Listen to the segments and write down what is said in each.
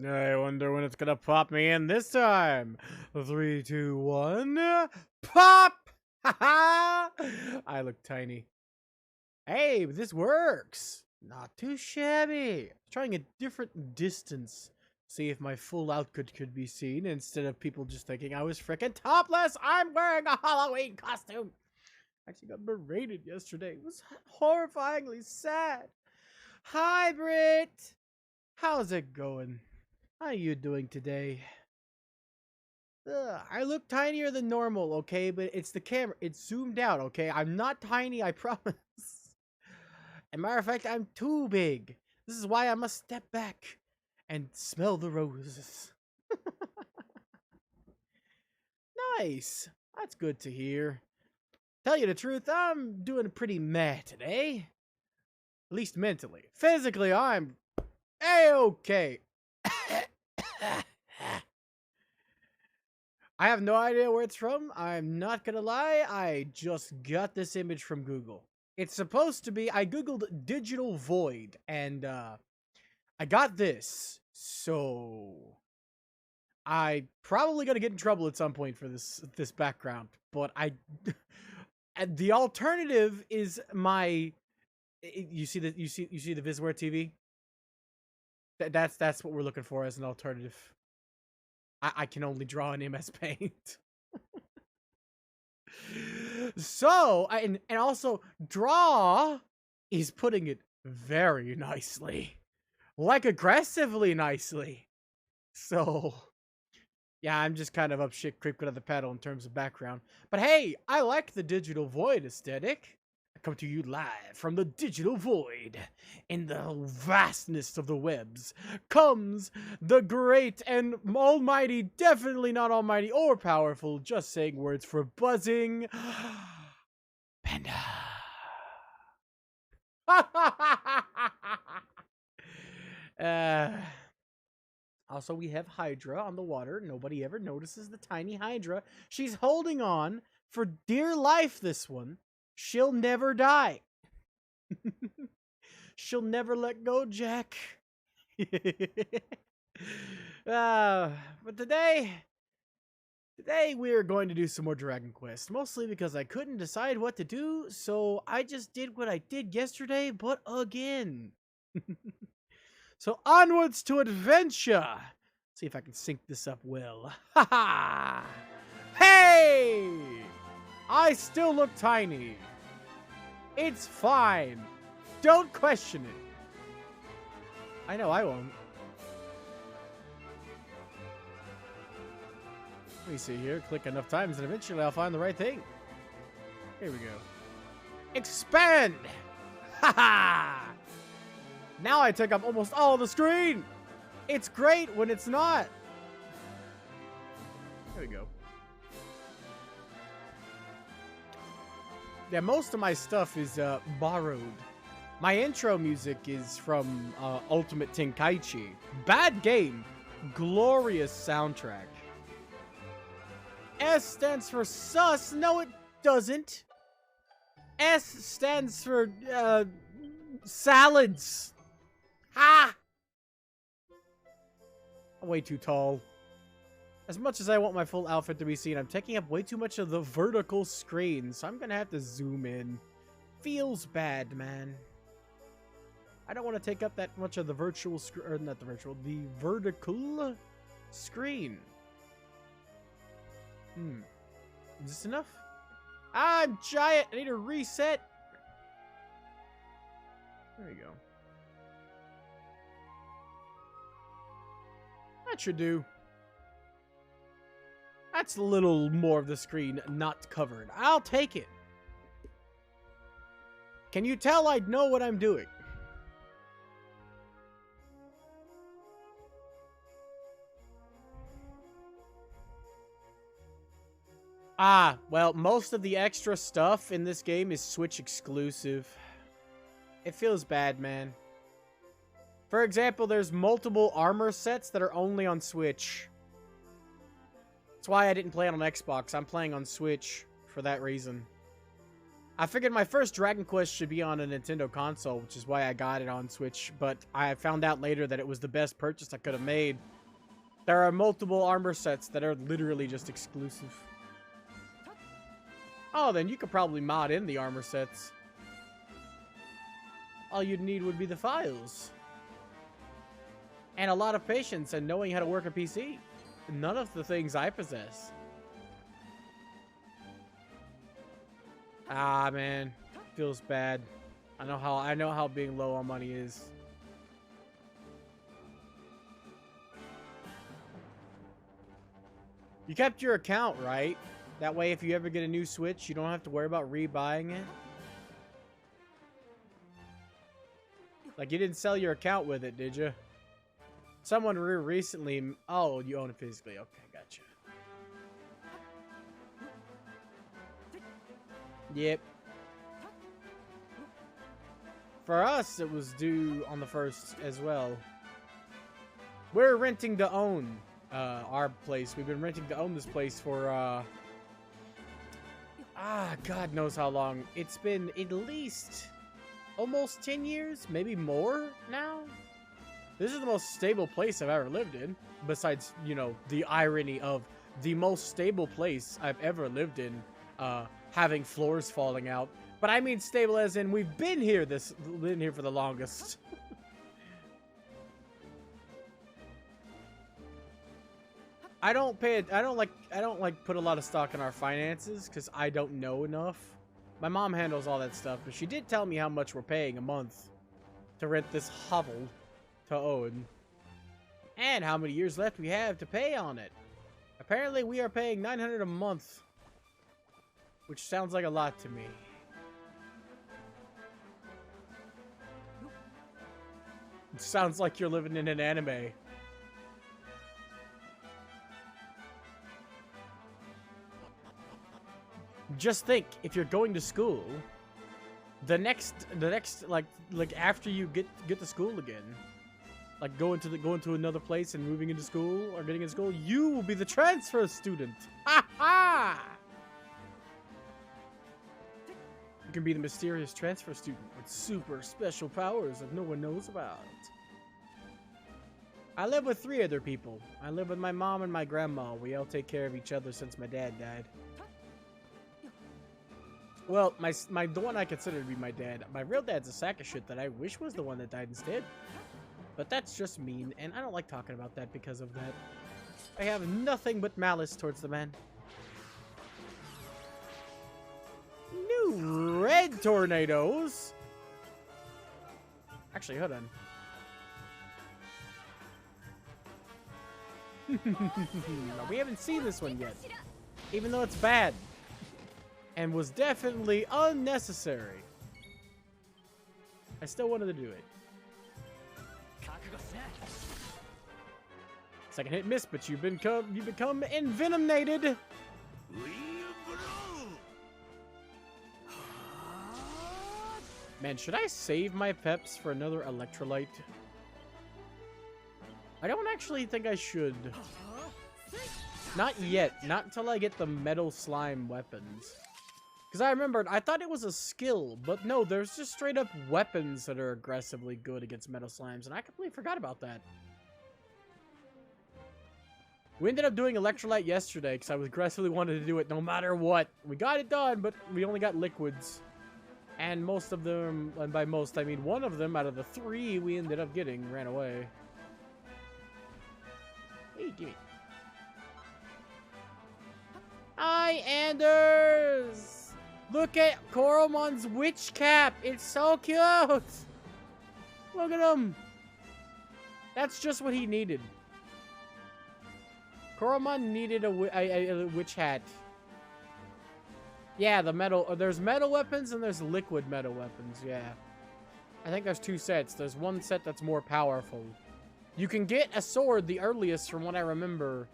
I wonder when it's gonna pop me in this time. 3, 2, 1, pop! Ha I look tiny. Hey, this works. Not too shabby. Trying a different distance. See if my full outfit could be seen instead of people just thinking I was frickin' topless. I'm wearing a Halloween costume. Actually got berated yesterday. It was horrifyingly sad. Hi, Britt. How's it going? How you doing today? I look tinier than normal, okay? But it's the camera. It's zoomed out, okay? I'm not tiny, I promise. As a matter of fact, I'm too big. This is why I must step back and smell the roses. Nice. That's good to hear. Tell you the truth, I'm doing pretty meh today. At least mentally. Physically, I'm A-okay. I have no idea where it's from. I'm not gonna lie. I just got this image from Google. It's supposed to be, I Googled digital void and I got this. So I probably gonna get in trouble at some point for this background, but and the alternative is my you see the Visware TV? That's what we're looking for as an alternative. I can only draw in MS Paint. So, and also, draw is putting it very nicely. Like, aggressively nicely. So, yeah, I'm just kind of up shit creek with the pedal in terms of background. But hey, I like the digital void aesthetic. I come to you live from the digital void. In the vastness of the webs comes the great and almighty, definitely not almighty or powerful, just saying words for buzzing, Panda. Also, we have Hydra on the water. Nobody ever notices the tiny Hydra. She's holding on for dear life, this one. She'll never die. She'll never let go, Jack. But today we're going to do some more Dragon Quest. Mostly because I couldn't decide what to do, so I just did what I did yesterday, but again. So onwards to adventure. See if I can sync this up well. Ha ha! Hey! I still look tiny. It's fine. Don't question it. I know I won't. Let me see here. Click enough times and eventually I'll find the right thing. Here we go. Expand! Ha ha! Now I take up almost all the screen. It's great when it's not. There we go. Yeah, most of my stuff is borrowed. My intro music is from Ultimate Tenkaichi. Bad game, glorious soundtrack. S stands for sus. No, it doesn't. S stands for salads. Ha! I'm way too tall. As much as I want my full outfit to be seen, I'm taking up way too much of the vertical screen, so I'm gonna have to zoom in. Feels bad, man. I don't want to take up that much of the virtual screen, or not the virtual, the vertical screen. Is this enough? I'm giant! I need a reset! There you go. That should do. That's a little more of the screen not covered. I'll take it. Can you tell I know what I'm doing? Well, most of the extra stuff in this game is Switch exclusive. It feels bad, man. For example, there's multiple armor sets that are only on Switch. That's why I didn't play it on Xbox. I'm playing on Switch for that reason. I figured my first Dragon Quest should be on a Nintendo console, which is why I got it on Switch, but I found out later that it was the best purchase I could have made. There are multiple armor sets that are literally just exclusive. Oh, then you could probably mod in the armor sets. All you'd need would be the files. And a lot of patience and knowing how to work a PC. None of the things I possess. Ah, man. Feels bad. I know how being low on money is. You kept your account, right? That way, if you ever get a new Switch, you don't have to worry about rebuying it. Like, you didn't sell your account with it, did you? Someone recently... Oh, you own it physically. Okay, gotcha. Yep. For us, it was due on the 1st as well. We're renting to own our place. We've been renting to own this place for... God knows how long. It's been at least almost 10 years, maybe more now. This is the most stable place I've ever lived in. Besides, you know, the irony of the most stable place I've ever lived in, having floors falling out. But I mean stable as in we've been here for the longest. I don't like put a lot of stock in our finances because I don't know enough. My mom handles all that stuff, but she did tell me how much we're paying a month to rent this hovel to own, and how many years left we have to pay on it. Apparently, we are paying $900 a month, which sounds like a lot to me. It sounds like you're living in an anime. Just think, if you're going to school, the next like after you get to school again, like going to another place and moving into school or getting into school, you will be the transfer student. Ha ha! You can be the mysterious transfer student with super special powers that no one knows about. I live with 3 other people. I live with my mom and my grandma. We all take care of each other since my dad died. Well, the one I consider to be my dad. My real dad's a sack of shit that I wish was the one that died instead. But that's just mean, and I don't like talking about that because of that. I have nothing but malice towards the man. New red tornadoes? Actually, hold on. We haven't seen this one yet. Even though it's bad. And was definitely unnecessary. I still wanted to do it. Second hit miss, but you become envenomated. Man, should I save my peps for another electrolyte? I don't actually think I should. Not yet. Not until I get the metal slime weapons. Because I remembered, I thought it was a skill, but no, there's just straight up weapons that are aggressively good against metal slimes, and I completely forgot about that. We ended up doing electrolyte yesterday because I was aggressively wanted to do it no matter what. We got it done, but we only got liquids. And most of them, and by most I mean one of them out of the 3 we ended up getting ran away. Hey, gimme. Hi, Anders! Look at Koromon's witch cap. It's so cute. Look at him. That's just what he needed. Koromon needed a witch hat. Yeah, the metal. There's metal weapons and there's liquid metal weapons. Yeah. I think there's 2 sets. There's one set that's more powerful. You can get a sword the earliest from what I remember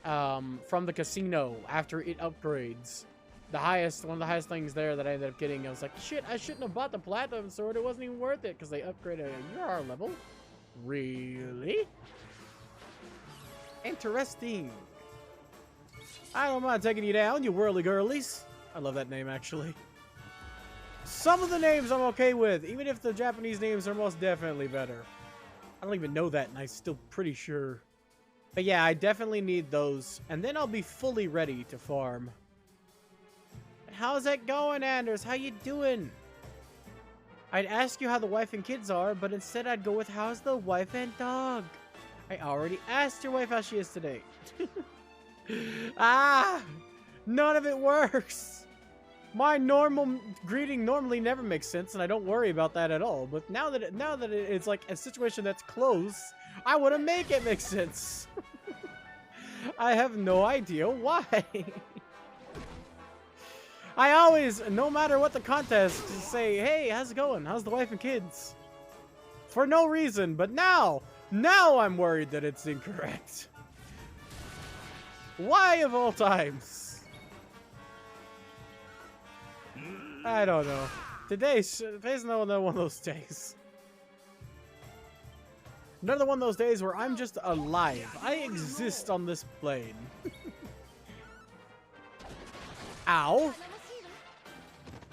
from the casino after it upgrades. One of the highest things there that I ended up getting, I was like, shit, I shouldn't have bought the platinum sword. It wasn't even worth it because they upgraded a UR level. Really? Interesting. I don't mind taking you down, you whirly girlies. I love that name, actually. Some of the names I'm okay with, even if the Japanese names are most definitely better. I don't even know that, and I'm still pretty sure. But yeah, I definitely need those, and then I'll be fully ready to farm. How's that going, Anders? How you doing? I'd ask you how the wife and kids are, but instead I'd go with how's the wife and dog? I already asked your wife how she is today. Ah! None of it works! My normal greeting normally never makes sense, and I don't worry about that at all. But now that it's like a situation that's close, I want to make it make sense. I have no idea why. I always, no matter what the contest, just say, hey, how's it going? How's the wife and kids? For no reason, but now I'm worried that it's incorrect. Why of all times? I don't know. Today's another one of those days. Another one of those days where I'm just alive. I exist on this plane. Ow.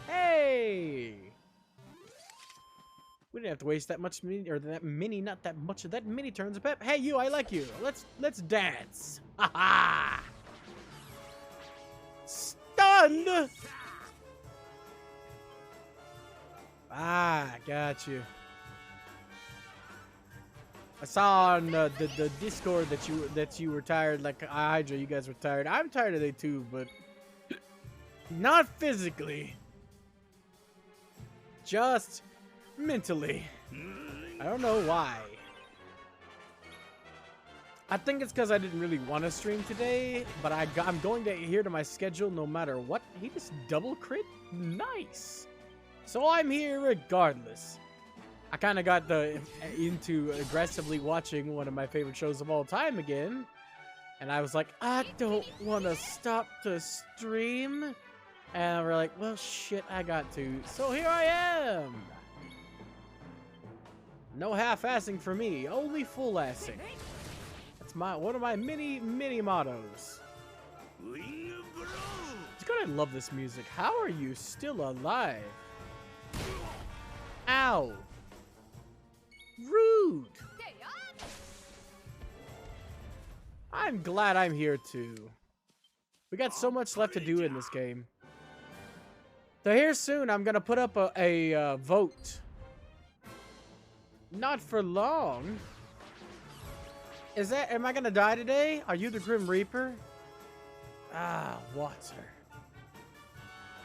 Hey! We didn't have to waste that much mini, or that mini, not that much of that mini turns of pep. Hey, you, I like you. Let's dance. Ha ha! Stunned! Ah, got you. I saw on the Discord that you were tired, like Hydra, you guys were tired. I'm tired of it too, but not physically. Just mentally. I don't know why. I think it's because I didn't really want to stream today, but I'm going to adhere to my schedule no matter what. He just double crit? Nice. So I'm here regardless. I kind of got into aggressively watching one of my favorite shows of all time again. And I was like, I don't want to stop the stream. And we're like, well, shit, I got to. So here I am. No half-assing for me, only full-assing. That's one of my many mottos. It's good, I love this music. How are you still alive? Ow. Rude. I'm glad I'm here too. We got so much left to do in this game. So here soon, I'm gonna put up a vote. Not for long. Am I gonna die today? Are you the Grim Reaper? Ah, water.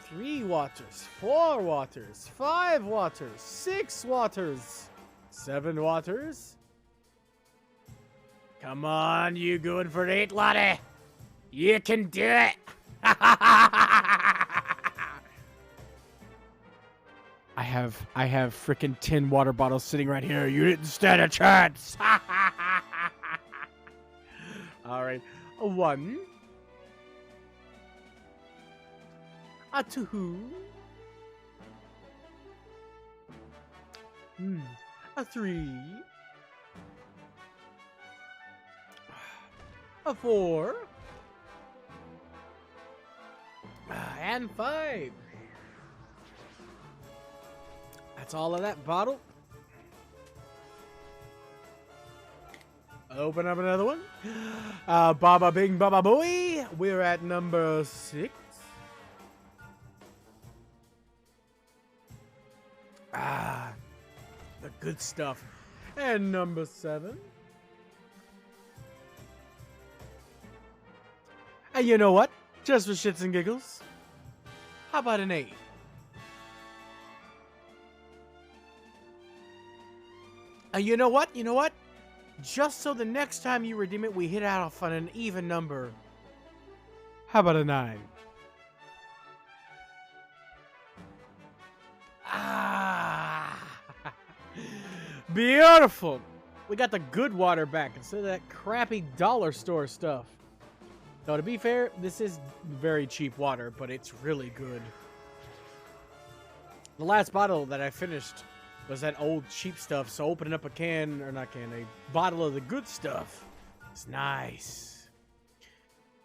3 waters, 4 waters, 5 waters, 6 waters, 7 waters. Come on, you going for 8, Lottie? You can do it. I have freaking 10 water bottles sitting right here. You didn't stand a chance. All right, a 1. A 2. A 3. A 4. And 5. That's all of that bottle. Open up another one. Baba bing baba boy. We're at number 6. Ah, the good stuff. And number 7. And you know what? Just for shits and giggles, how about an 8? And you know what? You know what? Just so the next time you redeem it, we hit out off on an even number. How about a 9? Ah, beautiful. We got the good water back instead of that crappy dollar store stuff. Though to be fair, this is very cheap water, but it's really good. The last bottle that I finished was that old cheap stuff, so opening up a bottle of the good stuff. It's nice.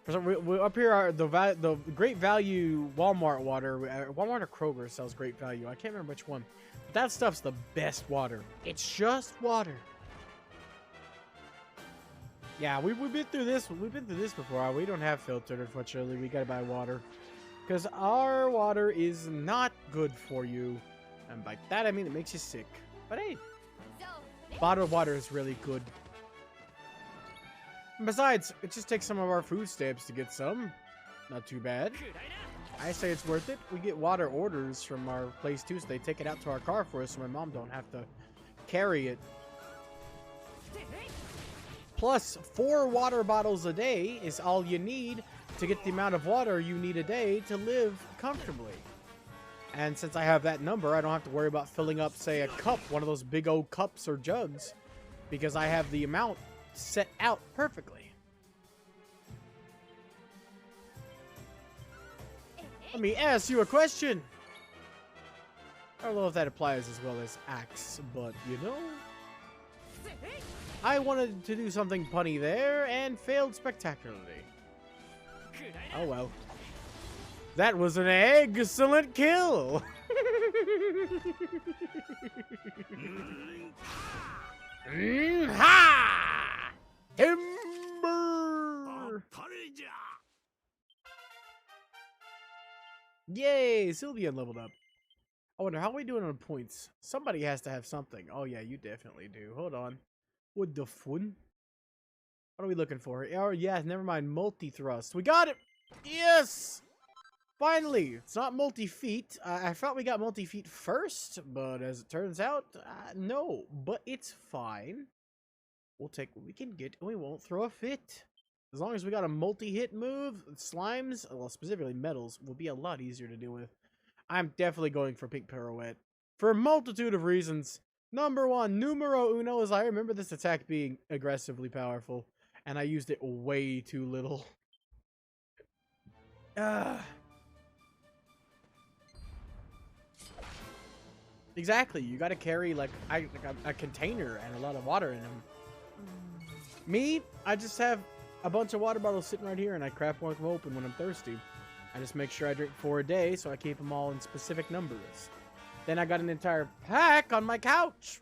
For some, we up here are the Great Value Walmart water. Walmart or Kroger sells Great Value. I can't remember which one. But that stuff's the best water. It's just water. Yeah, we've been through this. We've been through this before. We don't have filtered, unfortunately. We gotta buy water. Because our water is not good for you. And by that, I mean it makes you sick. But hey, bottled water is really good. And besides, it just takes some of our food stamps to get some. Not too bad. I say it's worth it. We get water orders from our place too, so they take it out to our car for us so my mom don't have to carry it. Plus, 4 water bottles a day is all you need to get the amount of water you need a day to live comfortably. And since I have that number, I don't have to worry about filling up, say, a cup, one of those big old cups or jugs, because I have the amount set out perfectly. Let me ask you a question. I don't know if that applies as well as Axe, but you know, I wanted to do something punny there and failed spectacularly. Oh well. That was an excellent kill! Ha! Timber! Yay! Sylvian leveled up. I wonder, how are we doing on points? Somebody has to have something. Oh yeah, you definitely do. Hold on. What the fun? What are we looking for? Oh yeah, never mind. Multi-thrust. We got it! Yes! Finally! It's not multi-feet. I thought we got multi-feet first, but as it turns out, no. But it's fine. We'll take what we can get, and we won't throw a fit. As long as we got a multi-hit move, slimes, well, specifically metals, will be a lot easier to deal with. I'm definitely going for Pink Pirouette. For a multitude of reasons. Number one, numero uno, is I remember this attack being aggressively powerful, and I used it way too little. Exactly, you gotta carry like a container and a lot of water in them. Me, I just have a bunch of water bottles sitting right here, and I crack one of them open when I'm thirsty. I just make sure I drink 4 a day, so I keep them all in specific numbers. Then I got an entire pack on my couch.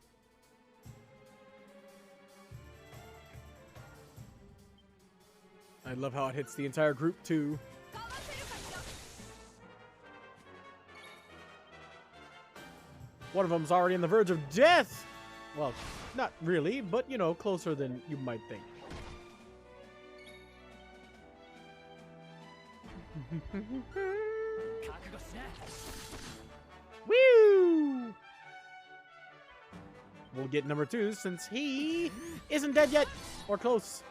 I love how it hits the entire group too. One of them's already on the verge of death. Well, not really, but you know, closer than you might think. Woo! We'll get number 2 since he isn't dead yet, or close.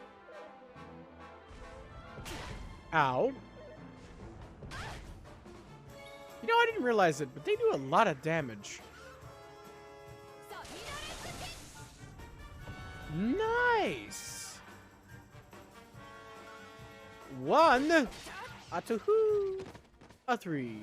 Ow. You know, I didn't realize it, but they do a lot of damage. Nice. 1, a 2, a 3.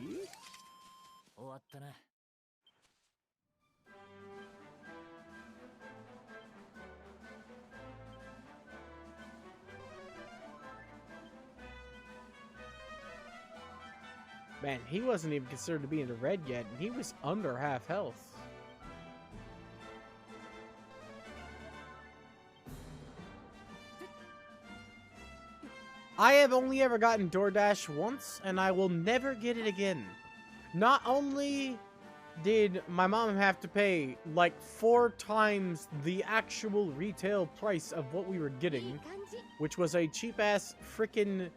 Man, he wasn't even considered to be in the red yet, and he was under half health. I have only ever gotten DoorDash once, and I will never get it again. Not only did my mom have to pay like 4 times the actual retail price of what we were getting, which was a cheap-ass frickin'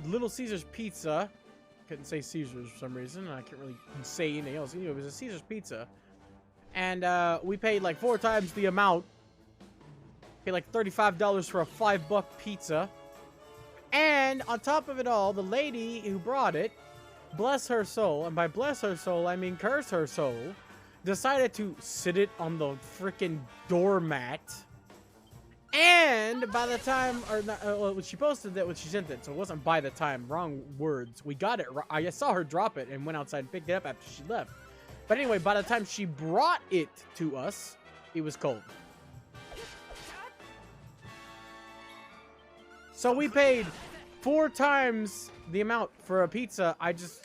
Little Caesars pizza. Couldn't say Caesars for some reason. I can't really say anything else. Anyway, it was a Caesars pizza. And we paid like 4 times the amount. Paid like $35 for a $5 pizza. And on top of it all, the lady who brought it, bless her soul, and by bless her soul, I mean curse her soul, decided to sit it on the freaking doormat. And by the time, or not, well, she posted that when she sent it, so it wasn't by the time, wrong words. We got it, I saw her drop it and went outside and picked it up after she left. But anyway, by the time she brought it to us, it was cold. So we paid 4 times the amount for a pizza I just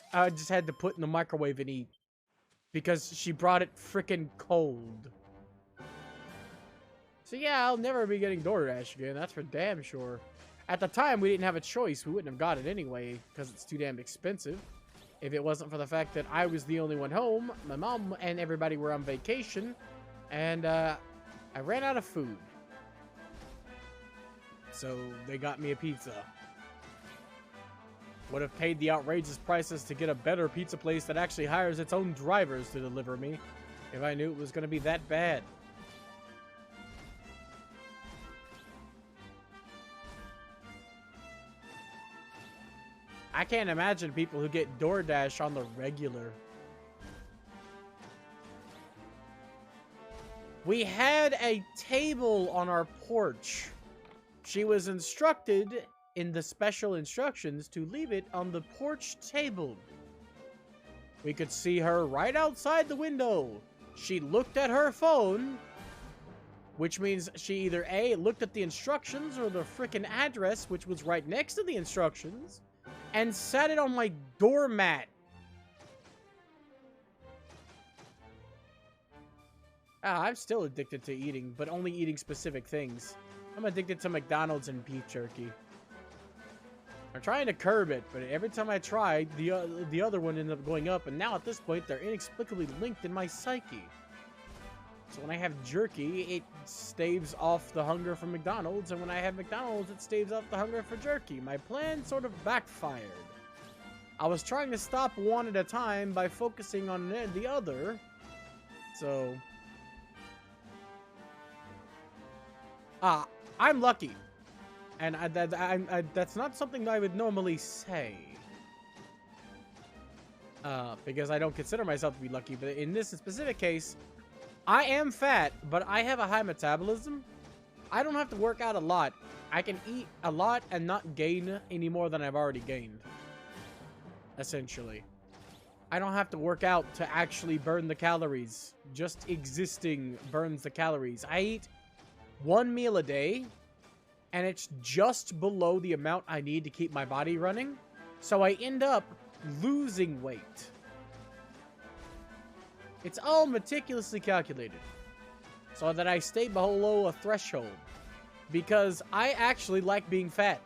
had to put in the microwave and eat. Because she brought it frickin' cold. So yeah, I'll never be getting DoorDash again, that's for damn sure. At the time, we didn't have a choice. We wouldn't have got it anyway, because it's too damn expensive. If it wasn't for the fact that I was the only one home, my mom and everybody were on vacation, and I ran out of food. So they got me a pizza. Would have paid the outrageous prices to get a better pizza place that actually hires its own drivers to deliver me, if I knew it was going to be that bad. I can't imagine people who get DoorDash on the regular. We had a table on our porch. She was instructed in the special instructions to leave it on the porch table. We could see her right outside the window. She looked at her phone, which means she either A, looked at the instructions or the frickin' address, which was right next to the instructions, and sat it on my doormat. I'm still addicted to eating, but only eating specific things. I'm addicted to McDonald's and beef jerky. I'm trying to curb it, but every time I try, the other one ends up going up, and now at this point, they're inexplicably linked in my psyche. So when I have jerky, it staves off the hunger for McDonald's, and when I have McDonald's, it staves off the hunger for jerky. My plan sort of backfired. I was trying to stop one at a time by focusing on the other, so... I'm lucky. And that's not something I would normally say. Because I don't consider myself to be lucky, but in this specific case, I am fat, but I have a high metabolism. I don't have to work out a lot. I can eat a lot and not gain any more than I've already gained. Essentially. I don't have to work out to actually burn the calories. Just existing burns the calories. I eat 1 meal a day, and it's just below the amount I need to keep my body running. So I end up losing weight. It's all meticulously calculated so that I stay below a threshold, because I actually like being fat.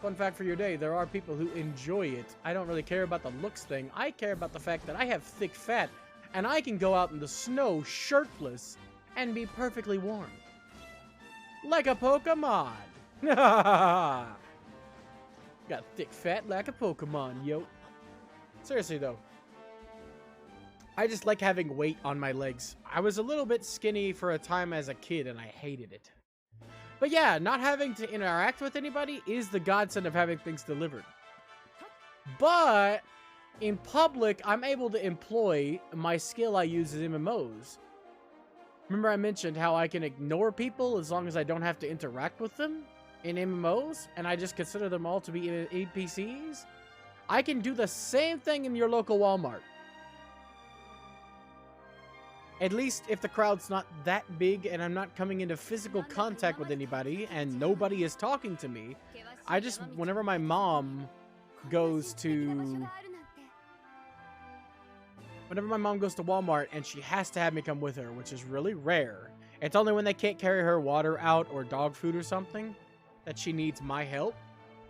Fun fact for your day, there are people who enjoy it. I don't really care about the looks thing. I care about the fact that I have thick fat and I can go out in the snow shirtless and be perfectly warm. Like a Pokemon. Got thick fat like a Pokemon, yo. Seriously though, I just like having weight on my legs. I was a little bit skinny for a time as a kid and I hated it. But yeah, not having to interact with anybody is the godsend of having things delivered. But in public, I'm able to employ my skill I use in MMOs. Remember I mentioned how I can ignore people as long as I don't have to interact with them in MMOs, and I just consider them all to be NPCs? I can do the same thing in your local Walmart. At least if the crowd's not that big and I'm not coming into physical contact with anybody and nobody is talking to me. I just, whenever my mom goes to Walmart and she has to have me come with her, which is really rare. It's only when they can't carry her water out or dog food or something that she needs my help.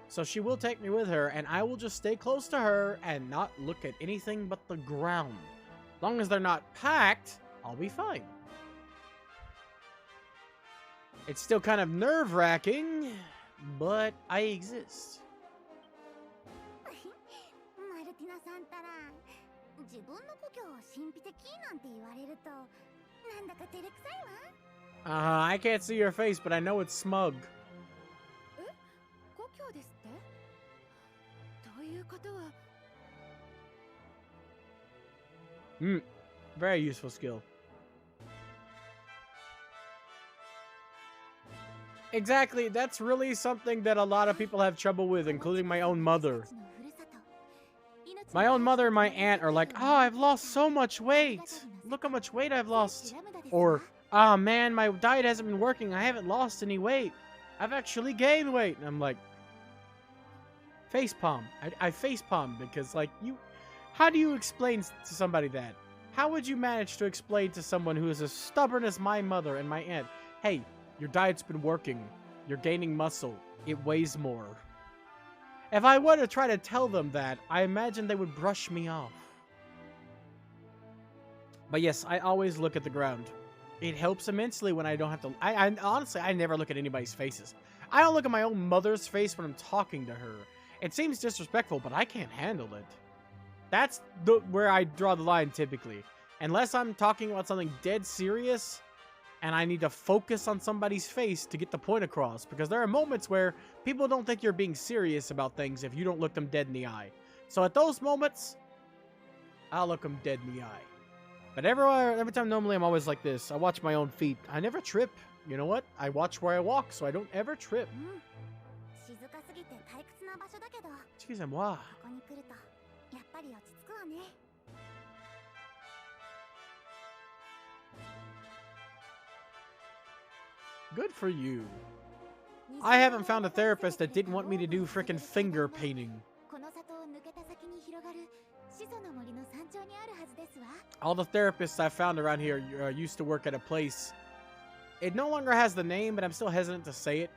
So she will take me with her, and I will just stay close to her and not look at anything but the ground. As long as they're not packed, I'll be fine. It's still kind of nerve-wracking, but I exist. I can't see your face, but I know it's smug. Very useful skill. Exactly, that's really something that a lot of people have trouble with, including my own mother. My own mother and my aunt are like, oh, I've lost so much weight. Look how much weight I've lost. Or, oh man, my diet hasn't been working. I haven't lost any weight. I've actually gained weight. And I'm like, Facepalm. I facepalm because, like, how do you explain to somebody that? How would you manage to explain to someone who is as stubborn as my mother and my aunt, hey, your diet's been working, you're gaining muscle, it weighs more? If I were to try to tell them that, I imagine they would brush me off. But yes, I always look at the ground. It helps immensely when I don't have to... I honestly, I never look at anybody's faces. I don't look at my own mother's face when I'm talking to her. It seems disrespectful, but I can't handle it. That's where I draw the line, typically. Unless I'm talking about something dead serious, and I need to focus on somebody's face to get the point across. Because there are moments where people don't think you're being serious about things if you don't look them dead in the eye. So at those moments, I'll look them dead in the eye. But every time normally I'm always like this. I watch my own feet. I never trip. You know what? I watch where I walk, so I don't ever trip. Excusez-moi. Good for you. I haven't found a therapist that didn't want me to do frickin' finger painting. All the therapists I found around here used to work at a place. It no longer has the name, but I'm still hesitant to say it,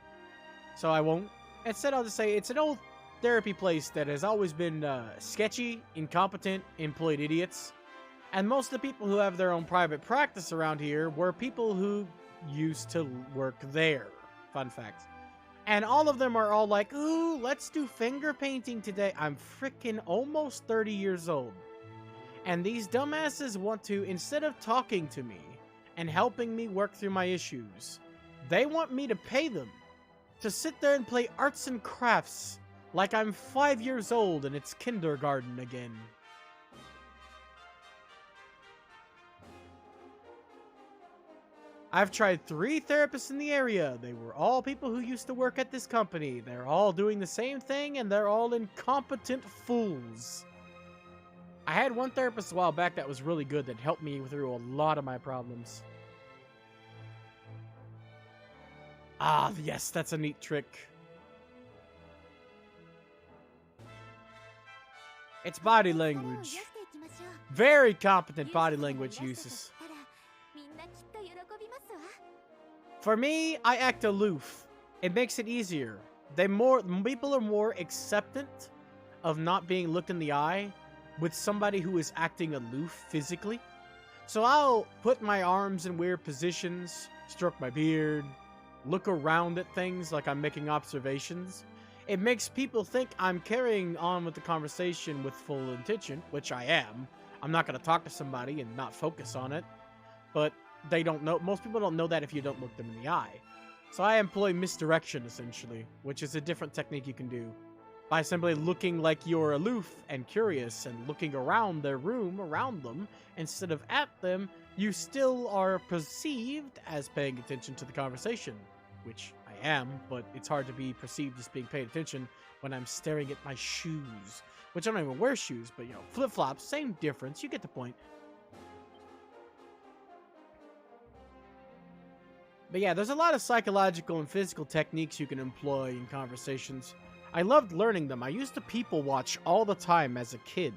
so I won't. Instead, I'll just say it's an old therapy place that has always been sketchy, incompetent, employed idiots. And most of the people who have their own private practice around here were people who used to work there. Fun fact. And all of them are all like, ooh, let's do finger painting today. I'm freaking almost 30 years old. And these dumbasses want to, instead of talking to me and helping me work through my issues, they want me to pay them to sit there and play arts and crafts like I'm 5 years old and it's kindergarten again. I've tried 3 therapists in the area. They were all people who used to work at this company. They're all doing the same thing, and they're all incompetent fools. I had one therapist a while back that was really good, that helped me through a lot of my problems. Ah, yes, that's a neat trick. It's body language. Very competent body language uses. For me, I act aloof. It makes it easier. People are more acceptant of not being looked in the eye with somebody who is acting aloof physically. So I'll put my arms in weird positions, stroke my beard, look around at things like I'm making observations. It makes people think I'm carrying on with the conversation with full intention, which I am. I'm not going to talk to somebody and not focus on it. But they don't know. Most people don't know that if you don't look them in the eye. So I employ misdirection, essentially, which is a different technique you can do. By simply looking like you're aloof and curious and looking around their room, around them, instead of at them, you still are perceived as paying attention to the conversation. Which I am, but it's hard to be perceived as being paid attention when I'm staring at my shoes. Which I don't even wear shoes, but, you know, flip-flops, same difference. You get the point. But yeah, there's a lot of psychological and physical techniques you can employ in conversations. I loved learning them. I used to people watch all the time as a kid.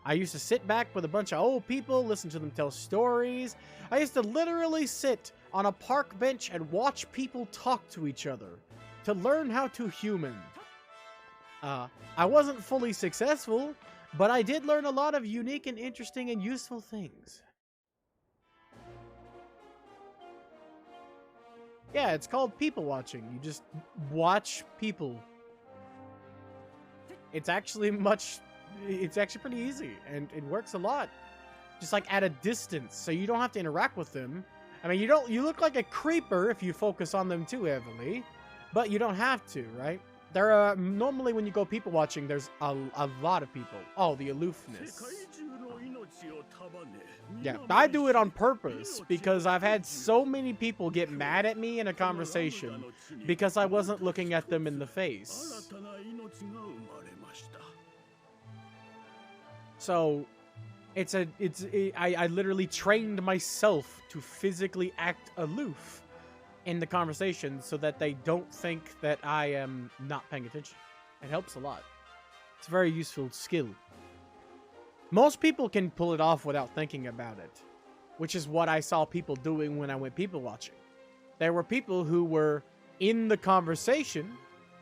I used to sit back with a bunch of old people, listen to them tell stories. I used to literally sit on a park bench and watch people talk to each other to learn how to human. I wasn't fully successful, but I did learn a lot of unique and interesting and useful things. Yeah, it's called people watching. You just watch people. It's actually pretty easy, and it works a lot. Just like at a distance, so you don't have to interact with them. I mean, you look like a creeper if you focus on them too heavily, but you don't have to, right? There are, normally when you go people watching, there's a lot of people. Oh, the aloofness. Yeah, I do it on purpose because I've had so many people get mad at me in a conversation because I wasn't looking at them in the face. So, I literally trained myself to physically act aloof in the conversation so that they don't think that I am not paying attention. It helps a lot. It's a very useful skill. Most people can pull it off without thinking about it, which is what I saw people doing when I went people watching. There were people who were in the conversation,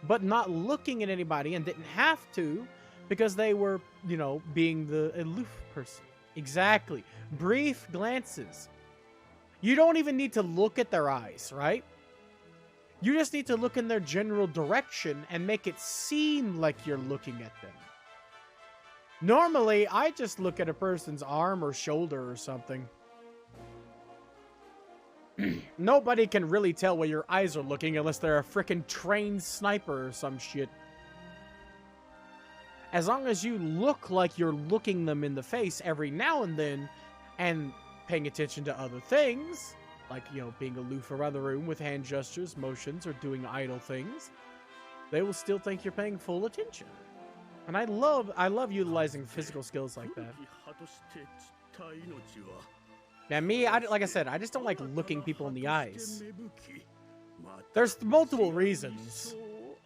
but not looking at anybody and didn't have to because they were, you know, being the aloof person. Exactly. Brief glances. You don't even need to look at their eyes, right? You just need to look in their general direction and make it seem like you're looking at them. Normally, I just look at a person's arm or shoulder or something. Nobody can really tell where your eyes are looking unless they're a freaking trained sniper or some shit. As long as you look like you're looking them in the face every now and then and paying attention to other things, like, you know, being aloof around the room with hand gestures, motions, or doing idle things, they will still think you're paying full attention. And I love utilizing physical skills like that. Now me, like I said, I just don't like looking people in the eyes. There's multiple reasons.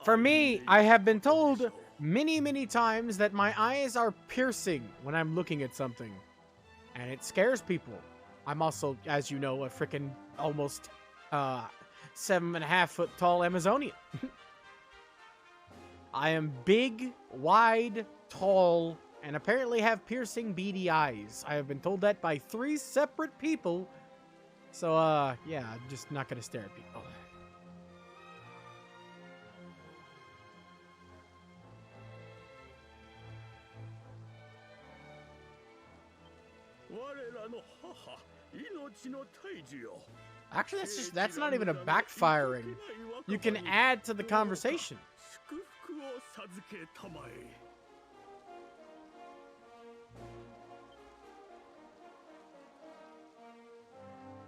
For me, I have been told many times that my eyes are piercing when I'm looking at something. And it scares people. I'm also, as you know, a freaking almost 7.5 foot tall Amazonian. I am big, wide, tall, and apparently have piercing, beady eyes. I have been told that by 3 separate people. So, yeah, I'm just not gonna stare at people. Actually, that's not even a backfiring. You can add to the conversation.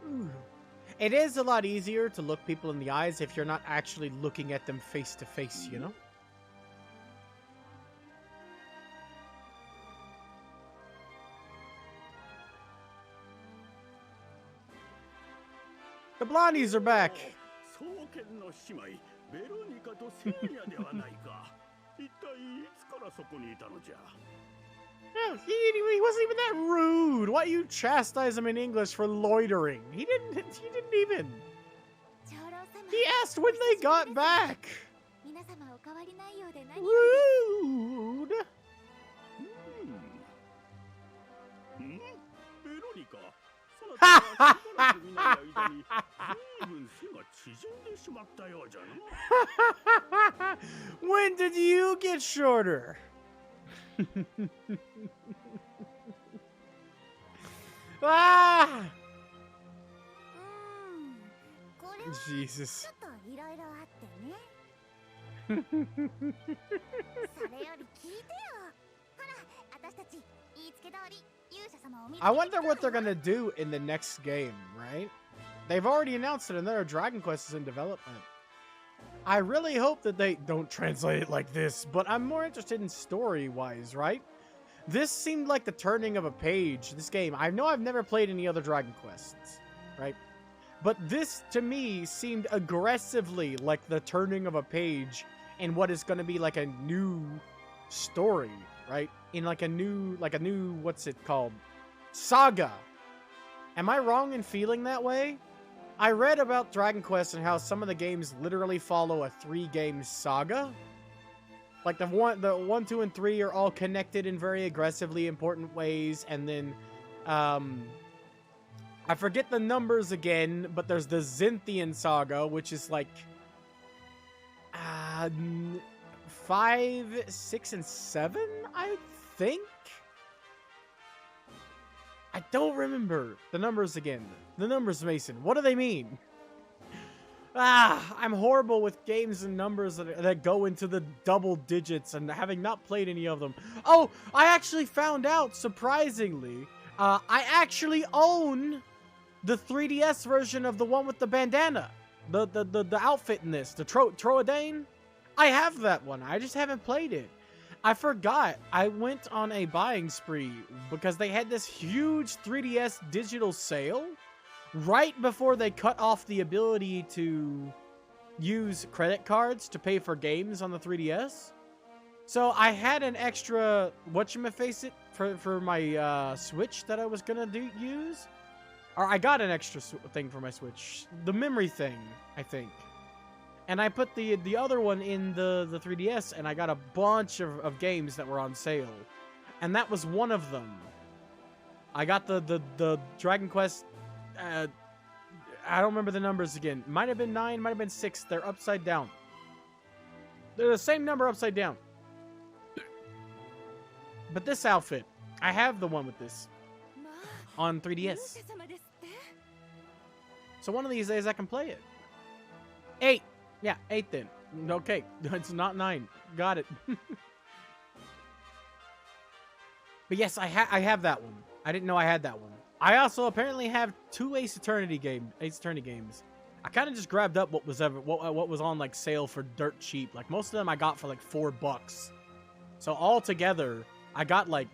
Ooh. It is a lot easier to look people in the eyes if you're not actually looking at them face to face, you know? The blondies are back. No, he wasn't even that rude. Why you chastise him in English for loitering? He didn't even. He asked when they got back. Rude. When did you get shorter? Ah! Jesus. I wonder what they're gonna do in the next game, right? They've already announced that another Dragon Quest is in development. I really hope that they don't translate it like this, but I'm more interested in story-wise, right? This seemed like the turning of a page, this game. I know I've never played any other Dragon Quests, right? But this, to me, seemed aggressively like the turning of a page in what is going to be like a new story, right? In like a new, what's it called? Saga. Am I wrong in feeling that way? I read about Dragon Quest and how some of the games literally follow a 3-game saga. Like the 1, 2, and 3 are all connected in very aggressively important ways, and then I forget the numbers again, but there's the Zynthian saga, which is like 5, 6, and 7, I think. I don't remember the numbers again. The numbers, Mason. What do they mean? I'm horrible with games and numbers that go into the double digits and having not played any of them. Oh, I actually found out, surprisingly, I actually own the 3DS version of the one with the bandana. The outfit in this, the Troadane. I have that one. I just haven't played it. I forgot. I went on a buying spree because they had this huge 3DS digital sale right before they cut off the ability to use credit cards to pay for games on the 3DS. So I had an extra whatchamaface for my Switch that I was gonna use. Or I got an extra thing for my Switch. The memory thing, I think. And I put the other one in the 3DS, and I got a bunch of games that were on sale. And that was one of them. I got the Dragon Quest, I don't remember the numbers again. Might have been 9, might have been 6. They're upside down. They're the same number upside down. But this outfit, I have the one with this on 3DS. So one of these days I can play it. 8. Yeah, 8 then. Okay, it's not 9. Got it. But yes, I have that one. I didn't know I had that one. I also apparently have 2 Ace Attorney games. I kind of just grabbed up what was on like sale for dirt cheap. Like most of them I got for like $4. So all together, I got like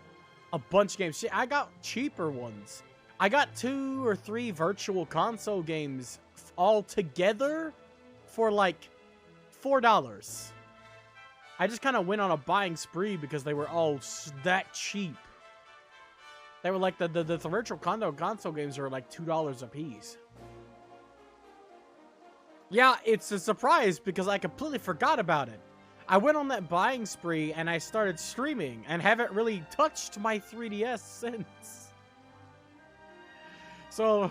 a bunch of games. Shit, I got cheaper ones. I got 2 or 3 virtual console games all together for like $4. I just kind of went on a buying spree because they were all that cheap. They were like the virtual console games were like $2 a piece. Yeah, it's a surprise because I completely forgot about it. I went on that buying spree and I started streaming and haven't really touched my 3DS since. So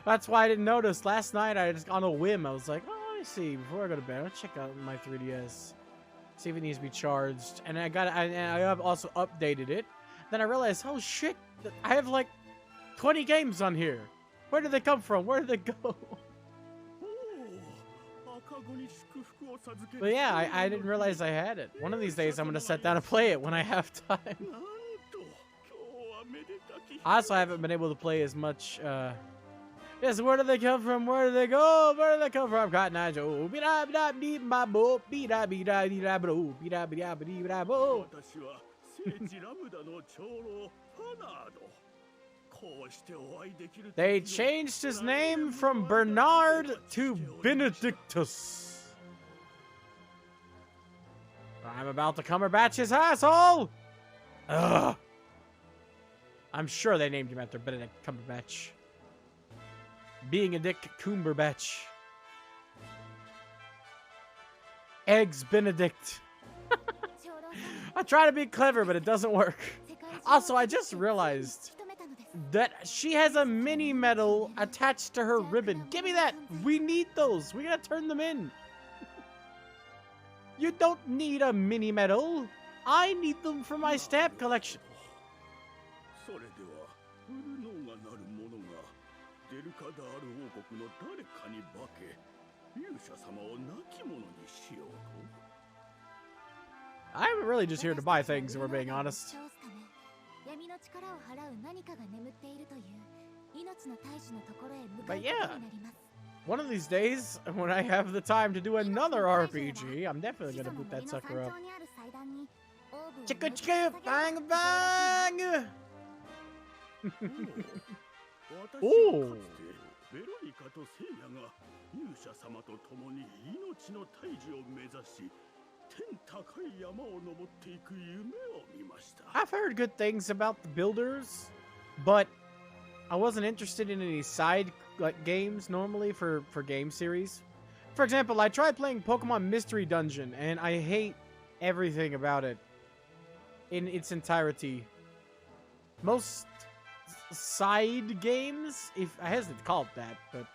that's why I didn't notice. Last night I just on a whim I was like, oh, let me see before I go to bed. Let's check out my 3DS. See if it needs to be charged. And I have also updated it. Then I realized, oh shit, I have like 20 games on here. Where did they come from? Where did they go? But yeah, I didn't realize I had it. One of these days I'm going to sit down and play it when I have time. I also haven't been able to play as much. Yes, where do they come from? Where do they go? Where do they come from? Cotton Eye Joe. They changed his name from Bernard to Benedictus. I'm about to Cumberbatch his asshole! Ugh. I'm sure they named him after Benedict Cumberbatch. Being a dick Cumberbatch. Eggs Benedict. I try to be clever, but it doesn't work. Also, I just realized that she has a mini medal attached to her ribbon. Give me that! We need those. We gotta turn them in. You don't need a mini medal. I need them for my stamp collection. I'm really just here to buy things, if we're being honest. But yeah, one of these days, when I have the time to do another RPG, I'm definitely gonna boot that sucker up. Chicka chicka, bang bang! Ooh! I've heard good things about the builders, but I wasn't interested in any side games normally for game series. For example, I tried playing Pokemon Mystery Dungeon, and I hate everything about it in its entirety. Most side games, if I hesitate to call it that, but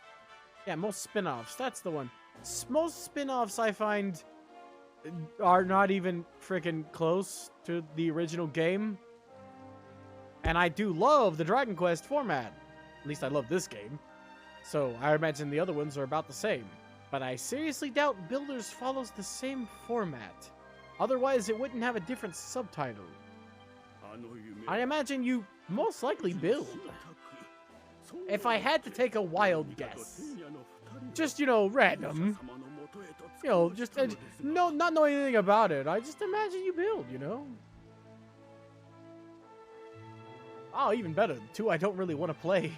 yeah, most spin-offs, that's the one. Most spin-offs I find are not even freaking close to the original game. And I do love the Dragon Quest format. At least I love this game. So I imagine the other ones are about the same. But I seriously doubt Builders follows the same format. Otherwise, it wouldn't have a different subtitle. I imagine you most likely build. If I had to take a wild guess. Just, you know, random. You know, just no, not know anything about it. I just imagine you build, you know? Oh, even better. 2 I don't really want to play.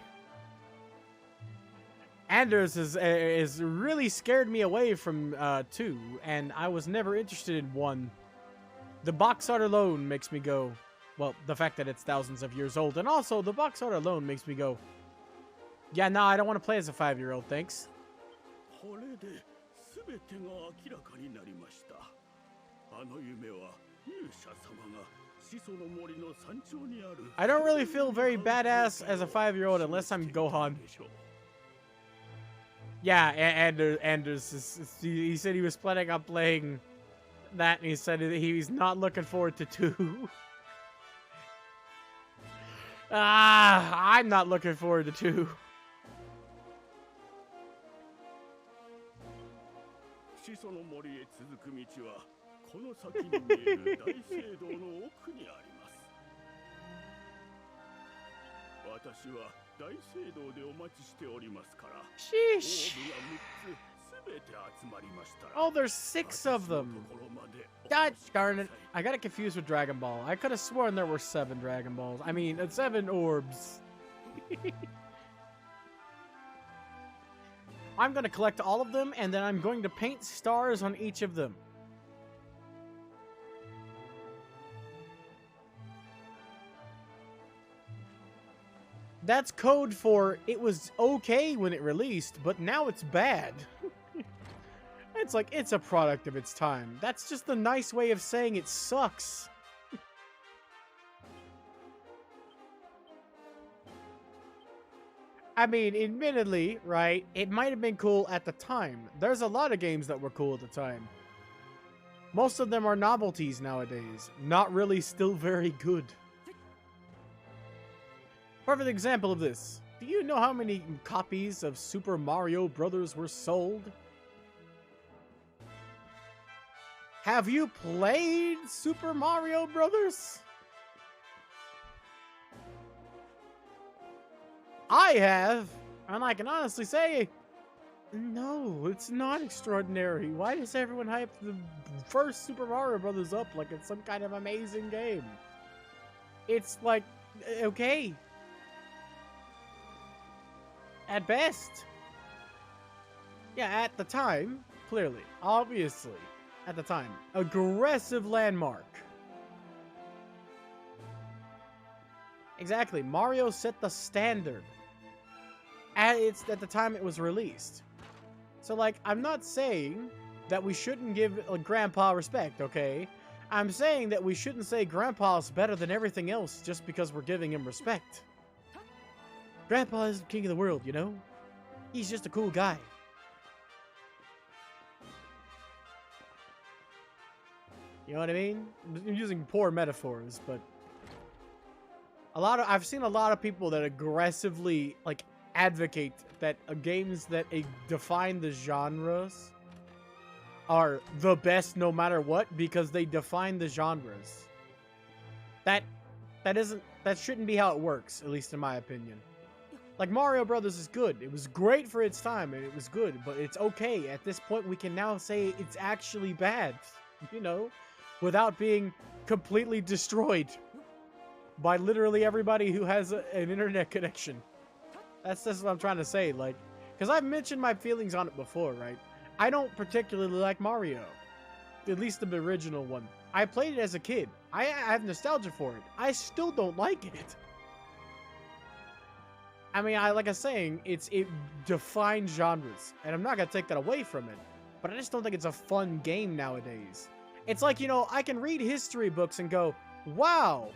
Anders is really scared me away from 2, and I was never interested in 1. The box art alone makes me go, well, the fact that it's thousands of years old, and also the box art alone makes me go, yeah, no, I don't want to play as a 5-year-old, thanks. I don't really feel very badass as a 5-year-old unless I'm Gohan. Yeah, Anders, he said he was planning on playing that, and he said he's not looking forward to 2. I'm not looking forward to 2. Sheesh. Oh, there's 6 of them. God darn it. I got it confused with Dragon Ball. I could have sworn there were 7 Dragon Balls. I mean, 7 orbs. I'm going to collect all of them, and then I'm going to paint stars on each of them. That's code for it was okay when it released, but now it's bad. It's like, it's a product of its time. That's just the nice way of saying it sucks. I mean, admittedly, right, it might have been cool at the time. There's a lot of games that were cool at the time. Most of them are novelties nowadays. Not really still very good. Perfect example of this. Do you know how many copies of Super Mario Brothers were sold? Have you played Super Mario Brothers? I have, and I can honestly say, no, it's not extraordinary. Why does everyone hype the first Super Mario Brothers up like it's some kind of amazing game? It's like, okay. At best. Yeah, at the time, clearly, obviously, at the time. Aggressive landmark. Exactly, Mario set the standard. At the time it was released. So, like, I'm not saying that we shouldn't give Grandpa respect, okay? I'm saying that we shouldn't say Grandpa's better than everything else just because we're giving him respect. Grandpa is the king of the world, you know? He's just a cool guy. You know what I mean? I'm using poor metaphors, but I've seen a lot of people that aggressively, like, advocate that games that define the genres are the best no matter what because they define the genres. That shouldn't be how it works, at least in my opinion. Like, Mario Brothers is good. It was great for its time, and it was good, but it's okay. At this point, we can now say it's actually bad, you know, without being completely destroyed by literally everybody who has an internet connection. That's just what I'm trying to say, like, because I've mentioned my feelings on it before, right? I don't particularly like Mario, at least the original one. I played it as a kid. I have nostalgia for it. I still don't like it. I mean, like I was saying, it defines genres, and I'm not gonna take that away from it, but I just don't think it's a fun game nowadays. It's like, you know, I can read history books and go, wow,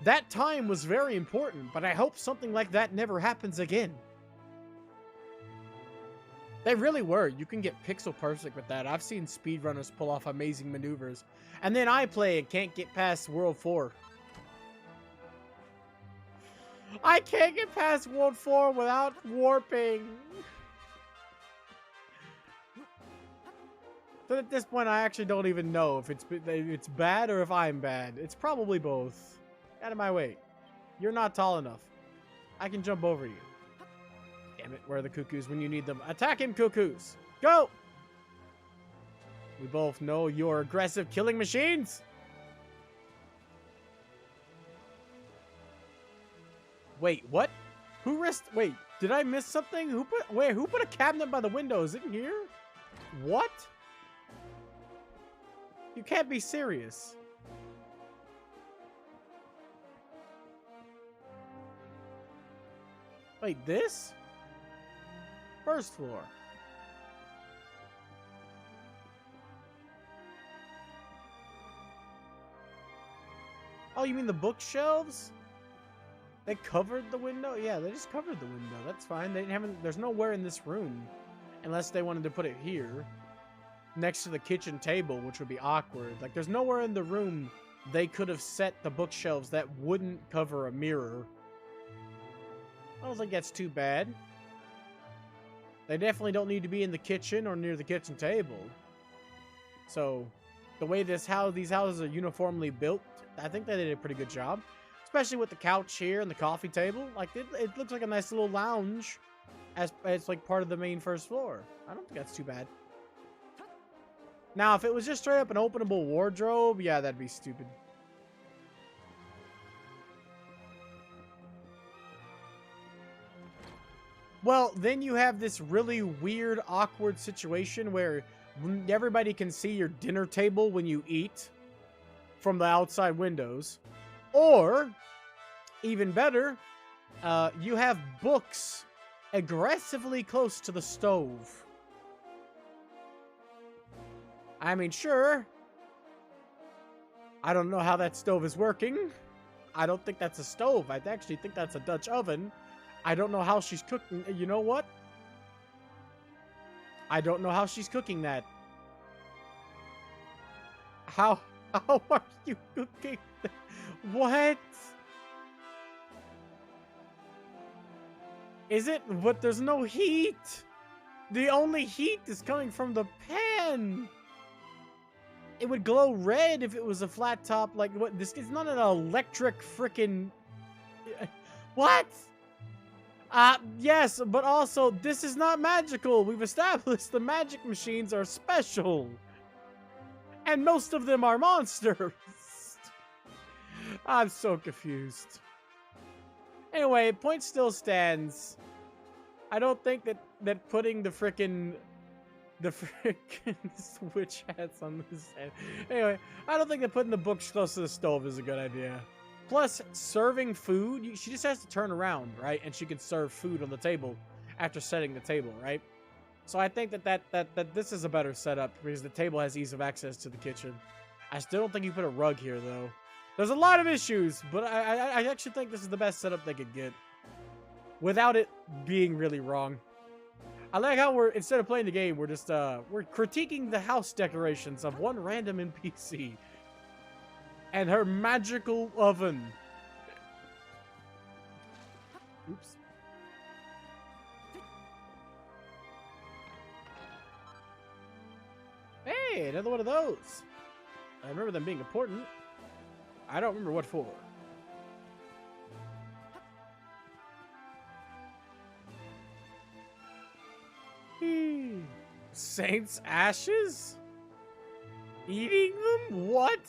that time was very important, but I hope something like that never happens again. They really were. You can get pixel perfect with that. I've seen speedrunners pull off amazing maneuvers, and then I play and can't get past World 4. I can't get past World 4 without warping. So at this point, I actually don't even know if it's bad or if I'm bad. It's probably both. Out of my way. You're not tall enough. I can jump over you. Damn it, where are the cuckoos when you need them? Attack him, cuckoos! Go! We both know you're aggressive killing machines! Wait, what? Wait, Did I miss something? Who put a cabinet by the window? Is it in here? What? You can't be serious. Wait, this? First floor. Oh, you mean the bookshelves? They covered the window? Yeah, they just covered the window. That's fine. They didn't have. There's nowhere in this room, unless they wanted to put it here, next to the kitchen table, which would be awkward. Like, there's nowhere in the room they could have set the bookshelves that wouldn't cover a mirror. I don't think that's too bad. They definitely don't need to be in the kitchen or near the kitchen table. So, the way these houses are uniformly built, I think they did a pretty good job. Especially with the couch here and the coffee table. Like, it looks like a nice little lounge as like part of the main first floor. I don't think that's too bad. Now, if it was just straight up an openable wardrobe, yeah, that'd be stupid. Well, then you have this really weird, awkward situation where everybody can see your dinner table when you eat from the outside windows. Or, even better, you have books aggressively close to the stove. I mean, sure. I don't know how that stove is working. I don't think that's a stove. I actually think that's a Dutch oven. I don't know how she's cooking. You know what? I don't know how she's cooking that. How are you cooking that? What? Is it? But there's no heat. The only heat is coming from the pan. It would glow red if it was a flat top. Like, what? This is not an electric frickin'... What? Yes, but also, this is not magical. We've established the magic machines are special. And most of them are monsters. I'm so confused. Anyway, point still stands. I don't think that putting the frickin' switch hats on this head. Anyway, I don't think that putting the books close to the stove is a good idea. Plus, serving food, she just has to turn around, right? And she can serve food on the table after setting the table, right? So I think that this is a better setup because the table has ease of access to the kitchen. I still don't think you put a rug here, though. There's a lot of issues, but I actually think this is the best setup they could get without it being really wrong. I like how instead of playing the game, we're just, we're critiquing the house decorations of one random NPC. And her magical oven. Oops. Hey, another one of those. I remember them being important. I don't remember what for. Saint's ashes? Eating them? What?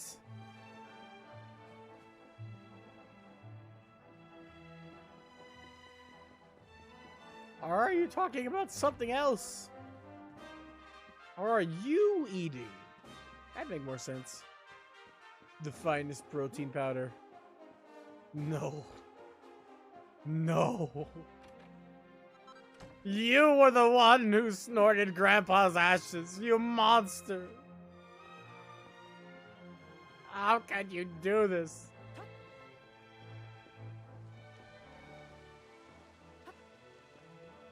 Or are you talking about something else? Or are you eating? That'd make more sense. The finest protein powder. No. No. You were the one who snorted Grandpa's ashes, you monster. How can you do this?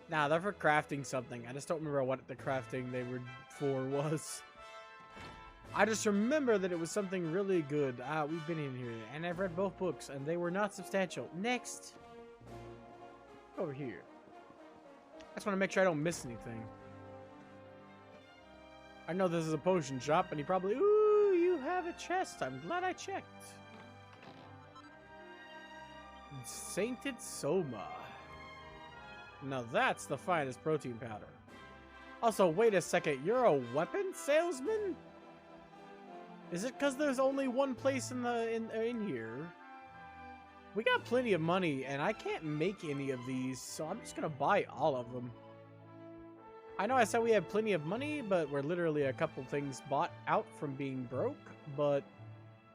Nah, they're for crafting something. I just don't remember what the crafting they were for was. I just remember that it was something really good. We've been in here, and I've read both books, and they were not substantial. Next. Over here. I just want to make sure I don't miss anything. I know this is a potion shop, and you probably... Ooh, you have a chest. I'm glad I checked. Sainted Soma. Now that's the finest protein powder. Also, wait a second. You're a weapon salesman? Is it because there's only one place in here? We got plenty of money, and I can't make any of these, so I'm just gonna buy all of them. I know I said we have plenty of money, but we're literally a couple things bought out from being broke, but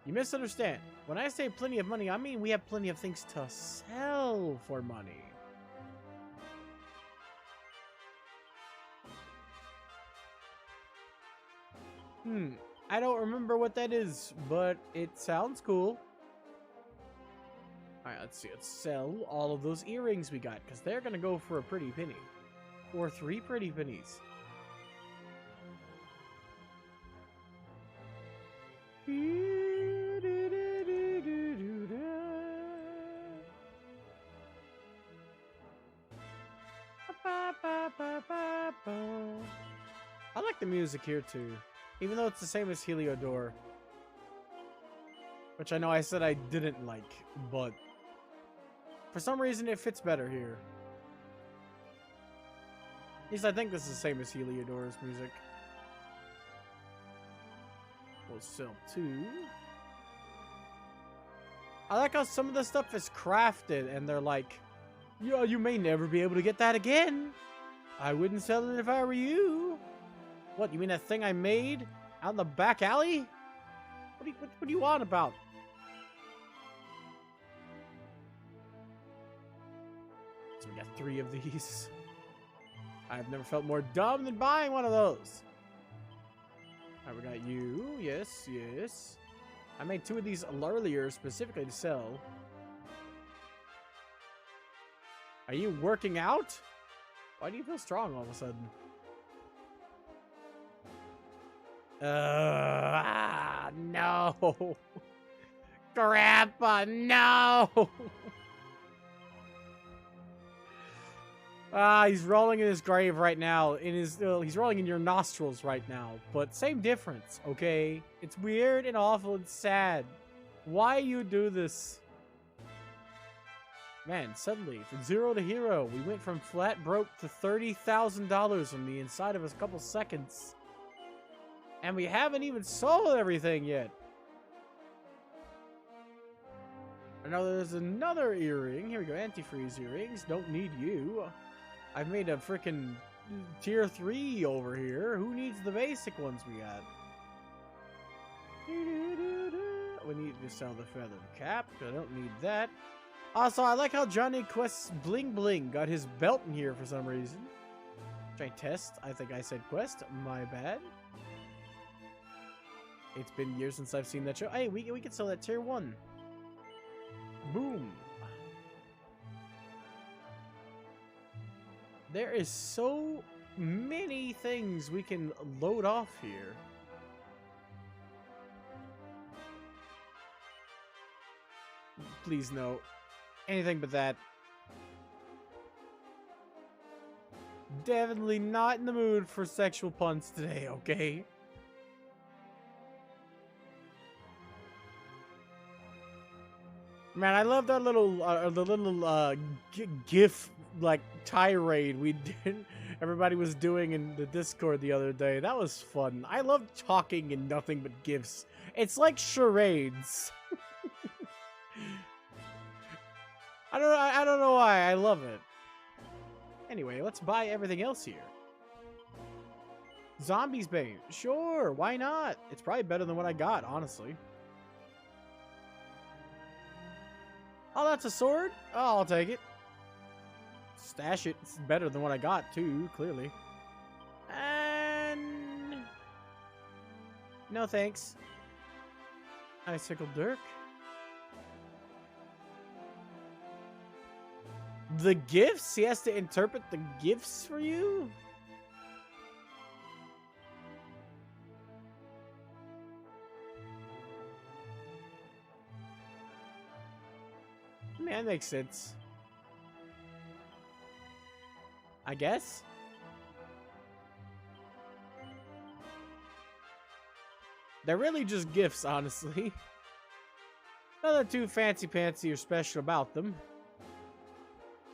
you misunderstand. When I say plenty of money, I mean we have plenty of things to sell for money. I don't remember what that is, but it sounds cool. Alright, let's see. Let's sell all of those earrings we got, because they're going to go for a pretty penny. Or 3 pretty pennies. I like the music here too, even though it's the same as Heliodor, which I know I said I didn't like, but for some reason it fits better here. At least I think this is the same as Heliodor's music. We'll sell 2. I like how some of the stuff is crafted and they're like, yeah, you may never be able to get that again. I wouldn't sell it if I were you. What, you mean that thing I made out in the back alley? What do you want about? So we got 3 of these. I've never felt more dumb than buying one of those. Alright, we got you. Yes, yes. I made 2 of these earlier specifically to sell. Are you working out? Why do you feel strong all of a sudden? No. Grandpa, no. He's rolling in his grave right now. He's rolling in your nostrils right now. But same difference, okay? It's weird and awful and sad. Why you do this? Man, suddenly, from 0 to hero, we went from flat broke to $30,000 on the inside of a couple seconds. And we haven't even sold everything yet. I know there's another earring. Here we go, antifreeze earrings. Don't need you. I've made a freaking tier 3 over here. Who needs the basic ones we got? We need to sell the feather cap. I don't need that. Also, I like how Johnny Quest's Bling Bling got his belt in here for some reason. Try test. I think I said Quest. My bad. It's been years since I've seen that show. Hey, we can sell that tier 1. Boom. There is so many things we can load off here. Please no. Anything but that. Definitely not in the mood for sexual puns today, okay? Man, I love that little, GIF, like, tirade we did. Everybody was doing in the Discord the other day. That was fun. I love talking and nothing but GIFs. It's like charades. I don't know why. I love it. Anyway, let's buy everything else here. Zombies Bane. Sure, why not? It's probably better than what I got, honestly. Oh, that's a sword? Oh, I'll take it. Stash it. It's better than what I got, too, clearly. And... no thanks. Icicle Dirk. The gifts? He has to interpret the gifts for you? I mean, that makes sense. I guess. They're really just gifts, honestly. Nothing too fancy-pantsy or special about them.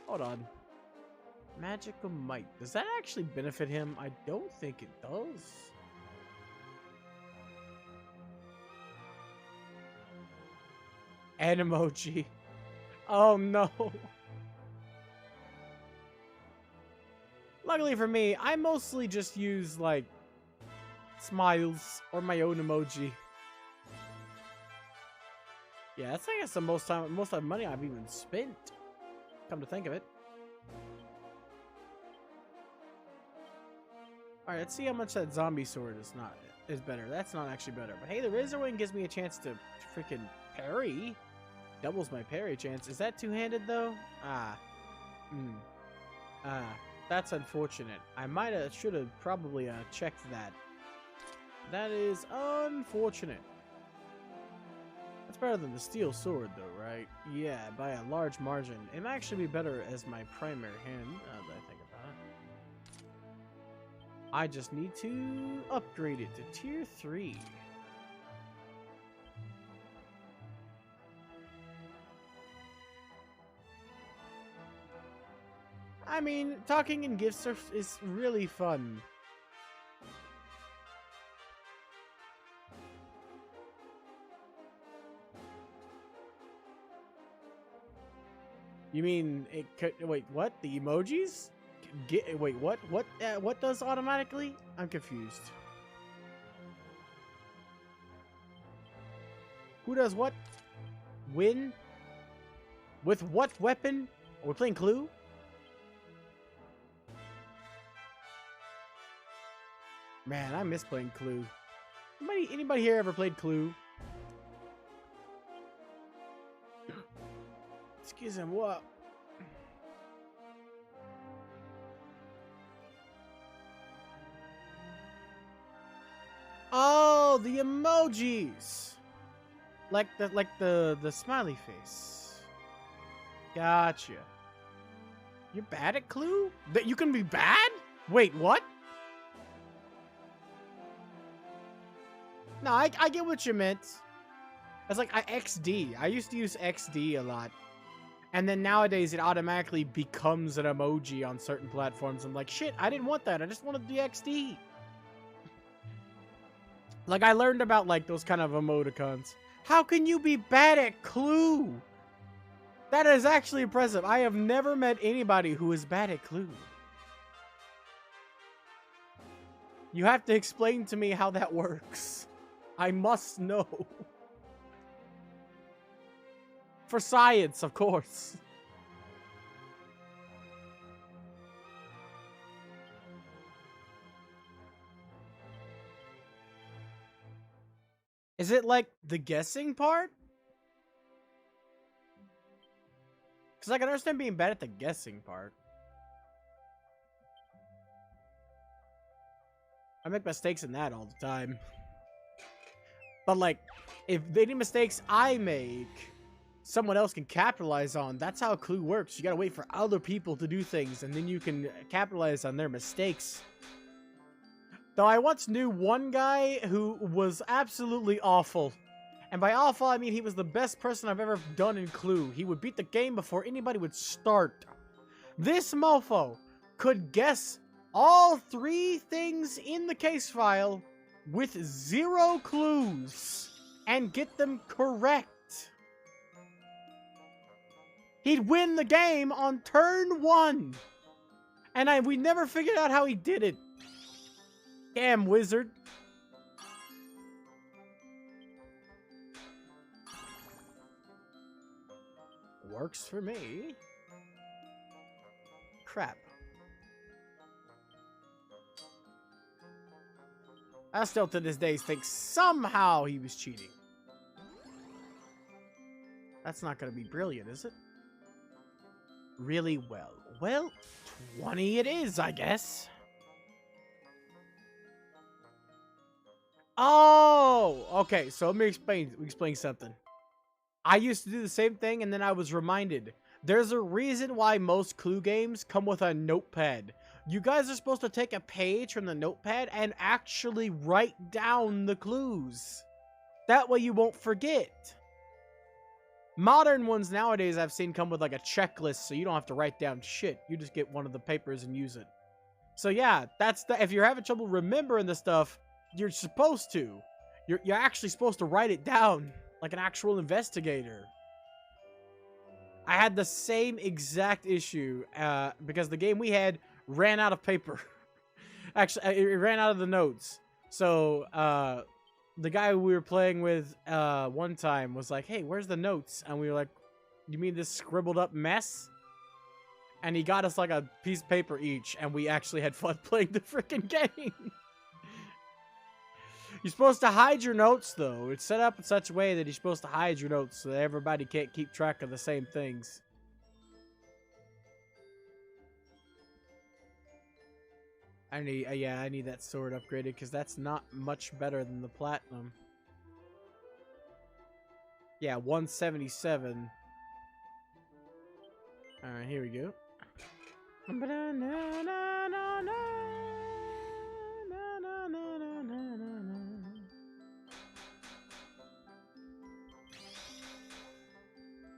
Hold on. Magical Might. Does that actually benefit him? I don't think it does. An emoji. Oh no. Luckily for me, I mostly just use like smiles or my own emoji. Yeah, that's I guess the most of the money I've even spent. Come to think of it. All right, let's see how much that zombie sword is better. That's not actually better. But hey, the razor wing gives me a chance to freaking parry. Doubles my parry chance. Is that two-handed though? That's unfortunate. I should have probably checked that. That is unfortunate. That's better than the steel sword though, right? Yeah, by a large margin. It might actually be better as my primary hand, now that I think about it. I just need to upgrade it to tier 3. I mean, talking in gifts is really fun. You mean it could, wait, what? The emojis? Wait, what? What does automatically? I'm confused. Who does what? Win? With what weapon? Are we playing Clue? Man, I miss playing Clue. Anybody here ever played Clue? Excuse him, what? Oh, the emojis. Like the smiley face. Gotcha. You're bad at Clue? That you can be bad? Wait, what? No, I get what you meant. It's like XD. I used to use XD a lot. And then nowadays it automatically becomes an emoji on certain platforms. I'm like, shit, I didn't want that. I just wanted the XD. Like, I learned about, like, those kind of emoticons. How can you be bad at Clue? That is actually impressive. I have never met anybody who is bad at Clue. You have to explain to me how that works. I must know. For science, of course. Is it like the guessing part? Because I can understand being bad at the guessing part. I make mistakes in that all the time. But like, if any mistakes I make, someone else can capitalize on. That's how Clue works. You gotta wait for other people to do things, and then you can capitalize on their mistakes. Though I once knew one guy who was absolutely awful. And by awful, I mean he was the best person I've ever done in Clue. He would beat the game before anybody would start. This mofo could guess all 3 things in the case file with 0 clues and get them correct. He'd win the game on turn 1. And we never figured out how he did it. Damn wizard. Works for me. Crap. I still to this day think somehow he was cheating. That's not going to be brilliant, is it? Really well. Well, 20 it is, I guess. Oh, okay. So let me explain something. I used to do the same thing, and then I was reminded. There's a reason why most Clue games come with a notepad. You guys are supposed to take a page from the notepad and actually write down the clues. That way you won't forget. Modern ones nowadays I've seen come with like a checklist, so you don't have to write down shit. You just get one of the papers and use it. So yeah, if you're having trouble remembering the stuff, you're supposed to. You're actually supposed to write it down like an actual investigator. I had the same exact issue because the game we had ran out of paper. Actually, it ran out of the notes. So the guy we were playing with one time was like, "Hey, where's the notes?" And we were like, "You mean this scribbled up mess?" And he got us like a piece of paper each, and we actually had fun playing the freaking game. You're supposed to hide your notes, though. It's set up in such a way that you're supposed to hide your notes so that everybody can't keep track of the same things. I need that sword upgraded because that's not much better than the platinum. Yeah, 177. All right, here we go.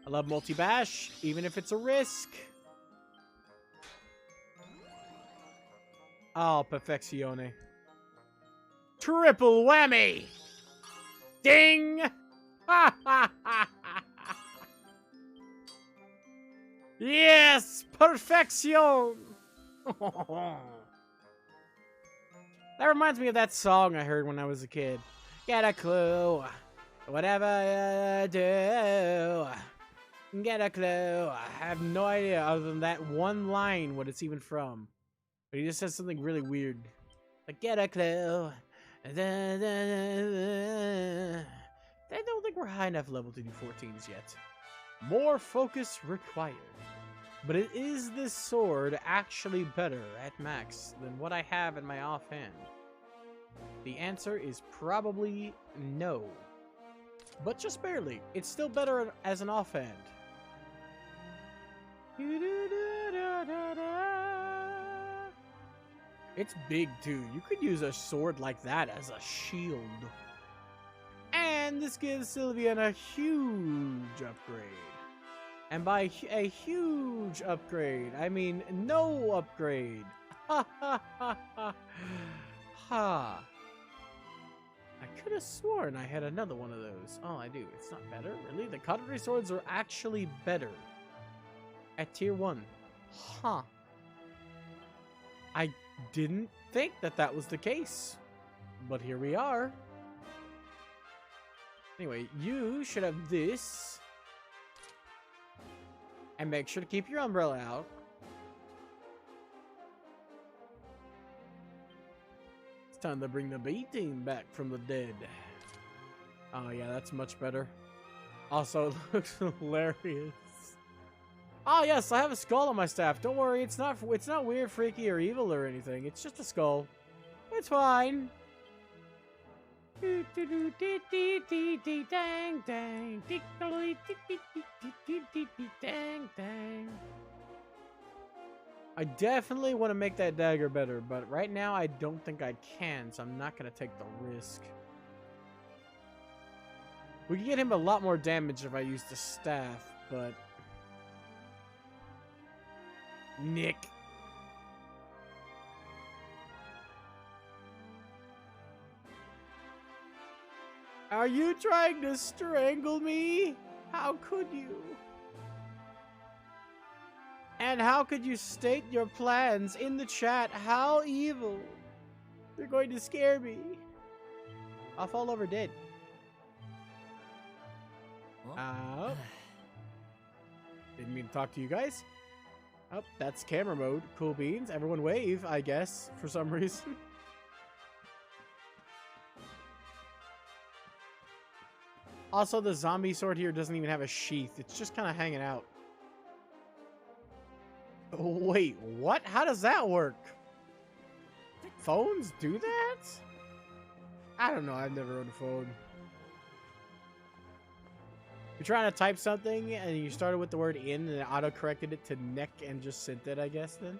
I love multi-bash, even if it's a risk. Oh, perfeccione. Triple whammy! Ding! Ha ha ha ha! Yes! Perfection! That reminds me of that song I heard when I was a kid. Get a clue. Whatever you do. Get a clue. I have no idea other than that one line what it's even from. But he just says something really weird. Like, get a clue. I don't think we're high enough level to do 14s yet. More focus required. But is this sword actually better at max than what I have in my offhand? The answer is probably no. But just barely. It's still better as an offhand. It's big too. You could use a sword like that as a shield. And this gives Sylveon a huge upgrade. And by a huge upgrade, I mean no upgrade. Ha ha ha ha. Ha. I could have sworn I had another one of those. Oh, I do. It's not better? Really? The cutlery swords are actually better at tier 1. Huh. I didn't think that that was the case. But here we are. Anyway, you should have this. And make sure to keep your umbrella out. It's time to bring the B-team back from the dead. Oh yeah, that's much better. Also, it looks hilarious. Oh yes, I have a skull on my staff. Don't worry, it's not weird, freaky, or evil or anything. It's just a skull. It's fine. Dang dang. Dang dang. I definitely want to make that dagger better, but right now I don't think I can, so I'm not going to take the risk. We can get him a lot more damage if I use the staff, but... Nick. Are you trying to strangle me? How could you? And how could you state your plans in the chat? How evil. You're going to scare me. I'll fall over dead. Oh. Didn't mean to talk to you guys. Oh, that's camera mode. Cool beans. Everyone wave, I guess, for some reason. Also, the zombie sword here doesn't even have a sheath. It's just kind of hanging out. Wait, what? How does that work? Phones do that? I don't know. I've never owned a phone. You're trying to type something and you started with the word in and it auto-corrected it to neck and just sent it, I guess, then?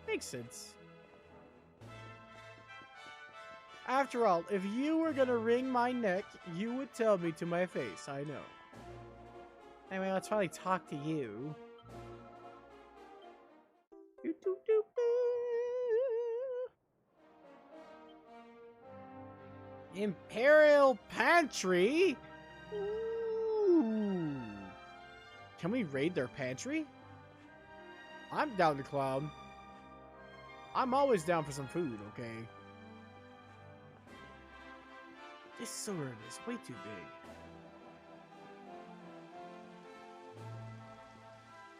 Makes sense. After all, if you were gonna wring my neck, you would tell me to my face, I know. Anyway, let's finally talk to you. Imperial Pantry? Ooh. Can we raid their pantry? I'm down to clown. I'm always down for some food, okay? This sword is way too big.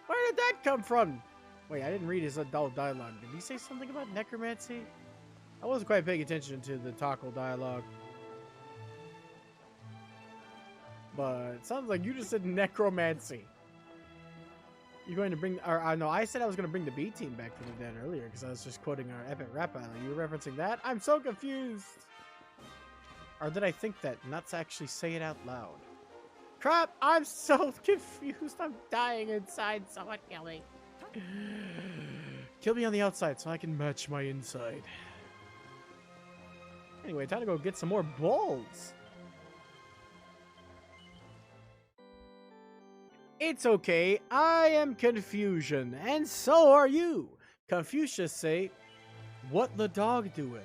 Where did that come from? Wait, I didn't read his adult dialogue. Did he say something about necromancy? I wasn't quite paying attention to the taco dialogue. But it sounds like you just said necromancy. You're going to bring, or no, I said I was going to bring the B team back from the dead earlier because I was just quoting our epic rap battle. You were referencing that? I'm so confused. Or did I think that, not to actually say it out loud? Crap! I'm so confused. I'm dying inside. Someone kill me. Kill me on the outside so I can match my inside. Anyway, time to go get some more balls. It's okay, I am Confusion, and so are you. Confucius say, what the dog doing?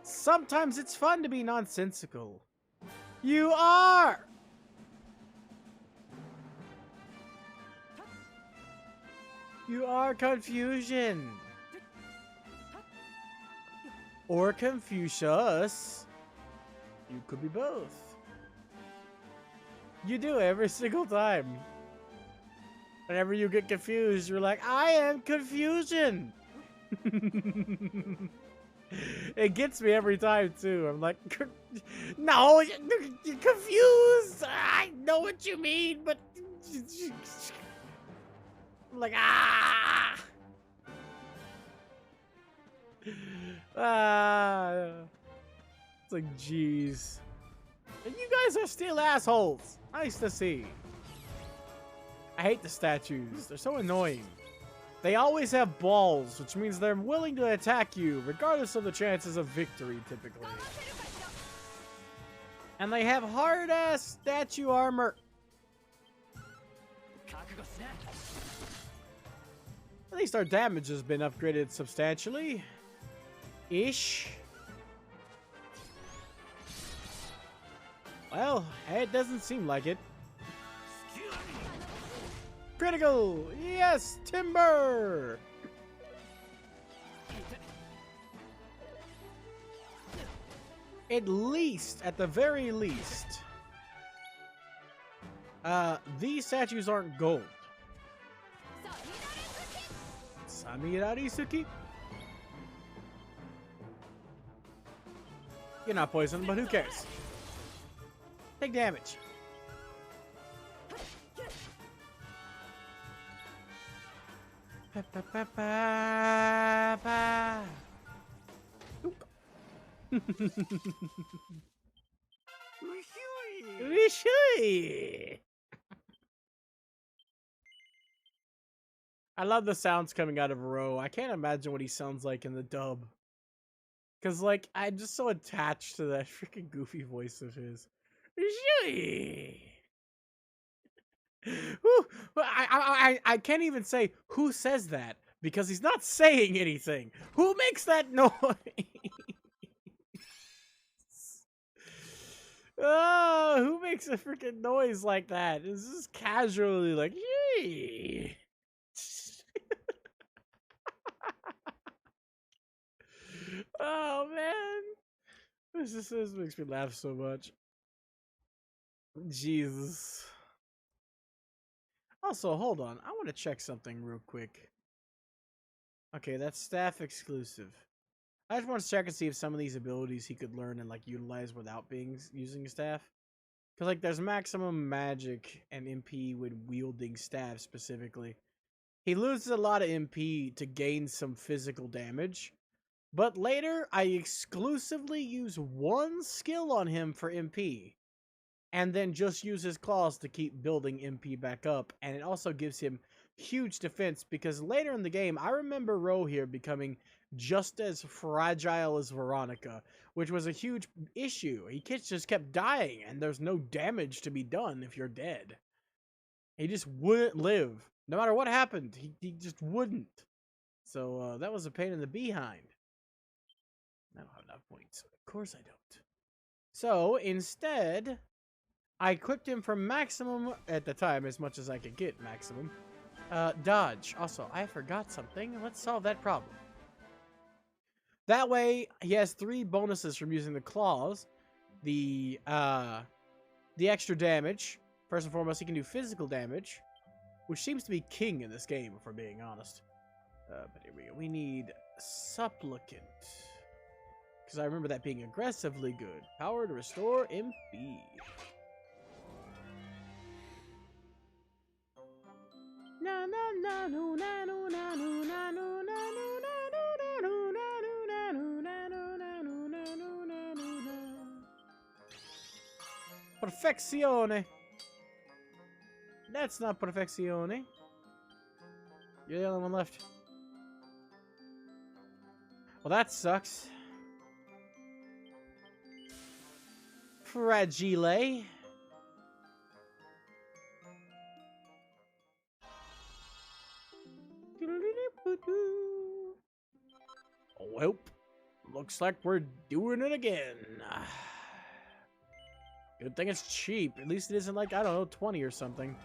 Sometimes it's fun to be nonsensical. You are! You are Confusion. Or Confucius. You could be both. You do every single time. Whenever you get confused, you're like, I am Confusion. It gets me every time, too. I'm like, no, you're confused. I know what you mean, but... I'm like, ah! It's like, jeez. And you guys are still assholes. Nice to see. I hate the statues. They're so annoying. They always have balls, which means they're willing to attack you, regardless of the chances of victory, typically. And they have hard-ass statue armor. At least our damage has been upgraded substantially. Ish. Well, it doesn't seem like it. Critical! Yes! Timber! At least, at the very least, these statues aren't gold. Samirarisuki? You're not poisoned, but who cares? Take damage. Pa, pa, pa, pa, pa. Ushui. I love the sounds coming out of Ro. I can't imagine what he sounds like in the dub. Cause like I'm just so attached to that freaking goofy voice of his. Ushui. I can't even say who says that because he's not saying anything. Who makes that noise? Oh, who makes a freaking noise like that? It's just casually like, yay. Oh man, this makes me laugh so much. Jesus. Also, hold on. I want to check something real quick. Okay, that's staff exclusive. I just want to check and see if some of these abilities he could learn and like utilize without using staff. Because like there's maximum magic and MP when wielding staff specifically. He loses a lot of MP to gain some physical damage. But later, I exclusively use one skill on him for MP. And then just use his claws to keep building MP back up. And it also gives him huge defense because later in the game, I remember Ro here becoming just as fragile as Veronica, which was a huge issue. He just kept dying and there's no damage to be done if you're dead. He just wouldn't live. No matter what happened, he just wouldn't. So that was a pain in the behind. I don't have enough points. Of course I don't. So instead, I equipped him for maximum, at the time, as much as I could get maximum. Dodge. Also, I forgot something. Let's solve that problem. That way, he has 3 bonuses from using the claws. The extra damage. First and foremost, he can do physical damage, which seems to be king in this game, if we're being honest. But here we go. We need Supplicant. Because I remember that being aggressively good. Power to restore MP. Na na na no na no na no na no na no na no na no na no na no na no na no na no na. Perfezione. That's not perfezione. You're the only one left. Well, that sucks. Fragile. Well, looks like we're doing it again. Good thing it's cheap. At least it isn't like, I don't know, 20 or something.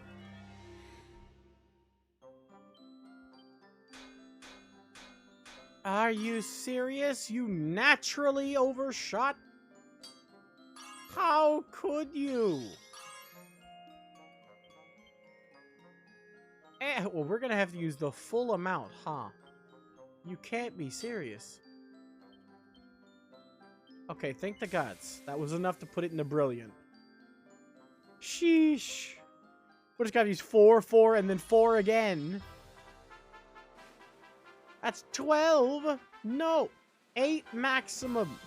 Are you serious? You naturally overshot? How could you? Well, we're gonna have to use the full amount, huh? You can't be serious. Okay, thank the gods. That was enough to put it into brilliant. Sheesh. We just gotta use 4, 4, and then 4 again. That's 12. No, 8 maximum.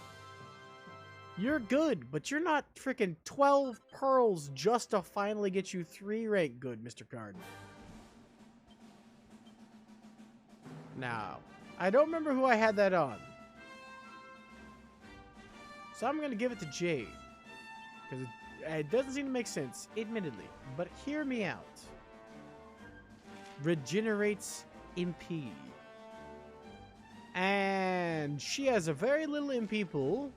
You're good, but you're not freaking 12 pearls just to finally get you 3 rank good, Mr. Card. Now, I don't remember who I had that on. So I'm going to give it to Jade. Because it doesn't seem to make sense, admittedly. But hear me out. Regenerates MP. And she has a very little MP pool.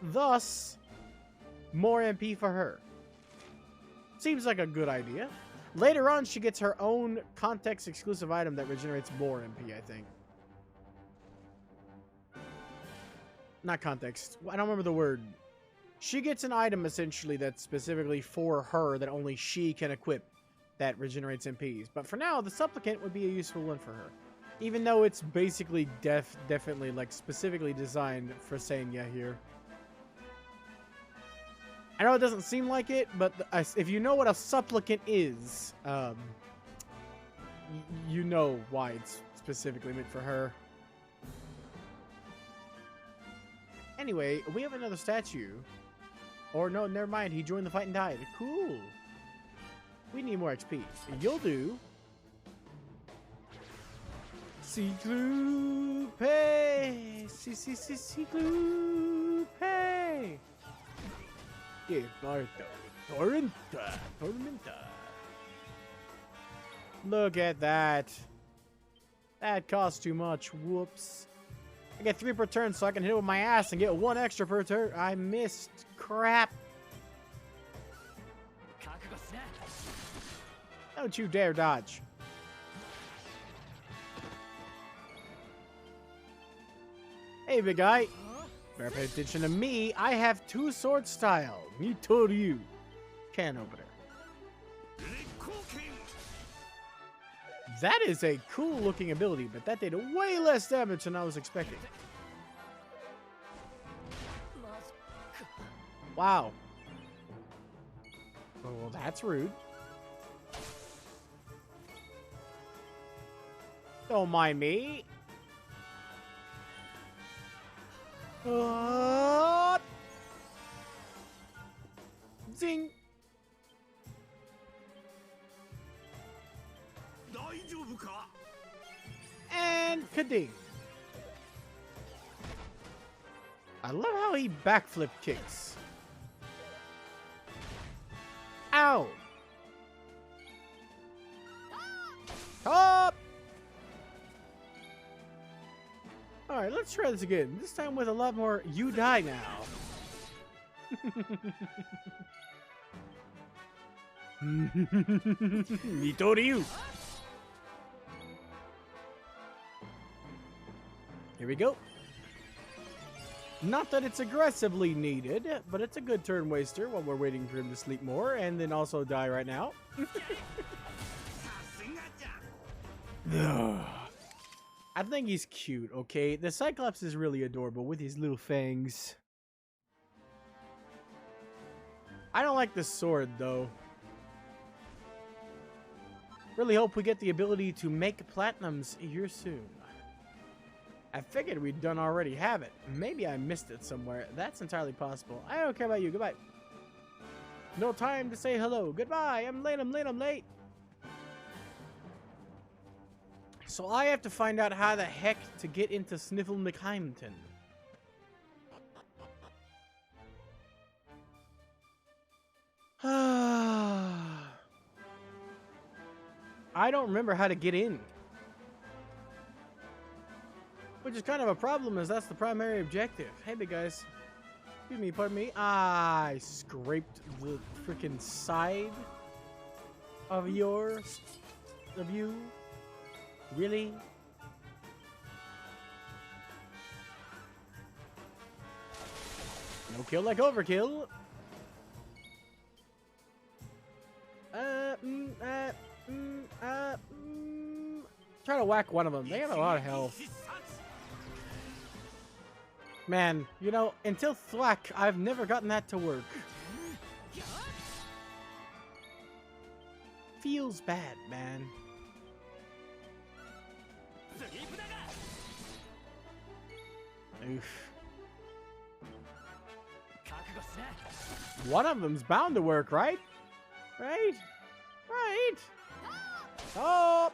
Thus, more MP for her. Seems like a good idea. Later on, she gets her own context-exclusive item that regenerates more MP, I think. Not context. I don't remember the word. She gets an item, essentially, that's specifically for her that only she can equip that regenerates MPs. But for now, the Supplicant would be a useful one for her. Even though it's basically definitely, like, specifically designed for Senya here. I know it doesn't seem like it, but if you know what a supplicant is, you know why it's specifically meant for her. Anyway, we have another statue. Or no, never mind. He joined the fight and died. Cool. We need more XP. You'll do. Ciclupe. Ciclupe. Tormenta. Look at that. That costs too much. Whoops. I get 3 per turn so I can hit it with my ass and get 1 extra per turn. I missed. Crap. Don't you dare dodge. Hey, big guy. Better pay attention to me. I have 2 sword style. Me told you. Can opener. That is a cool looking ability, but that did way less damage than I was expecting. Wow. Oh, well, that's rude. Don't mind me. Zing. And kading. I love how he backflip kicks. Ow! Alright, let's try this again. This time with a lot more you die now. Mitoriu. Here we go. Not that it's aggressively needed, but it's a good turn waster while we're waiting for him to sleep more and then also die right now. I think he's cute, okay? The Cyclops is really adorable with his little fangs. I don't like the sword, though. Really hope we get the ability to make platinums here soon. I figured we'd done already have it. Maybe I missed it somewhere. That's entirely possible. I don't care about you. Goodbye. No time to say hello. Goodbye. I'm late. I'm late. I'm late. So I have to find out how the heck to get into Sniffle McHympton. I don't remember how to get in. Which is kind of a problem, as that's the primary objective. Hey, big guys. Excuse me, pardon me. I scraped the freaking side of yours. Of you. Really? No kill like overkill. Try to whack one of them. They have a lot of health. Man, you know, until thwack, I've never gotten that to work. Feels bad, man. Oof. One of them's bound to work, right? Right? Right? Stop!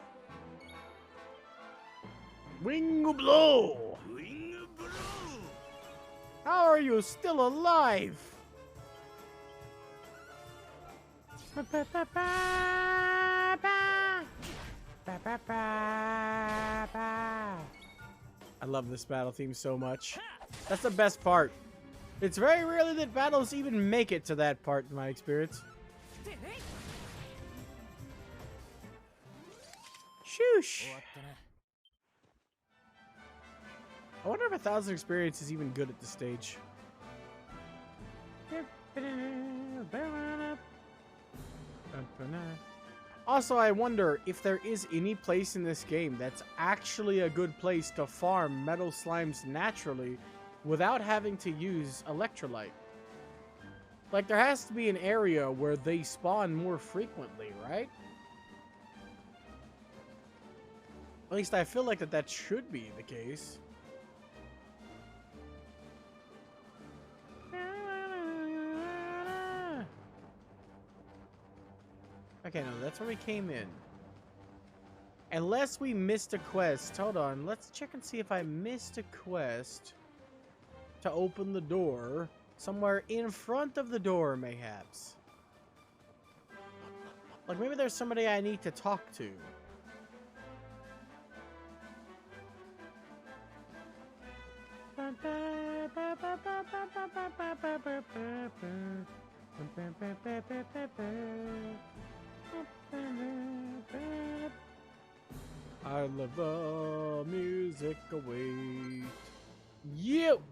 Wing blow! How are you still alive? I love this battle theme so much. That's the best part. It's very rarely that battles even make it to that part in my experience. Shoosh. I wonder if 1,000 experience is even good at this stage. Also, I wonder if there is any place in this game that's actually a good place to farm metal slimes naturally without having to use electrolyte. Like, there has to be an area where they spawn more frequently, right? At least I feel like that should be the case. Okay, no, that's where we came in. Unless we missed a quest. Hold on, let's check and see if I missed a quest to open the door. Somewhere in front of the door, mayhaps. Like, maybe there's somebody I need to talk to. I love the music away. You.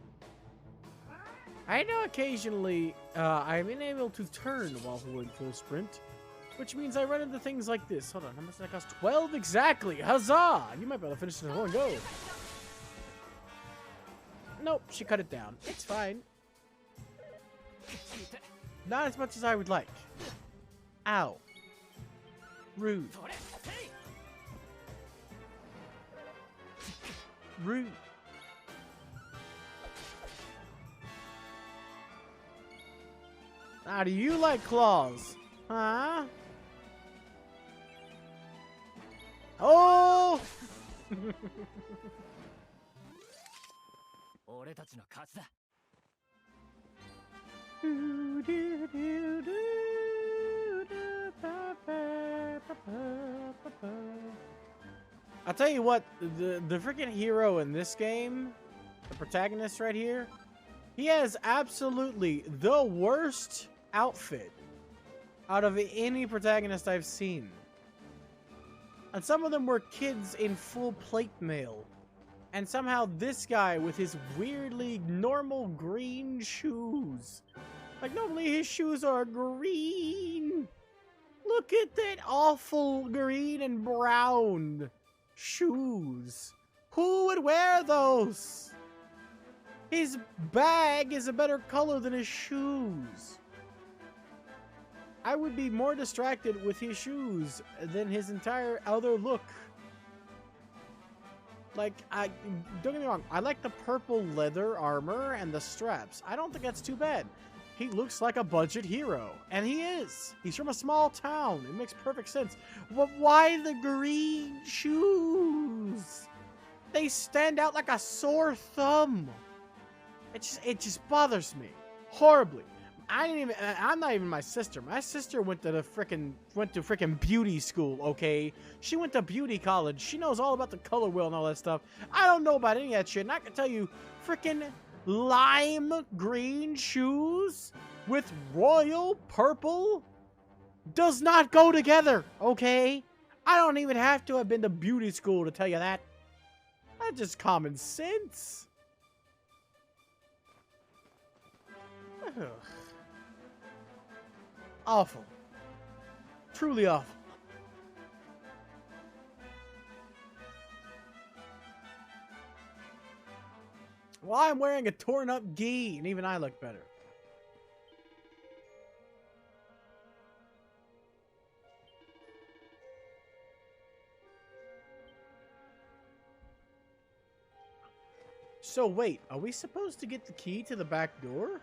I know occasionally I'm unable to turn while holding full sprint, which means I run into things like this. Hold on, how much did that cost? 12 exactly. Huzzah! You might be able to finish it in one go. Nope, she cut it down. It's fine. Not as much as I would like. Ow. Rude. Rude. How do you like claws? Huh? Oh! I'll tell you what, the freaking hero in this game the protagonist right here, he has absolutely the worst outfit out of any protagonist I've seen. And some of them were kids in full plate mail. And somehow this guy with his weirdly normal green shoes. Like, normally his shoes are green. Look at that awful green and brown shoes. Who would wear those? His bag is a better color than his shoes. I would be more distracted with his shoes than his entire other look. Like, don't get me wrong, I like the purple leather armor and the straps. I don't think that's too bad. He looks like a budget hero, and he is. He's from a small town. It makes perfect sense. But why the green shoes? They stand out like a sore thumb. It just bothers me horribly. I'm not even my sister. My sister went to frickin' beauty school, okay? She went to beauty college. She knows all about the color wheel and all that stuff. I don't know about any of that shit, and I can tell you, frickin' lime green shoes with royal purple does not go together, okay? I don't even have to have been to beauty school to tell you that. That's just common sense. Ugh. Awful. Truly awful. Well, I'm wearing a torn up gi, and even I look better. So wait, are we supposed to get the key to the back door?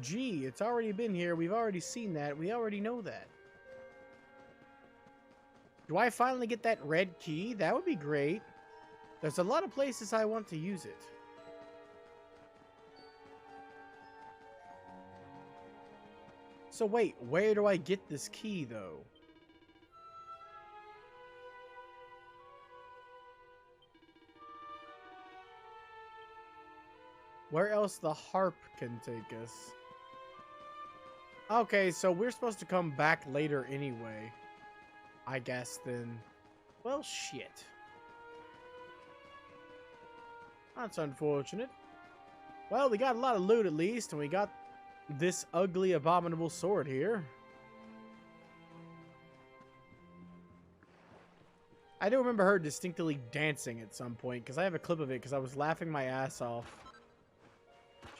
Gee, it's already been here. We've already seen that. We already know that. Do I finally get that red key? That would be great. There's a lot of places I want to use it. So wait, where do I get this key, though? Where else the harp can take us? Okay, so we're supposed to come back later anyway. I guess then. Well, shit. That's unfortunate. Well, we got a lot of loot at least, and we got this ugly, abominable sword here. I do remember her distinctly dancing at some point, because I have a clip of it, because I was laughing my ass off.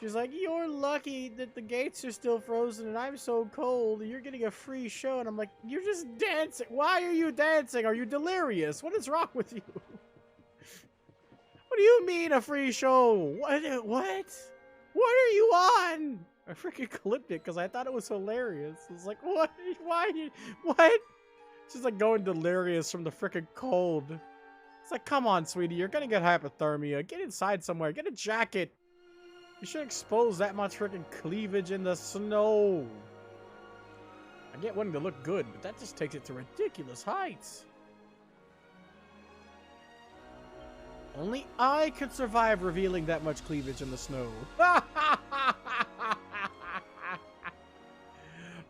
She's like, you're lucky that the gates are still frozen and I'm so cold. You're getting a free show. And I'm like, you're just dancing. Why are you dancing? Are you delirious? What is wrong with you? What do you mean a free show? What? What are you on? I freaking clipped it because I thought it was hilarious. It's like, what? Why? What? She's like going delirious from the freaking cold. It's like, come on, sweetie. You're going to get hypothermia. Get inside somewhere. Get a jacket. You should expose that much freaking cleavage in the snow. I get wanting to look good, but that just takes it to ridiculous heights. Only I could survive revealing that much cleavage in the snow.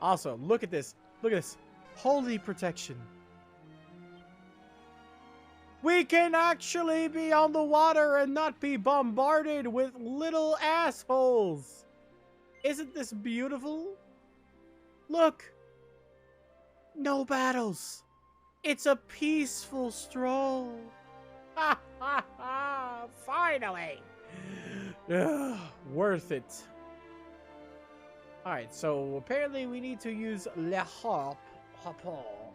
Also, look at this. Look at this. Holy protection. We can actually be on the water and not be bombarded with little assholes. Isn't this beautiful? Look. No battles. It's a peaceful stroll. Ha ha ha. Finally. Ugh, worth it. Alright, so apparently we need to use Le Harp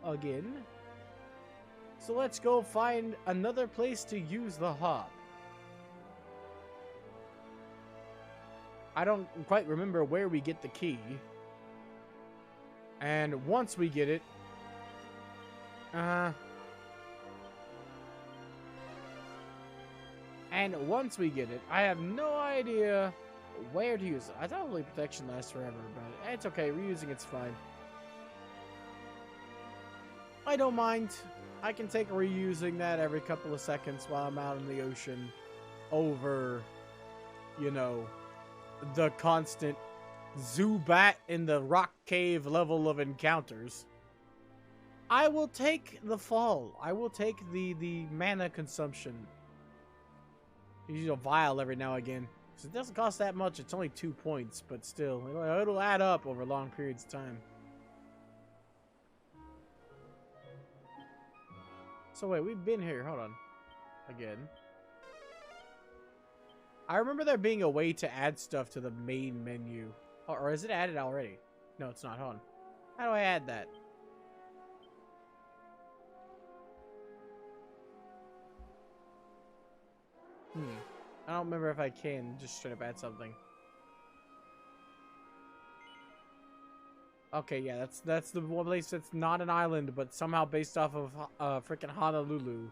again. So let's go find another place to use the hop. I don't quite remember where we get the key. And once we get it... And once we get it, I have no idea where to use it. I thought Holy Protection lasts forever, but it's okay. Reusing it's fine. I don't mind. I can take reusing that every couple of seconds while I'm out in the ocean. over, you know, the constant Zubat in the rock cave level of encounters. I will take the fall. I will take the mana consumption. Use a vial every now and again. So it doesn't cost that much. It's only 2 points, but still, it'll add up over long periods of time. So wait, we've been here. Hold on. Again. I remember there being a way to add stuff to the main menu. Or is it added already? No, it's not. Hold on. How do I add that? I don't remember if I can just straight up add something. Okay, yeah, that's the one place that's not an island, but somehow based off of freaking Honolulu.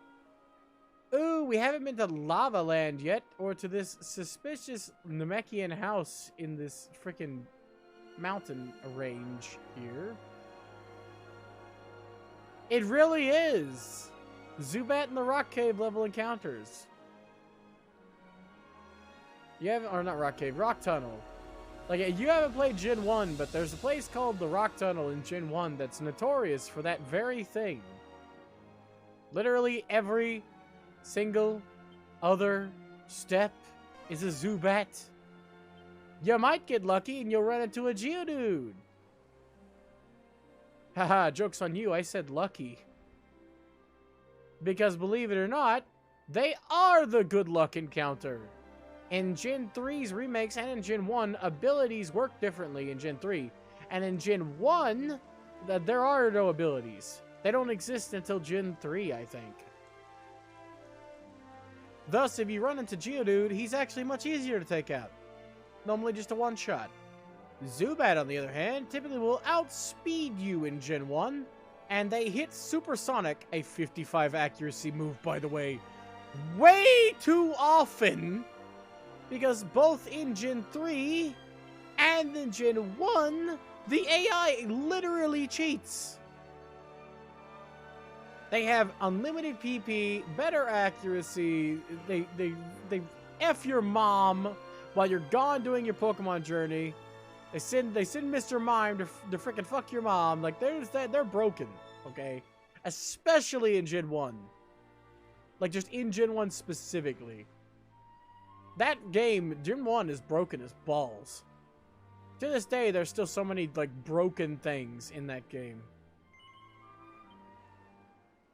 Ooh, we haven't been to Lava Land yet, or to this suspicious Namekian house in this freaking mountain range here. It really is! Zubat in the Rock Cave level encounters. You haven't, or not Rock Cave, Rock Tunnel. Like, you haven't played Gen 1, but there's a place called the Rock Tunnel in Gen 1 that's notorious for that very thing. Literally every single other step is a Zubat. You might get lucky and you'll run into a Geodude. Haha, joke's on you, I said lucky. Because believe it or not, they are the good luck encounter. In Gen 3's remakes and in Gen 1, abilities work differently in Gen 3. And in Gen 1, there are no abilities. They don't exist until Gen 3, I think. Thus, if you run into Geodude, he's actually much easier to take out. Normally just a one-shot. Zubat, on the other hand, typically will outspeed you in Gen 1. And they hit Supersonic, a 55 accuracy move, by the way, way too often. Because both in Gen 3 and in Gen 1, the AI literally cheats. They have unlimited PP, better accuracy, they F your mom while you're gone doing your Pokemon journey. They send Mr. Mime to freaking fuck your mom. Like, they're broken, okay? Especially in Gen 1. Like, just in Gen 1 specifically. That game, Gen 1, is broken as balls. To this day, there's still so many, like, broken things in that game.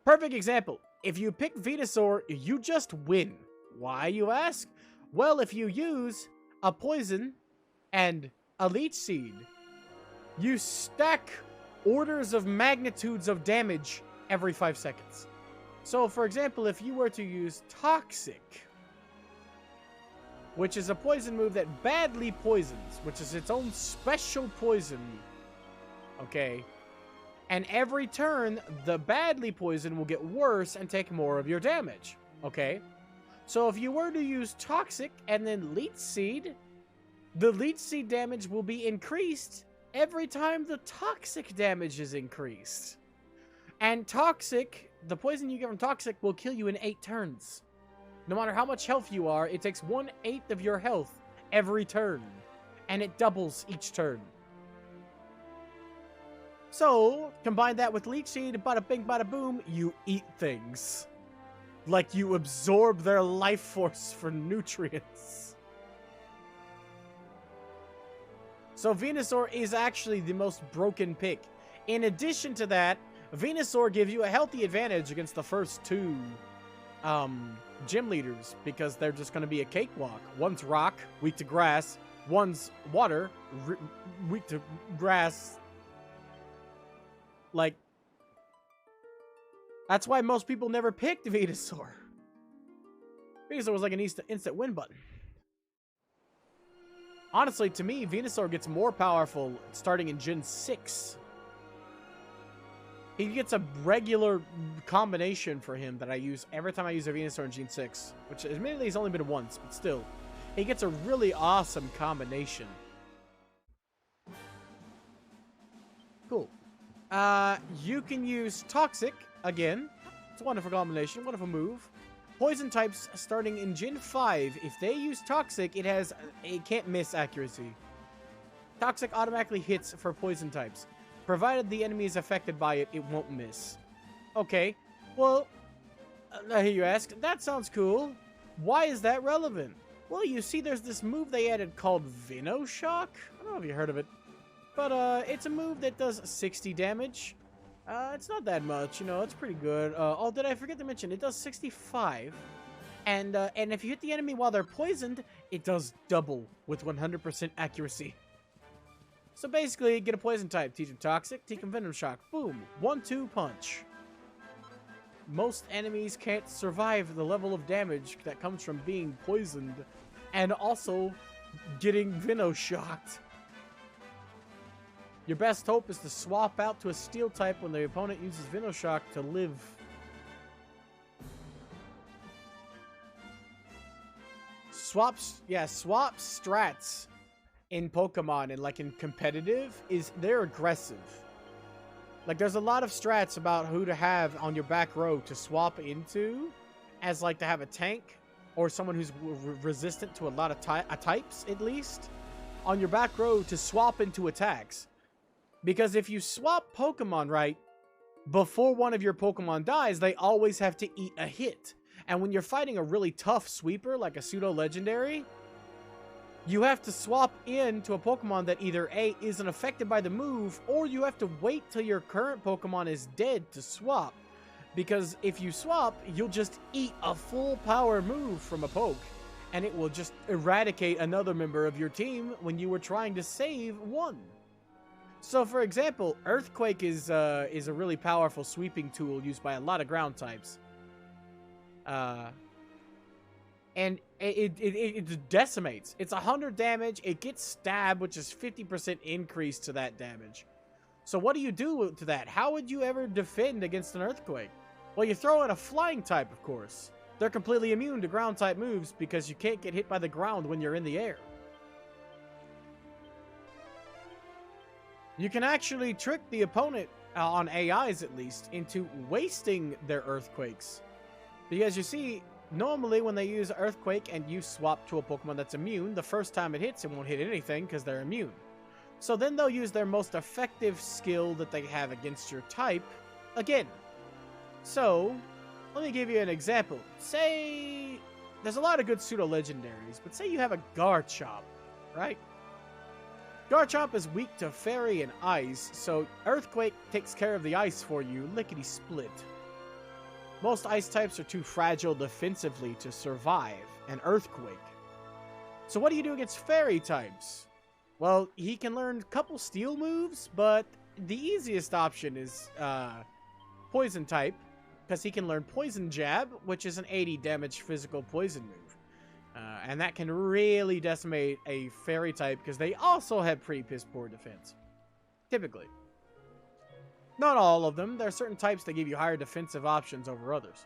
Perfect example. If you pick Venusaur, you just win. Why, you ask? Well, if you use a poison and a leech seed, you stack orders of magnitudes of damage every 5 seconds. So, for example, if you were to use Toxic, which is a poison move that badly poisons, which is its own special poison, okay? And every turn, the badly poison will get worse and take more of your damage, okay? So if you were to use Toxic and then Leech Seed, the Leech Seed damage will be increased every time the Toxic damage is increased. And Toxic, the poison you get from Toxic will kill you in 8 turns. No matter how much health you are, it takes 1/8 of your health every turn. And it doubles each turn. So, combine that with Leech Seed, bada bing bada boom, you eat things. Like you absorb their life force for nutrients. So Venusaur is actually the most broken pick. In addition to that, Venusaur gives you a healthy advantage against the first 2 gym leaders, because they're just going to be a cakewalk. One's rock, weak to grass. One's water, weak to grass. Like, that's why most people never picked Venusaur. Venusaur was like an instant win button. Honestly, to me, Venusaur gets more powerful starting in Gen 6. He gets a regular combination for him that I use every time I use a Venusaur in Gen 6. Which, admittedly, he's only been once, but still. He gets a really awesome combination. Cool. You can use Toxic, again. It's a wonderful combination, wonderful move. poison types starting in Gen 5, if they use Toxic, it can't miss accuracy. Toxic automatically hits for poison types. Provided the enemy is affected by it, it won't miss. Okay, well, I hear you ask, that sounds cool. Why is that relevant? Well, you see there's this move they added called Venoshock? I don't know if you heard of it. But it's a move that does 60 damage. It's not that much, you know, it's pretty good. Oh, did I forget to mention, it does 65. And if you hit the enemy while they're poisoned, it does double with 100% accuracy. So basically, get a poison type, teach them Toxic, teach them Venoshock. Boom, 1-2 punch. Most enemies can't survive the level of damage that comes from being poisoned and also getting Venoshocked. Your best hope is to swap out to a steel type when the opponent uses Venoshock to live. Swap strats in Pokemon and like in competitive they're aggressive. Like, there's a lot of strats about who to have on your back row to swap into, as like to have a tank or someone who's resistant to a lot of types, at least, on your back row to swap into attacks. Because if you swap Pokemon right, before one of your Pokemon dies, they always have to eat a hit. And when you're fighting a really tough sweeper, like a pseudo-legendary, you have to swap into a Pokemon that either A, isn't affected by the move, or you have to wait till your current Pokemon is dead to swap. Because if you swap, you'll just eat a full power move from a poke, and it will just eradicate another member of your team when you were trying to save one. So for example, Earthquake is a really powerful sweeping tool used by a lot of ground types. And it decimates. It's 100 damage. It gets stabbed, which is 50% increase to that damage. So what do you do to that? How would you ever defend against an Earthquake? Well, you throw in a flying type, of course. They're completely immune to ground type moves because you can't get hit by the ground when you're in the air. You can actually trick the opponent, on AIs at least, into wasting their Earthquakes. Because you see, normally when they use Earthquake and you swap to a Pokemon that's immune, the first time it hits, it won't hit anything because they're immune. So then they'll use their most effective skill that they have against your type again. So, let me give you an example. Say, there's a lot of good pseudo-legendaries, but say you have a Garchomp, right? Garchomp is weak to Fairy and Ice, so Earthquake takes care of the Ice for you, lickety-split. Most Ice types are too fragile defensively to survive an Earthquake. So what do you do against Fairy types? Well, he can learn a couple Steel moves, but the easiest option is Poison type, because he can learn Poison Jab, which is an 80 damage physical poison move. And that can really decimate a Fairy type, because they also have pretty piss-poor defense. Typically. Not all of them. There are certain types that give you higher defensive options over others.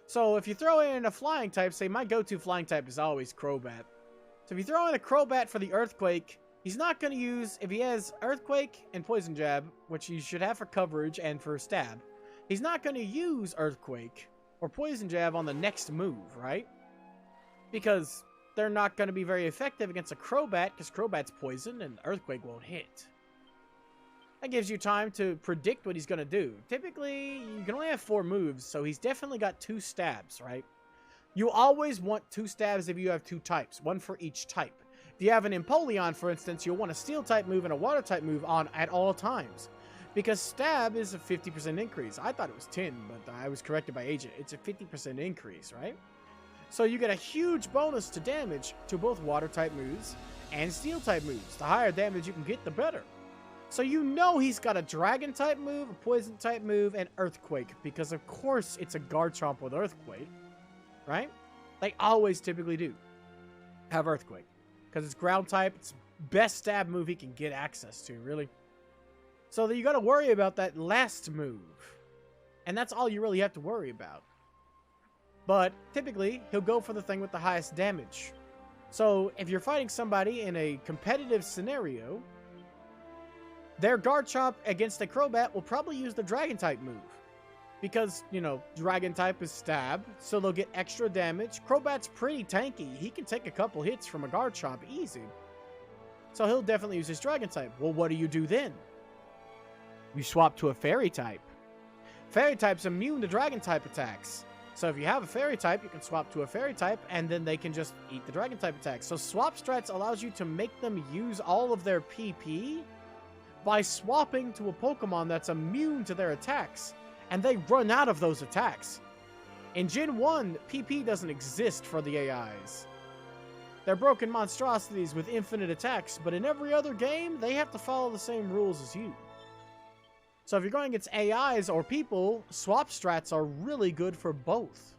So if you throw in a flying type, say my go-to flying type is always Crobat. So if you throw in a Crobat for the Earthquake, he's not going to use, if he has Earthquake and Poison Jab, which you should have for coverage and for stab, he's not going to use Earthquake or Poison Jab on the next move, right? Because they're not going to be very effective against a Crobat, because Crobat's poison and Earthquake won't hit. That gives you time to predict what he's going to do. Typically, you can only have 4 moves, so he's definitely got 2 stabs, right? You always want 2 stabs if you have 2 types, 1 for each type. If you have an Empoleon, for instance, you'll want a Steel-type move and a Water-type move on at all times. Because stab is a 50% increase. I thought it was 10, but I was corrected by Agent. It's a 50% increase, right? So you get a huge bonus to damage to both Water-type moves and Steel-type moves. The higher damage you can get, the better. So you know he's got a Dragon-type move, a Poison-type move, and Earthquake. Because of course it's a Garchomp with Earthquake, right? They always typically do have Earthquake. Because it's Ground-type, it's best stab move he can get access to, really. So you got to worry about that last move. And that's all you really have to worry about. But typically, he'll go for the thing with the highest damage. So if you're fighting somebody in a competitive scenario, their Garchomp against a Crobat will probably use the Dragon-type move. Because, you know, dragon type is stab, so they'll get extra damage. Crobat's pretty tanky. He can take a couple hits from a Garchomp easy. So he'll definitely use his dragon type. Well, what do you do then? You swap to a fairy type. Fairy type's immune to dragon type attacks. So if you have a fairy type, you can swap to a fairy type, and then they can just eat the dragon type attacks. So swap strats allows you to make them use all of their PP by swapping to a Pokemon that's immune to their attacks. And they run out of those attacks. In Gen 1, PP doesn't exist for the AIs. They're broken monstrosities with infinite attacks, but in every other game, they have to follow the same rules as you. So if you're going against AIs or people, swap strats are really good for both.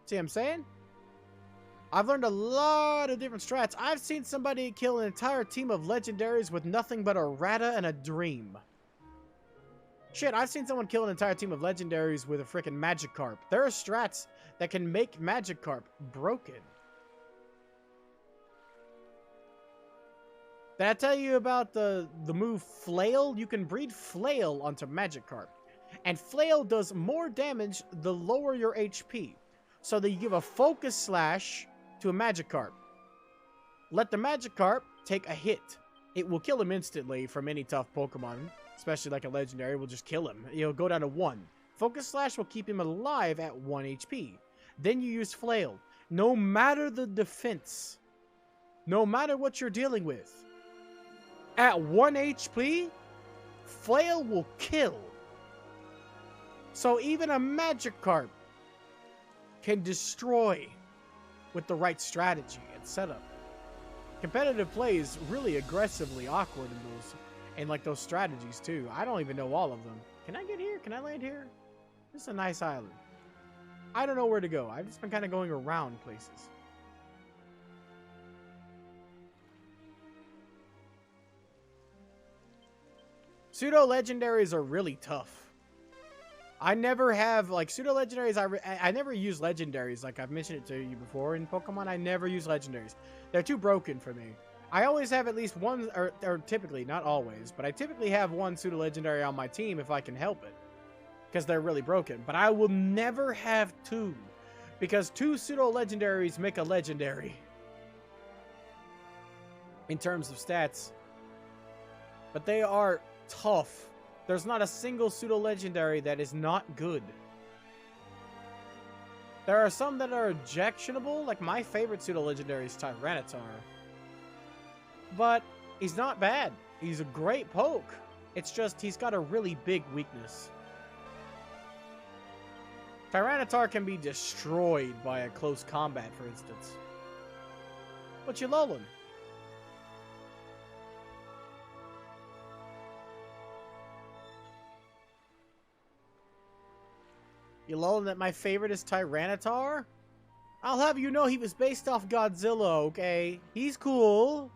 See what I'm saying? I've learned a lot of different strats. I've seen somebody kill an entire team of legendaries with nothing but a Rata and a Dream. Shit, I've seen someone kill an entire team of legendaries with a freaking Magikarp. There are strats that can make Magikarp broken. Did I tell you about the move Flail? You can breed Flail onto Magikarp. And Flail does more damage the lower your HP. So that you give a Focus Slash to a Magikarp. Let the Magikarp take a hit. It will kill him instantly from any tough Pokemon. Especially like a Legendary will just kill him. He'll go down to 1. Focus Slash will keep him alive at 1 HP. Then you use Flail. No matter the defense. No matter what you're dealing with. At 1 HP, Flail will kill. So even a Magikarp can destroy with the right strategy and setup. Competitive play is really aggressively awkward in those strategies too. I don't even know all of them. Can I get here? Can I land here? This is a nice island. I don't know where to go. I've just been kind of going around places. Pseudo legendaries are really tough. I never have, like, pseudo legendaries. I never use legendaries. Like I've mentioned it to you before in Pokemon. I never use legendaries. They're too broken for me. I always have at least one, or typically, not always, but I typically have one pseudo legendary on my team if I can help it, because they're really broken. But I will never have 2, because 2 pseudo legendaries make a legendary in terms of stats. But they are tough. There's not a single pseudo legendary that is not good. There are some that are objectionable, like my favorite pseudo legendary is Tyranitar. But he's not bad. He's a great poke. It's just he's got a really big weakness. Tyranitar can be destroyed by a close combat, for instance. What you lolling? You lolling that my favorite is Tyranitar? I'll have you know he was based off Godzilla, okay? He's cool.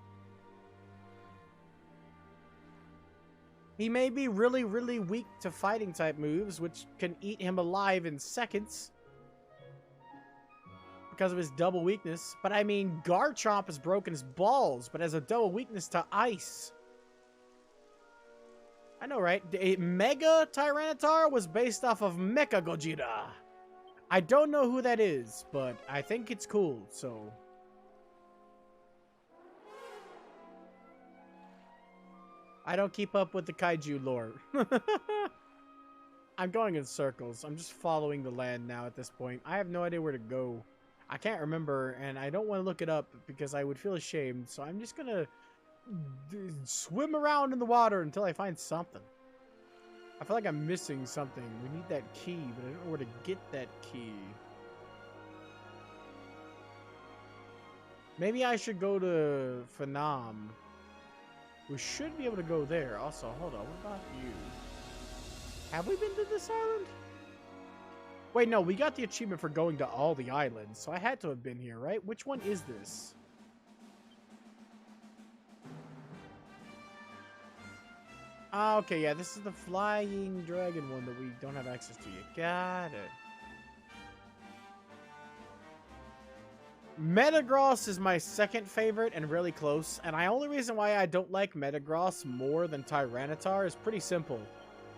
He may be really, really weak to fighting type moves, which can eat him alive in seconds. Because of his double weakness. But I mean, Garchomp has broken his balls, but has a double weakness to ice. I know, right? Mega Tyranitar was based off of Mecha Gogeta. I don't know who that is, but I think it's cool, so... I don't keep up with the kaiju lore. I'm going in circles. I'm just following the land now at this point. I have no idea where to go. I can't remember, and I don't want to look it up because I would feel ashamed, so I'm just gonna swim around in the water until I find something. I feel like I'm missing something. We need that key, but I don't know where to get that key. Maybe I should go to Phenom. We should be able to go there. Also, hold on. What about you? Have we been to this island? Wait, no. We got the achievement for going to all the islands, so I had to have been here, right? Which one is this? Ah, okay, yeah, this is the flying dragon one that we don't have access to yet. Got it. Metagross is my second favorite and really close, and the only reason why I don't like Metagross more than Tyranitar is pretty simple.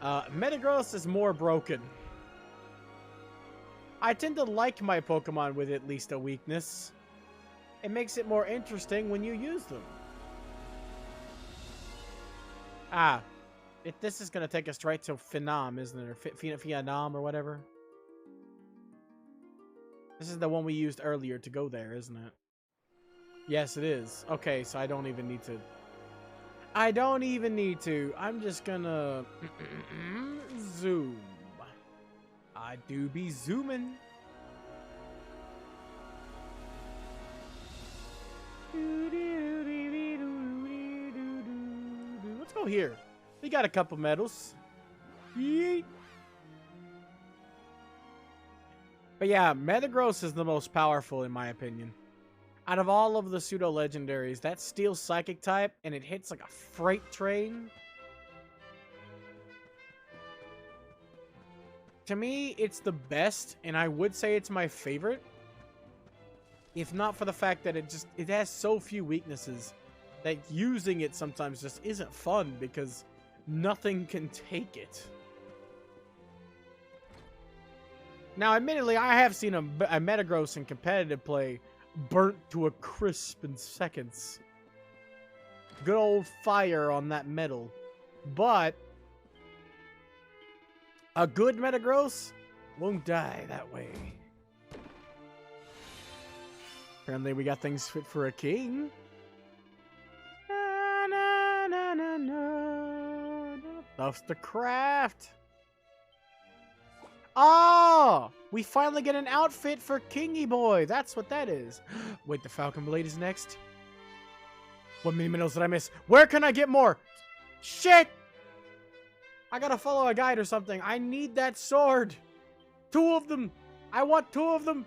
Metagross is more broken. I tend to like my Pokemon with at least a weakness. It makes it more interesting when you use them. This is going to take us right to Phenom, isn't it? Or Phenom or whatever. This is the one we used earlier to go there, isn't it? Yes, it is. Okay, so I don't even need to. I don't even need to. I'm just gonna zoom. I do be zooming. Let's go here. We got a couple medals. Yeet. But yeah, Metagross is the most powerful in my opinion. Out of all of the pseudo-legendaries, that Steel Psychic type, and it hits like a freight train. To me, it's the best, and I would say it's my favorite. If not for the fact that it has so few weaknesses that using it sometimes just isn't fun because nothing can take it. Now, admittedly, I have seen a Metagross in competitive play burnt to a crisp in seconds. Good old fire on that metal. But a good Metagross won't die that way. Apparently, we got things fit for a king. Na, na, na, na, na. Stuff's to craft. Oh! We finally get an outfit for Kingy Boy. That's what that is. Wait, the Falcon Blade is next? What mini minerals did I miss? Where can I get more? Shit! I gotta follow a guide or something. I need that sword. 2 of them. I want 2 of them.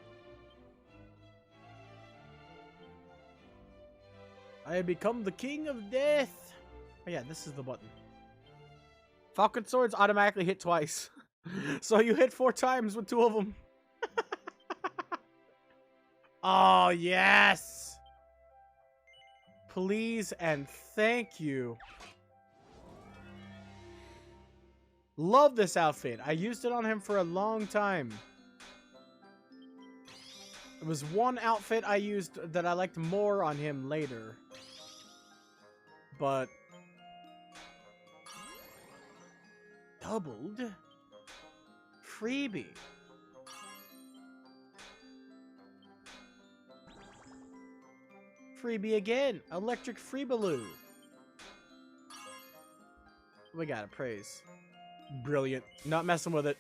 I have become the king of death. Oh yeah, this is the button. Falcon swords automatically hit twice. So you hit 4 times with 2 of them. Oh, yes. Please and thank you. Love this outfit. I used it on him for a long time. It was one outfit I used that I liked more on him later. But doubled? Freebie. Freebie again. Electric Freebaloo. We got it. Praise. Brilliant. Not messing with it.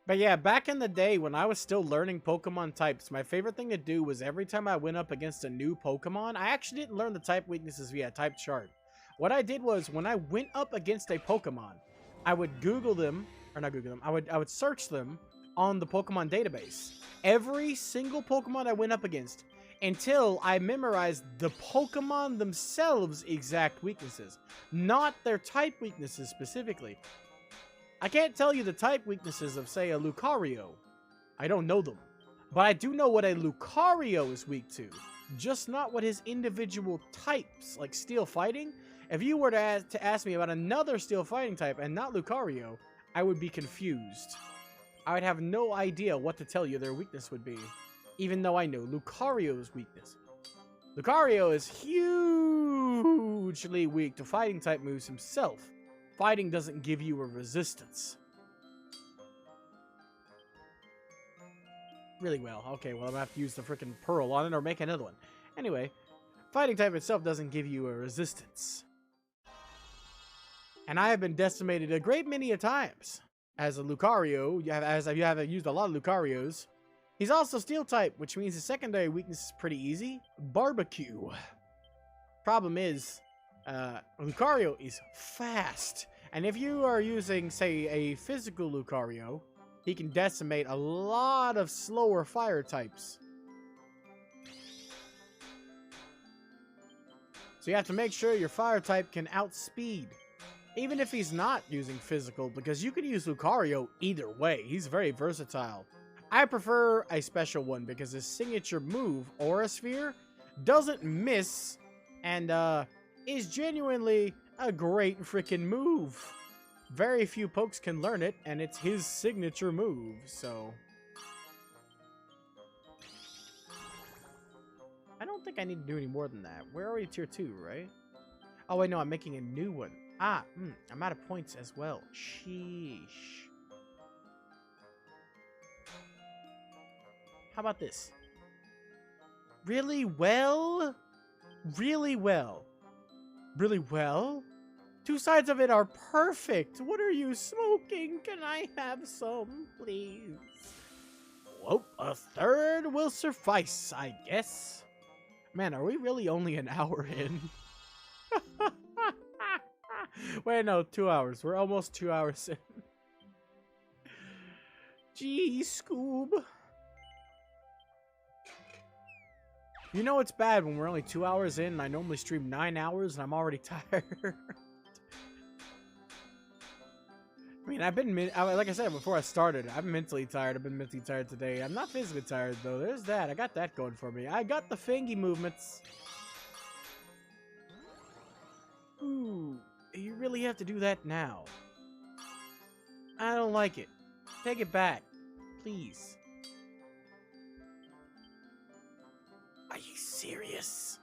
But yeah, back in the day when I was still learning Pokemon types, my favorite thing to do was every time I went up against a new Pokemon, I actually didn't learn the type weaknesses via type chart. What I did was when I went up against a Pokemon, I would Google them, or not Google them, I would search them on the Pokemon database. Every single Pokemon I went up against until I memorized the Pokemon themselves' exact weaknesses, not their type weaknesses specifically. I can't tell you the type weaknesses of, say, a Lucario. I don't know them. But I do know what a Lucario is weak to. Just not what his individual types, like Steel Fighting. If you were to ask me about another Steel Fighting type and not Lucario, I would be confused. I would have no idea what to tell you their weakness would be. Even though I know Lucario's weakness. Lucario is hugely weak to fighting type moves himself. Fighting doesn't give you a resistance. Really well. Okay, well, I'm gonna have to use the freaking Pearl on it or make another one. Anyway, fighting type itself doesn't give you a resistance. And I have been decimated a great many a times. As a Lucario, you have used a lot of Lucarios. He's also Steel type, which means his secondary weakness is pretty easy. Barbecue. Problem is, Lucario is fast. And if you are using, say, a physical Lucario, he can decimate a lot of slower fire types. So you have to make sure your fire type can outspeed. Even if he's not using physical, because you can use Lucario either way. He's very versatile. I prefer a special one because his signature move, Aura Sphere, doesn't miss and is genuinely a great freaking move. Very few pokes can learn it, and it's his signature move, so... I don't think I need to do any more than that. We're already tier 2, right? Oh, wait, no, I'm making a new one. I'm out of points as well. Sheesh. How about this? Really well? Really well. Really well? Two sides of it are perfect. What are you smoking? Can I have some, please? Well, a third will suffice, I guess. Man, are we really only an hour in? Wait, no, 2 hours. We're almost 2 hours in. Gee, Scoob. You know it's bad when we're only 2 hours in and I normally stream 9 hours and I'm already tired. I mean, like I said before I started, I'm mentally tired. I've been mentally tired today. I'm not physically tired, though. There's that. I got that going for me. I got the fingy movements. Ooh, you really have to do that now. I don't like it. Take it back. Please. Are you serious?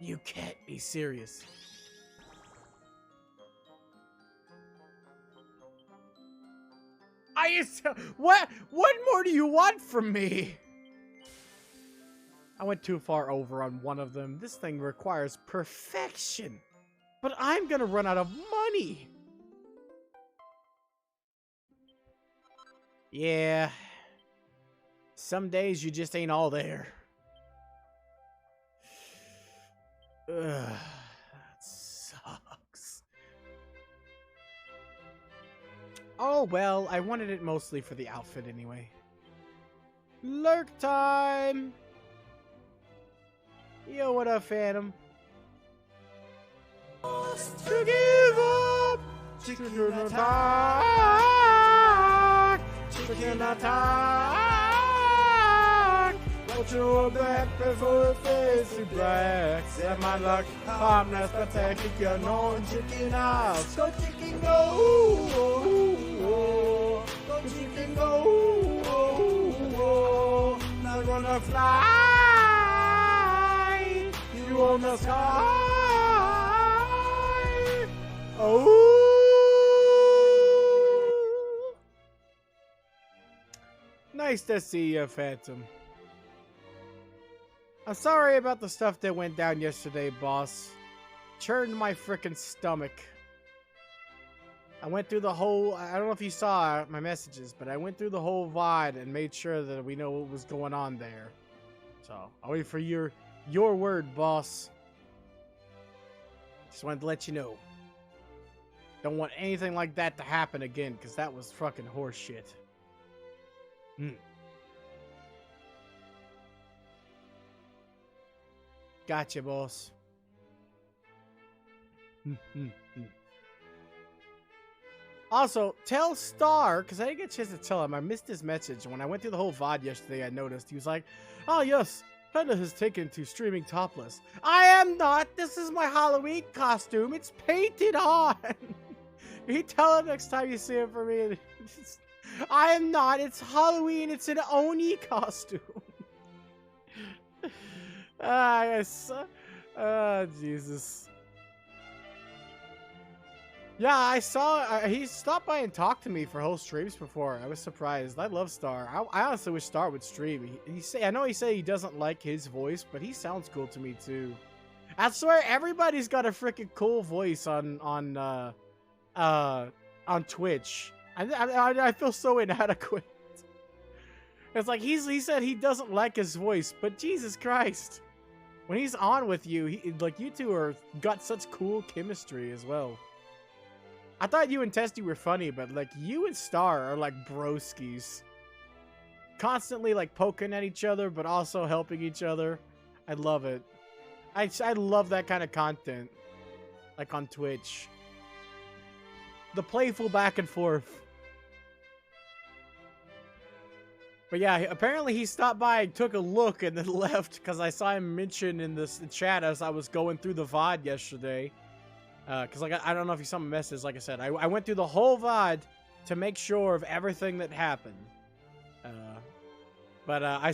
You can't be serious. What more do you want from me? I went too far over on one of them. This thing requires perfection. But I'm gonna run out of money. Yeah. Some days you just ain't all there. Ugh, that sucks. Oh, well, I wanted it mostly for the outfit anyway. Lurk time! Yo, what up, Phantom? To give up! Chicken attack! Chicken attack! Put your back before your face is black. Set my luck, calmness, protect your known chicken out. Go chicken go! Go chicken go! Not gonna fly! You on the sky! Oh! Nice to see you, Phantom. I'm sorry about the stuff that went down yesterday, boss. Churned my frickin' stomach. I went through the whole... I don't know if you saw my messages, but I went through the whole VOD and made sure that we know what was going on there. So, I'll wait for your word, boss. Just wanted to let you know. Don't want anything like that to happen again, because that was fucking horseshit. Gotcha, boss. Also, tell Star, because I didn't get a chance to tell him. I missed his message. When I went through the whole VOD yesterday, I noticed. He was like, oh, yes, Panda has taken to streaming topless. I am not. This is my Halloween costume. It's painted on. You tell him next time you see it for me. I am not. It's Halloween. It's an Oni costume. Yes. Jesus. Yeah, I saw he stopped by and talked to me for whole streams before. I was surprised. I love Star. I honestly wish Star would stream. I know he said he doesn't like his voice, but he sounds cool to me too. I swear everybody's got a freaking cool voice on Twitch. I feel so inadequate. It's like he said he doesn't like his voice, but Jesus Christ. When he's on with you, like you two got such cool chemistry as well. I thought you and Testy were funny, but like you and Star are like broskies. Constantly like poking at each other, but also helping each other. I love it. I love that kind of content. Like on Twitch. The playful back and forth. But yeah, apparently he stopped by and took a look and then left because I saw him mention in the chat as I was going through the VOD yesterday. Because like I don't know if you saw my message. Like I said, I went through the whole VOD to make sure of everything that happened. But I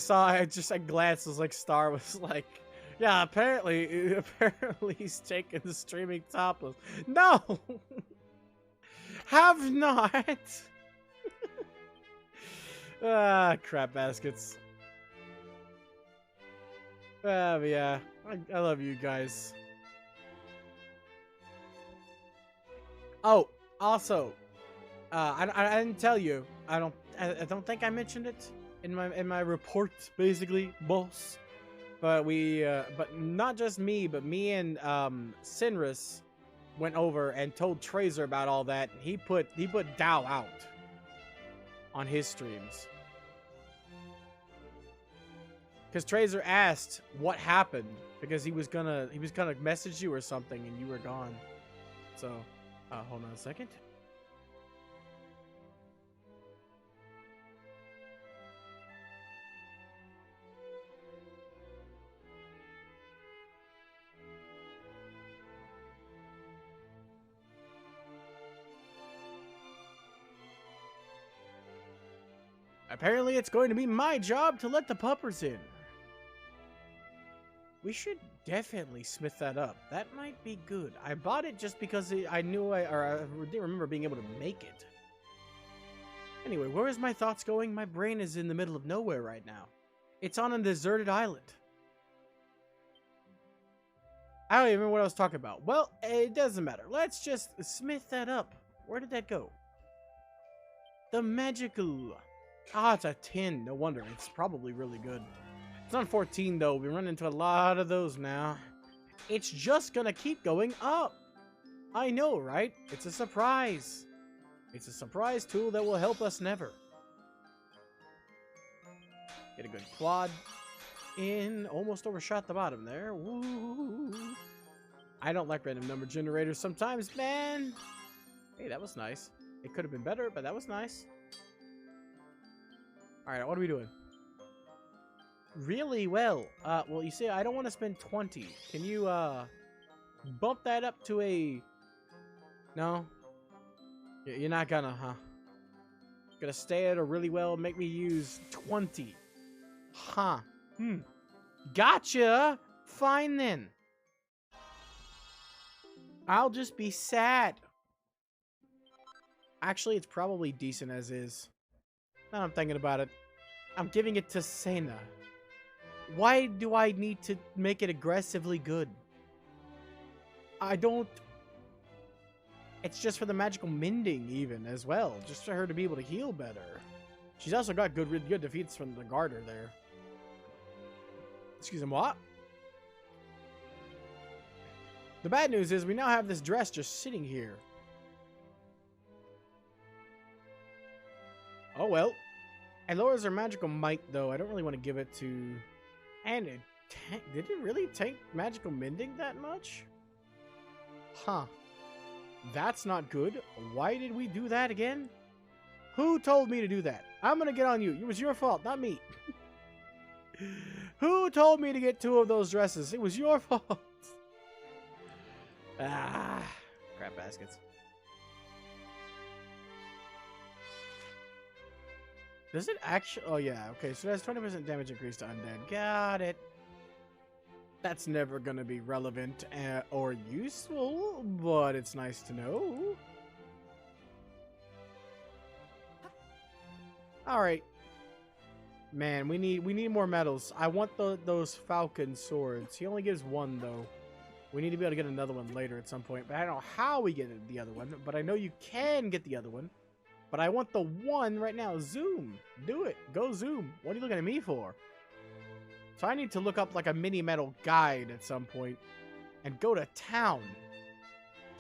glanced, was like Star was like, yeah, apparently he's taking the streaming topless. No, have not. Crap baskets. But yeah, I love you guys. Oh, also, I didn't tell you. I don't think I mentioned it in my report, basically, boss. But but not just me, but me and Sinris went over and told Trazer about all that. He put Dow out on his streams. Because Trazer asked what happened because he was gonna message you or something and you were gone. So, hold on a second. Apparently, it's going to be my job to let the puppers in. We should definitely smith that up. That might be good. I bought it just because I knew I didn't remember being able to make it. Anyway, where is my thoughts going? My brain is in the middle of nowhere right now. It's on a deserted island. I don't even remember what I was talking about. Well, it doesn't matter. Let's just smith that up. Where did that go? The magical. Ah, it's a 10. No wonder. It's probably really good. It's on 14, though. We run into a lot of those now. It's just gonna keep going up. I know, right? It's a surprise. It's a surprise tool that will help us never. Get a good quad in. Almost overshot the bottom there. Woo. I don't like random number generators sometimes, man. Hey, that was nice. It could have been better, but that was nice. Alright, what are we doing? Really well. Well, you see, I don't want to spend 20. Can you, bump that up to a... No? You're not gonna, huh? Gonna stay at a really well, make me use 20. Huh. Gotcha! Fine then. I'll just be sad. Actually, it's probably decent as is. Now I'm thinking about it. I'm giving it to Sena. Why do I need to make it aggressively good? I don't... It's just for the magical mending even as well. Just for her to be able to heal better. She's also got really good defeats from the Garter there. Excuse me, what? The bad news is we now have this dress just sitting here. Oh well. It lowers her magical might though. I don't really want to give it to... And it did it really take magical mending that much? Huh. That's not good. Why did we do that again? Who told me to do that? I'm gonna get on you. It was your fault, not me. Who told me to get 2 of those dresses? It was your fault. Ah, crap baskets. Does it actually... Oh, yeah. Okay, so that's 20% damage increase to undead. Got it. That's never going to be relevant or useful, but it's nice to know. All right. Man, we need more medals. I want those falcon swords. He only gives 1, though. We need to be able to get another one later at some point. But I don't know how we get the other one. But I know you can get the other one. But I want the one right now. Zoom. Do it. Go zoom. What are you looking at me for? So I need to look up like a mini metal guide at some point. And go to town.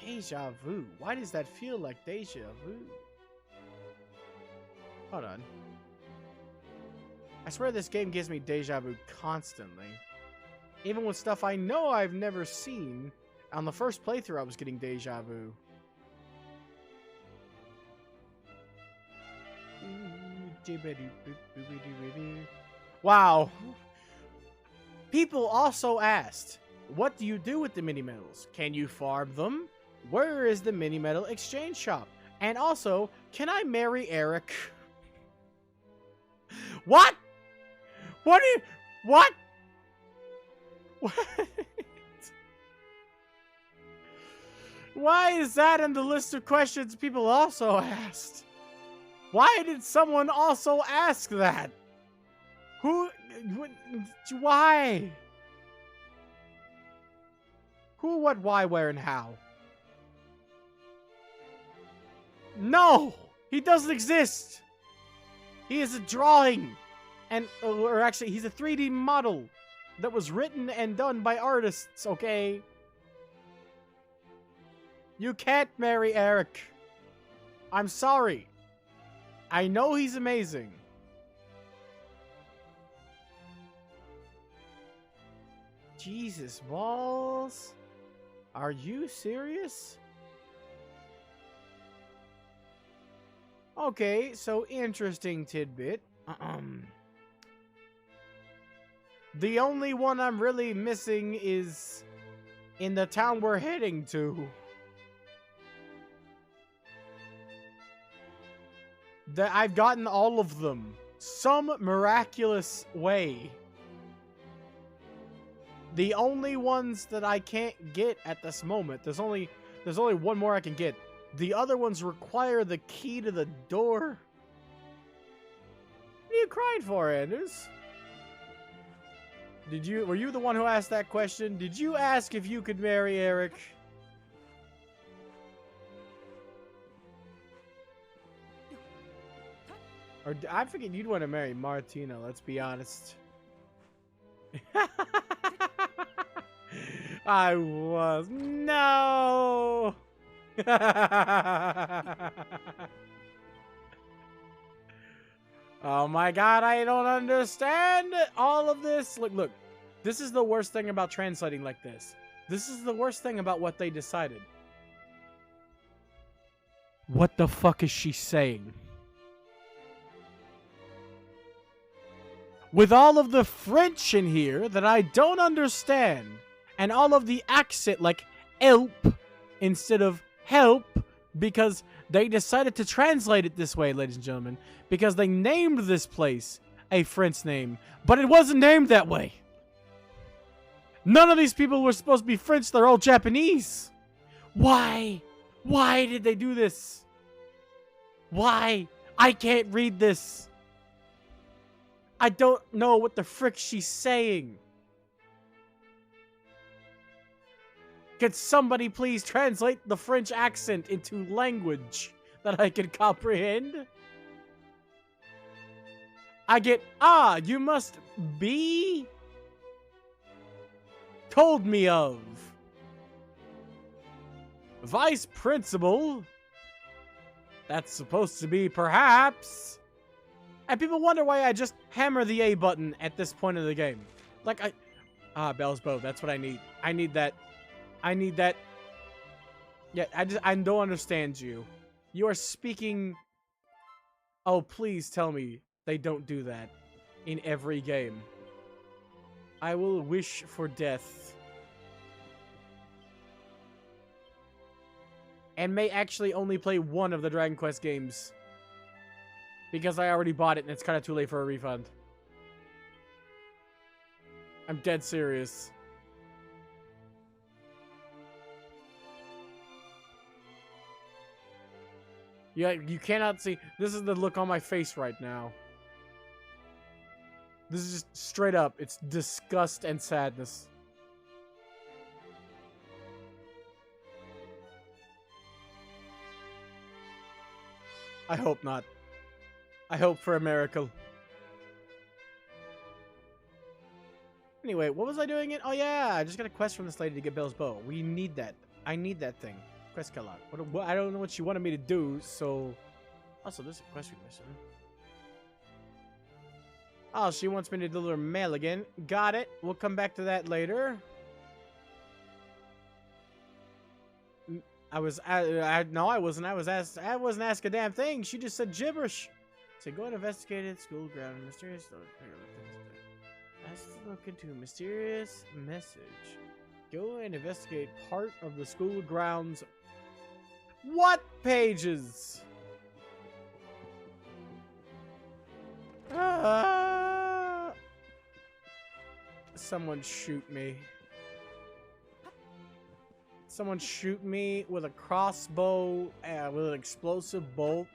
Deja vu. Why does that feel like deja vu? Hold on. I swear this game gives me deja vu constantly. Even with stuff I know I've never seen. On the first playthrough, I was getting deja vu. Wow. People also asked, what do you do with the mini medals? Can you farm them? Where is the mini medal exchange shop? And also, can I marry Eric? What? What? What? What? Why is that in the list of questions people also asked? Why did someone also ask that? Who? Why? Who, what, why, where, and how? No! He doesn't exist! He is a drawing! And, or actually, he's a 3D model that was written and done by artists, okay? You can't marry Eric. I'm sorry. I know he's amazing. Jesus balls. Are you serious? Okay, so interesting tidbit. The only one I'm really missing is in the town we're heading to. I've gotten all of them. Some miraculous way. The only ones that I can't get at this moment, there's only one more I can get. The other ones require the key to the door. What are you crying for, Anders? Were you the one who asked that question? Did you ask if you could marry Eric? Or I figured you'd want to marry Martina, let's be honest. I was. No! Oh my god, I don't understand all of this. Look. This is the worst thing about translating like this. This is the worst thing about what they decided. What the fuck is she saying? With all of the French in here that I don't understand, and all of the accent like help instead of help, because they decided to translate it this way, ladies and gentlemen, because they named this place a French name, but it wasn't named that way. None of these people were supposed to be French, they're all Japanese. Why? Why did they do this? Why? I can't read this. I don't know what the frick she's saying. Could somebody please translate the French accent into language that I can comprehend? I get, you must be told me of. Vice Principal. That's supposed to be perhaps. And people wonder why I just hammer the A button at this point of the game. Like Bell's bow, that's what I need. I need that. I need that. Yeah, I don't understand you. You are speaking. Oh, please tell me they don't do that in every game. I will wish for death. And may actually only play one of the Dragon Quest games. Because I already bought it and it's kind of too late for a refund. I'm dead serious. Yeah, you cannot see. This is the look on my face right now. This is just straight up. It's disgust and sadness. I hope not. I hope for a miracle. Anyway, what was I doing? Oh yeah, I just got a quest from this lady to get Bell's bow. We need that. I need that thing. Quest catalog. What, I don't know what she wanted me to do, so... Also, there's a quest mission. Oh, she wants me to deliver mail again. Got it. We'll come back to that later. No, I wasn't. I wasn't asking a damn thing. She just said gibberish. So go and investigate it. School ground. Mysterious. Let's look into a mysterious message. Go and investigate part of the school grounds. What pages? Someone shoot me. Someone shoot me with a crossbow with an explosive bolt.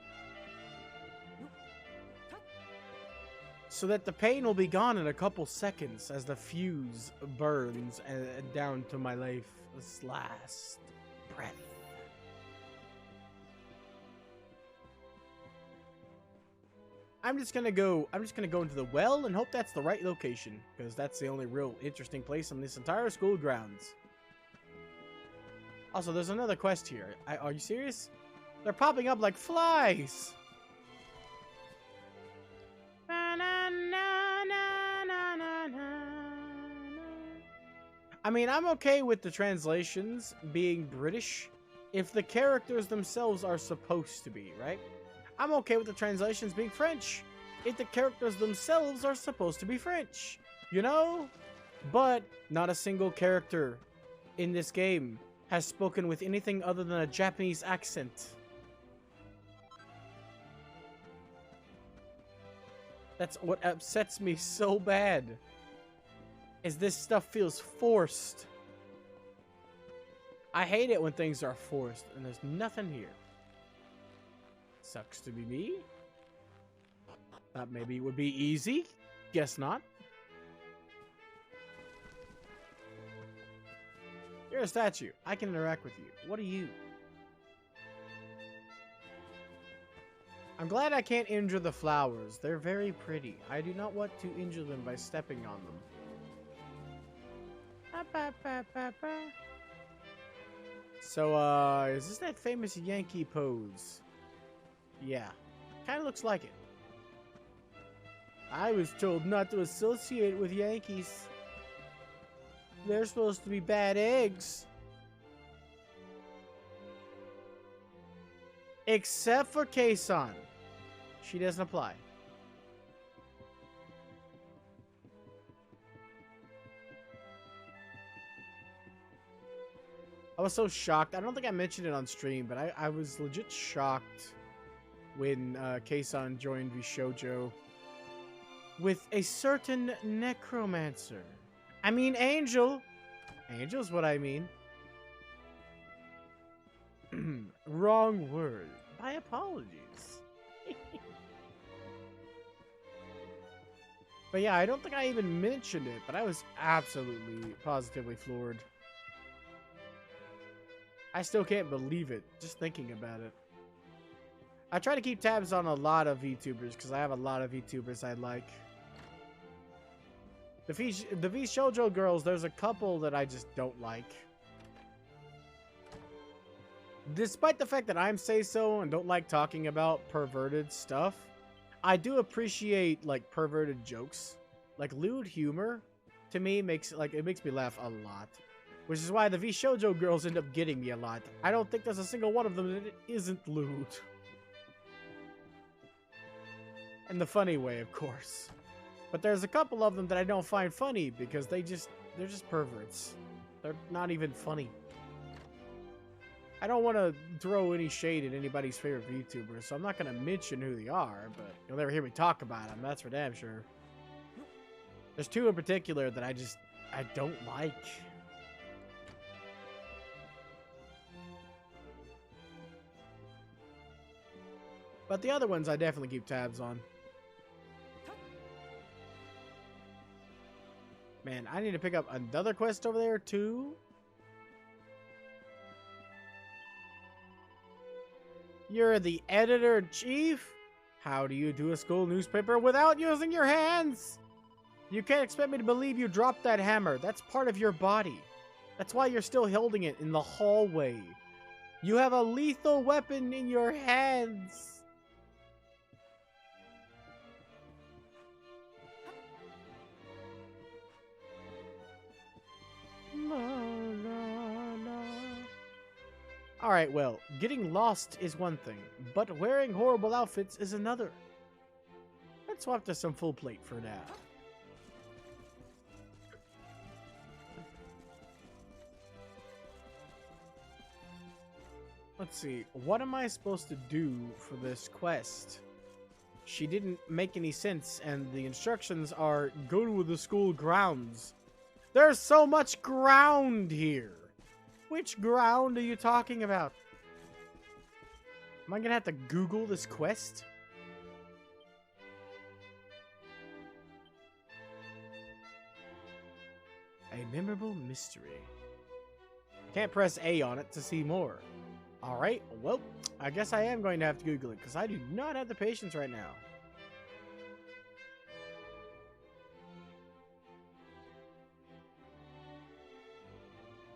So that the pain will be gone in a couple seconds as the fuse burns down to my life's last breath. I'm just gonna go into the well and hope that's the right location, because that's the only real interesting place on this entire school grounds. Also, there's another quest here. Are you serious? They're popping up like flies. I mean, I'm okay with the translations being British if the characters themselves are supposed to be, right? I'm okay with the translations being French if the characters themselves are supposed to be French, you know? But not a single character in this game has spoken with anything other than a Japanese accent. That's what upsets me so bad, is this stuff feels forced. I hate it when things are forced, and there's nothing here. Sucks to be me. Thought maybe it would be easy. Guess not. You're a statue. I can interact with you. What are you? I'm glad I can't injure the flowers. They're very pretty. I do not want to injure them by stepping on them. So, is this that famous Yankee pose? Yeah. Kinda looks like it. I was told not to associate with Yankees. They're supposed to be bad eggs. Except for Kei-san. She doesn't apply. I was so shocked. I don't think I mentioned it on stream, but I was legit shocked when Kei-san joined Vishojo with a certain necromancer. I mean angel. Angel's what I mean. Wrong word. My apologies. But yeah, I don't think I even mentioned it, but I was absolutely, positively floored. I still can't believe it, just thinking about it. I try to keep tabs on a lot of VTubers, because I have a lot of VTubers I like. The Vishojo girls, there's a couple that I just don't like. Despite the fact that I'm say-so and don't like talking about perverted stuff, I do appreciate, like, perverted jokes. Like, lewd humor, to me, makes me laugh a lot. Which is why the Vishojo girls end up getting me a lot. I don't think there's a single one of them that isn't lewd. In the funny way, of course. But there's a couple of them that I don't find funny because they're just perverts. They're not even funny. I don't want to throw any shade at anybody's favorite VTuber, so I'm not going to mention who they are, but you'll never hear me talk about them, that's for damn sure. There's two in particular that I don't like. But the other ones I definitely keep tabs on. Man, I need to pick up another quest over there too. You're the editor-in-chief? How do you do a school newspaper without using your hands? You can't expect me to believe you dropped that hammer. That's part of your body. That's why you're still holding it in the hallway. You have a lethal weapon in your hands. La, la, la. Alright, well, getting lost is one thing, but wearing horrible outfits is another. Let's swap to some full plate for now. Let's see, what am I supposed to do for this quest? She didn't make any sense, and the instructions are go to the school grounds. There's so much ground here. Which ground are you talking about? Am I gonna have to Google this quest? A memorable mystery. Can't press A on it to see more. Alright, well, I guess I am going to have to Google it, because I do not have the patience right now.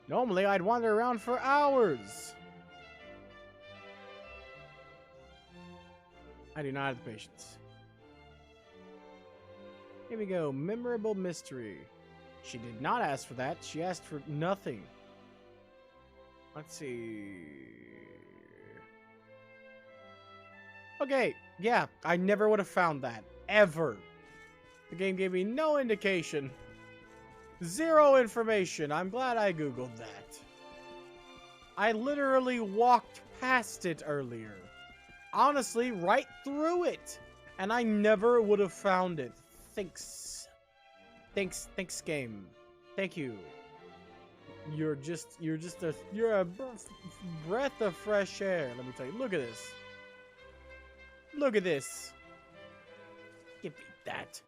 Normally, I'd wander around for hours. I do not have the patience. Here we go, memorable mystery. She did not ask for that, she asked for nothing. Let's see. Okay, yeah, I never would have found that. Ever. The game gave me no indication. Zero information. I'm glad I Googled that. I literally walked past it earlier. Honestly, right through it. And I never would have found it. Thanks. Thanks, game. Thank you. You're a breath of fresh air. Let me tell you. Look at this. Look at this. Give me that.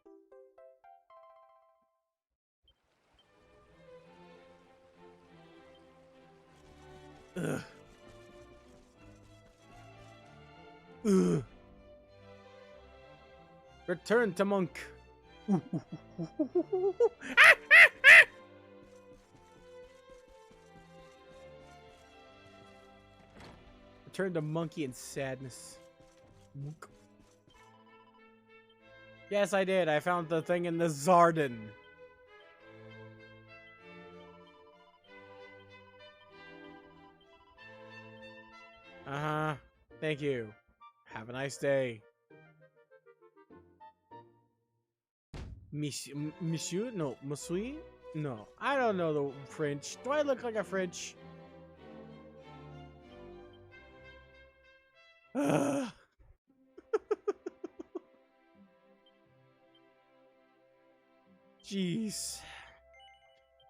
Ugh. Ugh. Return to monk. Return to monkey in sadness. Yes, I did. I found the thing in the Zarden. Uh-huh. Thank you. Have a nice day. Monsieur? No. Monsieur? No. I don't know the French. Do I look like a French? Jeez.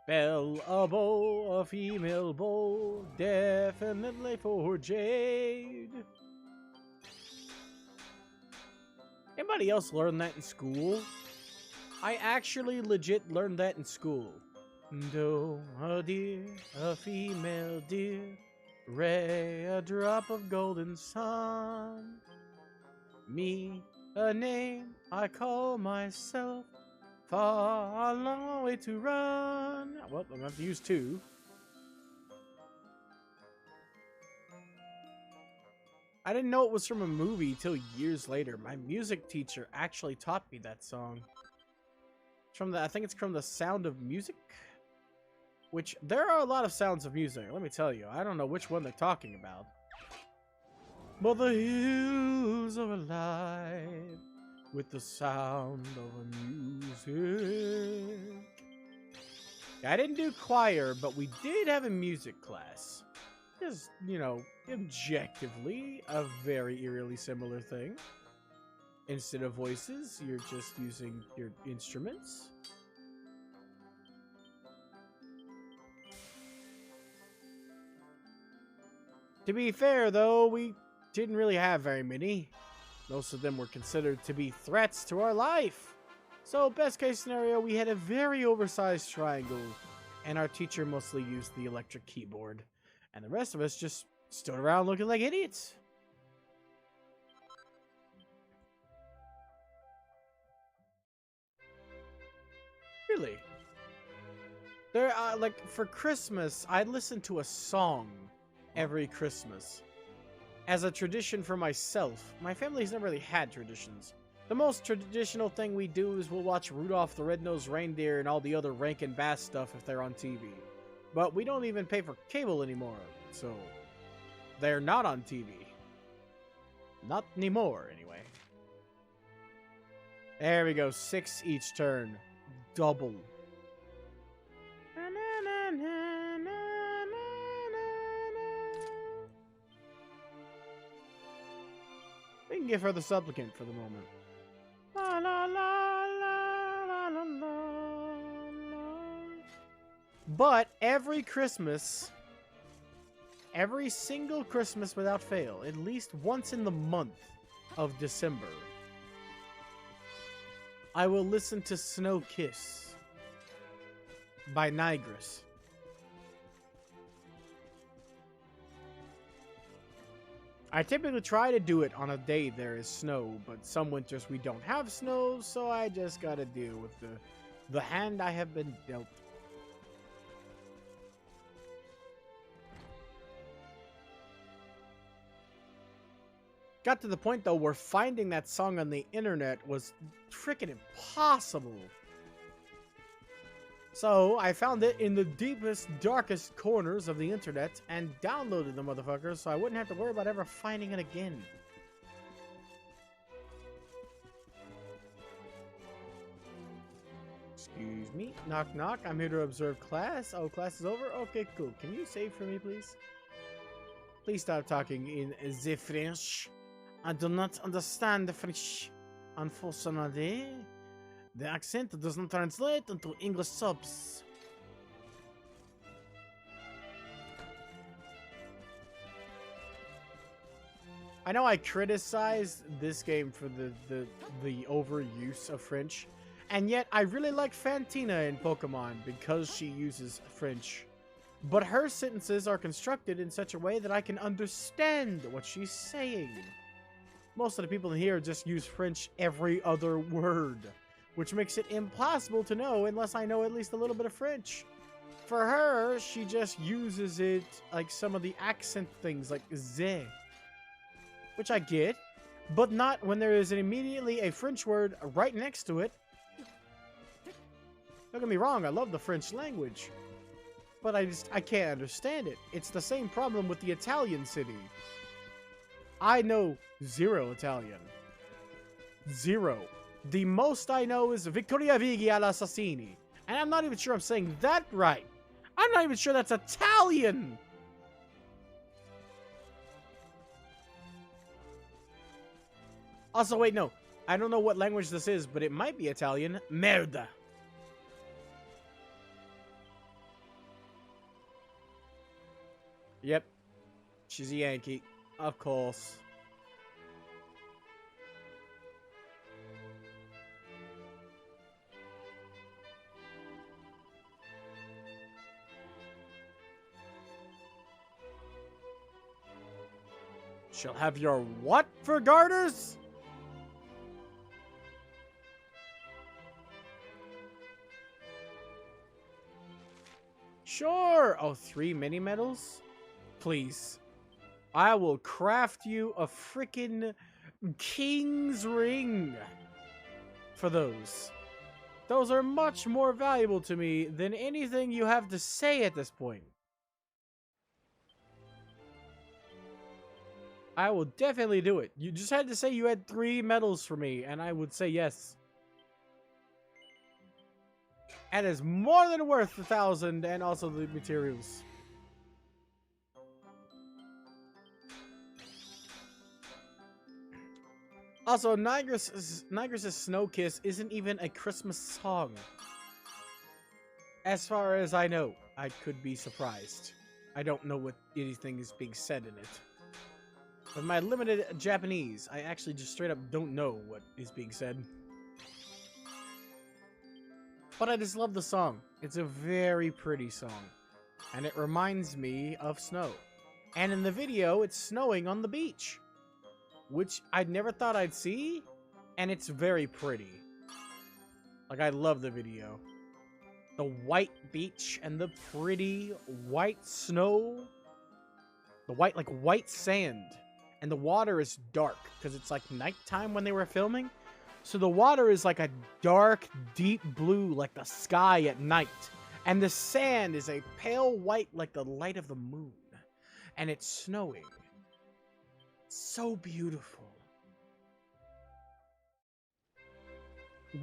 Belle a beau, a female beau, definitely for Jade. Anybody else learn that in school? I actually legit learned that in school. Do a deer, a female deer, Ray, a drop of golden sun. Me, a name I call myself, far a long way to run. Well, I'm gonna have to use two. I didn't know it was from a movie till years later. My music teacher actually taught me that song. It's from I think it's from The Sound of Music. Which, there are a lot of sounds of music, let me tell you. I don't know which one they're talking about. But the hills are alive with the sound of music. I didn't do choir, but we did have a music class. Just, you know, objectively, a very eerily similar thing. Instead of voices, you're just using your instruments. To be fair, though, we didn't really have very many. Most of them were considered to be threats to our life. So, best case scenario, we had a very oversized triangle, and our teacher mostly used the electric keyboard. And the rest of us just stood around looking like idiots. Really? There, like, for Christmas, I listened to a song every Christmas. As a tradition for myself, my family's never really had traditions. The most traditional thing we do is we'll watch Rudolph the Red-Nosed Reindeer and all the other Rankin Bass stuff if they're on TV. But we don't even pay for cable anymore, so they're not on TV. Not anymore, anyway. There we go, 6 each turn. Double. We can give her the supplicant for the moment. La, la, la, la, la, la, la. But every Christmas, every single Christmas without fail, at least once in the month of December, I will listen to Snow Kiss by Nigris. I typically try to do it on a day there is snow, but some winters we don't have snow, so I just gotta deal with the hand I have been dealt. Got to the point, though, where finding that song on the internet was freaking impossible. So, I found it in the deepest, darkest corners of the internet and downloaded the motherfucker so I wouldn't have to worry about ever finding it again. Excuse me. Knock, knock. I'm here to observe class. Oh, class is over? Okay, cool. Can you save for me, please? Please stop talking in the French. I do not understand the French. Unfortunately, the accent does not translate into English subs. I know I criticized this game for the overuse of French, and yet I really like Fantina in Pokemon because she uses French. But her sentences are constructed in such a way that I can understand what she's saying. Most of the people in here just use French every other word, which makes it impossible to know unless I know at least a little bit of French. For her, she just uses it like some of the accent things, like ze, which I get, but not when there is immediately a French word right next to it. Don't get me wrong, I love the French language, but I can't understand it. It's the same problem with the Italian city. I know zero Italian. Zero. The most I know is Vittoria Vighi all'Assassini. And I'm not even sure I'm saying that right. I'm not even sure that's Italian. Also, wait, no. I don't know what language this is, but it might be Italian. Merda. Yep. She's a Yankee. Of course. She'll have your what for garters? Sure. Oh, 3 mini medals? Please. I will craft you a freaking king's ring for those. Those are much more valuable to me than anything you have to say at this point. I will definitely do it. You just had to say you had 3 medals for me, and I would say yes. And it's more than worth 1,000 and also the materials. Also, Nigris' Snow Kiss isn't even a Christmas song. As far as I know, I could be surprised. I don't know what anything is being said in it. With my limited Japanese, I actually just straight up don't know what is being said. But I just love the song. It's a very pretty song. And it reminds me of snow. And in the video, it's snowing on the beach, which I never thought I'd see, and it's very pretty. Like, I love the video. The white beach and the pretty white snow. The white, like white sand. And the water is dark because it's like nighttime when they were filming. So the water is like a dark, deep blue like the sky at night. And the sand is a pale white like the light of the moon. And it's snowing. So beautiful.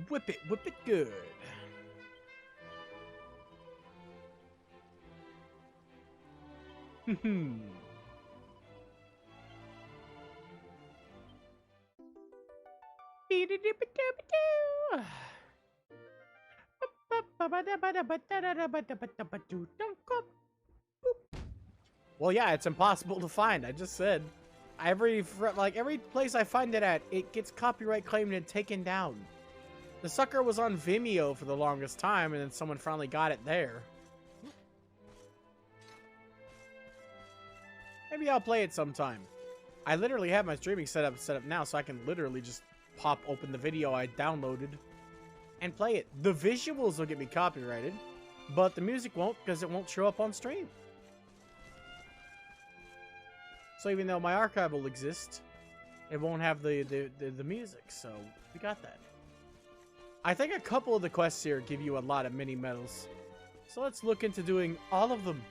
Whip it good. Well, yeah, it's impossible to find. I just said. Every place I find it at, it gets copyright claimed and taken down. The sucker was on Vimeo for the longest time, and then someone finally got it there. Maybe I'll play it sometime. I literally have my streaming set up now, so I can literally just pop open the video I downloaded and play it. The visuals will get me copyrighted, but the music won't because it won't show up on stream. So even though my archive will exist, it won't have the music, so we got that. I think a couple of the quests here give you a lot of mini medals. So let's look into doing all of them.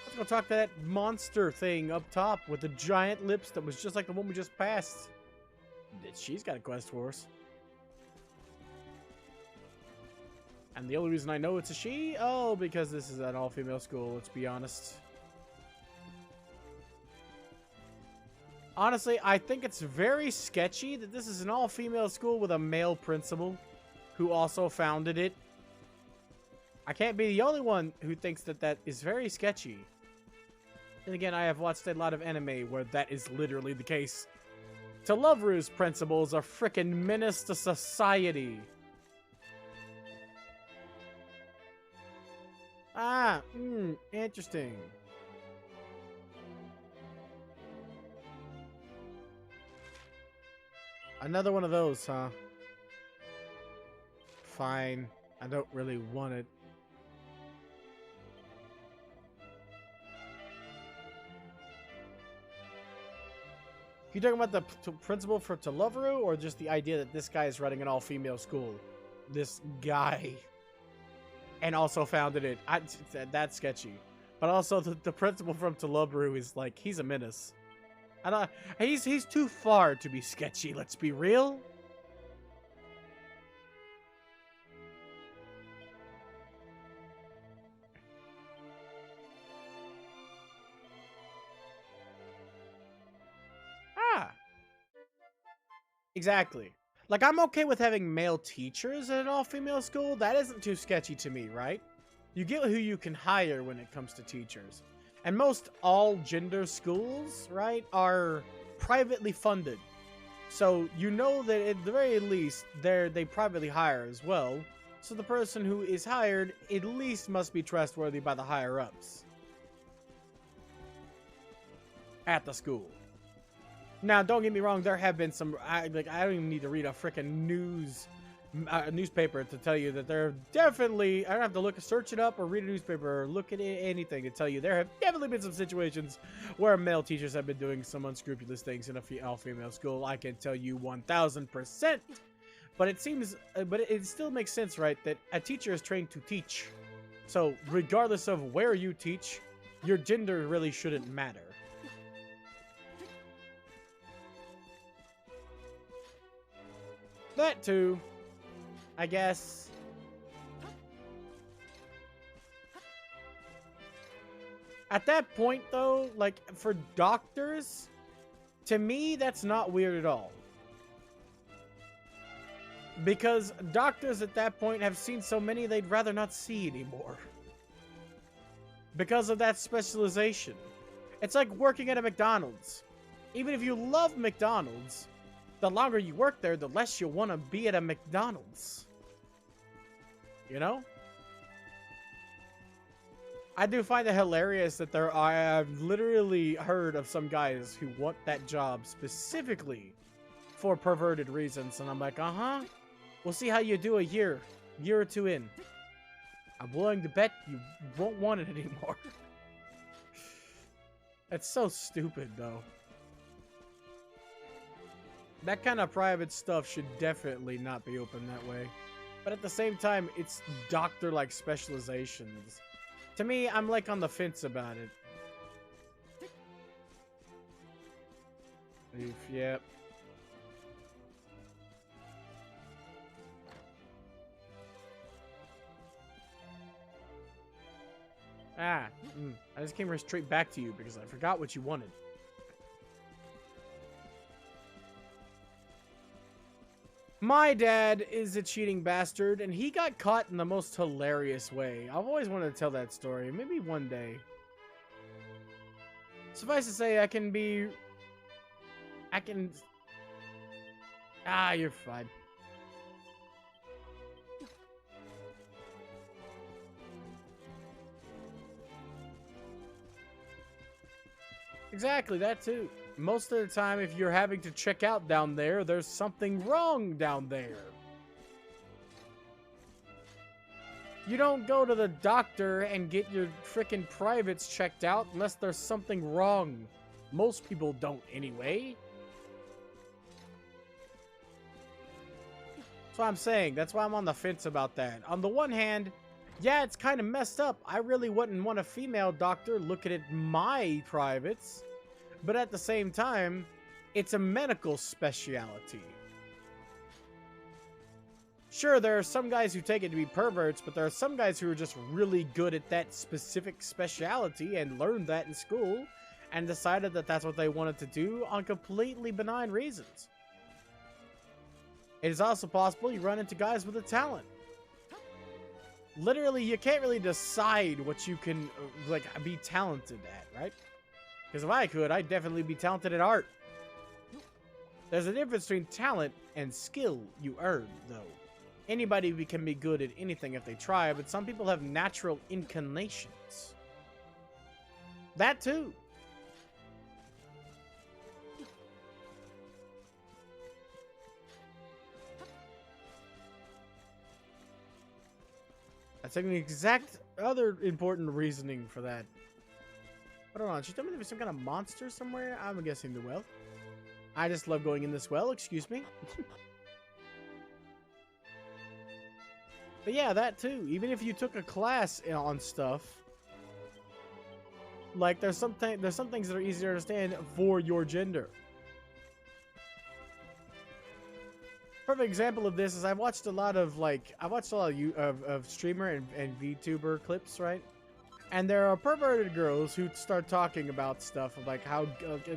Let's go talk to that monster thing up top with the giant lips that was just like the one we just passed. She's got a quest for us. And the only reason I know it's a she? Oh, because this is an all-female school, let's be honest. Honestly, I think it's very sketchy that this is an all-female school with a male principal who also founded it. I can't be the only one who thinks that that is very sketchy. And again, I have watched a lot of anime where that is literally the case. Telovru's principles are frickin' menace to society. Ah, interesting. Another one of those, huh? Fine. I don't really want it. You talking about the principal for Telovru, or just the idea that this guy is running an all-female school? This guy. And also founded it. That's sketchy. But also, the principal from Telovru is like, he's a menace. I don't. He's too far to be sketchy. Let's be real. Ah. Exactly. Like, I'm okay with having male teachers at an all-female school. That isn't too sketchy to me, right? You get who you can hire when it comes to teachers. And most all-gender schools, right, are privately funded. So you know that at the very least, they privately hire as well. So the person who is hired at least must be trustworthy by the higher-ups at the school. Now, don't get me wrong, there have been some, I don't even need to read a frickin' newspaper to tell you that there are definitely, I don't have to search it up or read a newspaper or look at anything to tell you there have definitely been some situations where male teachers have been doing some unscrupulous things in a all-female school. I can tell you 1000%. But it seems, but it still makes sense, right, that a teacher is trained to teach. So regardless of where you teach, your gender really shouldn't matter. That too, I guess. At that point, though, like, for doctors, to me, that's not weird at all. Because doctors at that point have seen so many they'd rather not see anymore. Because of that specialization. It's like working at a McDonald's. Even if you love McDonald's, the longer you work there, the less you'll want to be at a McDonald's. You know? I do find it hilarious that I've literally heard of some guys who want that job specifically for perverted reasons. And I'm like, we'll see how you do a year or two in. I'm willing to bet you won't want it anymore. That's so stupid, though. That kind of private stuff should definitely not be open that way. But at the same time, it's doctor-like specializations. To me, I'm like on the fence about it. Yep. I just came right straight back to you because I forgot what you wanted. My dad is a cheating bastard, and he got caught in the most hilarious way. I've always wanted to tell that story. Maybe one day. Suffice to say, you're fine. Exactly, that too. Most of the time, if you're having to check out down there, there's something wrong down there. You don't go to the doctor and get your frickin' privates checked out unless there's something wrong. Most people don't anyway. That's what I'm saying. That's why I'm on the fence about that. On the one hand, yeah, it's kind of messed up. I really wouldn't want a female doctor looking at my privates. But at the same time, it's a medical specialty. Sure, there are some guys who take it to be perverts, but there are some guys who are just really good at that specific specialty and learned that in school and decided that that's what they wanted to do on completely benign reasons. It is also possible you run into guys with a talent. Literally, you can't really decide what you can, like, be talented at, right? Because if I could, I'd definitely be talented at art. There's a difference between talent and skill you earn, though. Anybody can be good at anything if they try, but some people have natural inclinations. That too. That's an exact other important reasoning for that. But hold on, she told me there was some kind of monster somewhere? I'm guessing the well. I just love going in this well, excuse me. But yeah, that too. Even if you took a class on stuff, like there's some things that are easier to understand for your gender. Perfect example of this is I've watched a lot of of streamer and VTuber clips, right? And there are perverted girls who start talking about stuff of like how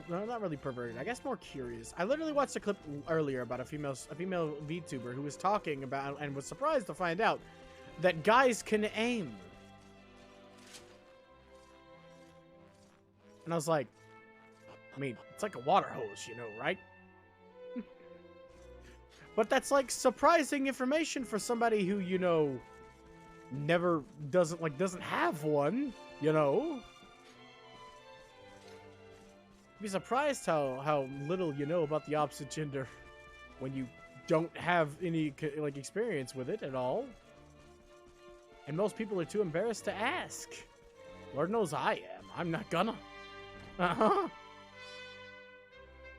no, not really perverted, I guess more curious. I literally watched a clip earlier about a female VTuber who was talking about and was surprised to find out that guys can aim. And I was like, I mean, it's like a water hose, you know, right? But that's like surprising information for somebody who, you know, doesn't have one, you know. You'd be surprised how little you know about the opposite gender when you don't have any like experience with it at all. And most people are too embarrassed to ask. Lord knows I am. I'm not gonna.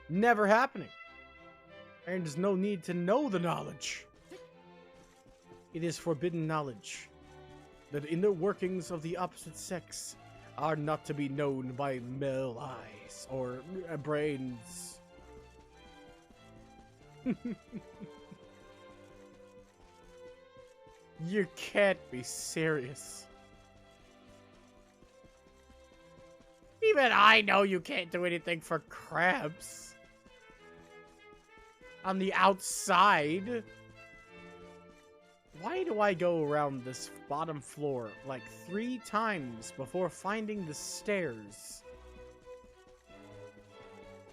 Never happening. And there's no need to know the knowledge. It is forbidden knowledge. The inner workings of the opposite sex are not to be known by male eyes or brains. You can't be serious. Even I know you can't do anything for crabs. On the outside. Why do I go around this bottom floor like 3 times before finding the stairs?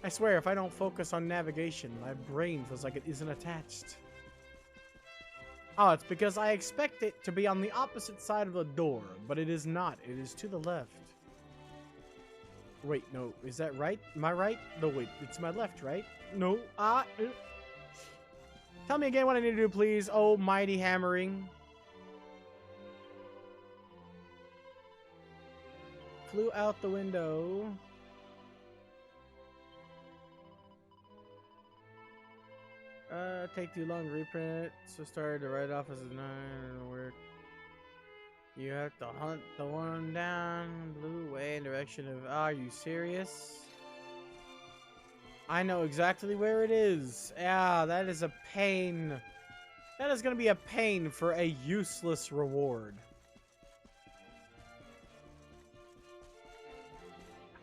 I swear, if I don't focus on navigation, my brain feels like it isn't attached. Oh, it's because I expect it to be on the opposite side of the door, but it is not. It is to the left. Wait, no. Is that right? Am I right? No, wait. It's my left, right? No. Tell me again what I need to do, please. Oh, mighty hammering. Flew out the window. Take too long to reprint, so started to write off as a 9 or work. You have to hunt the one down, blue way in direction of. Are you serious? I know exactly where it is. Yeah, that is a pain. That is gonna be a pain for a useless reward.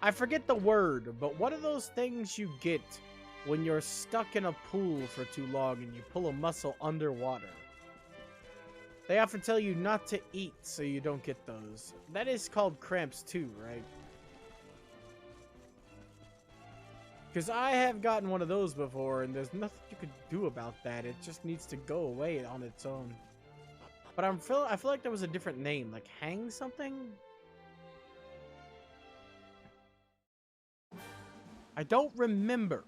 I forget the word, but what are those things you get when you're stuck in a pool for too long and you pull a muscle underwater? They often tell you not to eat so you don't get those. That is called cramps too, right? Because I have gotten one of those before and there's nothing you could do about that. It just needs to go away on its own. But I feel like there was a different name, like hang something? I don't remember.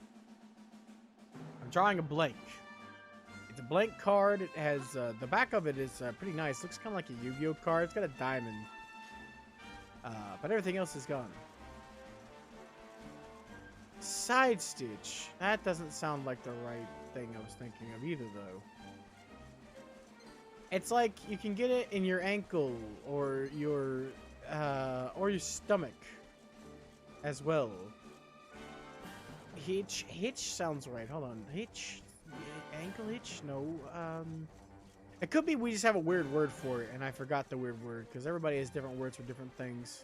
I'm drawing a blank. It's a blank card. It has, the back of it is pretty nice. Looks kind of like a Yu-Gi-Oh card. It's got a diamond. But everything else is gone. Side stitch. That doesn't sound like the right thing I was thinking of either, though. It's like you can get it in your ankle or your stomach as well. Hitch sounds right. Hold on. Hitch? Ankle hitch? No. It could be we just have a weird word for it, and I forgot the weird word, because everybody has different words for different things.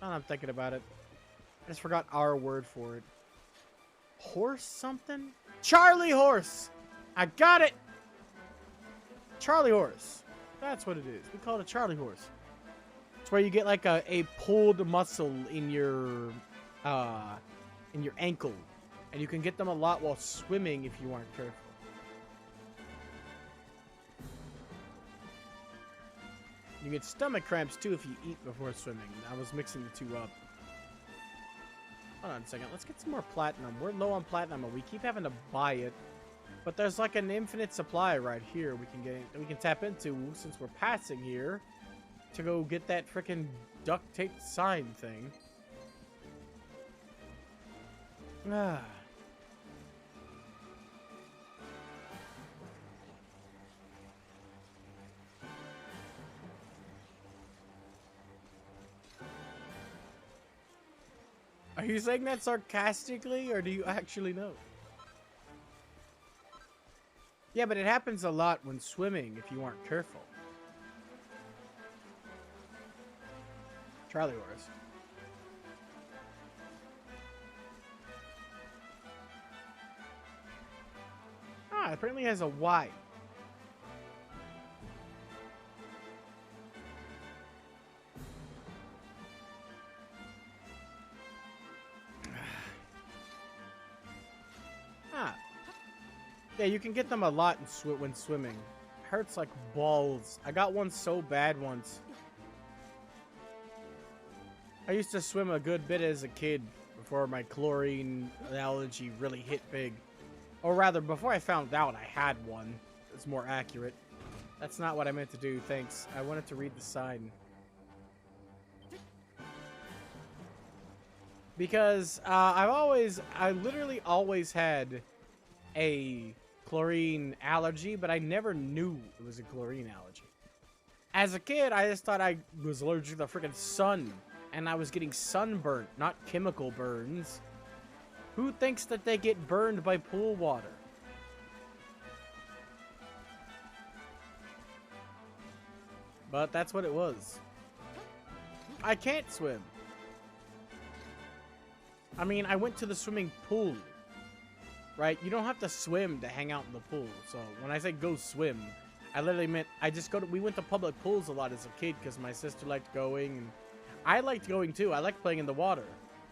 Now I'm thinking about it. I just forgot our word for it. Horse something? Charlie horse! I got it! Charlie horse. That's what it is. We call it a Charlie horse. It's where you get like a pulled muscle in your ankle. And you can get them a lot while swimming if you aren't careful. You get stomach cramps too if you eat before swimming. I was mixing the two up. Hold on a second. Let's get some more platinum. We're low on platinum, and we keep having to buy it. But there's like an infinite supply right here we can tap into since we're passing here to go get that freaking duct tape sign thing. Ah. Are you saying that sarcastically, or do you actually know? Yeah, but it happens a lot when swimming if you aren't careful. Charlie horse. Ah, it apparently has a Y. Yeah, you can get them a lot when swimming. Hurts like balls. I got one so bad once. I used to swim a good bit as a kid before my chlorine allergy really hit big. Or rather, before I found out I had one. It's more accurate. That's not what I meant to do, thanks. I wanted to read the sign. Because I literally always had a chlorine allergy, but I never knew it was a chlorine allergy. As a kid, I just thought I was allergic to the freaking sun, and I was getting sunburnt, not chemical burns. Who thinks that they get burned by pool water? But that's what it was. I can't swim. I mean, I went to the swimming pool. Right? You don't have to swim to hang out in the pool. So when I say go swim, I literally meant we went to public pools a lot as a kid because my sister liked going and I liked going too. I liked playing in the water.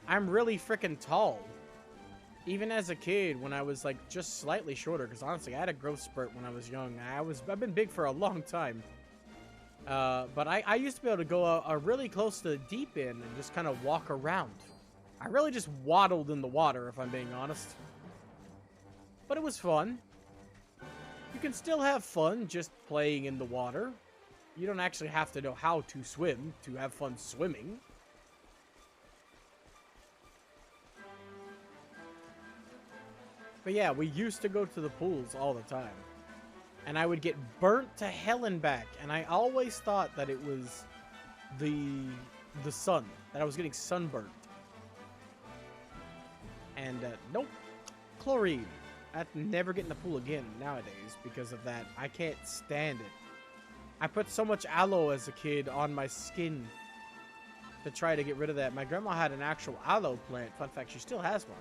I'm really freaking tall. Even as a kid when I was like just slightly shorter, because honestly I had a growth spurt when I was young. I've been big for a long time. But I used to be able to go really close to the deep end and just kind of walk around. I really just waddled in the water if I'm being honest. But it was fun. You can still have fun just playing in the water. You don't actually have to know how to swim to have fun swimming. But yeah, we used to go to the pools all the time. And I would get burnt to hell and back. And I always thought that it was the sun. That I was getting sunburnt. And nope. Chlorine. I'd never get in the pool again nowadays because of that. I can't stand it. I put so much aloe as a kid on my skin to try to get rid of that. My grandma had an actual aloe plant. Fun fact, she still has one.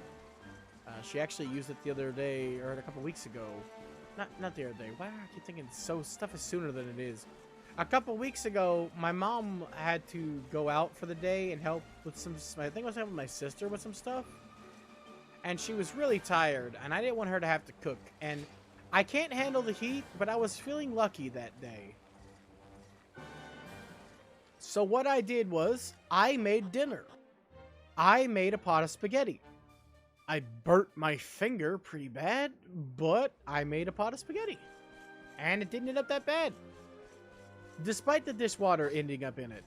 She actually used it the other day, or a couple weeks ago. Not the other day. Why do I keep thinking stuff is sooner than it is? A couple weeks ago, my mom had to go out for the day and help with some, I think I was helping my sister with some stuff. And she was really tired, and I didn't want her to have to cook. And I can't handle the heat, but I was feeling lucky that day. So what I did was, I made dinner. I made a pot of spaghetti. I burnt my finger pretty bad, but I made a pot of spaghetti. And it didn't end up that bad. Despite the dishwater ending up in it.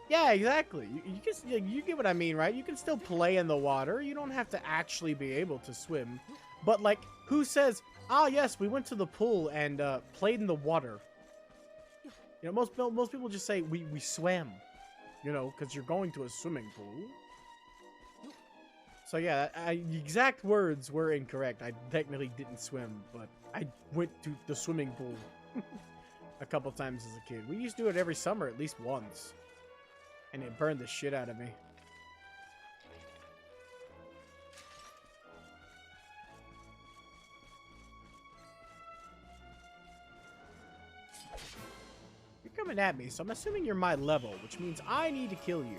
Yeah, exactly. You get what I mean, right? You can still play in the water. You don't have to actually be able to swim. But, like, who says, oh, yes, we went to the pool and played in the water? You know, most people just say, we swam. You know, because you're going to a swimming pool. So, yeah, the exact words were incorrect. I technically didn't swim, but I went to the swimming pool a couple times as a kid. We used to do it every summer at least once. And it burned the shit out of me. You're coming at me, so I'm assuming you're my level, which means I need to kill you.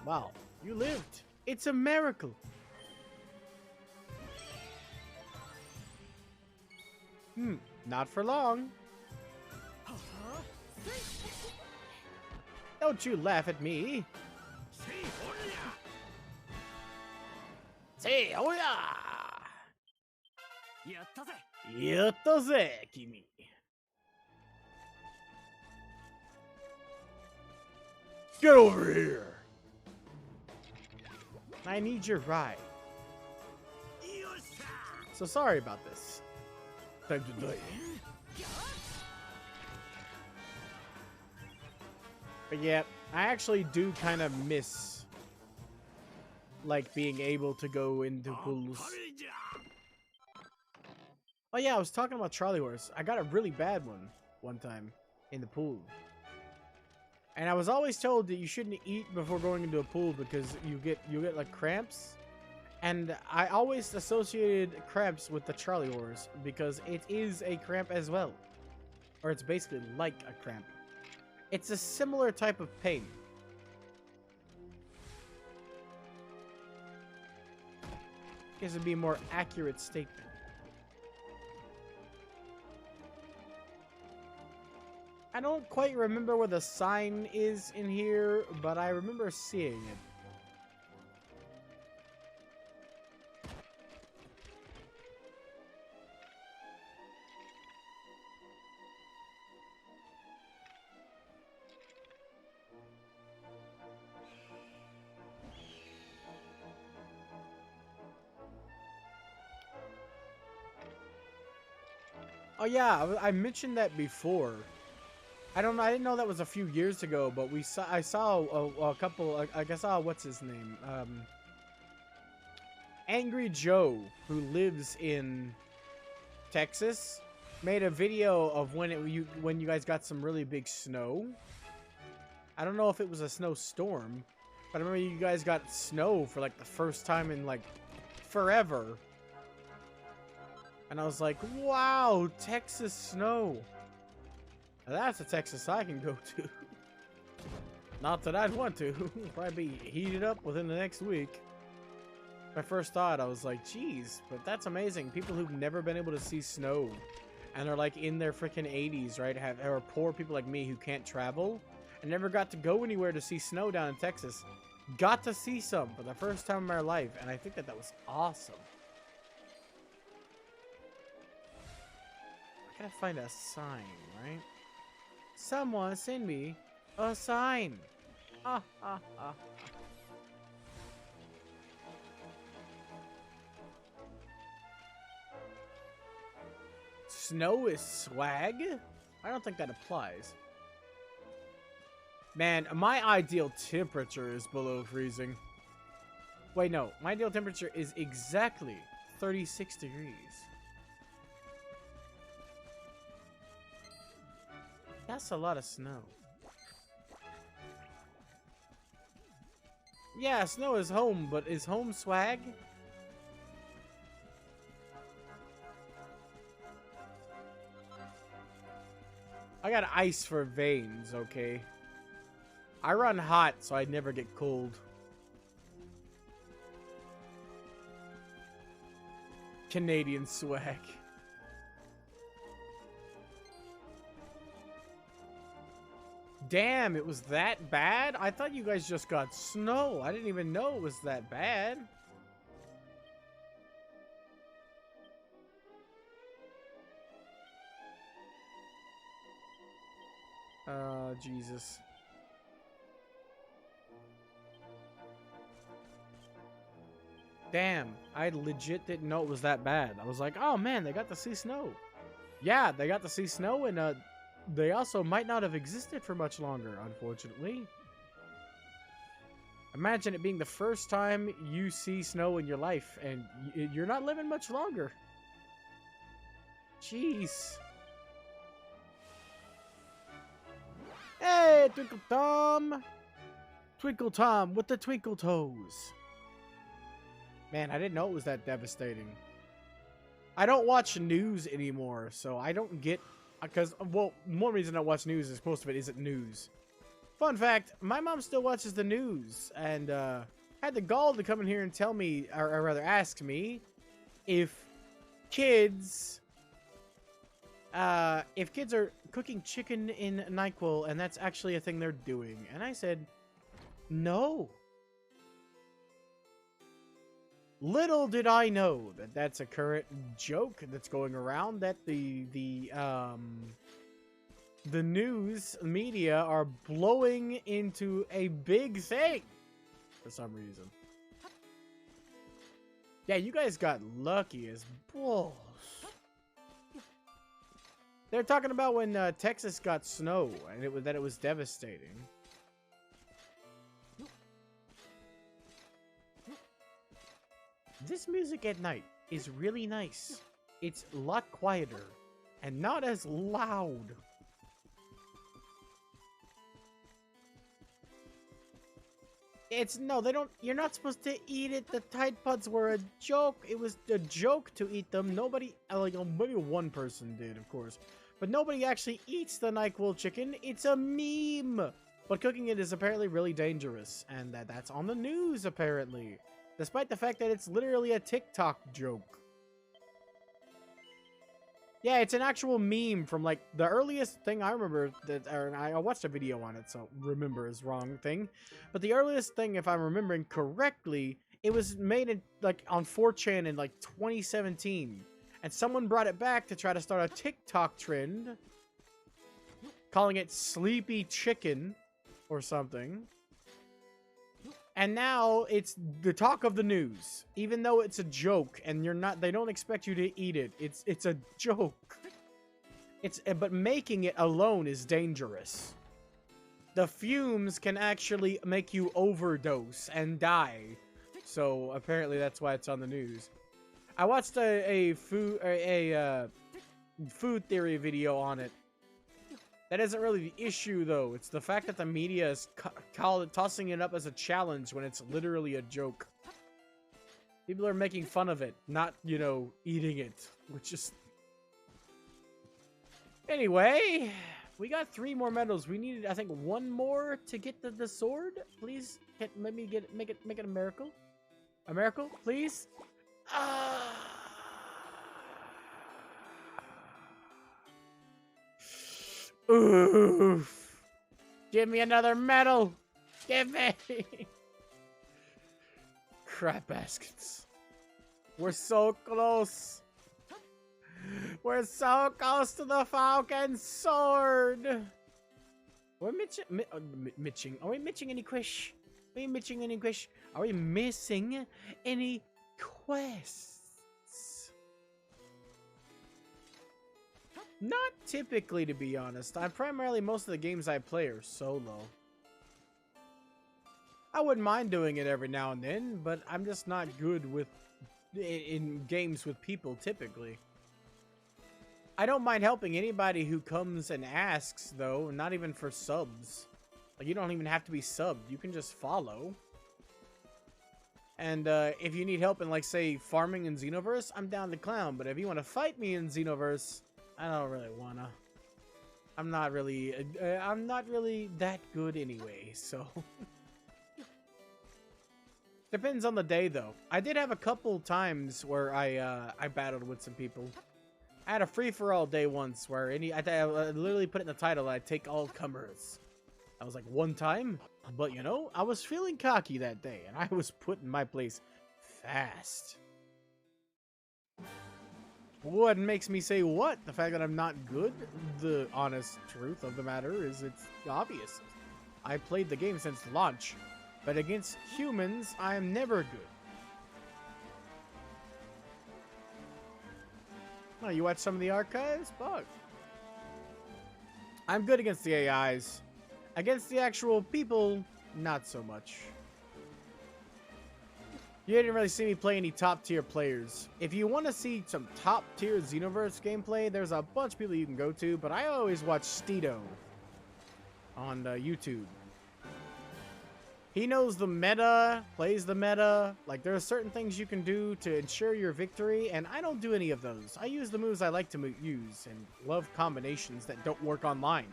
Wow, you lived. It's a miracle. Not for long. Don't you laugh at me. Say, oh yeah. Yattaze, kimi. Get over here. I need your ride. So sorry about this. Time to die. But yeah, I actually do kind of miss, like, being able to go into pools. Oh yeah, I was talking about Charlie Horse. I got a really bad one time in the pool. And I was always told that you shouldn't eat before going into a pool because you get like cramps. And I always associated cramps with the Charlie Horse because it is a cramp as well. Or it's basically like a cramp. It's a similar type of pain. I guess it'd be a more accurate statement. I don't quite remember where the sign is in here, but I remember seeing it. Oh yeah, I mentioned that before. I didn't know that was a few years ago, but I saw a couple. I saw what's his name, Angry Joe, who lives in Texas, made a video of when you guys got some really big snow. I don't know if it was a snowstorm, but I remember you guys got snow for like the first time in like forever. And I was like, wow, Texas snow. Now that's a Texas I can go to. Not that I'd want to. Probably be heated up within the next week. My first thought, I was like, geez, but that's amazing. People who've never been able to see snow and are like in their freaking 80s, right? Or poor people like me who can't travel and never got to go anywhere to see snow down in Texas. got to see some for the first time in my life, and I think that that was awesome. I gotta find a sign, right? Someone send me a sign. Ah, ah, ah. Snow is swag? I don't think that applies. Man, my ideal temperature is below freezing. Wait, no. My ideal temperature is exactly 36 degrees. That's a lot of snow. Yeah, snow is home, but is home swag? I got ice for veins, okay? I run hot, so I never get cold. Canadian swag. Damn, it was that bad? I thought you guys just got snow. I didn't even know it was that bad. Jesus. Damn, I legit didn't know it was that bad. I was like, oh man, they got to see snow. Yeah, they got to see snow, and they also might not have existed for much longer, unfortunately. Imagine it being the first time you see snow in your life, and you're not living much longer. Jeez. Hey, Twinkle Tom! Twinkle Tom with the twinkle toes. Man, I didn't know it was that devastating. I don't watch news anymore, so I don't get... Because, well, one reason I watch news is most of it isn't news. Fun fact, my mom still watches the news, and had the gall to come in here and tell me, or rather ask me, if kids are cooking chicken in NyQuil, and that's actually a thing they're doing. And I said, no. Little did I know that that's a current joke that's going around, that the news media are blowing into a big thing for some reason. Yeah, you guys got lucky as balls. They're talking about when Texas got snow and it was devastating. This music at night is really nice. It's a lot quieter and not as loud. No, they don't, you're not supposed to eat it. The Tide Pods were a joke. It was a joke to eat them. Nobody, like, maybe one person did, of course. But nobody actually eats the NyQuil chicken. It's a meme. But cooking it is apparently really dangerous. And that's on the news, apparently. Despite the fact that it's literally a TikTok joke. Yeah, it's an actual meme from, like, the earliest thing I remember, I watched a video on it, so remember is wrong thing. But the earliest thing, if I'm remembering correctly, it was made in, like, on 4chan in, like, 2017. And someone brought it back to try to start a TikTok trend, calling it Sleepy Chicken or something. And now it's the talk of the news, even though it's a joke and they don't expect you to eat it. It's a joke. But making it alone is dangerous. The fumes can actually make you overdose and die. So apparently that's why it's on the news. I watched a food theory video on it. That isn't really the issue, though. It's the fact that the media is tossing it up as a challenge when it's literally a joke. People are making fun of it, not, you know, eating it. Which is... Anyway, we got 3 more medals. We needed, I think, 1 more to get the sword. Please, make it a miracle. A miracle, please. Oof. Give me another medal. Give me. crap baskets. We're so close. We're so close to the Falcon Sword. We're mitching. Are we missing any quests? Are we missing any quests? Are we missing any quests? Not typically, to be honest. Most of the games I play are solo. I wouldn't mind doing it every now and then, but I'm just not good with in games with people typically. I don't mind helping anybody who comes and asks, though, not even for subs. Like, you don't even have to be subbed. You can just follow. And if you need help in, like, say, farming in Xenoverse, I'm down to clown. But if you want to fight me in Xenoverse, I don't really wanna. I'm not really that good anyway, so. Depends on the day, though. I did have a couple times where I battled with some people. I had a free-for-all day once where I literally put it in the title, I take all comers. I was like, one time, but you know, I was feeling cocky that day, and I was put in my place fast. What makes me say what? The fact that I'm not good? The honest truth of the matter is it's obvious. I played the game since launch, but against humans, I am never good. Oh, you watch some of the archives? Bug. I'm good against the AIs. Against the actual people, not so much. You didn't really see me play any top-tier players. If you want to see some top-tier Xenoverse gameplay, there's a bunch of people you can go to, but I always watch Steedo on YouTube. He knows the meta, plays the meta. Like, there are certain things you can do to ensure your victory, and I don't do any of those. I use the moves I like to use, and love combinations that don't work online.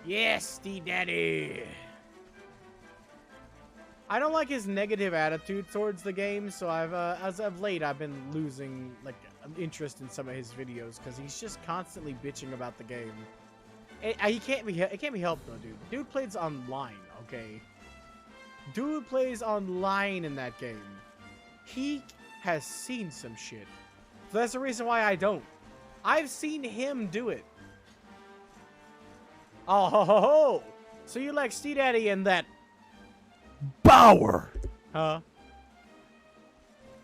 Yes, D-Daddy! I don't like his negative attitude towards the game, so as of late, I've been losing, like, interest in some of his videos, because he's just constantly bitching about the game. It can't be helped, though, dude. Dude plays online. Okay, dude plays online in that game. He has seen some shit. So that's the reason why I don't. I've seen him do it. Oh, ho, ho, ho. So you like Steve Daddy and that power, huh?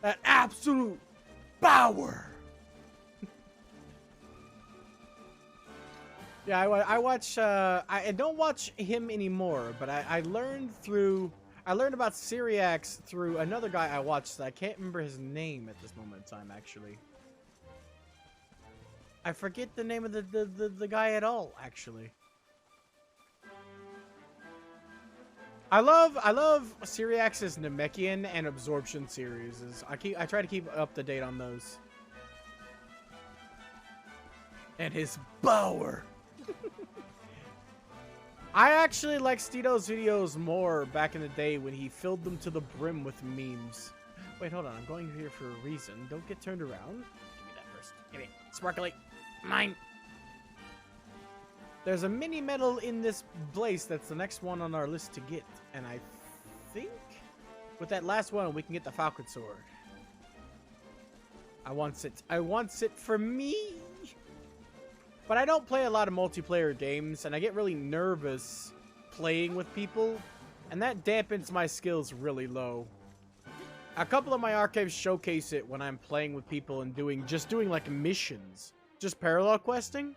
That absolute power. Yeah, I watch, I don't watch him anymore, but I learned about Syriax through another guy I watched. I can't remember his name at this moment in time, actually. I forget the name of the guy at all, actually. I love Syriax's Namekian and Absorption series. I try to keep up to date on those. And his power. I actually like Steedo's videos more back in the day when he filled them to the brim with memes. Wait, hold on. I'm going here for a reason. Don't get turned around. Give me that first. Give me it. Sparkly. Mine. There's a mini medal in this place that's the next one on our list to get. And I think with that last one, we can get the Falcon Sword. I want it. I want it for me. But I don't play a lot of multiplayer games, and I get really nervous playing with people, and that dampens my skills really low. A couple of my archives showcase it when I'm playing with people and doing like missions. Just parallel questing.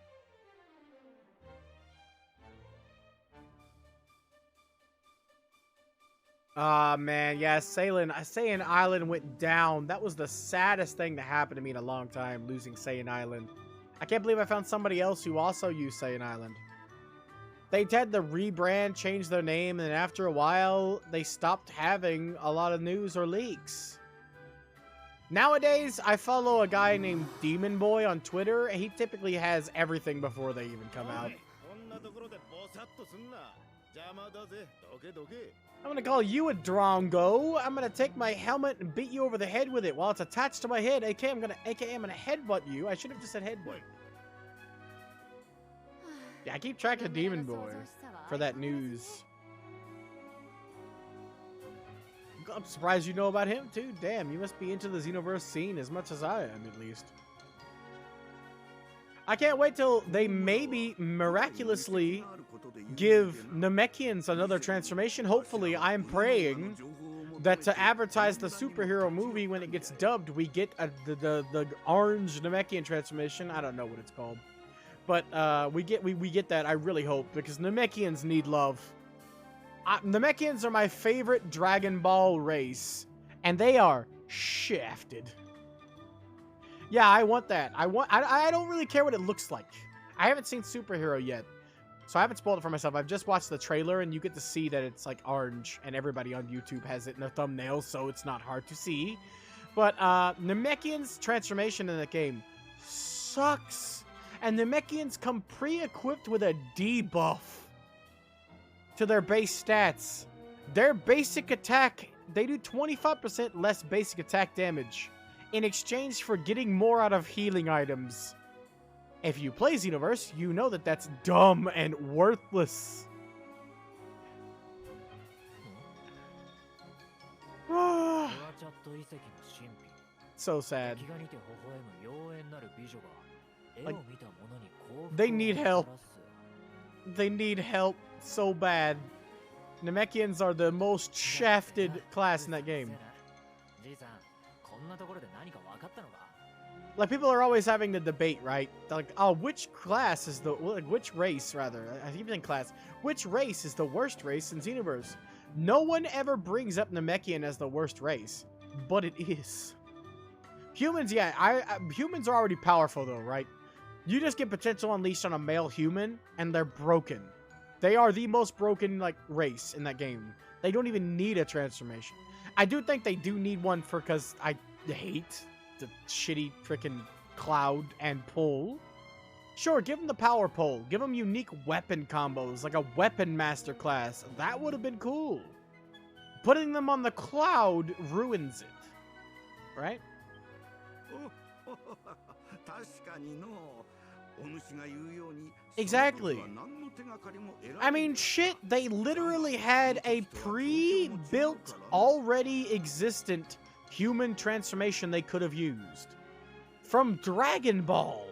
Ah, man, yeah, Saiyan Island went down. That was the saddest thing to happen to me in a long time, losing Saiyan Island. I can't believe I found somebody else who also used Saiyan Island. They had to rebrand, change their name, and after a while, they stopped having a lot of news or leaks. Nowadays, I follow a guy named Demon Boy on Twitter, and he typically has everything before they even come out. I'm gonna call you a Drongo. I'm gonna take my helmet and beat you over the head with it while it's attached to my head. AKA, I'm gonna headbutt you. I should have just said headbutt. Yeah, I keep track of Demon Boy for that news. I'm surprised you know about him too. Damn, you must be into the Xenoverse scene as much as I am, at least. I can't wait till they maybe miraculously give Namekians another transformation. Hopefully, I'm praying that to advertise the superhero movie when it gets dubbed, we get the orange Namekian transformation. I don't know what it's called, but we get that. I really hope, because Namekians need love. Namekians are my favorite Dragon Ball race, and they are shafted. Yeah, I want that. I don't really care what it looks like. I haven't seen Superhero yet, so I haven't spoiled it for myself. I've just watched the trailer, and you get to see that it's like orange, and everybody on YouTube has it in their thumbnail, so it's not hard to see. But Namekian's transformation in the game sucks, and Namekians come pre-equipped with a debuff to their base stats. Their basic attack, they do 25% less basic attack damage in exchange for getting more out of healing items. If you play Xenoverse, you know that that's dumb and worthless. So sad. Like, they need help. They need help so bad. Namekians are the most shafted class in that game. Like, people are always having the debate, right? They're like, oh, which class is the, like, which race, rather, I even think class, which race is the worst race in Xenoverse? No one ever brings up Namekian as the worst race, but it is. Humans, yeah, humans are already powerful, though, right? You just get potential unleashed on a male human, and they're broken. They are the most broken, like, race in that game. They don't even need a transformation. I do think they do need one because I hate the shitty freaking cloud and pull. Sure, give them the power pole. Give them unique weapon combos, like a weapon master class. That would have been cool. Putting them on the cloud ruins it. Right? Exactly. I mean, shit, they literally had a pre-built, already existent human transformation they could have used. From Dragon Ball.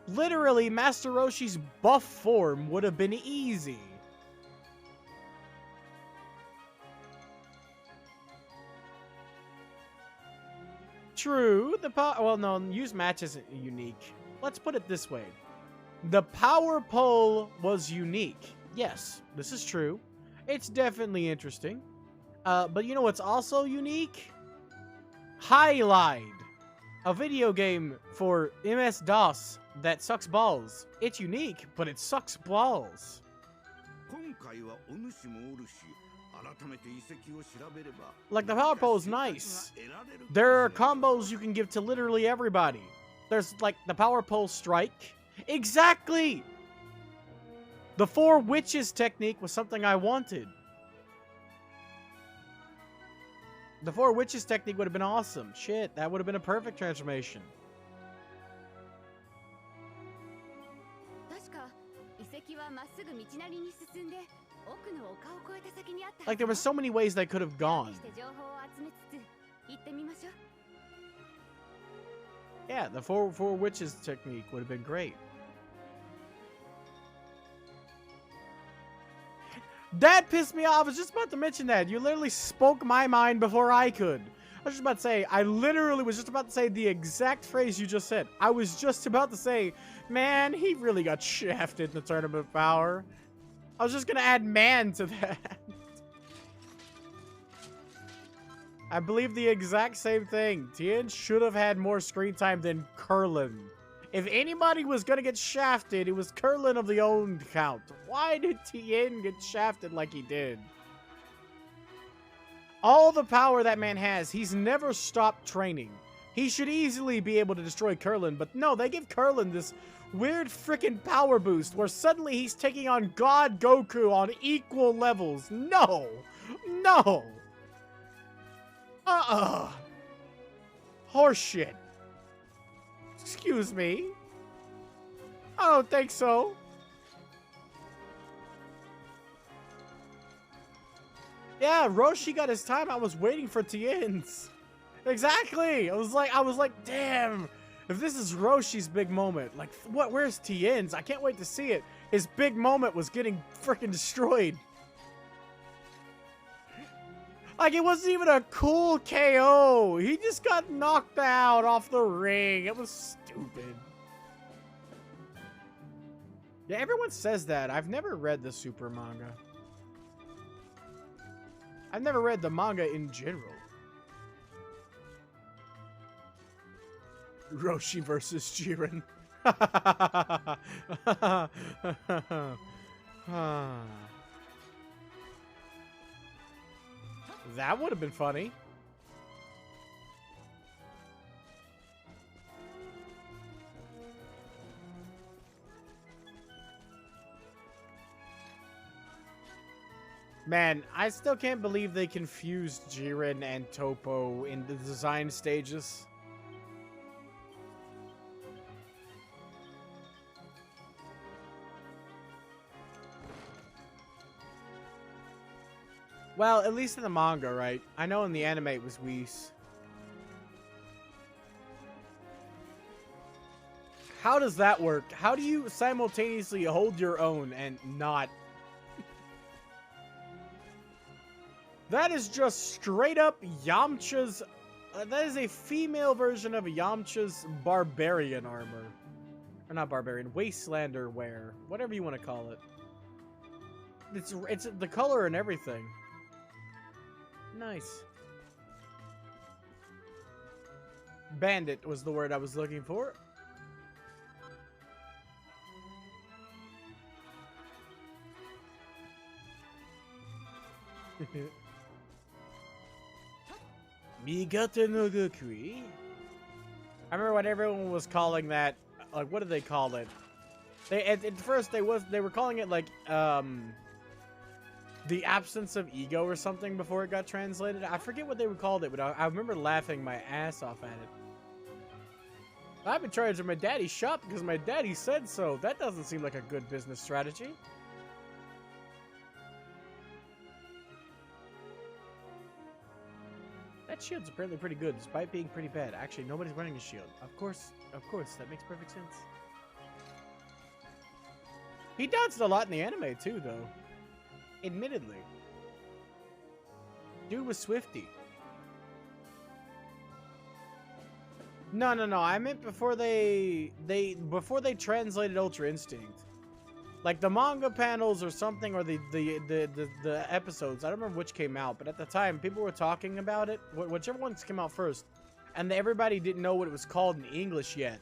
Literally, Master Roshi's buff form would have been easy. True, well, no, use match isn't unique. Let's put it this way. The power pole was unique. Yes, this is true. It's definitely interesting. But you know what's also unique? Highlight. A video game for MS-DOS that sucks balls. It's unique, but it sucks balls. Like, the power pole is nice. There are combos you can give to literally everybody. There's, like, the power pole strike. Exactly! The Four Witches technique was something I wanted. The Four Witches technique would have been awesome. Shit, that would have been a perfect transformation. Like, there were so many ways they could have gone. Yeah, the four witches technique would have been great. That pissed me off. I was just about to mention that. You literally spoke my mind before I could. I was just about to say, I literally was just about to say the exact phrase you just said. I was just about to say, man, he really got shafted in the Tournament of Power. I was just going to add man to that. I believe the exact same thing. Tien should have had more screen time than Kurlin. If anybody was going to get shafted, it was Kurlin of the owned count. Why did Tien get shafted like he did? All the power that man has, he's never stopped training. He should easily be able to destroy Kurlin, but no, they give Kurlin this weird freaking power boost where suddenly he's taking on God Goku on equal levels. No! No! Horseshit. Excuse me? I don't think so. Yeah, Roshi got his time. I was waiting for Tien's. Exactly. I was like, damn. If this is Roshi's big moment, like, what? Where's Tien's? I can't wait to see it. His big moment was getting freaking destroyed. Like, it wasn't even a cool KO. He just got knocked out off the ring. It was stupid. Yeah, everyone says that. I've never read the Super manga. I've never read the manga in general. Roshi versus Jiren. That would have been funny. Man, I still can't believe they confused Jiren and Toppo in the design stages. Well, at least in the manga, right? I know in the anime it was Whis. How does that work? How do you simultaneously hold your own and not? That is just straight up Yamcha's... that is a female version of Yamcha's barbarian armor. Or not barbarian, wastelander wear. Whatever you want to call it. It's the color and everything. Nice. Bandit was the word I was looking for. Migata no Gokui. I remember what everyone was calling that. Like, what did they call it? They at first they were calling it like the absence of ego or something before it got translated. I forget what they called it, but I remember laughing my ass off at it. I'm in charge of my daddy's shop because my daddy said so. That doesn't seem like a good business strategy. That shield's apparently pretty good, despite being pretty bad. Actually, nobody's wearing a shield. Of course, that makes perfect sense. He dodged a lot in the anime, too, though. Admittedly. Dude was swifty. No. I meant before they translated Ultra Instinct. Like the manga panels or something, or the episodes. I don't remember which came out, but at the time people were talking about it. Whichever ones came out first, and everybody didn't know what it was called in English yet.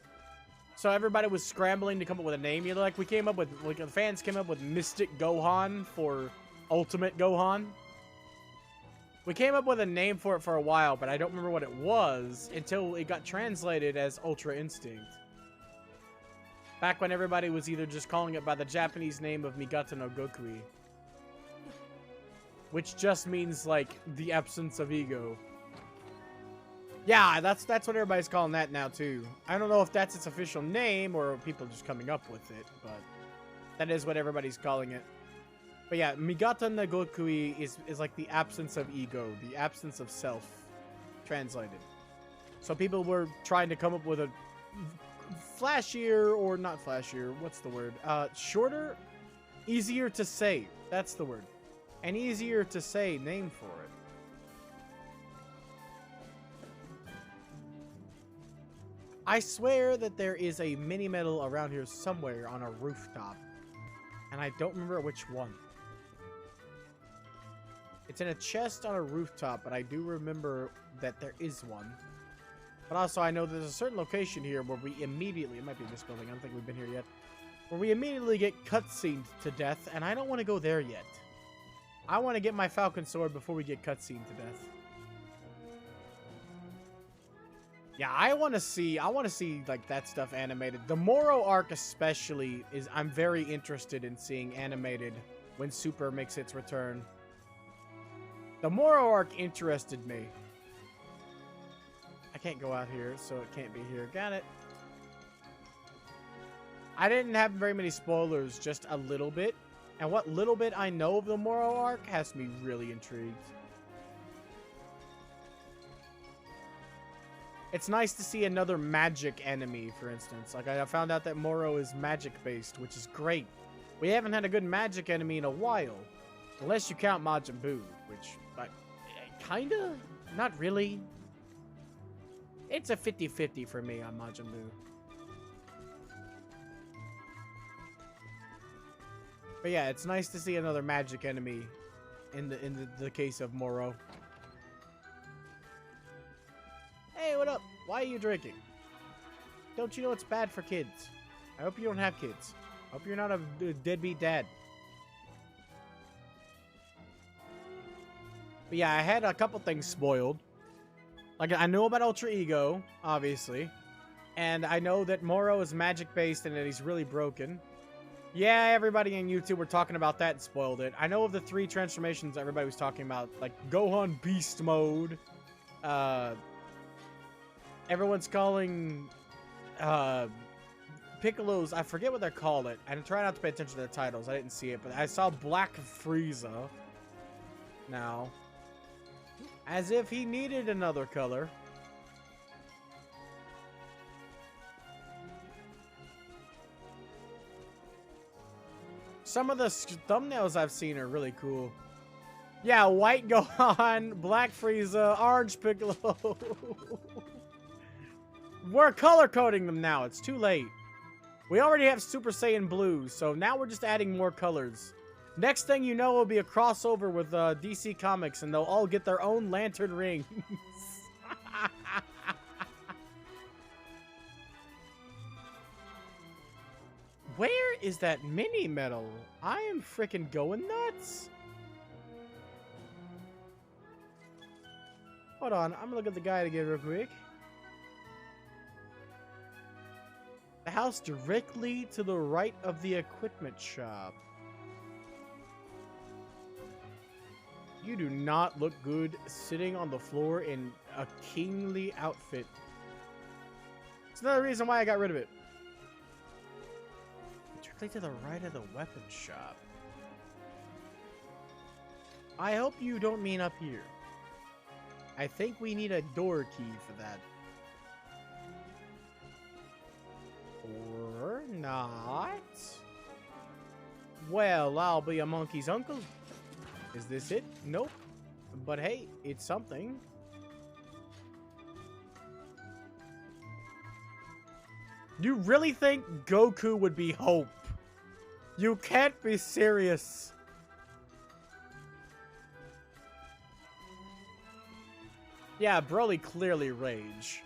So everybody was scrambling to come up with a name. You know, like we came up with, like the fans came up with Mystic Gohan for Ultimate Gohan. We came up with a name for it for a while, but I don't remember what it was until it got translated as Ultra Instinct. Back when everybody was either just calling it by the Japanese name of Migata no Gokui, which just means like the absence of ego. Yeah, that's what everybody's calling that now too. I don't know if that's its official name or people just coming up with it, but that is what everybody's calling it. But yeah, Migata no Gokui is like the absence of ego, the absence of self, translated. So people were trying to come up with a flashier, or not flashier, what's the word? Shorter? Easier to say, that's the word. An easier to say name for it. I swear that there is a mini medal around here somewhere on a rooftop. And I don't remember which one. It's in a chest on a rooftop, but I do remember that there is one. But also I know there's a certain location here where we immediately, it might be this building, I don't think we've been here yet, where we immediately get cutscened to death, and I don't want to go there yet. I want to get my Falcon Sword before we get cutscened to death. Yeah, I want to see like that stuff animated. The Moro arc especially I'm very interested in seeing animated when Super makes its return. The Moro arc interested me. I can't go out here, so it can't be here. Got it. I didn't have very many spoilers, just a little bit. And what little bit I know of the Moro arc has me really intrigued. It's nice to see another magic enemy, for instance. Like, I found out that Moro is magic-based, which is great. We haven't had a good magic enemy in a while. Unless you count Majin Buu, which, kinda? Not really. It's a 50-50 for me on Majin Buu. But yeah, it's nice to see another magic enemy in the case of Moro. Hey, what up? Why are you drinking? Don't you know it's bad for kids? I hope you don't have kids. I hope you're not a deadbeat dad. But yeah, I had a couple things spoiled. Like, I know about Ultra Ego, obviously. And I know that Moro is magic-based and that he's really broken. Yeah, everybody on YouTube were talking about that and spoiled it. I know of the 3 transformations everybody was talking about. Like, Gohan Beast Mode. Everyone's calling Piccolo's, I forget what they're called it. I try not to pay attention to their titles. I didn't see it, but I saw Black Frieza now. As if he needed another color. Some of the thumbnails I've seen are really cool. Yeah, white Gohan, black Frieza, orange Piccolo. We're color coding them now. It's too late. We already have Super Saiyan Blue, so now we're just adding more colors. Next thing you know will be a crossover with DC Comics, and they'll all get their own lantern rings. Where is that mini medal? I am freaking going nuts. Hold on, I'm gonna look at the guide again real quick. The house directly to the right of the equipment shop. You do not look good sitting on the floor in a kingly outfit. It's another reason why I got rid of it. Directly to the right of the weapon shop. I hope you don't mean up here. I think we need a door key for that. Or not. Well, I'll be a monkey's uncle. Is this it? Nope. But hey, it's something. You really think Goku would be Hope? You can't be serious. Yeah, Broly clearly Rage.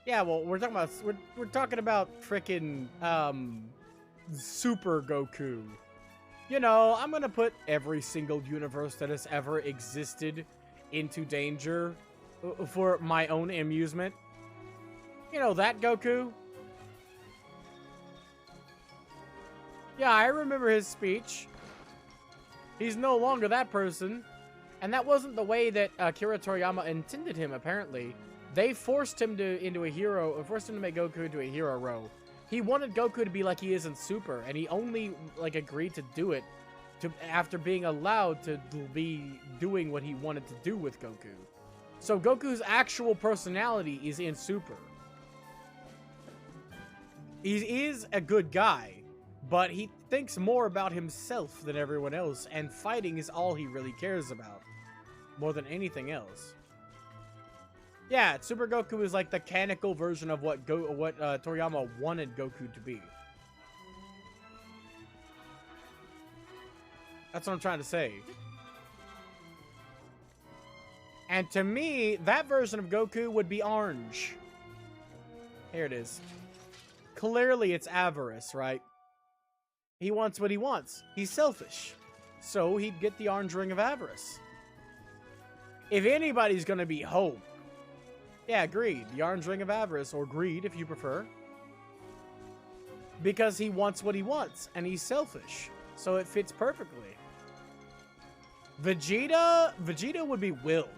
Yeah, well, we're talking about frickin' Super Goku. You know, I'm gonna put every single universe that has ever existed into danger for my own amusement. You know that Goku? Yeah, I remember his speech. He's no longer that person. And that wasn't the way that Akira Toriyama intended him, apparently. They forced him into a hero, forced him to make Goku into a hero role. He wanted Goku to be like he is in Super, and he only agreed to do it after being allowed to be doing what he wanted to do with Goku. So Goku's actual personality is in Super. He is a good guy, but he thinks more about himself than everyone else, and fighting is all he really cares about, more than anything else. Yeah, Super Goku is like the canonical version of what Toriyama wanted Goku to be. That's what I'm trying to say. And to me, that version of Goku would be orange. Here it is. Clearly, it's avarice, right? He wants what he wants. He's selfish. So he'd get the orange ring of avarice. If anybody's going to be Hope, yeah, greed. The orange ring of avarice, or greed if you prefer. Because he wants what he wants, and he's selfish. So it fits perfectly. Vegeta would be will.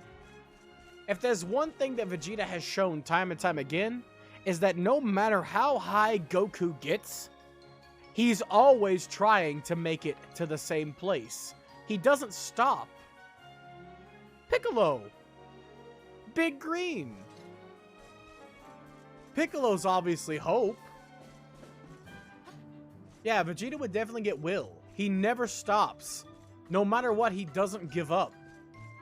If there's one thing that Vegeta has shown time and time again, is that no matter how high Goku gets, he's always trying to make it to the same place. He doesn't stop. Piccolo. Big Green. Piccolo's obviously hope. Yeah, Vegeta would definitely get will. He never stops. No matter what, he doesn't give up.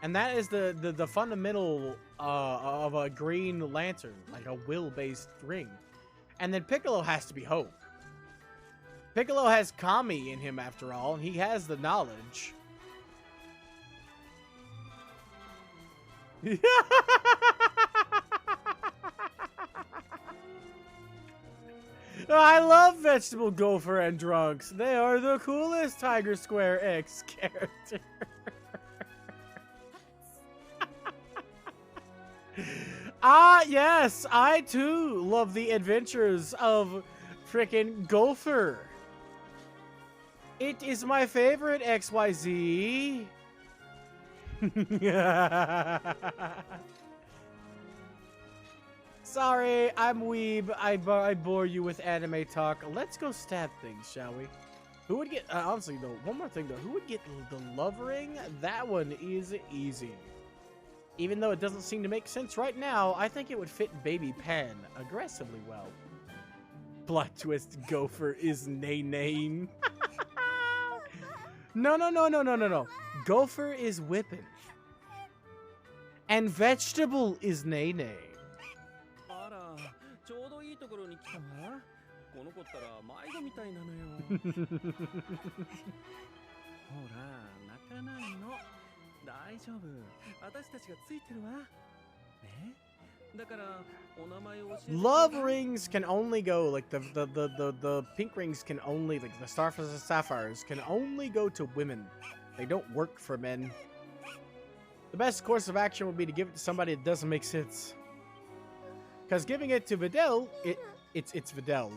And that is the fundamental of a Green Lantern, like a will-based ring. And then Piccolo has to be hope. Piccolo has Kami in him after all, and he has the knowledge. I love Vegetable Gopher and Drunks. They are the coolest Tiger Square X characters. Ah, yes, I too love the adventures of frickin' Gopher. It is my favorite XYZ. Sorry, I'm weeb. I bore you with anime talk. Let's go stab things, shall we? Who would get, honestly though, one more thing though. Who would get the love ring? That one is easy. Even though it doesn't seem to make sense right now, I think it would fit Baby Pan aggressively well. Plot twist, Gopher is Nay-Nay. No. Gopher is Whippin'. And Vegetable is Nay-Nay. Love rings can only go, like the pink rings can only, like the Starfires and Sapphires can only go to women. They don't work for men. The best course of action would be to give it to somebody that doesn't make sense. Because giving it to Videl, it's Videl.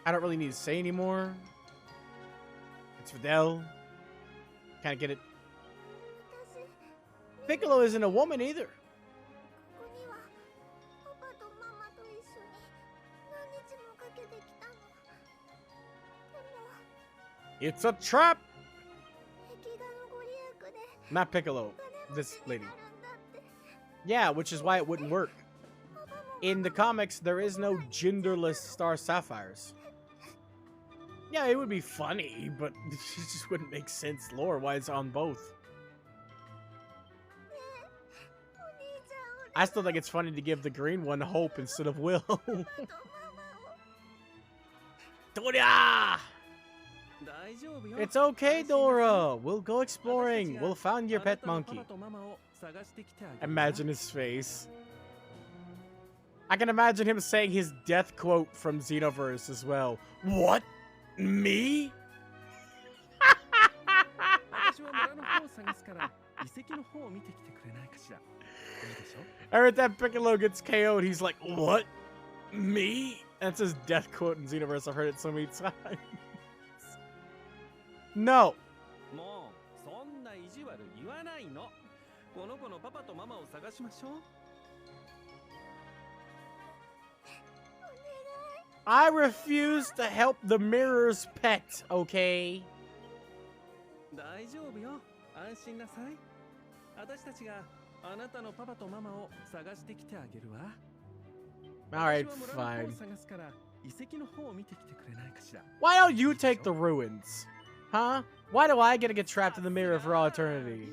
I don't really need to say anymore. It's Videl. Can't get it. Piccolo isn't a woman either. It's a trap! Not Piccolo. This lady. Yeah, which is why it wouldn't work. In the comics, there is no genderless Star Sapphires. Yeah, it would be funny, but it just wouldn't make sense lore-wise on both. I still think it's funny to give the green one hope instead of will. Dora! It's okay, Dora. We'll go exploring. We'll find your pet monkey. Imagine his face. I can imagine him saying his death quote from Xenoverse as well. What? Me? Every time Piccolo gets KO'd, he's like, what? Me? That's his death quote in Xenoverse. I've heard it so many times. No. I refuse to help the mirror's pet, okay? Alright, fine. Why don't you take the ruins? Huh? Why do I get to get trapped in the mirror for all eternity?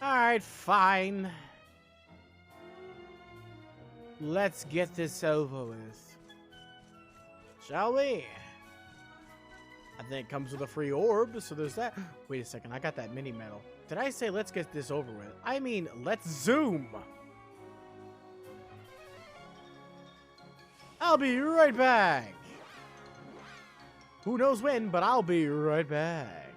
Alright, fine. Let's get this over with. Shall we? I think it comes with a free orb, so there's that. Wait a second, I got that mini medal. Did I say let's get this over with? I mean, let's zoom! I'll be right back! Who knows when, but I'll be right back.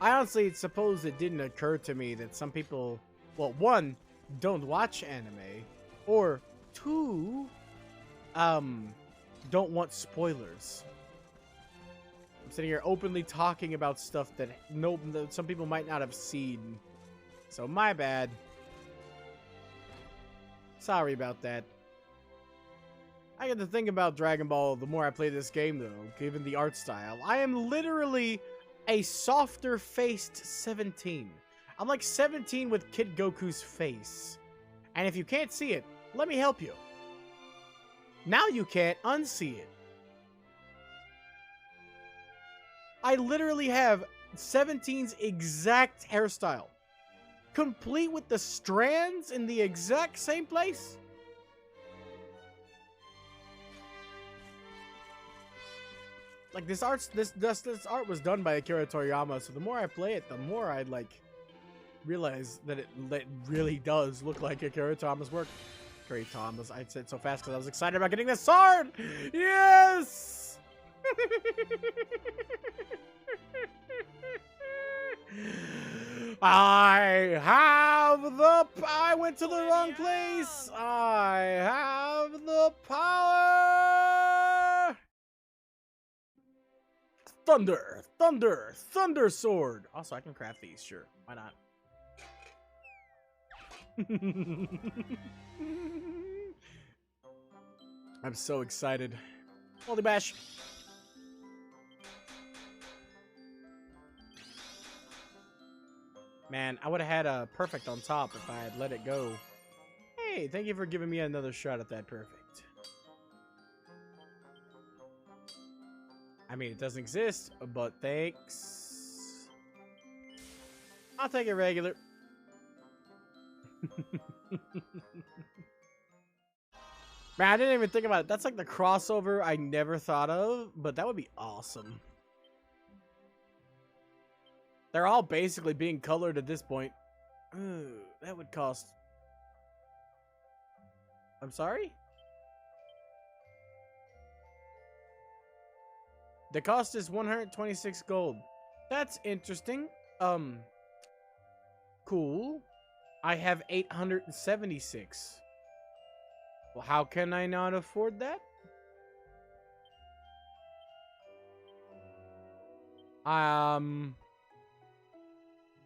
I honestly suppose it didn't occur to me that some people, well, one, don't watch anime, or two, don't want spoilers. I'm sitting here openly talking about stuff that some people might not have seen. So my bad. Sorry about that. I get to think about Dragon Ball the more I play this game, though, given the art style. I am literally a softer-faced 17. I'm like 17 with Kid Goku's face. And if you can't see it, let me help you. Now you can't unsee it. I literally have 17's exact hairstyle. Complete with the strands in the exact same place. Like this art was done by Akira Toriyama, so the more I play it, the more I like realize that it really does look like Akira Toriyama's work. Akira Toriyama's. I said it so fast because I was excited about getting this sword. Yes. I went to the wrong place. I have the power. Thunder sword. Also, I can craft these, sure. Why not? I'm so excited. Holy bash. Man, I would have had a perfect on top if I had let it go. Hey, thank you for giving me another shot at that perfect. I mean, it doesn't exist, but thanks. I'll take it regular. Man, I didn't even think about it. That's like the crossover I never thought of, but that would be awesome. They're all basically being colored at this point. Ooh, that would cost... I'm sorry? The cost is 126 gold. That's interesting. Cool. I have 876. Well, how can I not afford that?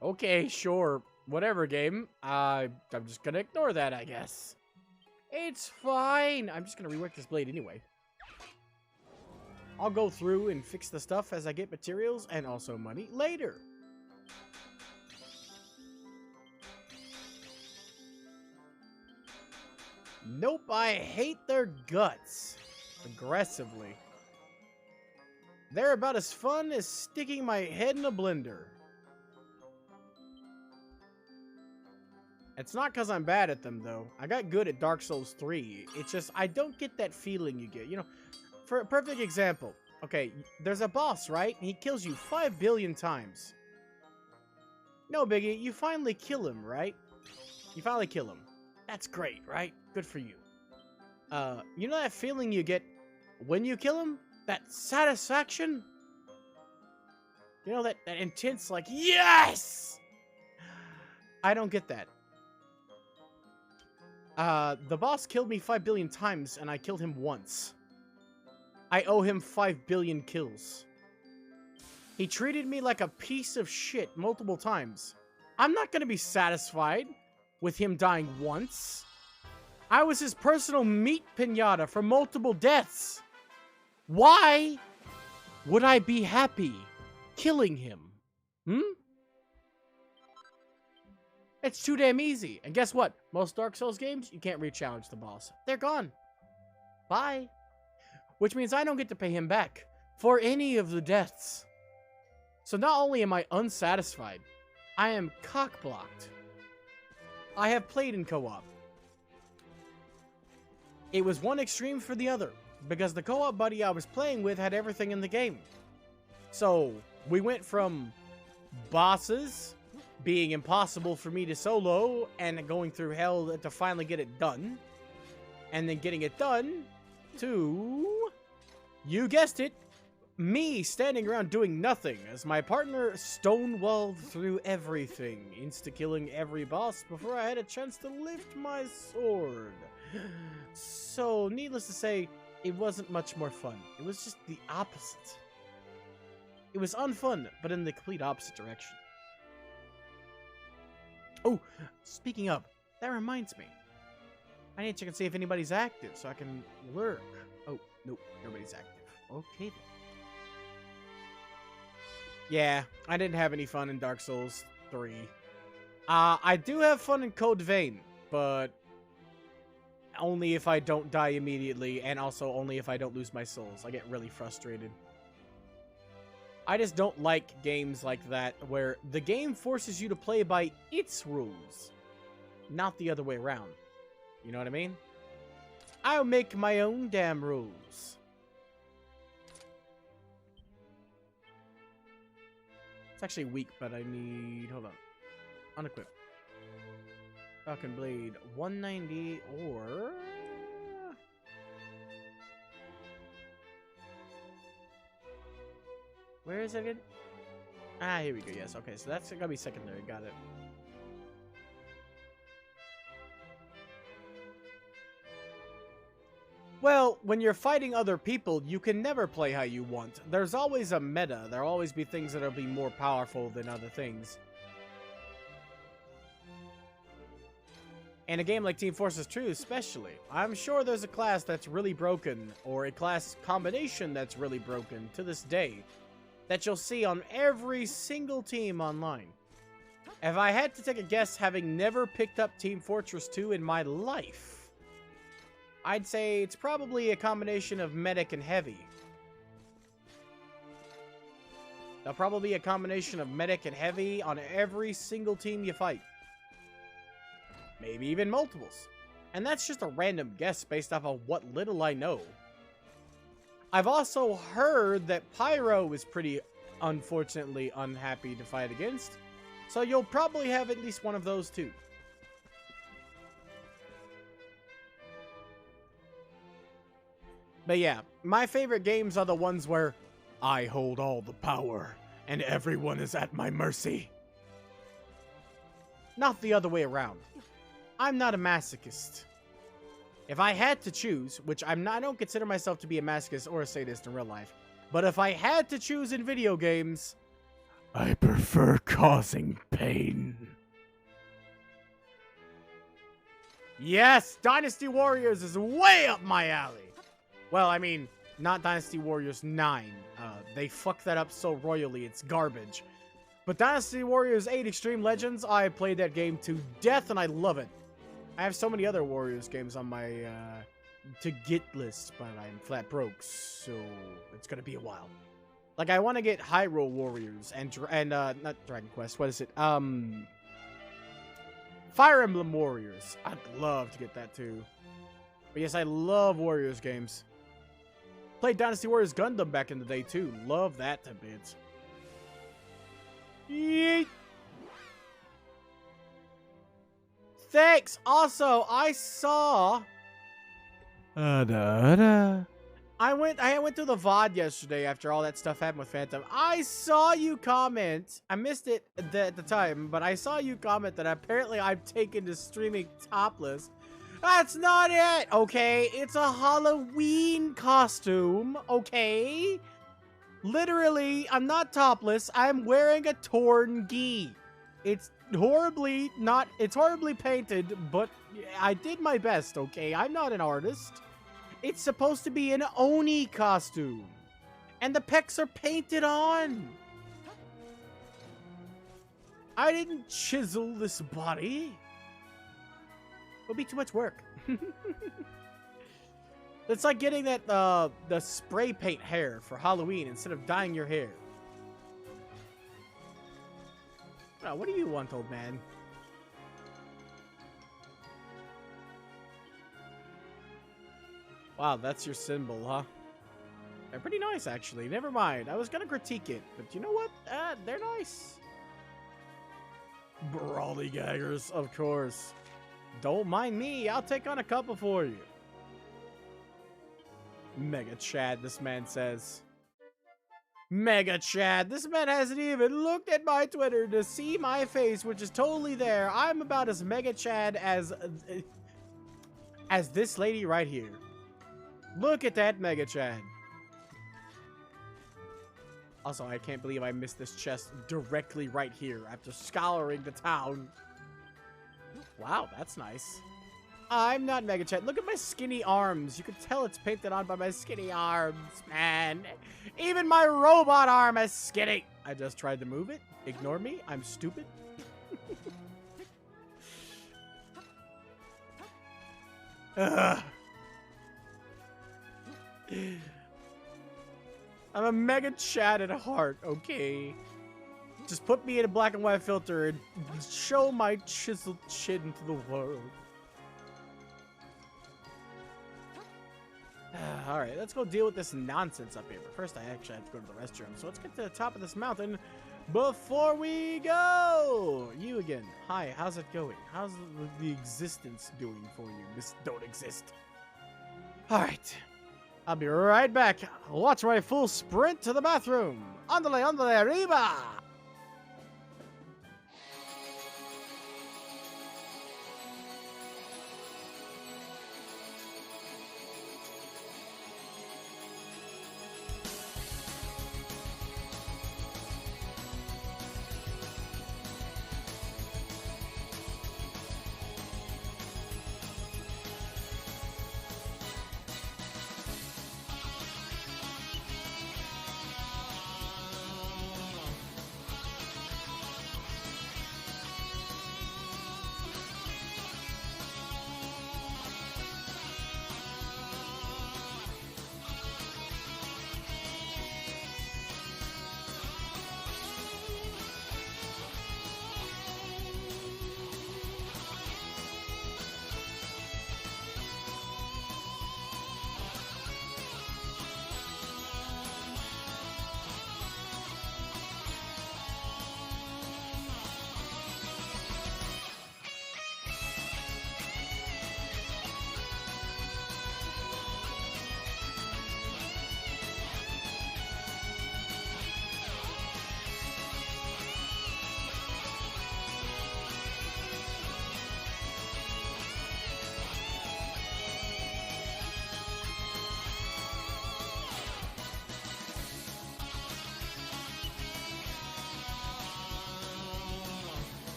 Okay, sure. Whatever, game. I'm just gonna ignore that, I guess. It's fine. I'm just gonna rework this blade anyway. I'll go through and fix the stuff as I get materials and also money later. Nope, I hate their guts. Aggressively. They're about as fun as sticking my head in a blender. It's not because I'm bad at them, though. I got good at Dark Souls 3. It's just, I don't get that feeling you get. You know, for a perfect example. Okay, there's a boss, right? He kills you 5 billion times. No biggie, you finally kill him, right? You finally kill him. That's great, right? Good for you. You know that feeling you get when you kill him? That satisfaction? You know, that intense, like, yes! I don't get that. The boss killed me 5 billion times, and I killed him once. I owe him 5 billion kills. He treated me like a piece of shit multiple times. I'm not gonna be satisfied with him dying once. I was his personal meat pinata for multiple deaths. Why would I be happy killing him? It's too damn easy. And guess what? Most Dark Souls games, you can't re-challenge the boss. They're gone. Bye. Which means I don't get to pay him back for any of the deaths. So not only am I unsatisfied, I am cock-blocked. I have played in co-op. It was one extreme for the other, because the co-op buddy I was playing with had everything in the game. So, we went from bosses being impossible for me to solo, and going through hell to finally get it done, and then getting it done, to, you guessed it, Me standing around doing nothing as my partner stonewalled through everything, insta-killing every boss before I had a chance to lift my sword. So, needless to say, it wasn't much more fun. It was just the opposite. It was unfun, but in the complete opposite direction. Oh, speaking of, that reminds me. I need to check and see if anybody's active so I can lurk. Oh, nope, nobody's active. Okay then. Yeah, I didn't have any fun in Dark Souls 3. I do have fun in Code Vein, but only if I don't die immediately, and also only if I don't lose my souls. I get really frustrated. I just don't like games like that, where the game forces you to play by its rules, not the other way around. You know what I mean? I'll make my own damn rules. It's actually weak, but I need... Hold on. Unequip. Falcon Blade 190 or... Where is it again? Ah, here we go. Yes, okay. So that's gonna be secondary. Got it. Well, when you're fighting other people, you can never play how you want. There's always a meta. There'll always be things that'll be more powerful than other things. In a game like Team Fortress 2 especially, I'm sure there's a class that's really broken, or a class combination that's really broken to this day, that you'll see on every single team online. If I had to take a guess, having never picked up Team Fortress 2 in my life, I'd say it's probably a combination of medic and heavy. There'll probably be a combination of medic and heavy on every single team you fight. Maybe even multiples. And that's just a random guess based off of what little I know. I've also heard that Pyro is pretty, unfortunately, unhappy to fight against. So you'll probably have at least one of those too. But yeah, my favorite games are the ones where I hold all the power and everyone is at my mercy. Not the other way around. I'm not a masochist. If I had to choose, which I don't consider myself to be a masochist or a sadist in real life, but if I had to choose in video games, I prefer causing pain. Yes, Dynasty Warriors is way up my alley. Well, I mean, not Dynasty Warriors 9. They fucked that up so royally, it's garbage. But Dynasty Warriors 8 Extreme Legends, I played that game to death and I love it. I have so many other Warriors games on my to-get list, but I'm flat broke, so it's gonna be a while. Like, I want to get Hyrule Warriors and not Dragon Quest, what is it? Fire Emblem Warriors. I'd love to get that too. But yes, I love Warriors games. Played Dynasty Warriors Gundam back in the day too. Love that to bits. Yeet. Thanks. Also, I saw. I went through the VOD yesterday after all that stuff happened with Phantom. I saw you comment. I missed it at the time, but I saw you comment that apparently I've taken to streaming topless. That's not it, okay? It's a Halloween costume, okay? Literally, I'm not topless. I'm wearing a torn gi. It's horribly painted, but I did my best, okay? I'm not an artist. It's supposed to be an Oni costume. And the pecs are painted on. I didn't chisel this body. It'll be too much work. It's like getting that the spray paint hair for Halloween instead of dyeing your hair. Oh, what do you want, old man? Wow, that's your symbol, huh? They're pretty nice, actually. Never mind. I was gonna critique it, but you know what? They're nice. Brawly gaggers, of course. Don't mind me. I'll take on a couple for you. Mega Chad, this man says. Mega Chad. This man hasn't even looked at my Twitter to see my face, which is totally there. I'm about as Mega Chad as this lady right here. Look at that Mega Chad. Also, I can't believe I missed this chest directly right here after scouring the town. Wow, that's nice. I'm not Mega Chad. Look at my skinny arms. You can tell it's painted on by my skinny arms, man. Even my robot arm is skinny. I just tried to move it. Ignore me. I'm stupid. Ugh. I'm a Mega Chad at heart, okay? Just put me in a black and white filter and show my chiseled chin to the world. Alright, let's go deal with this nonsense up here. But first, I actually have to go to the restroom. So let's get to the top of this mountain before we go. You again. Hi, how's it going? How's the existence doing for you? This don't exist. Alright. I'll be right back. Watch my full sprint to the bathroom. Andale, andale, arriba!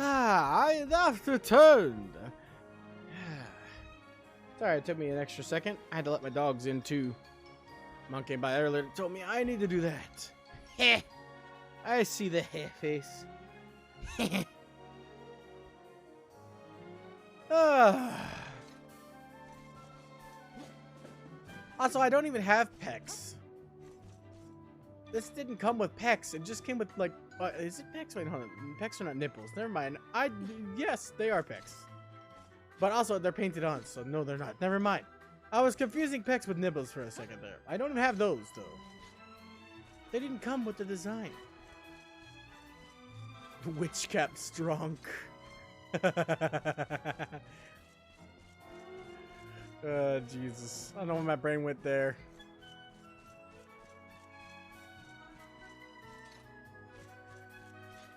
I have returned. Sorry, it took me an extra second. I had to let my dogs in too. Mom came by earlier and told me I need to do that. Heh. I see the heh face. Also, I don't even have pecs. This didn't come with pecs. It just came with, like, is it pecs? Wait, hold on. Pecs are not nipples. Never mind. Yes, they are pecs. But also, they're painted on, so no, they're not. Never mind. I was confusing pecs with nipples for a second there. I don't even have those, though. They didn't come with the design. Witch cap strong. Jesus. I don't know where my brain went there.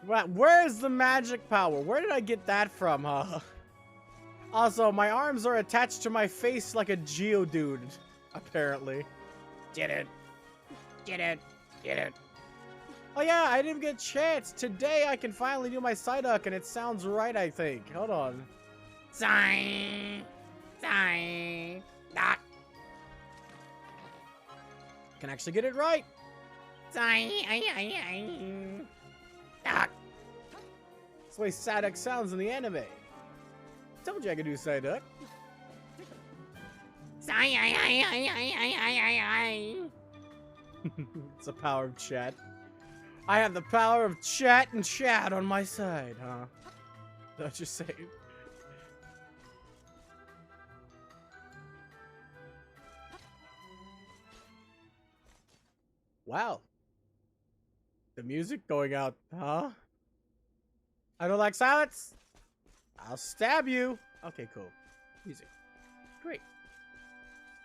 Where's the magic power? Where did I get that from, huh? Also, my arms are attached to my face like a Geodude, apparently. Get it. Get it. Get it. Oh yeah, I didn't get a chance. Today I can finally do my Psyduck, and it sounds right, I think. Hold on. Sign. Sign. Doc. Can actually get it right. Sign. Doc. That's the way Psyduck sounds in the anime. Told you I could do Psyduck. It's the power of chat. I have the power of chat and chat on my side, huh? Don't you say? Wow. The music going out, huh? I don't like silence. I'll stab you. Okay, cool. Music. Great.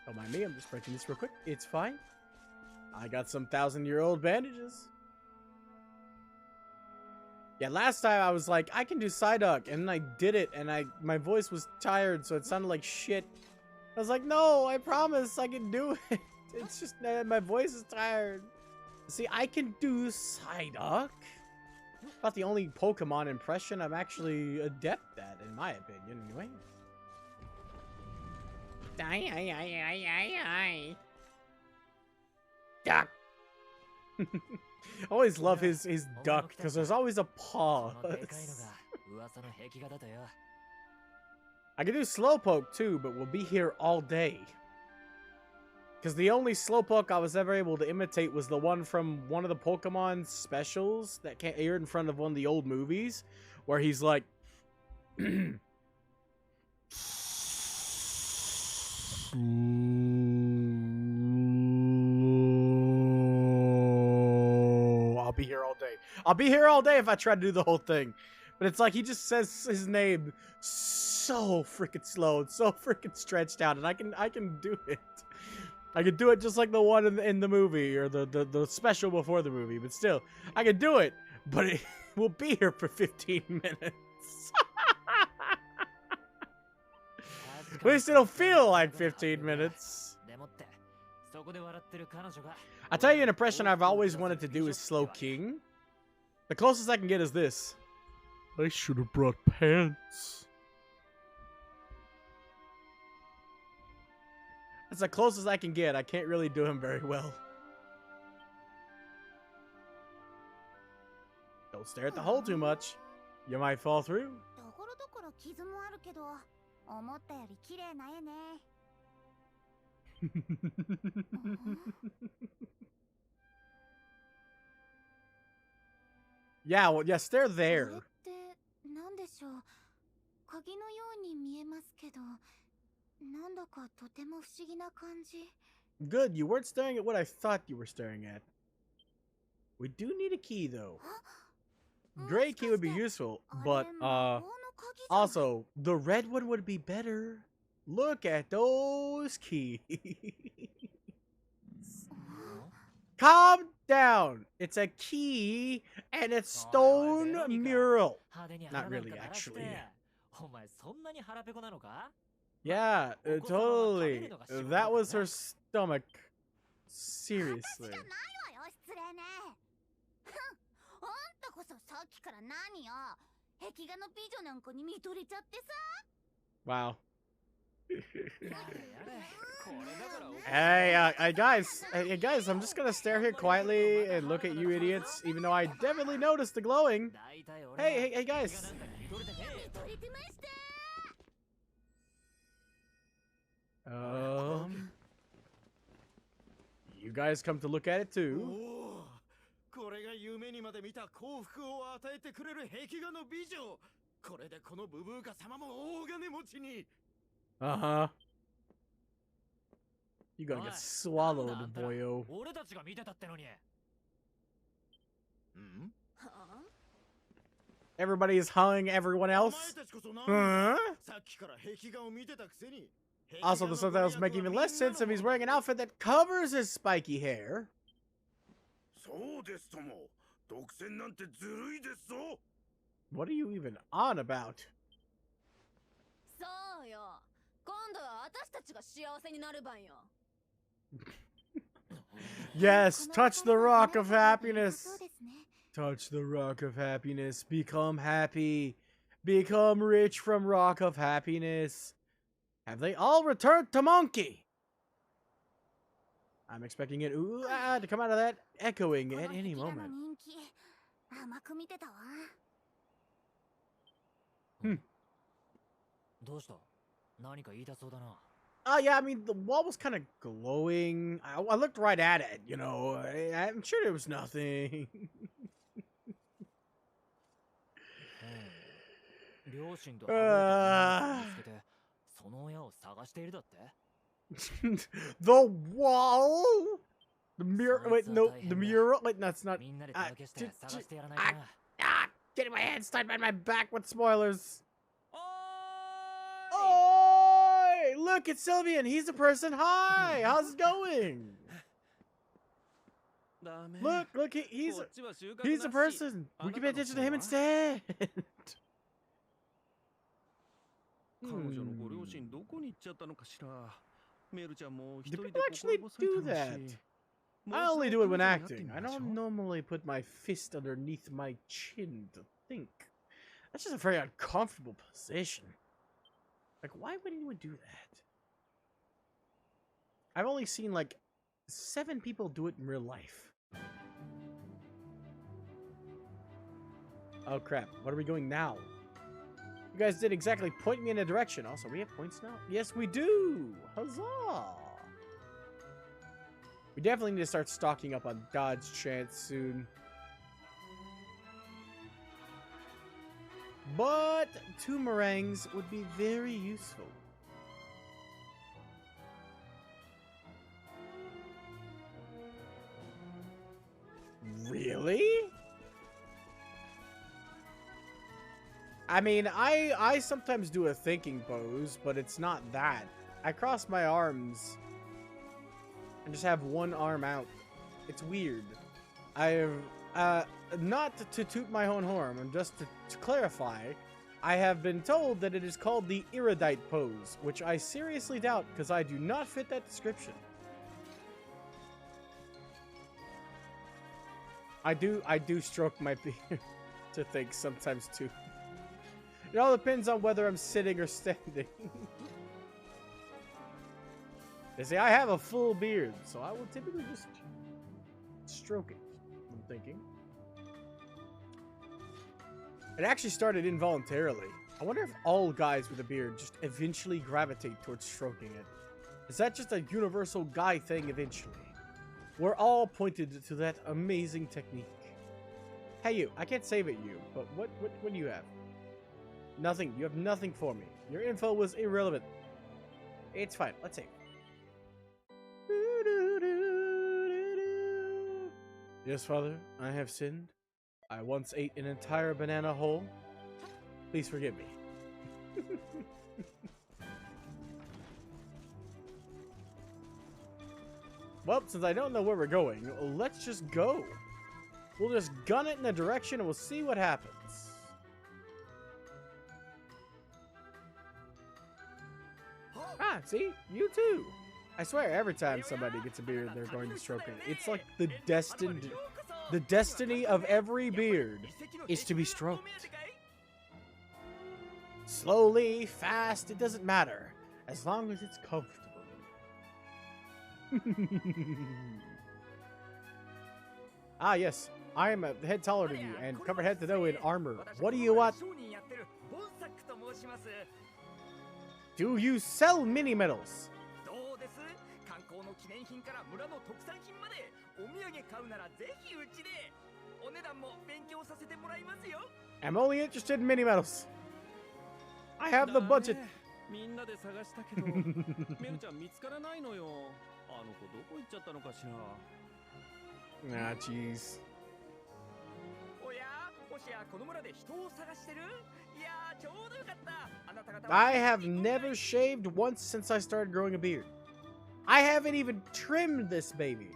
Don't mind me, I'm just breaking this real quick. It's fine. I got some 1,000-year-old bandages. Yeah, last time I was like, I can do Psyduck, and then I did it, and my voice was tired, so it sounded like shit. I was like, no, I promise I can do it. It's just that my voice is tired. See, I can do Psyduck. About the only Pokemon impression I'm actually adept at, in my opinion, anyway. Duck. I always love his duck, because there's always a pause. I can do Slowpoke too, but we'll be here all day. Because the only Slowpoke I was ever able to imitate was the one from one of the Pokemon specials that aired in front of one of the old movies, where he's like... I'll be here all day. I'll be here all day if I try to do the whole thing. But it's like he just says his name so freaking slow and so freaking stretched out, and I can do it. I can do it just like the one in the movie, or the special before the movie, but still, I can do it, but it will be here for 15 minutes. At least it'll feel like 15 minutes. I'll tell you an impression I've always wanted to do is Slow King. The closest I can get is this. I should have brought pants. That's the closest I can get. I can't really do him very well. Don't stare at the hole too much. You might fall through. Yeah, well, yes, they're there. Good, you weren't staring at what I thought you were staring at. We do need a key, though. Gray key would be useful, but, also, the red one would be better. Look at those keys. Calm down. It's a key, and it's stone mural. Not really, actually. Yeah, totally. That was her stomach. Seriously. Wow. Hey, guys, I'm just gonna stare here quietly and look at you idiots, even though I definitely noticed the glowing. Hey, guys. You guys come to look at it too. Uh-huh. You're gonna get swallowed, boyo. Everybody is hugging everyone else? Huh? Also, the subtitles make even less sense if he's wearing an outfit that covers his spiky hair. What are you even on about? Yes, touch the rock of happiness. Touch the rock of happiness. Become happy. Become rich from rock of happiness. Have they all returned to Monkey? I'm expecting it to come out of that echoing at any moment. Yeah, I mean, the wall was kind of glowing. I looked right at it, you know. I'm sure there was nothing. The wall? The mirror? Wait, no, the mural? Wait, no, it's not. Getting my hands tied behind my back with spoilers. Oh, look, it's Sylvian. He's the person. Hi, how's it going? Look, he's a person. We can pay attention to him instead. Do people actually do that? I only do it when acting. I don't normally put my fist underneath my chin to think. That's just a very uncomfortable position. Like, why would anyone do that? I've only seen, like, 7 people do it in real life. Oh, crap. What are we going now? You guys did exactly point me in a direction. Also, we have points now? Yes, we do! Huzzah! We definitely need to start stocking up on Dodge Chance soon. But 2 meringues would be very useful. Really? I mean, I sometimes do a thinking pose, but it's not that. I cross my arms and just have one arm out. It's weird. I have, not to toot my own horn, and just to clarify, I have been told that it is called the erudite pose, which I seriously doubt because I do not fit that description. I do stroke my beard to think sometimes too. It all depends on whether I'm sitting or standing. They say I have a full beard, so I will typically just stroke it. I'm thinking. It actually started involuntarily. I wonder if all guys with a beard just eventually gravitate towards stroking it. Is that just a universal guy thing eventually? We're all pointed to that amazing technique. Hey you, I can't save it you, but what do you have? Nothing. You have nothing for me. Your info was irrelevant. It's fine. Let's save. Yes, Father, I have sinned. I once ate an entire banana whole. Please forgive me. Well, since I don't know where we're going, let's just go. We'll just gun it in a direction and we'll see what happens. Ah, see? You too. I swear, every time somebody gets a beard, they're going to stroke it. It's like the destiny of every beard is to be stroked. Slowly, fast, it doesn't matter. As long as it's comfortable. Ah, yes. I am a head taller than you and covered head to toe in armor. What do you want? Do you sell mini medals? I'm only interested in mini medals. I have the budget. Ah, jeez. I have never shaved once since I started growing a beard. I haven't even trimmed this baby.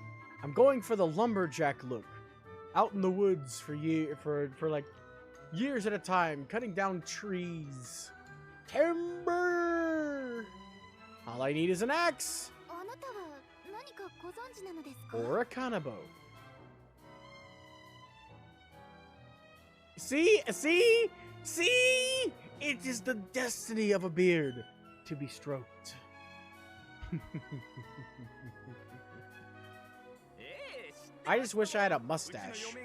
I'm going for the lumberjack look. Out in the woods for like years at a time, cutting down trees. Timber! All I need is an axe. Or a kanabo. See? It is the destiny of a beard to be stroked. I just wish I had a mustache.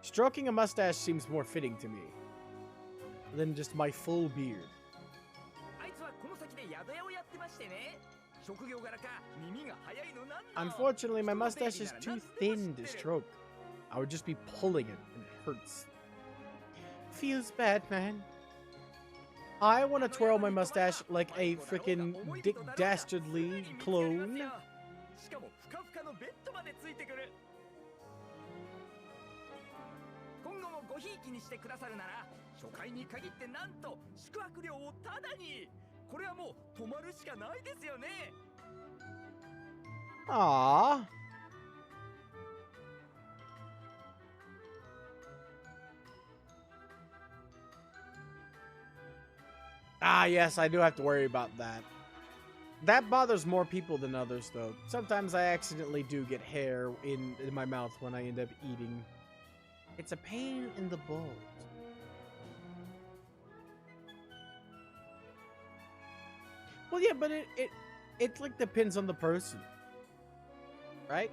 Stroking a mustache seems more fitting to me than just my full beard. Unfortunately, my mustache is too thin to stroke. I would just be pulling it, and it hurts. Feels bad, man. I want to twirl my mustache like a freaking Dick Dastardly clone. しかもふかふかのベッドまでついてくる。今後もごひいきにしてくださるなら初回に限ってなんと宿泊料をタダに。これはもう泊まるしかないですよね。Aww. Ah, yes, I do have to worry about that. That bothers more people than others, though. Sometimes I accidentally do get hair in my mouth when I end up eating. It's a pain in the balls. Well, yeah, but it like depends on the person, right?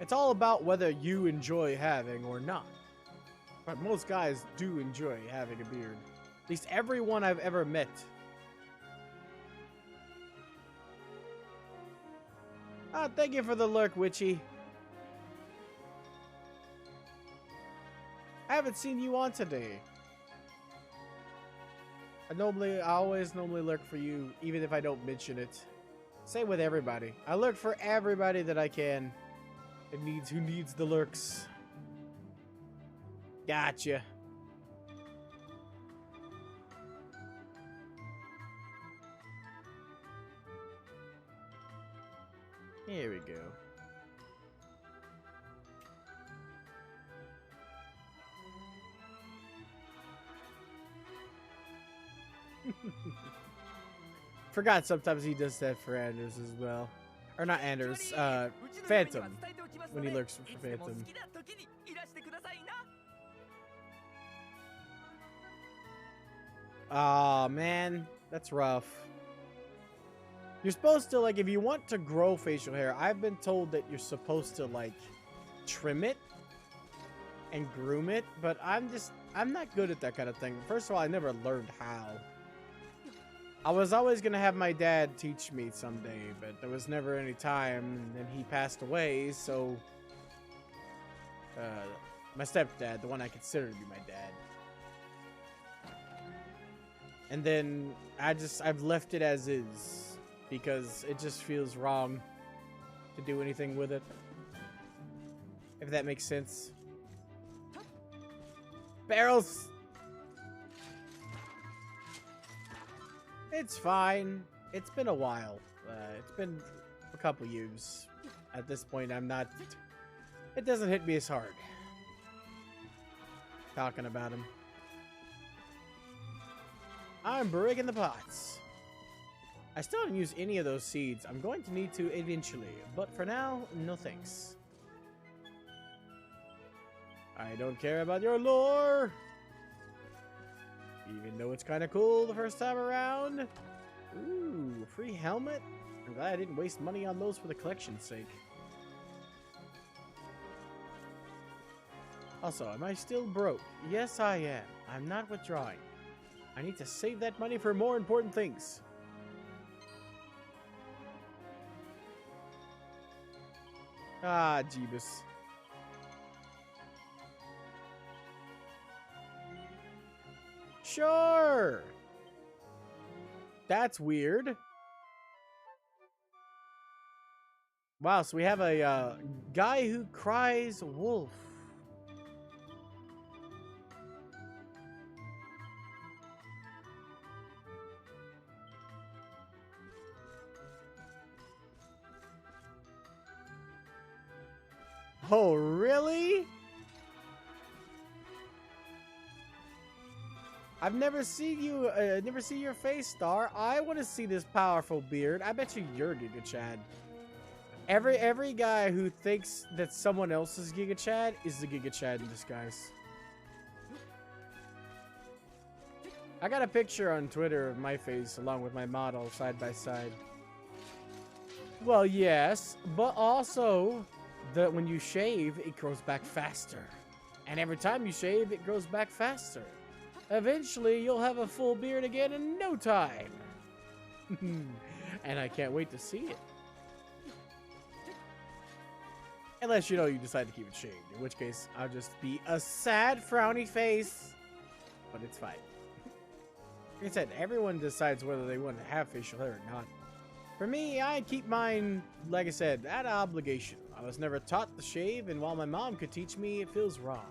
It's all about whether you enjoy having or not. But most guys do enjoy having a beard. At least everyone I've ever met. Ah, thank you for the lurk, Witchy. I haven't seen you on today. I always normally lurk for you, even if I don't mention it. Same with everybody. I lurk for everybody that I can. Who needs the lurks. Gotcha. Here we go. Forgot sometimes he does that for Anders as well. Or not Anders, Phantom. When he lurks for Phantom. Aw, man. That's rough. You're supposed to, like, if you want to grow facial hair, I've been told that you're supposed to, like, trim it and groom it, but I'm not good at that kind of thing. First of all, I never learned how. I was always going to have my dad teach me someday, but there was never any time, and then he passed away, so my stepdad, the one I consider to be my dad. And then I've left it as is because it just feels wrong to do anything with it. If that makes sense. Barrels! It's fine. It's been a while. It's been a couple years. At this point, it doesn't hit me as hard. Talking about him. I'm breaking the pots. I still haven't used any of those seeds. I'm going to need to eventually, but for now, no thanks. I don't care about your lore. Even though it's kind of cool the first time around. Ooh, free helmet? I'm glad I didn't waste money on those for the collection's sake. Also, am I still broke? Yes, I am. I'm not withdrawing. I need to save that money for more important things. Ah, Jeebus. Sure! That's weird. Wow, so we have a guy who cries wolf. Oh, really? I've never seen you, never seen your face, Star. I want to see this powerful beard. I bet you're Giga Chad. Every guy who thinks that someone else is Giga Chad is the Giga Chad in disguise. I got a picture on Twitter of my face along with my model side by side. Well, yes, but also that when you shave, it grows back faster. And every time you shave, it grows back faster. Eventually, you'll have a full beard again in no time. And I can't wait to see it. Unless, you know, you decide to keep it shaved, in which case I'll just be a sad, frowny face. But it's fine. Like I said, everyone decides whether they want to have facial hair or not. For me, I keep mine, like I said, at obligation. I was never taught to shave, and while my mom could teach me, it feels wrong.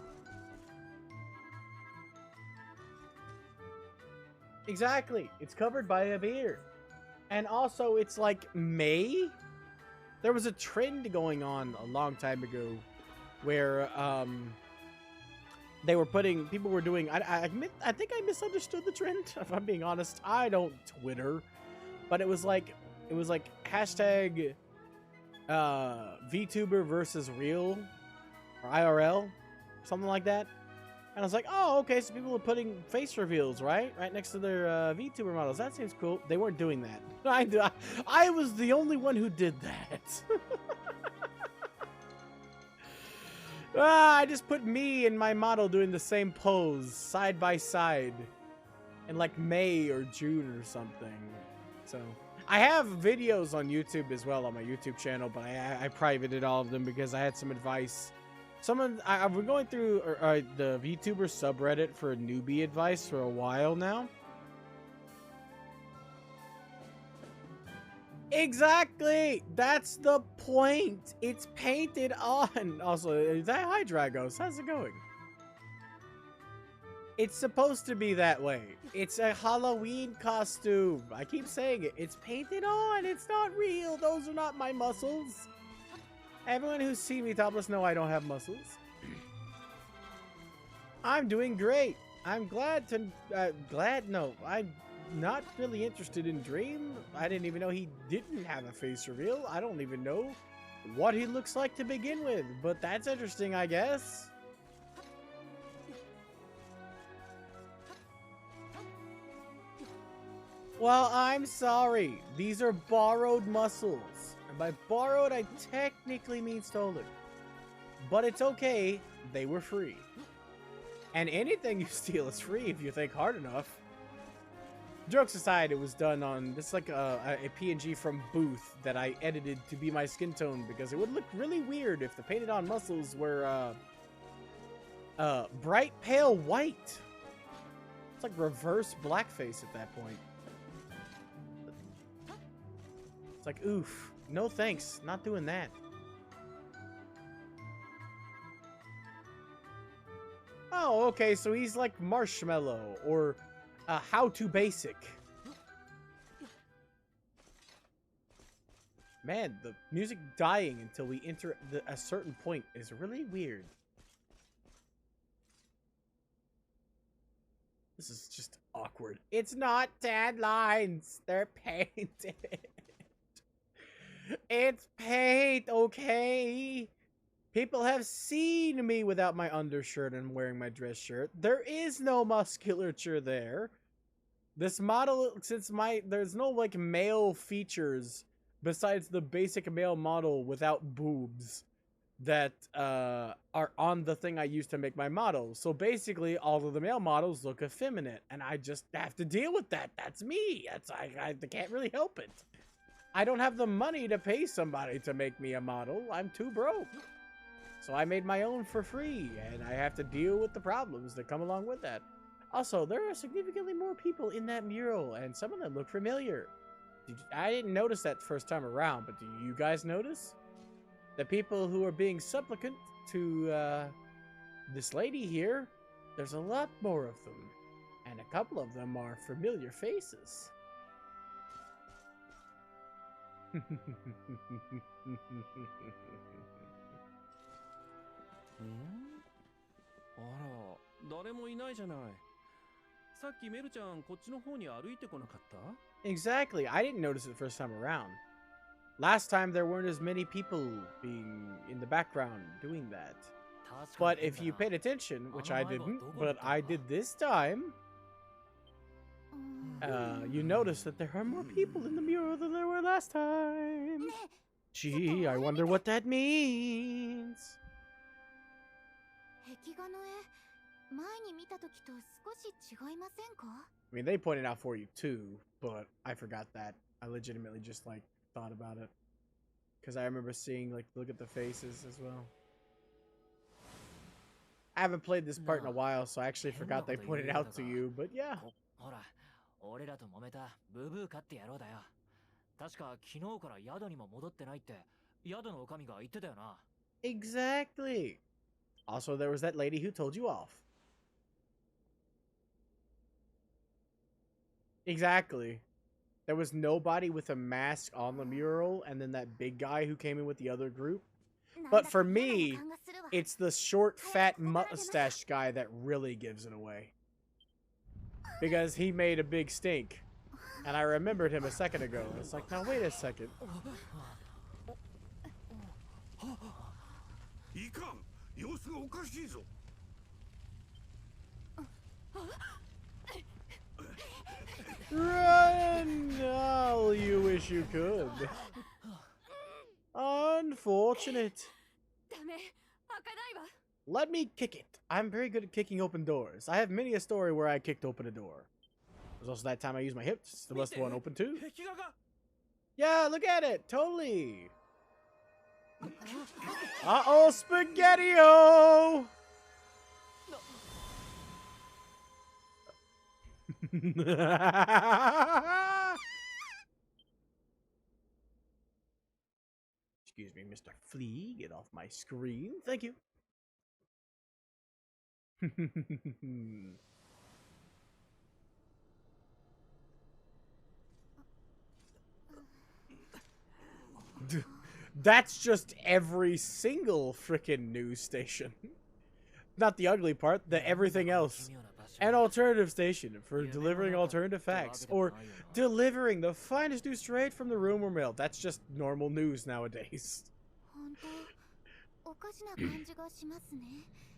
Exactly. It's covered by a beard. And also, it's like May. There was a trend going on a long time ago where they were putting, people were doing, I think I misunderstood the trend, if I'm being honest. I don't Twitter, but it was like hashtag VTuber versus real or IRL, something like that. And I was like, oh, okay, so people are putting face reveals, right next to their VTuber models. That seems cool. They weren't doing that. I was the only one who did that. I just put me and my model doing the same pose, side by side, in like May or June or something. So I have videos on YouTube as well, on my YouTube channel, but I privated all of them because I had some advice. I've been going through the VTuber subreddit for newbie advice for a while now. Exactly! That's the point! It's painted on! Also, hi Dragos, how's it going? It's supposed to be that way. It's a Halloween costume. I keep saying it. It's painted on. It's not real. Those are not my muscles. Everyone who's seen me topless know I don't have muscles. I'm doing great. I'm glad to... no. I'm not really interested in Dream. I didn't even know he didn't have a face reveal. I don't even know what he looks like to begin with. But that's interesting, I guess. Well, I'm sorry. These are borrowed muscles. And by borrowed, I technically mean stolen. But it's okay. They were free. And anything you steal is free if you think hard enough. Jokes aside, it was done on... This like a PNG from Booth that I edited to be my skin tone because it would look really weird if the painted on muscles were bright pale white. It's like reverse blackface at that point. It's like, oof. No thanks. Not doing that. Oh, okay. So he's like Marshmallow or How to Basic. Man, the music dying until we enter a certain point is really weird. This is just awkward. It's not tan lines. They're painted. It's paint, okay? People have seen me without my undershirt and wearing my dress shirt. There is no musculature there. This model, since there's no like male features besides the basic male model without boobs that are on the thing I used to make my models. So basically, all of the male models look effeminate, and I just have to deal with that. That's me. I can't really help it. I don't have the money to pay somebody to make me a model. I'm too broke. So I made my own for free, and I have to deal with the problems that come along with that. Also, there are significantly more people in that mural, and some of them look familiar. I didn't notice that the first time around, but do you guys notice? The people who are being supplicant to this lady here, there's a lot more of them, and a couple of them are familiar faces. あら、誰もいないじゃない。さっきメルちゃんこっちの方に歩いてこなかった？ Exactly. I didn't notice it the first time around. Last time there weren't as many people being in the background doing that. But if you paid attention, which I didn't, but I did this time, you notice that there are more people in the mural than there were last time. Gee, I wonder what that means. 壁画の絵 I mean, they pointed out for you too, but I forgot that. I legitimately just like thought about it because I remember seeing like look at the faces as well. I haven't played this part in a while, so I actually forgot they pointed out to you. But yeah. ほら、俺らと揉めたブブーカって野郎だよ。確か昨日から宿にも戻ってないって宿の女将が言ってたよな。Exactly. Also, there was that lady who told you off. Exactly. There was nobody with a mask on the mural, and then that big guy who came in with the other group. But for me, it's the short, fat mustache guy that really gives it away. Because he made a big stink. And I remembered him a second ago. It's like, now wait a second. Run! Oh, you wish you could. Unfortunate. Let me kick it. I'm very good at kicking open doors. I have many a story where I kicked open a door. There's also that time I used my hips. The rest one open too. Yeah, look at it. Totally. Uh-oh, Spaghetti-O! Excuse me, Mr. Flea. Get off my screen. Thank you. That's just every single frickin' news station. Not the ugly part, the everything else. An alternative station for delivering alternative facts, or delivering the finest news straight from the rumor mill. That's just normal news nowadays.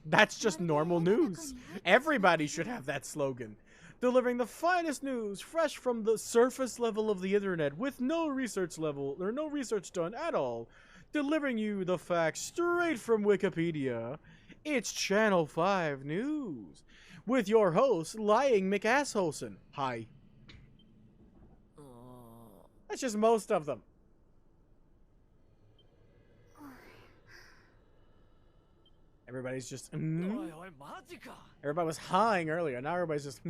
That's just normal news. Everybody should have that slogan. Delivering the finest news fresh from the surface level of the internet with no research level or no research done at all. Delivering you the facts straight from Wikipedia. It's Channel 5 News with your host, Lying McAssholson. Hi. That's just most of them. Everybody's just, Everybody was high earlier. Now everybody's just,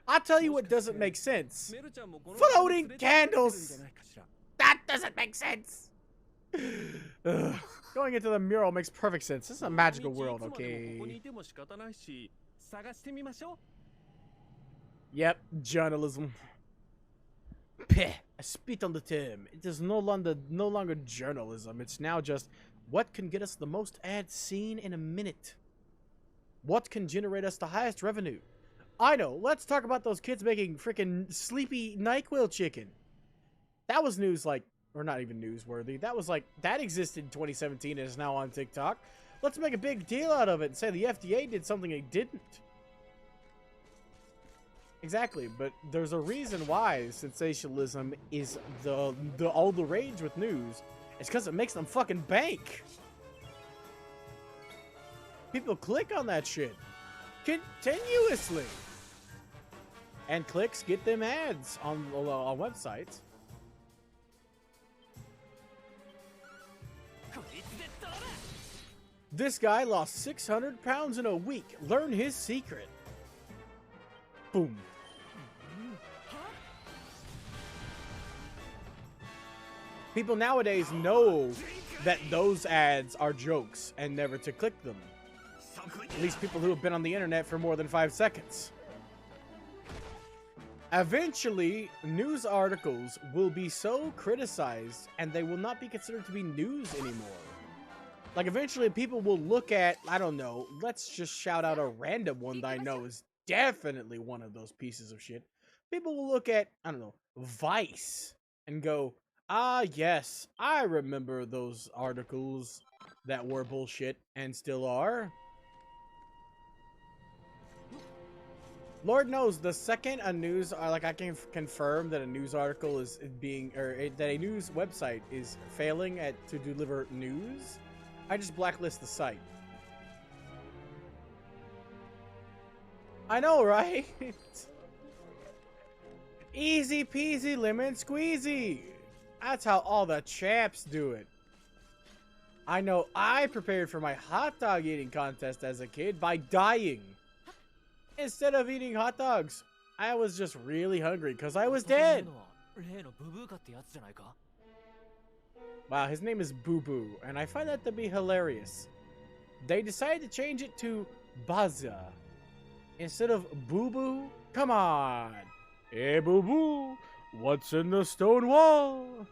I'll tell you what doesn't make sense. Floating candles. That doesn't make sense. Going into the mural makes perfect sense. This is a magical world, okay? Yep, journalism. Peh, I spit on the term. It is no longer journalism. It's now just what can get us the most ads seen in a minute. What can generate us the highest revenue? I know. Let's talk about those kids making freaking sleepy NyQuil chicken. That was news, like, or not even newsworthy. That was like, that existed in 2017 and is now on TikTok. Let's make a big deal out of it and say the FDA did something it didn't. Exactly, but there's a reason why sensationalism is all the rage with news. It's because it makes them fucking bank. People click on that shit continuously, and clicks get them ads on websites. This guy lost 600 pounds in a week. Learn his secret. Boom. People nowadays know that those ads are jokes and never to click them. At least people who have been on the internet for more than 5 seconds. Eventually, news articles will be so criticized and they will not be considered to be news anymore. Like, eventually people will look at, I don't know, let's just shout out a random one that I know is definitely one of those pieces of shit. People will look at, I don't know, Vice and go, ah, yes, I remember those articles that were bullshit and still are. Lord knows, the second a news, like, I can confirm that a news article is being, or that a news website is failing to deliver news, I just blacklist the site. I know, right? Easy peasy lemon squeezy. That's how all the champs do it. I know I prepared for my hot dog eating contest as a kid by dying. Instead of eating hot dogs, I was just really hungry because I was dead. Wow, his name is Boo Boo, and I find that to be hilarious. They decided to change it to Buzza instead of Boo Boo. Come on. Hey, Boo Boo, what's in the stone wall?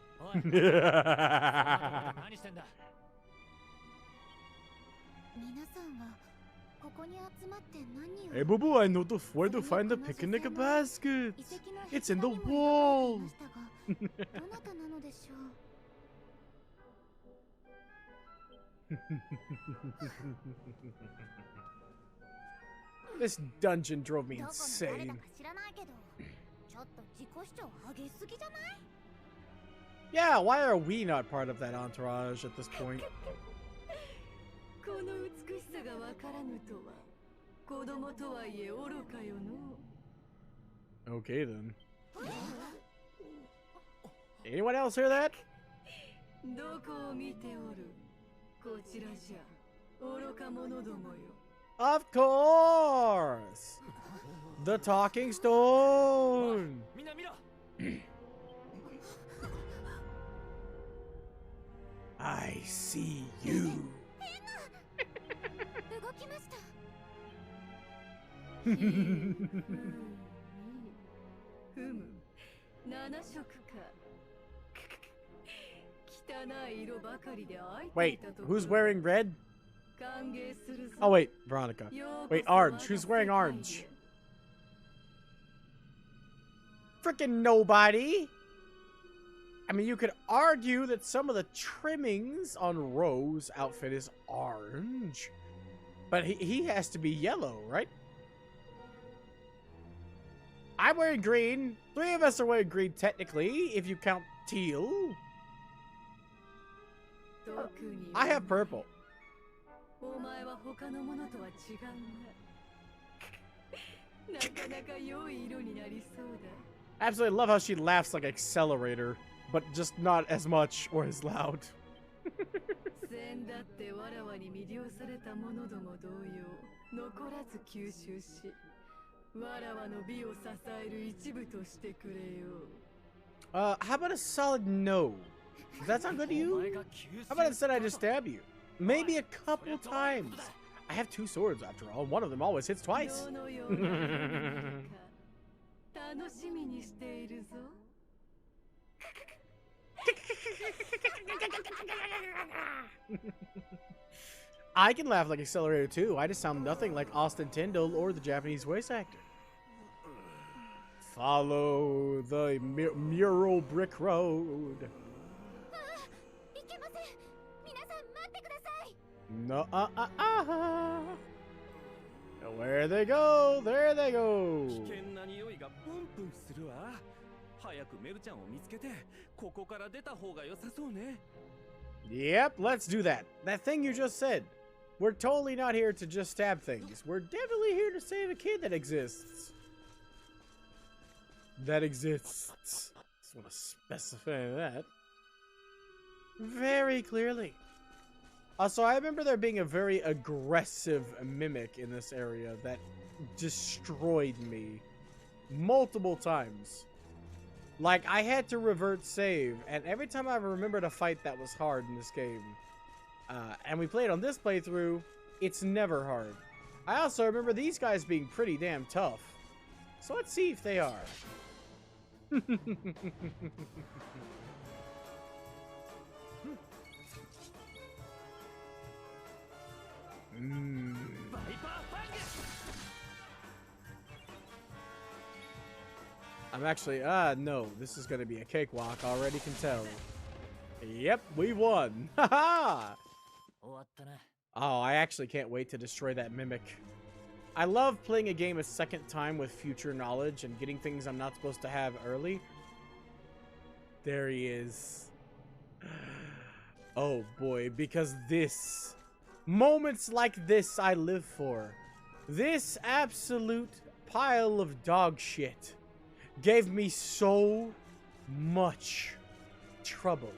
Hey, Boo Boo, I know where to find the picnic basket. It's in the wall. This dungeon drove me insane. Yeah, why are we not part of that entourage at this point? Okay then. Anyone else hear that? Of course! The talking stone! I see you. Wait, who's wearing red? Oh wait, Veronica. Wait, orange. Who's wearing orange? Frickin' nobody! I mean, you could argue that some of the trimmings on Ro's outfit is orange. But he has to be yellow, right? I'm wearing green. 3 of us are wearing green, technically, if you count teal. I have purple. Absolutely love how she laughs like Accelerator, but just not as much or as loud. How about a solid no? Does that sound good to you? How about instead I just stab you? Maybe a couple times. I have 2 swords after all. One of them always hits twice. I can laugh like Accelerator too. I just sound nothing like Austin Tyndall or the Japanese voice actor. Follow the mural brick road. No, where they go, there they go. Yep, let's do that. That thing you just said. We're totally not here to just stab things. We're definitely here to save a kid that exists. That exists. Just want to specify that very clearly. Also, I remember there being a very aggressive mimic in this area that destroyed me multiple times. Like, I had to revert save, and every time I remembered a fight that was hard in this game, and we played on this playthrough, it's never hard. I also remember these guys being pretty damn tough. So let's see if they are. I'm actually, no, this is gonna be a cakewalk, already can tell. Yep, we won. Haha! Oh, I actually can't wait to destroy that mimic. I love playing a game a second time with future knowledge and getting things I'm not supposed to have early. There he is. Oh boy, because moments like this I live for. This absolute pile of dog shit gave me so much trouble.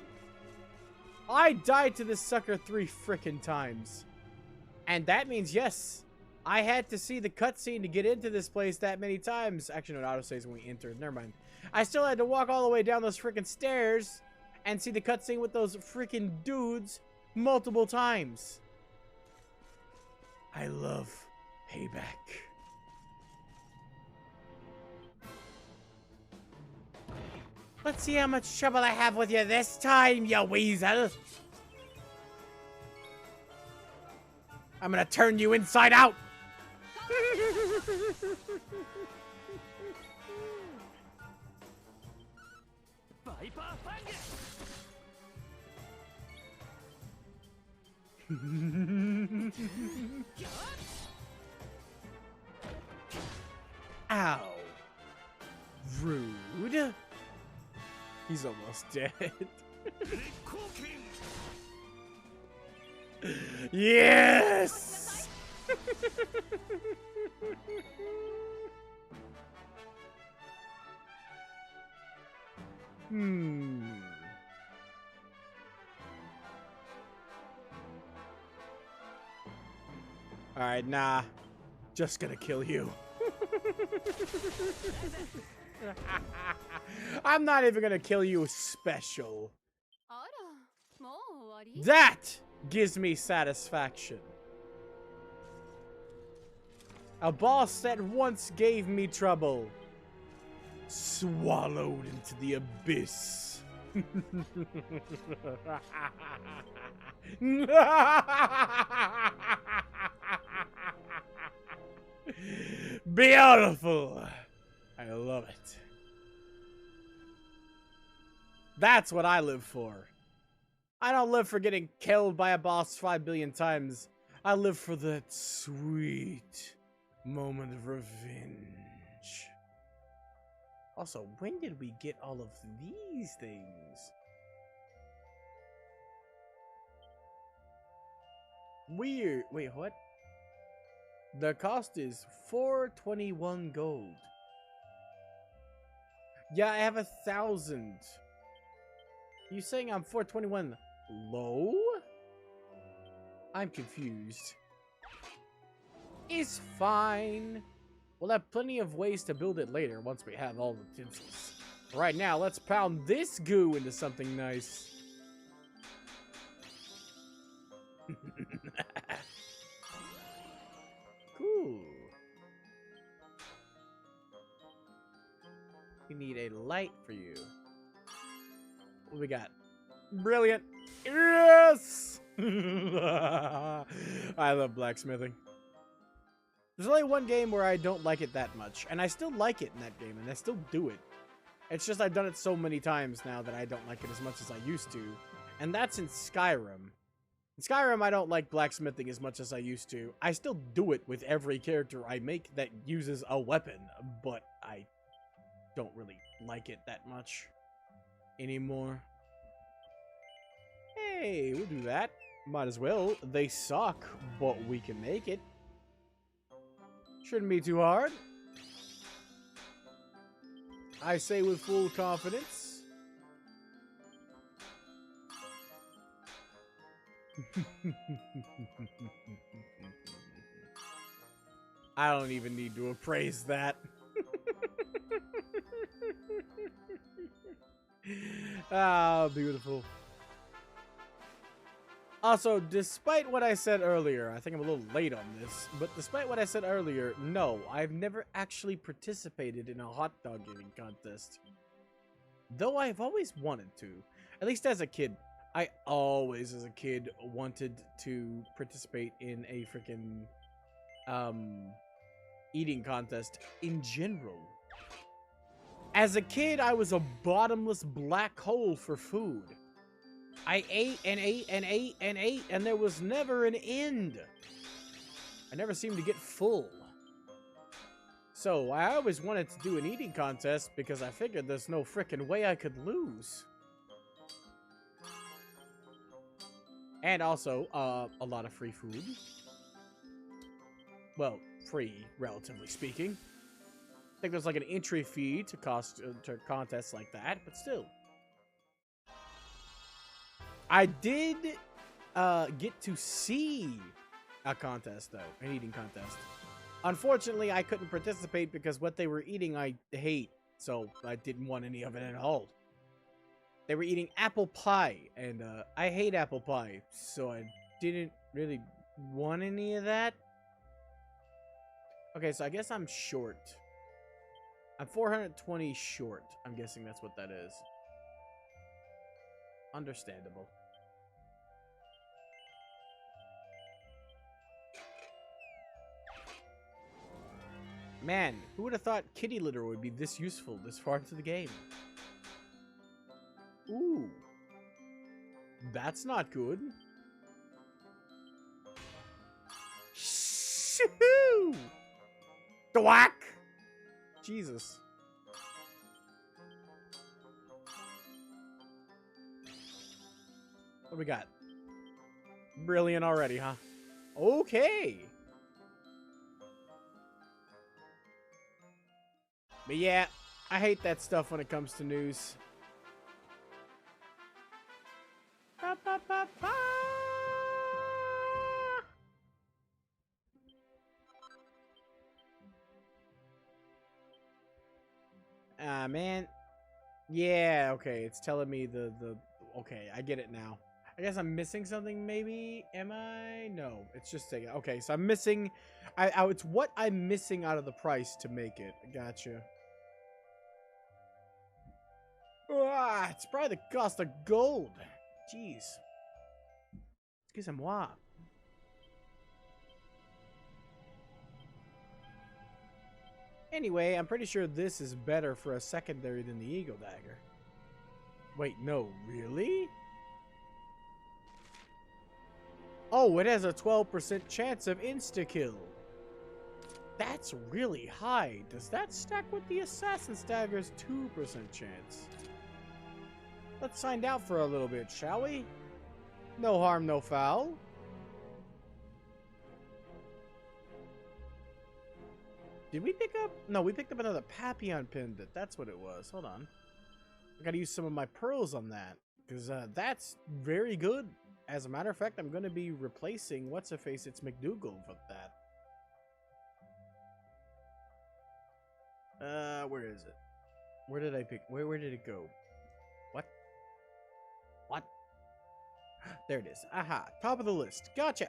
I died to this sucker 3 frickin' times. And that means, yes, I had to see the cutscene to get into this place that many times. Actually, no, it autosaves when we entered. Never mind. I still had to walk all the way down those frickin' stairs and see the cutscene with those frickin' dudes multiple times. I love payback. Let's see how much trouble I have with you this time, you weasel. I'm gonna turn you inside out. Ow. Rude. He's almost dead. Yes! Alright, nah. Just gonna kill you. I'm not even gonna kill you special. That gives me satisfaction. A boss that once gave me trouble. Swallowed into the abyss. Beautiful. I love it. That's what I live for. I don't live for getting killed by a boss 5 billion times. I live for that sweet moment of revenge. Also, when did we get all of these things? Weird. Wait, what? The cost is 421 gold. Yeah, I have 1,000. You saying I'm 421 low? I'm confused. It's fine. We'll have plenty of ways to build it later once we have all the utensils. Right now, let's pound this goo into something nice. Cool. We need a light for you. What do we got? Brilliant. Yes! I love blacksmithing. There's only one game where I don't like it that much, and I still like it in that game, and I still do it. It's just I've done it so many times now that I don't like it as much as I used to, and that's in Skyrim. In Skyrim, I don't like blacksmithing as much as I used to. I still do it with every character I make that uses a weapon, but I don't really like it that much anymore. Hey, we'll do that. Might as well. They suck, but we can make it. Shouldn't be too hard. I say with full confidence. I don't even need to appraise that. Ah, beautiful. Also, despite what I said earlier, I think I'm a little late on this, but despite what I said earlier, no, I've never actually participated in a hot dog eating contest. Though I've always wanted to. At least as a kid. I always, as a kid, wanted to participate in a freaking eating contest in general. As a kid, I was a bottomless black hole for food. I ate and ate and ate and ate, and there was never an end. I never seemed to get full. So, I always wanted to do an eating contest because I figured there's no frickin' way I could lose. And also, a lot of free food. Well, free, relatively speaking. think there's like an entry fee to contests like that, but still. I did get to see a contest, though, an eating contest. Unfortunately, I couldn't participate because what they were eating I hate, so I didn't want any of it at all. They were eating apple pie, and I hate apple pie, so I didn't really want any of that. Okay, so I guess I'm short. I'm 420 short. I'm guessing that's what that is. Understandable. Man, who would have thought kitty litter would be this useful this far into the game? Ooh. That's not good. Shoo! Thwack! Jesus. What do we got? Brilliant already, huh? Okay. But yeah, I hate that stuff when it comes to news. Ba, ba, ba, ba. Ah, man. Yeah, okay, it's telling me okay, I get it now. I guess I'm missing something, maybe? Am I? No, it's just taking. Okay, so I'm missing. It's what I'm missing out of the price to make it. Gotcha. Ah, it's probably the cost of gold. Jeez. Excusez-moi. Anyway, I'm pretty sure this is better for a secondary than the Eagle Dagger. Wait, no, really? Oh, it has a 12% chance of insta-kill. That's really high. Does that stack with the Assassin's Dagger's 2% chance? Let's find out for a little bit, shall we? No harm, no foul. Did we pick up? No, we picked up another Papillon pendant. That's what it was. Hold on. I gotta use some of my pearls on that. Because that's very good. As a matter of fact, I'm going to be replacing What's-Her-Face, it's McDougal with that. Where is it? Where did I pick? Where did it go? What? What? There it is. Aha. Top of the list. Gotcha.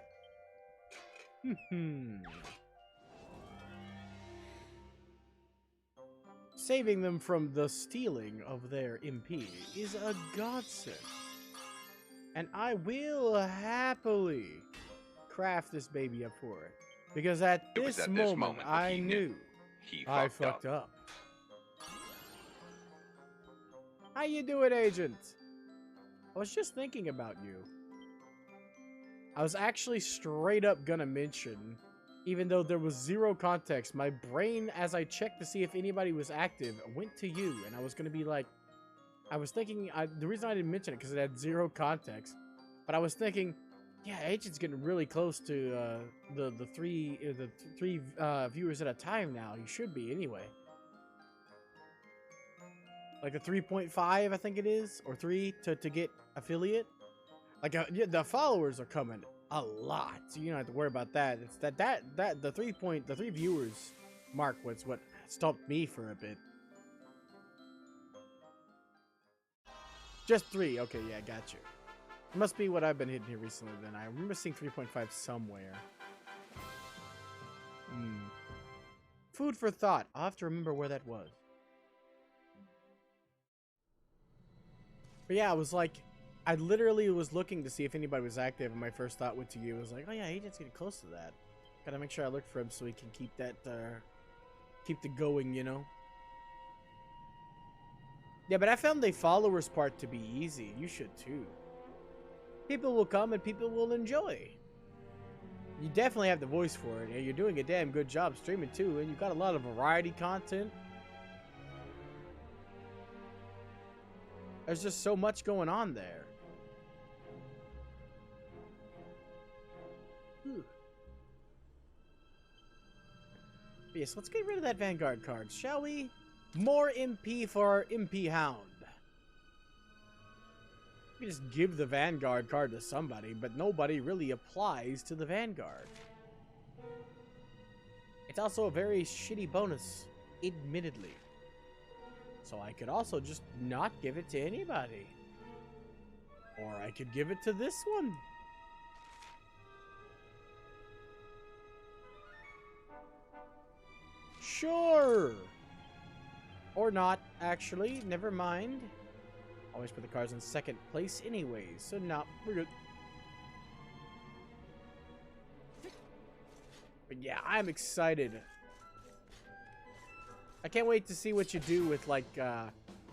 Saving them from the stealing of their MP is a godsend. And I will happily craft this baby up for it. Because at this moment, I knew I fucked up. How you doing, Agent? I was just thinking about you. I was actually straight up gonna mention, even though there was zero context, my brain, as I checked to see if anybody was active, went to you. And I was gonna be like, I was thinking, the reason I didn't mention it, because it had zero context. But I was thinking, yeah, Agent's getting really close to the three viewers at a time now. He should be, anyway. Like a 3.5, I think it is, or 3 to get affiliate. Like yeah, the followers are coming a lot, so you don't have to worry about that. It's the 3 viewers mark was what stopped me for a bit. Just 3, okay, yeah, got you. It must be what I've been hitting here recently. Then I remember seeing 3.5 somewhere. Food for thought. I'll have to remember where that was. But yeah, I was like, I literally was looking to see if anybody was active, and my first thought went to you. I was like, oh yeah, Agent's getting close to that. Gotta make sure I look for him so we can keep that, keep the going, you know? Yeah, but I found the followers part to be easy. You should too. People will come and people will enjoy. You definitely have the voice for it, and you're doing a damn good job streaming too, and you've got a lot of variety content. There's just so much going on there. Yes, let's get rid of that Vanguard card, shall we? More MP for our MP Hound. We can just give the Vanguard card to somebody, but nobody really applies to the Vanguard. It's also a very shitty bonus, admittedly. So I could also just not give it to anybody. Or I could give it to this one. Sure. Or not, actually. Never mind. Always put the cards in second place anyways, so no, we're good. But yeah, I'm excited. I can't wait to see what you do with like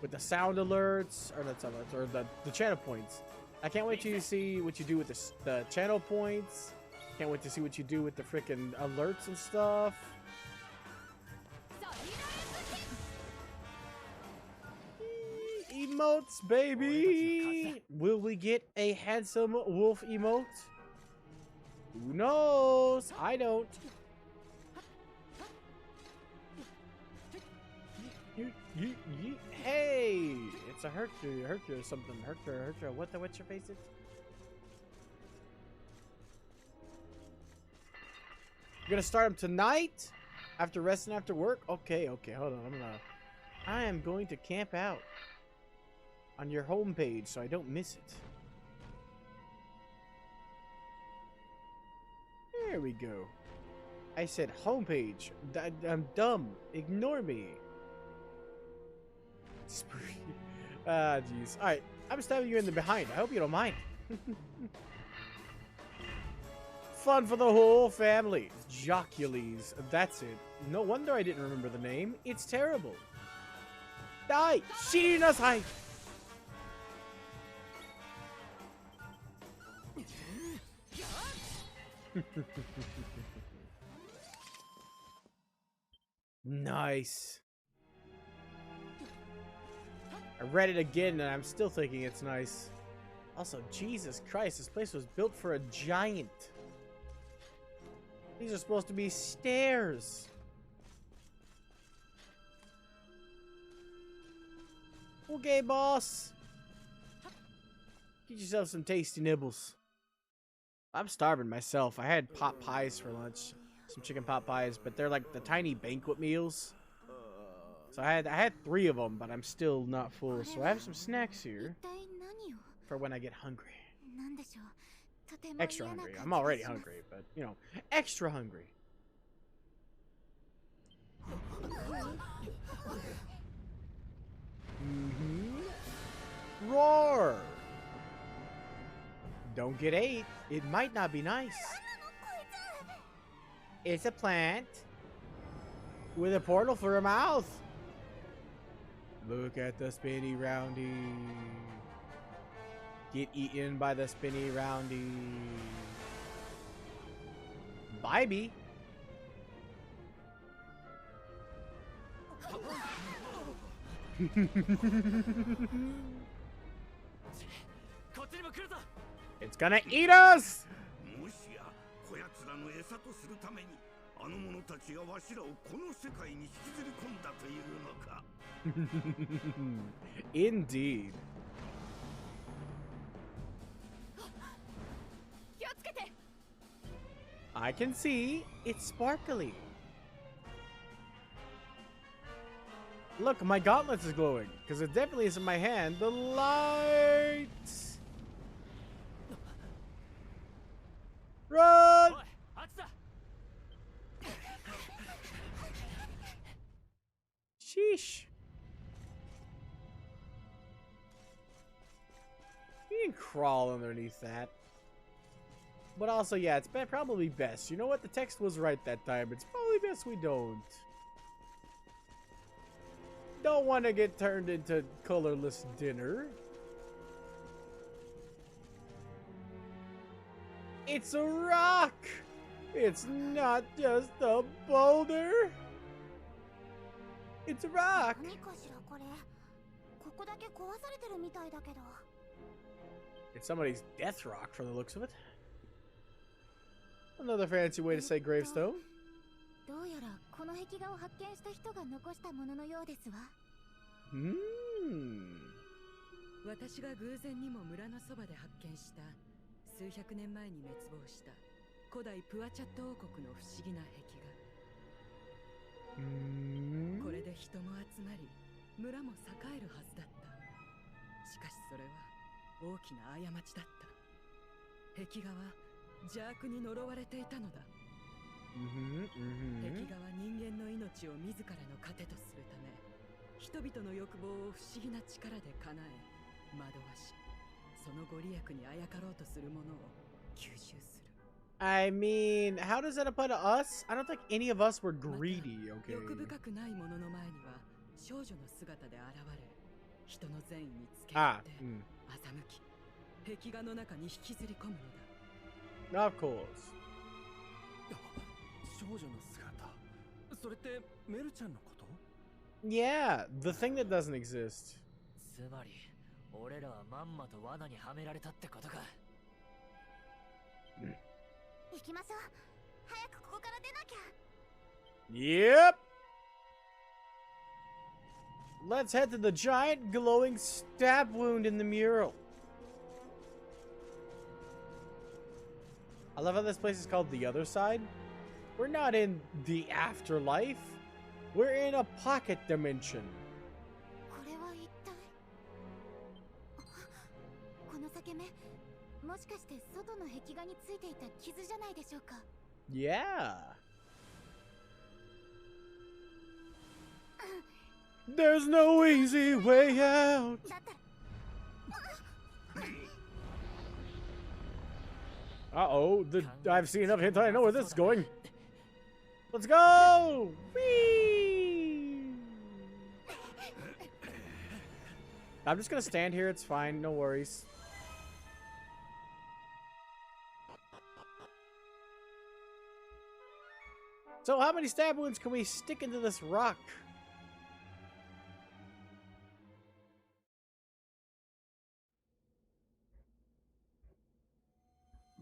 with the sound alerts, or not sound alerts, or the channel points. I can't wait to see what you do with the channel points. Can't wait to see what you do with the freaking alerts and stuff. Emotes, baby! Will we get a handsome wolf emote? Who knows? I don't. Hey! It's a Hercule something. Hercule. What's your face? You're gonna start him tonight? After resting after work? Okay, hold on. I am going to camp out on your homepage so I don't miss it. There we go. I said homepage. I'm dumb. Ignore me. Ah, jeez. Alright, I'm stabbing you in the behind. I hope you don't mind. Fun for the whole family. Jocules. That's it. No wonder I didn't remember the name. It's terrible. Die! Shinasai! Nice. I read it again and I'm still thinking it's nice. Also, Jesus Christ, this place was built for a giant. These are supposed to be stairs. Okay, boss. Get yourself some tasty nibbles. I'm starving myself. I had pot pies for lunch. Some chicken pot pies, but they're like the tiny banquet meals. So I had 3 of them, but I'm still not full. So I have some snacks here for when I get hungry. Extra hungry. I'm already hungry, but you know, extra hungry. Roar! Don't get ate. It might not be nice. It's a plant with a portal for a mouth. Look at the spinny roundy. Get eaten by the spinny roundy. Bye, bee. It's gonna eat us! Indeed. I can see it's sparkly. Look, my gauntlets is glowing because it definitely is in my hand. The lights. Run! Sheesh. You can crawl underneath that. But also, yeah, it's probably best. You know what? The text was right that time. It's probably best we don't. Don't want to get turned into colorless dinner. It's a rock! It's not just a boulder! It's a rock! It's somebody's death rock from the looks of it. Another fancy way to say gravestone. この壁画を発見した人が残したもののようですわ。私が偶然にも村のそばで発見した数百年前に滅亡した古代プアチャット王国の不思議な壁画。これで人も集まり村も栄えるはずだった。しかしそれは大きな過ちだった。壁画は邪悪に呪われていたのだ。壁画は人間の命を自らの糧とするため、人々の欲望を不思議な力で叶え惑わし、そのご利益にあやかろうとする者を吸収する。I mean, how does that apply to us? I don't think any of us were greedy, okay? 欲深くない者の前には少女の姿で現れ、人の善意につけ込んで欺き、壁画の中に引きずり込むのだ。Of course. 少女の姿。それってメルちゃんのこと？ Yeah, the thing that doesn't exist. つまり俺らはまんまと罠にはめられたってことか。行きましょう。早くここから出なきゃ。Yep. Let's head to the giant glowing stab wound in the mural. I love how this place is called the other side. We're not in the afterlife. We're in a pocket dimension. これは一体。この裂け目、もしかして外の壁画についていた傷じゃないでしょうか。Yeah. There's no easy way out. Uh-oh, I've seen enough hentai, I know where this is going. Let's go! Whee! I'm just gonna stand here, it's fine, no worries. So how many stab wounds can we stick into this rock?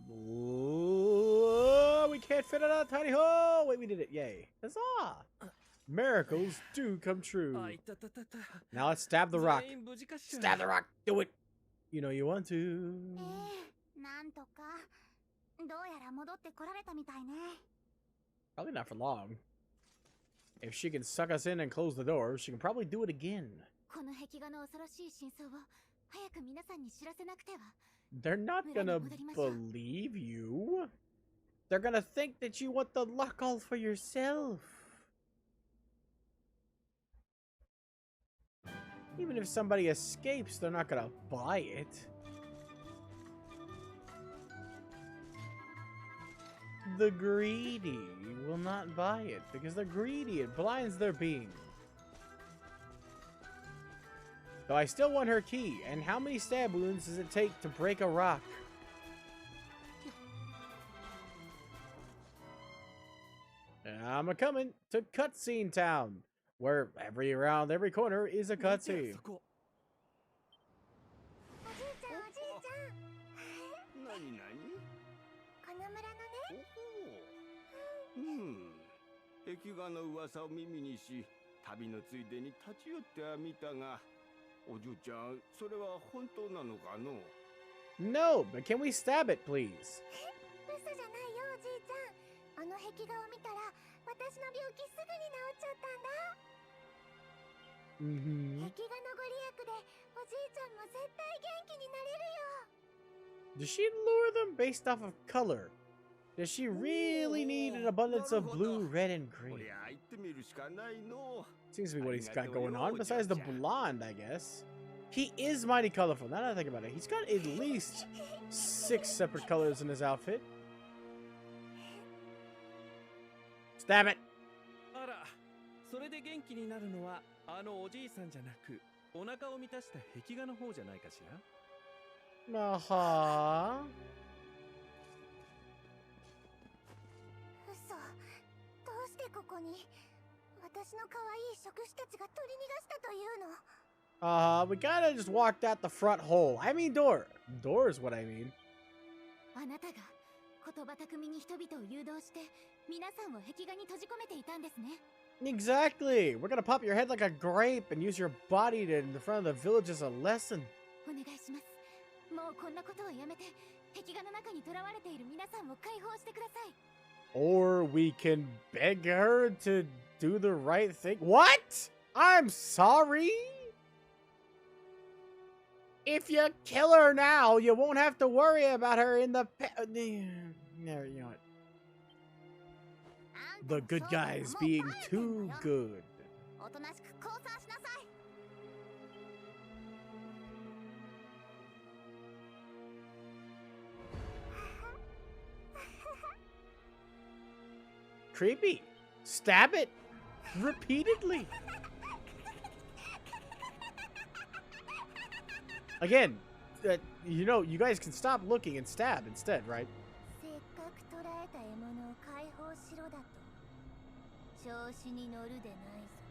Whoa, we can't fit it out a tiny hole. Wait, we did it. Yay. Huzzah. Miracles do come true. Now let's stab the rock. Stab the rock. Do it. You know you want to. なんとか。どうやら戻ってこられたみたいね。Probably not for long. If she can suck us in and close the door, she can probably do it again. この壁画の恐ろしい真相を早く皆さんに知らせなくては。They're not gonna believe you. They're gonna think that you want the luck all for yourself. Even if somebody escapes, they're not gonna buy it. The greedy will not buy it because they're greedy. It blinds their being. Though I still want her key. And how many stab wounds does it take to break a rock? I'm a-coming to Cutscene Town, where around every corner is a cutscene. 壁画の噂を耳にし、旅のついでに立ち寄ってはみたが、お嬢ちゃん、それは本当なのかの？ No, but can we stab it, please? 嘘じゃないよ、おじいちゃん。あの壁画を見たら、私の病気すぐに治っちゃったんだ。壁画のご利益で、おじいちゃんも絶対元気になれるよ。 Does she lure them based off of color? Does she really need an abundance of blue, red, and green? Seems to be what he's got going on, besides the blonde, I guess. He is mighty colorful, now that I think about it. He's got at least 6 separate colors in his outfit. Stab it! あら、それで元気になるのはあのおじいさんじゃなく、お腹を満たした壁画の方じゃないかしら。Uh-huh. 嘘。どうしてここに私の可愛い職種たちが取り逃がしたというの？ We kinda just walked out the front hole. I mean door. Door is what I mean. あなたが言葉巧みに人々を誘導して皆さんを壁画に閉じ込めていたんですね。 Exactly. We're gonna pop your head like a grape and use your body to, in front of the village as a lesson. お願いします。もうこんなことはやめて壁画の中に囚われている皆さんを解放してください。 Or we can beg her to do the right thing. What? I'm sorry? If you kill her now, you won't have to worry about her in the... No, you know what? The good guys being too good. おとなしく降参しなさい。 Creepy. Stab it repeatedly. Again, you know, you guys can stop looking and stab instead, right? せっかく捕らえた獲物を解放しろだと。調子に乗るでないぞ。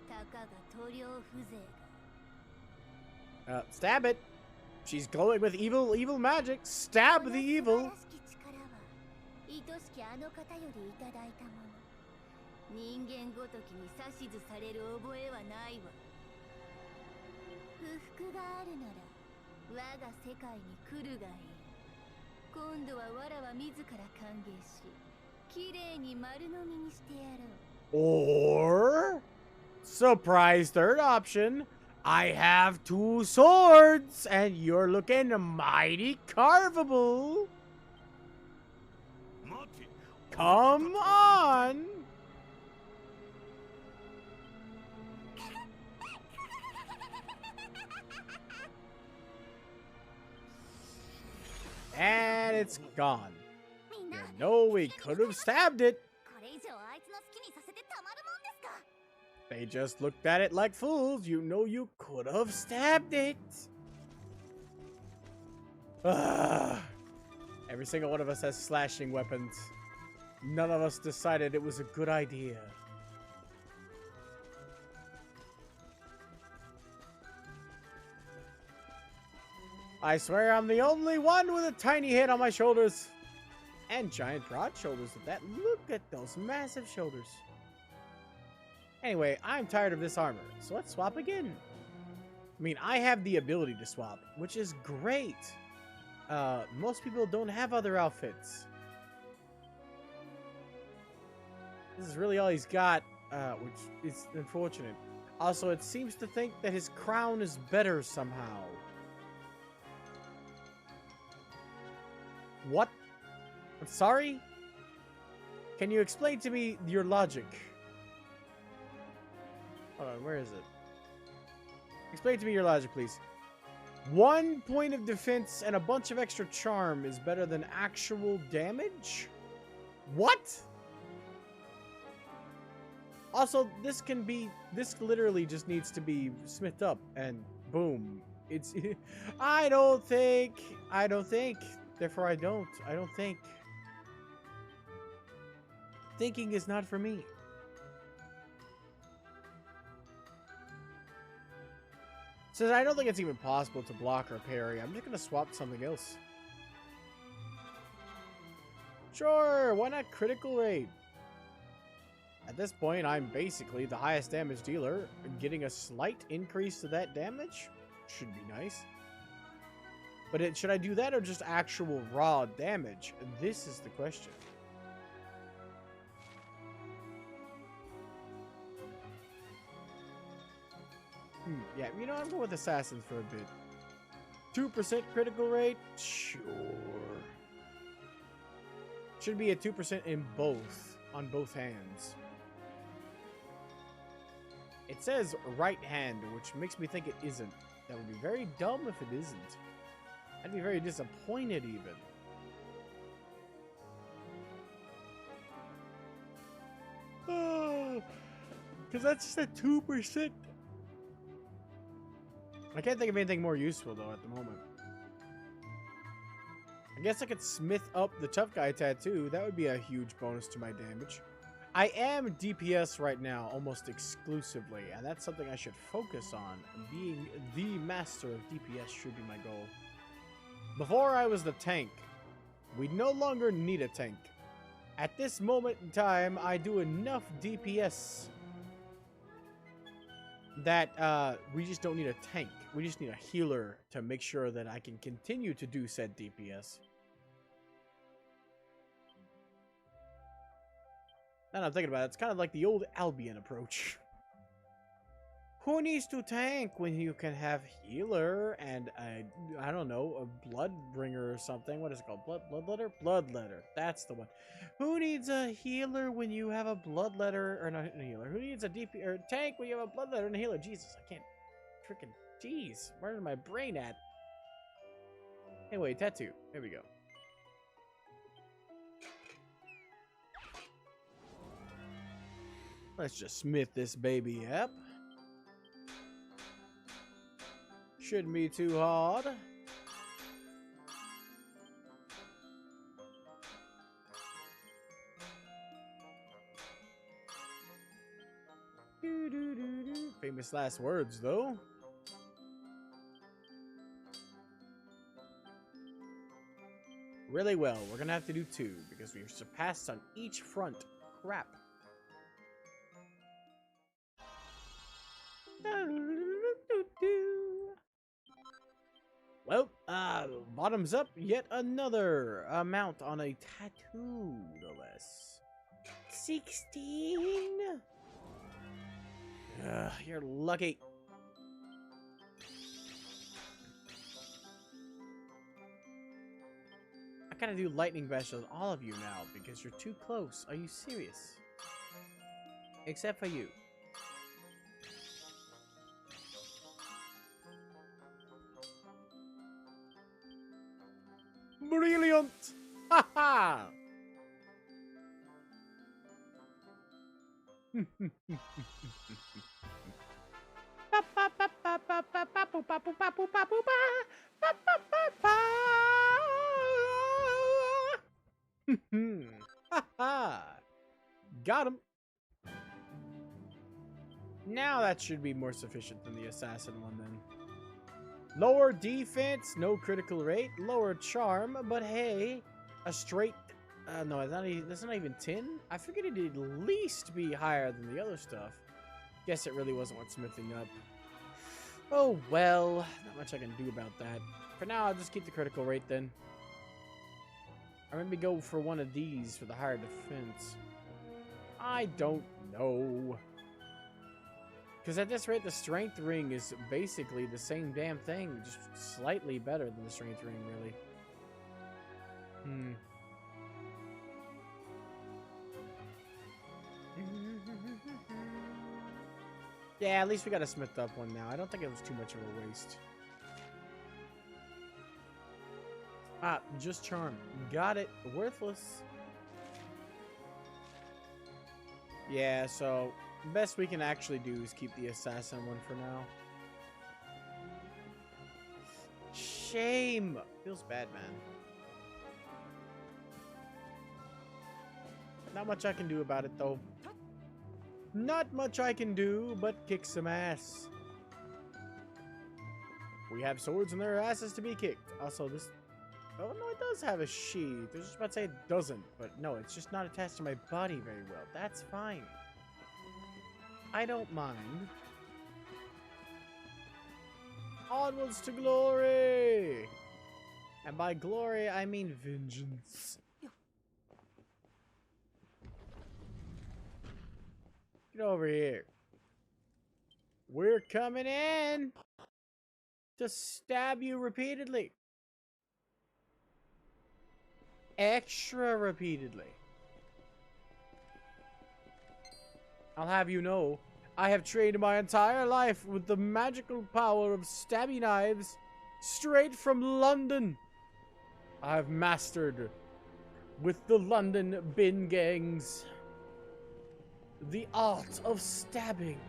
たかが塗料風情が。 Stab it. She's glowing with evil magic. Stab the evil. 素晴らしき力は愛しきあの方よりいただいたもの。人間ごときに指図される覚えはないわ。不服があるなら我が世界に来るがいい。今度はわらは自ら歓迎し、きれいに丸飲みにしてやろう。 Or, surprise third option, I have 2 swords and you're looking mighty carvable. 待て。 Come on. And it's gone. みんな、 You know we could have stabbed it. これ以上あいつの好きにさせてたまるもんですか。 They just looked at it like fools. You know you could have stabbed it. Every single one of us has slashing weapons. None of us decided it was a good idea. I swear I'm the only one with a tiny head on my shoulders. And giant broad shoulders at that. Look at those massive shoulders. Anyway, I'm tired of this armor, so let's swap again. I mean, I have the ability to swap, which is great. Most people don't have other outfits. This is really all he's got, which is unfortunate. Also, it seems to think that his crown is better somehow. What? I'm sorry? Can you explain to me your logic? Hold on, where is it? Explain to me your logic, please. 1 point of defense and a bunch of extra charm is better than actual damage? What? Also, this literally just needs to be smithed up and boom. It's, I don't think, therefore I don't think. Thinking is not for me. Says I don't think it's even possible to block or parry. I'm just gonna swap something else. Sure, why not critical rate? At this point, I'm basically the highest damage dealer. Getting a slight increase to that damage should be nice. But should I do that or just actual raw damage? This is the question. Yeah, you know, I'm going with Assassins for a bit. 2% critical rate? Sure. Should be a 2% in both, on both hands. It says right hand, which makes me think it isn't. That would be very dumb if it isn't. I'd be very disappointed even. Because that's just a 2%. I can't think of anything more useful, though, at the moment. I guess I could smith up the tough guy tattoo. That would be a huge bonus to my damage. I am DPS right now, almost exclusively, and that's something I should focus on. Being the master of DPS should be my goal. Before I was the tank, We no longer need a tank. At this moment in time, I do enough DPS that we just don't need a tank. We just need a healer to make sure that I can continue to do said DPS. Now that I'm thinking about it, it's kind of like the old Albion approach. Who needs to tank when you can have healer and I don't know, a blood bringer or something? What is it called? Bloodletter? Bloodletter. That's the one. Who needs a healer when you have a bloodletter or not a healer? Who needs a DP or tank when you have a bloodletter and a healer? Jesus, I can't freaking jeez. Where's my brain at? Anyway, tattoo. Here we go. Let's just smith this baby up. Shouldn't be too hard. Famous last words, though. Really well. We're gonna have to do 2 because we're surpassed on each front. Crap. Well, bottoms up, yet another amount on a tattoo, no less. 16? You're lucky. I gotta do lightning bash on all of you now because you're too close. Are you serious? Except for you. Brilliant! Haha! Got him. Now that should be more sufficient than the assassin one then. Lower defense, no critical rate, lower charm, but hey, a straight... no, that's not even 10? I figured it'd at least be higher than the other stuff. Guess it really wasn't worth smithing up. Oh well, not much I can do about that. For now, I'll just keep the critical rate then. Or maybe go for one of these for the higher defense. I don't know. Because at this rate, the strength ring is basically the same damn thing, just slightly better than the strength ring, really. Yeah, at least we got a smithed up one now. I don't think it was too much of a waste. Ah, just charm. Got it. Worthless. Yeah, so the best we can actually do is keep the assassin one for now. Shame. Feels bad, man. Not much I can do about it, though. Not much I can do but kick some ass. We have swords and their asses to be kicked. Also, this... Oh, no, it does have a sheath. I was just about to say it doesn't. But no, it's just not attached to my body very well. That's fine. I don't mind. Onwards to glory! And by glory, I mean vengeance. Get over here. We're coming in to stab you repeatedly. Extra repeatedly. I'll have you know, I have trained my entire life with the magical power of stabby knives straight from London. I've mastered with the London bin gangs the art of stabbing.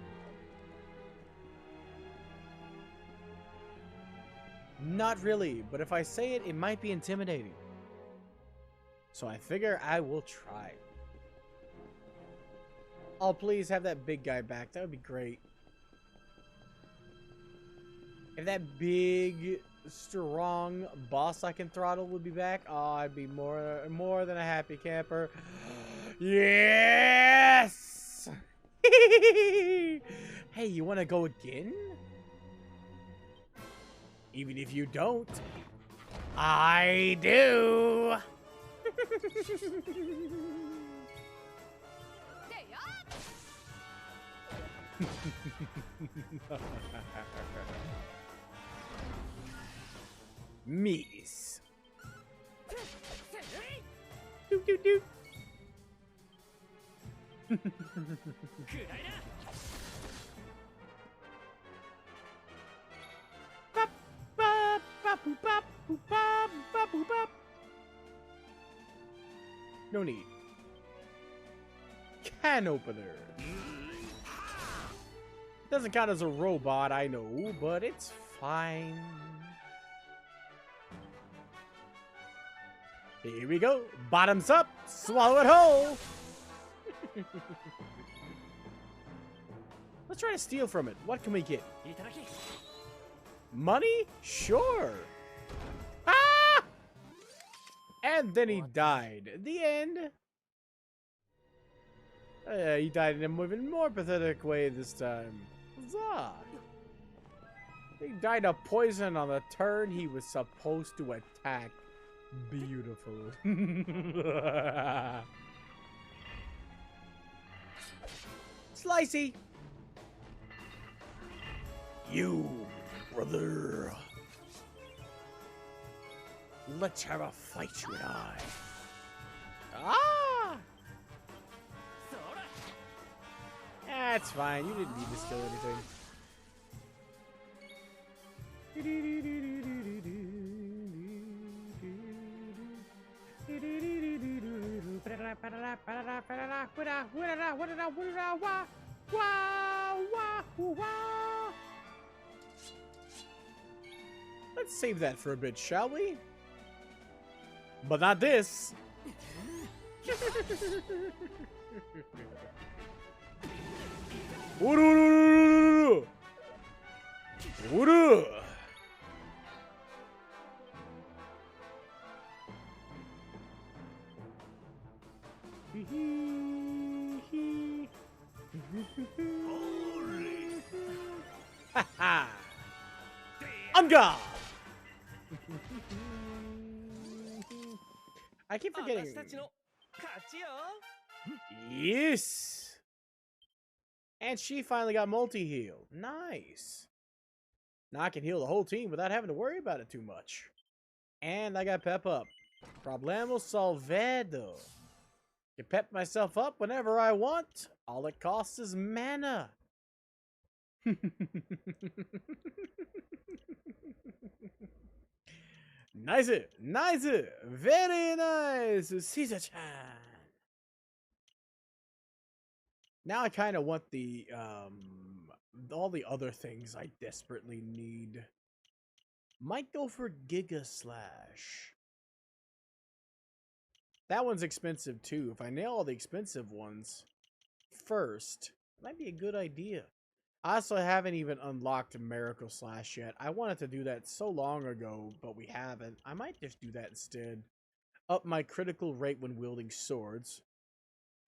Not really, but if I say it, it might be intimidating. So I figure I will try. Oh, please have that big guy back. That would be great. If that big strong boss I can throttle would be back, oh, I'd be more than a happy camper. Yes! Hey, you want to go again? Even if you don't, I do. Mies. Doot, doot, doot. Bop, bop, bop, boop, bop, boop, bop, bop, boop, bop. No need. Can opener. Doesn't count as a robot, I know, but it's fine. Here we go. Bottoms up. Swallow it whole. Let's try to steal from it. What can we get? Money? Sure. Ah! And then he died. The end. He died in an even more pathetic way this time. Huzzah! He died of poison on the turn he was supposed to attack. Beautiful. Slicey! You, brother. Let's have a fight, you and I. Ah! That's fine. You didn't need to steal anything. Let's save that for a bit, shall we? But not this. On God. I keep forgetting. Yes. And she finally got multi-heal. Nice. Now I can heal the whole team without having to worry about it too much. And I got pep up. Problemo solvado. Can pep myself up whenever I want. All it costs is mana. Nice. Nice. Very nice. Caesar-chan. Now I kind of want the, all the other things I desperately need. Might go for Giga Slash. That one's expensive too. If I nail all the expensive ones first, it might be a good idea. I also haven't even unlocked Miracle Slash yet. I wanted to do that so long ago, but we haven't. I might just do that instead. Up my critical rate when wielding swords.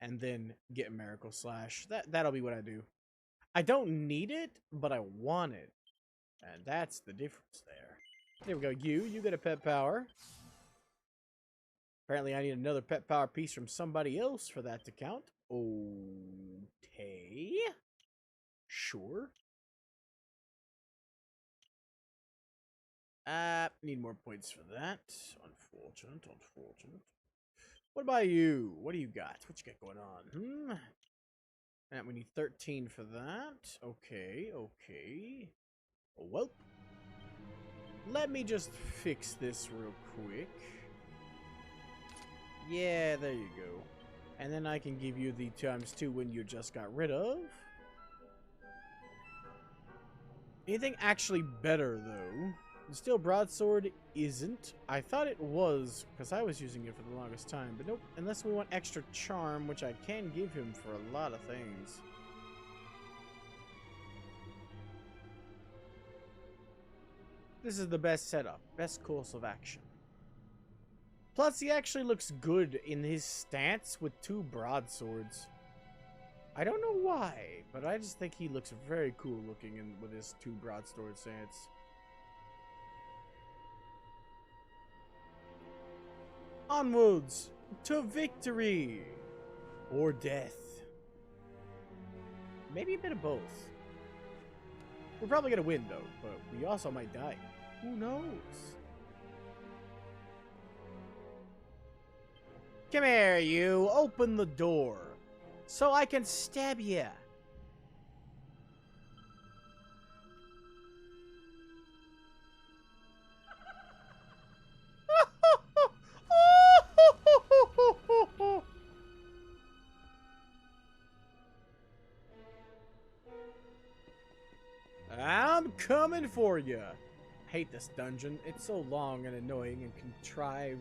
And then get Miracle Slash. That'll be what I do. I don't need it, but I want it. And that's the difference there. There we go. You get a pet power. Apparently I need another pet power piece from somebody else for that to count. Okay. Sure. Need more points for that. Unfortunate. What about you? What do you got? What you got going on? And we need 13 for that. Okay. Well, let me just fix this real quick. Yeah, there you go. And then I can give you the ×2 when you just got rid of. Anything actually better, though? The Steel Broadsword isn't. I thought it was, because I was using it for the longest time. But nope, unless we want extra charm, which I can give him for a lot of things. This is the best setup, best course of action. Plus, he actually looks good in his stance with 2 broadswords. I don't know why, but I just think he looks very cool looking with his 2 broadsword stance. Onwards to victory or death. Maybe a bit of both. We're probably gonna win though, but we also might die. Who knows? Come here, you. Open the door so I can stab ya. I'm coming for you. I hate this dungeon. It's so long and annoying and contrived.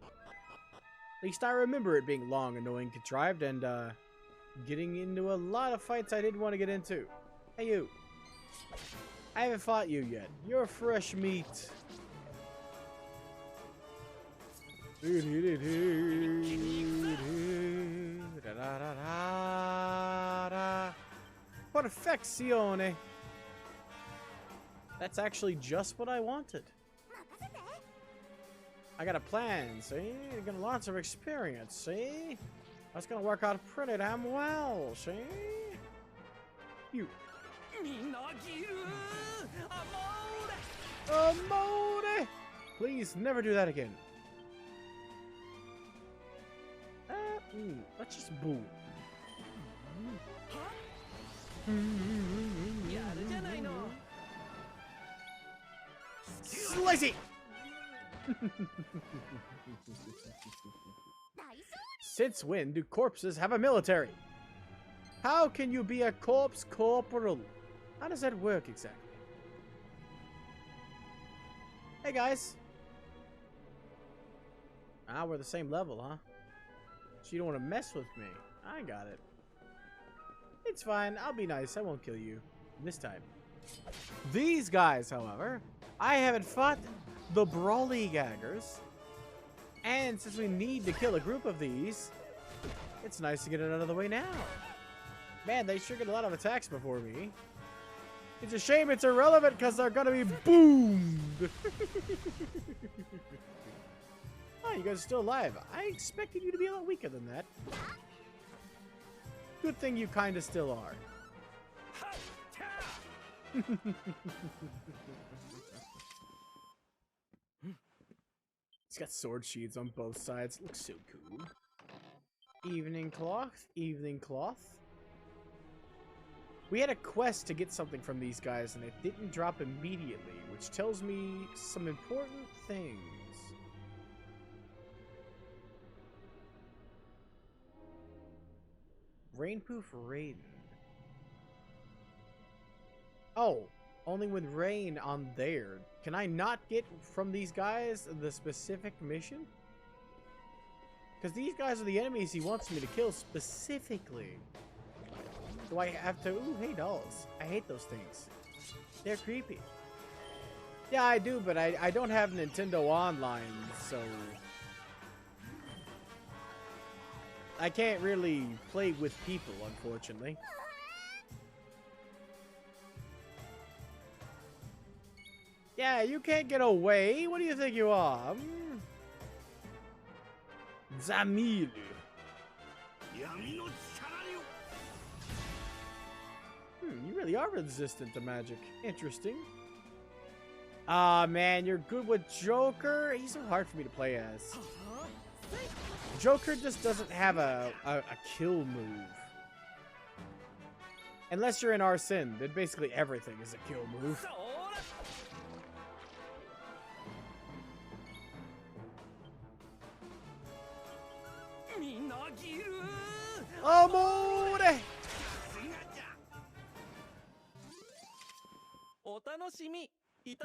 At least I remember it being long, annoying, contrived, and getting into a lot of fights I didn't want to get into. Hey, you. I haven't fought you yet. You're fresh meat. Perfezione. That's actually just what I wanted. I got a plan, see? You're gonna learn some experience, see? That's gonna work out pretty damn well, see? You. Amore! Please, never do that again. Let's just boom. Slicey! Since when do corpses have a military? How can you be a corpse corporal? How does that work exactly? Hey guys. Ah, we're the same level, huh? So you don't want to mess with me. I got it. It's fine. I'll be nice. I won't kill you. This time. These guys, however, I haven't fought the Brawly Gaggers. And since we need to kill a group of these, it's nice to get it out of the way now. Man, they sure get a lot of attacks before me. It's a shame it's irrelevant because they're gonna be boomed. Oh, you guys are still alive. I expected you to be a lot weaker than that. Good thing you kinda still are. It's got sword sheaths on both sides. Looks so cool. Evening cloth. Evening cloth. We had a quest to get something from these guys, and it didn't drop immediately, which tells me some important things. Rainproof Raiden. Oh, only with rain on there. Can I not get from these guys the specific mission? Because these guys are the enemies he wants me to kill specifically. Do I have to? Ooh, hey, dolls. I hate those things. They're creepy. Yeah, I do, but I don't have Nintendo Online, so I can't really play with people, unfortunately. Yeah, you can't get away. What do you think you are? Zamil. You really are resistant to magic. Interesting. Ah, man, you're good with Joker. He's so hard for me to play as. Joker just doesn't have a kill move. Unless you're in Arsene, then basically everything is a kill move. Amore!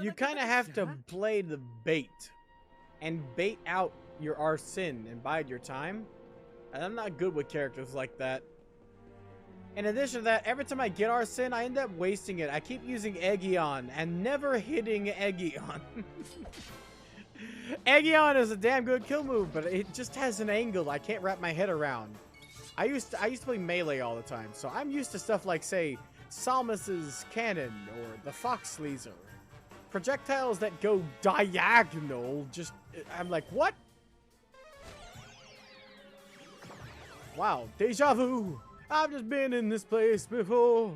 You kind of have to play the bait and bait out your Arsene and bide your time. And I'm not good with characters like that. In addition to that, every time I get Arsene, I end up wasting it. I keep using Aegeon and never hitting Aegeon. Aegeon is a damn good kill move, but it just has an angle I can't wrap my head around. I used to play melee all the time, so I'm used to stuff like, say, Salmus's cannon or the Fox Laser. Projectiles that go diagonal, I'm like, what? Wow, deja vu. I've just been in this place before.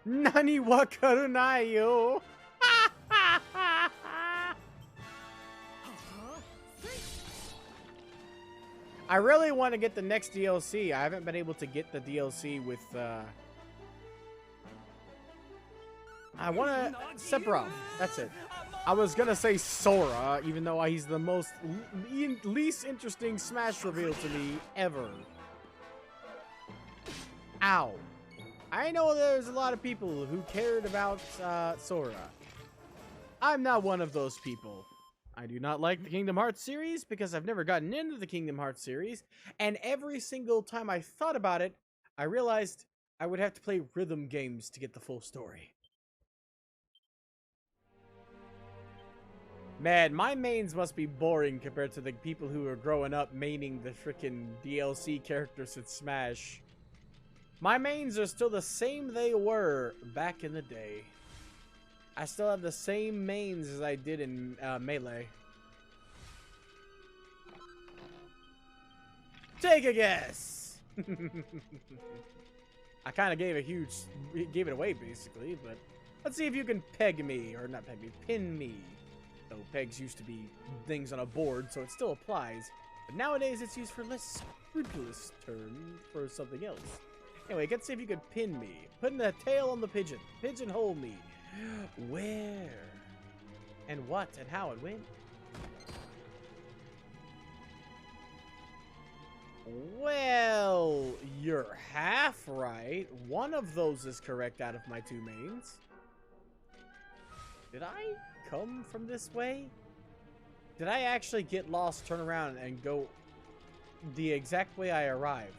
Nani wa karunayo. I really want to get the next DLC. I haven't been able to get the DLC with, I want to... Sephiroth. That's it. I was going to say Sora, even though he's the least interesting Smash reveal to me ever. Ow. I know there's a lot of people who cared about Sora. I'm not one of those people. I do not like the Kingdom Hearts series because I've never gotten into the Kingdom Hearts series, and every single time I thought about it, I realized I would have to play rhythm games to get the full story. Man, my mains must be boring compared to the people who are growing up maining the frickin' DLC characters in Smash. My mains are still the same they were back in the day. I still have the same mains as I did in Melee. Take a guess! I kind of gave it away basically, but let's see if you can peg me, or not peg me, pin me. Though pegs used to be things on a board, so it still applies. But nowadays it's used for less scrupulous term for something else. Anyway, let's see if you can pin me. Putting the tail on the pigeon. Pigeonhole me. Where? And what? And how? And when? Well, you're half right. One of those is correct out of my two mains. Did I come from this way? Did I actually get lost, turn around, and go the exact way I arrived?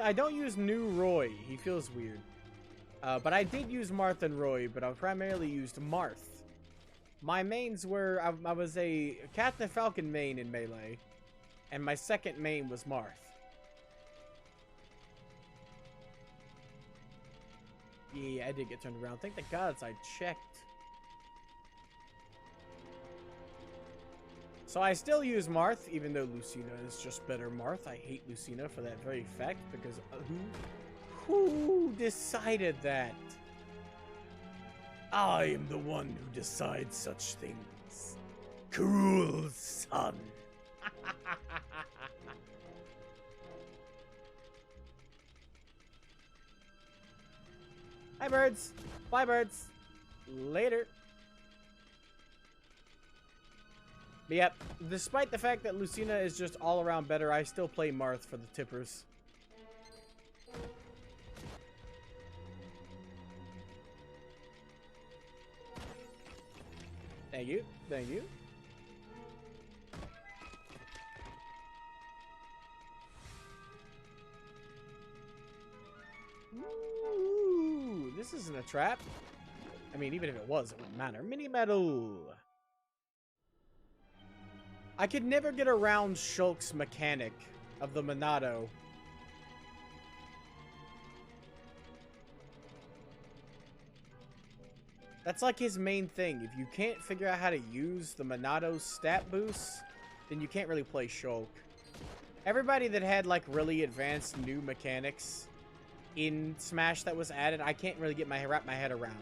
I don't use New Roy. He feels weird. But I did use Marth and Roy, but I primarily used Marth. My mains were... I was a Captain Falcon main in Melee, and my second main was Marth. Yeah, I did get turned around. Thank the gods I checked. So I still use Marth, even though Lucina is just better Marth. I hate Lucina for that very fact, because who decided that? I am the one who decides such things. Cruel son. Hi, birds. Bye, birds. Later. But yep, despite the fact that Lucina is just all around better, I still play Marth for the tippers. Thank you. Thank you. Ooh, this isn't a trap. I mean, even if it was, it wouldn't matter. Mini medal. I could never get around Shulk's mechanic of the Monado. That's like his main thing. If you can't figure out how to use the Monado's stat boost, then you can't really play Shulk. Everybody that had like really advanced new mechanics in Smash that was added, I can't really wrap my head around.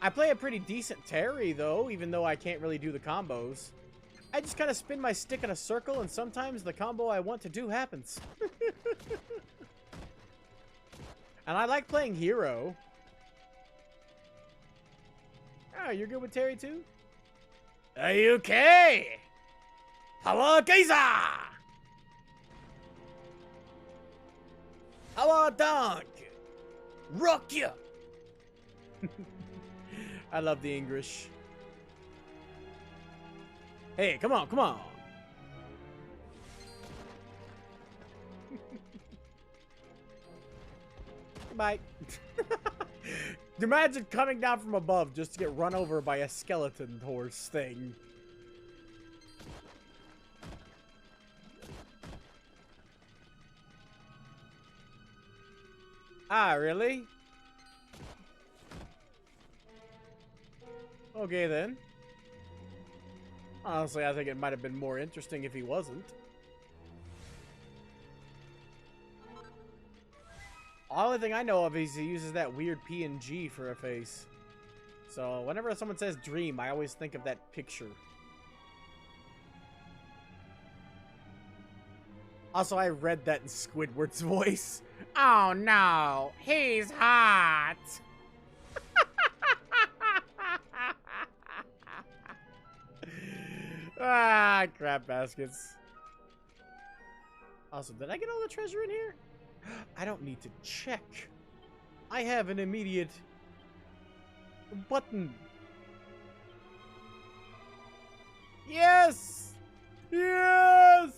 I play a pretty decent Terry though, even though I can't really do the combos. I just kind of spin my stick in a circle, and sometimes the combo I want to do happens. And I like playing Hero. Oh, you're good with Terry too? Are you okay? Power Geyser! Power Dunk! Rock you! I love the English. Hey, come on, come on. Goodbye. Imagine coming down from above just to get run over by a skeleton horse thing. Ah, really? Okay, then. Honestly, I think it might have been more interesting if he wasn't. Only thing I know of is he uses that weird PNG for a face. So whenever someone says dream, I always think of that picture. Also, I read that in Squidward's voice. Oh no, he's hot! Ah, crap baskets. Also, did I get all the treasure in here? I don't need to check. I have an immediate button. Yes! Yes!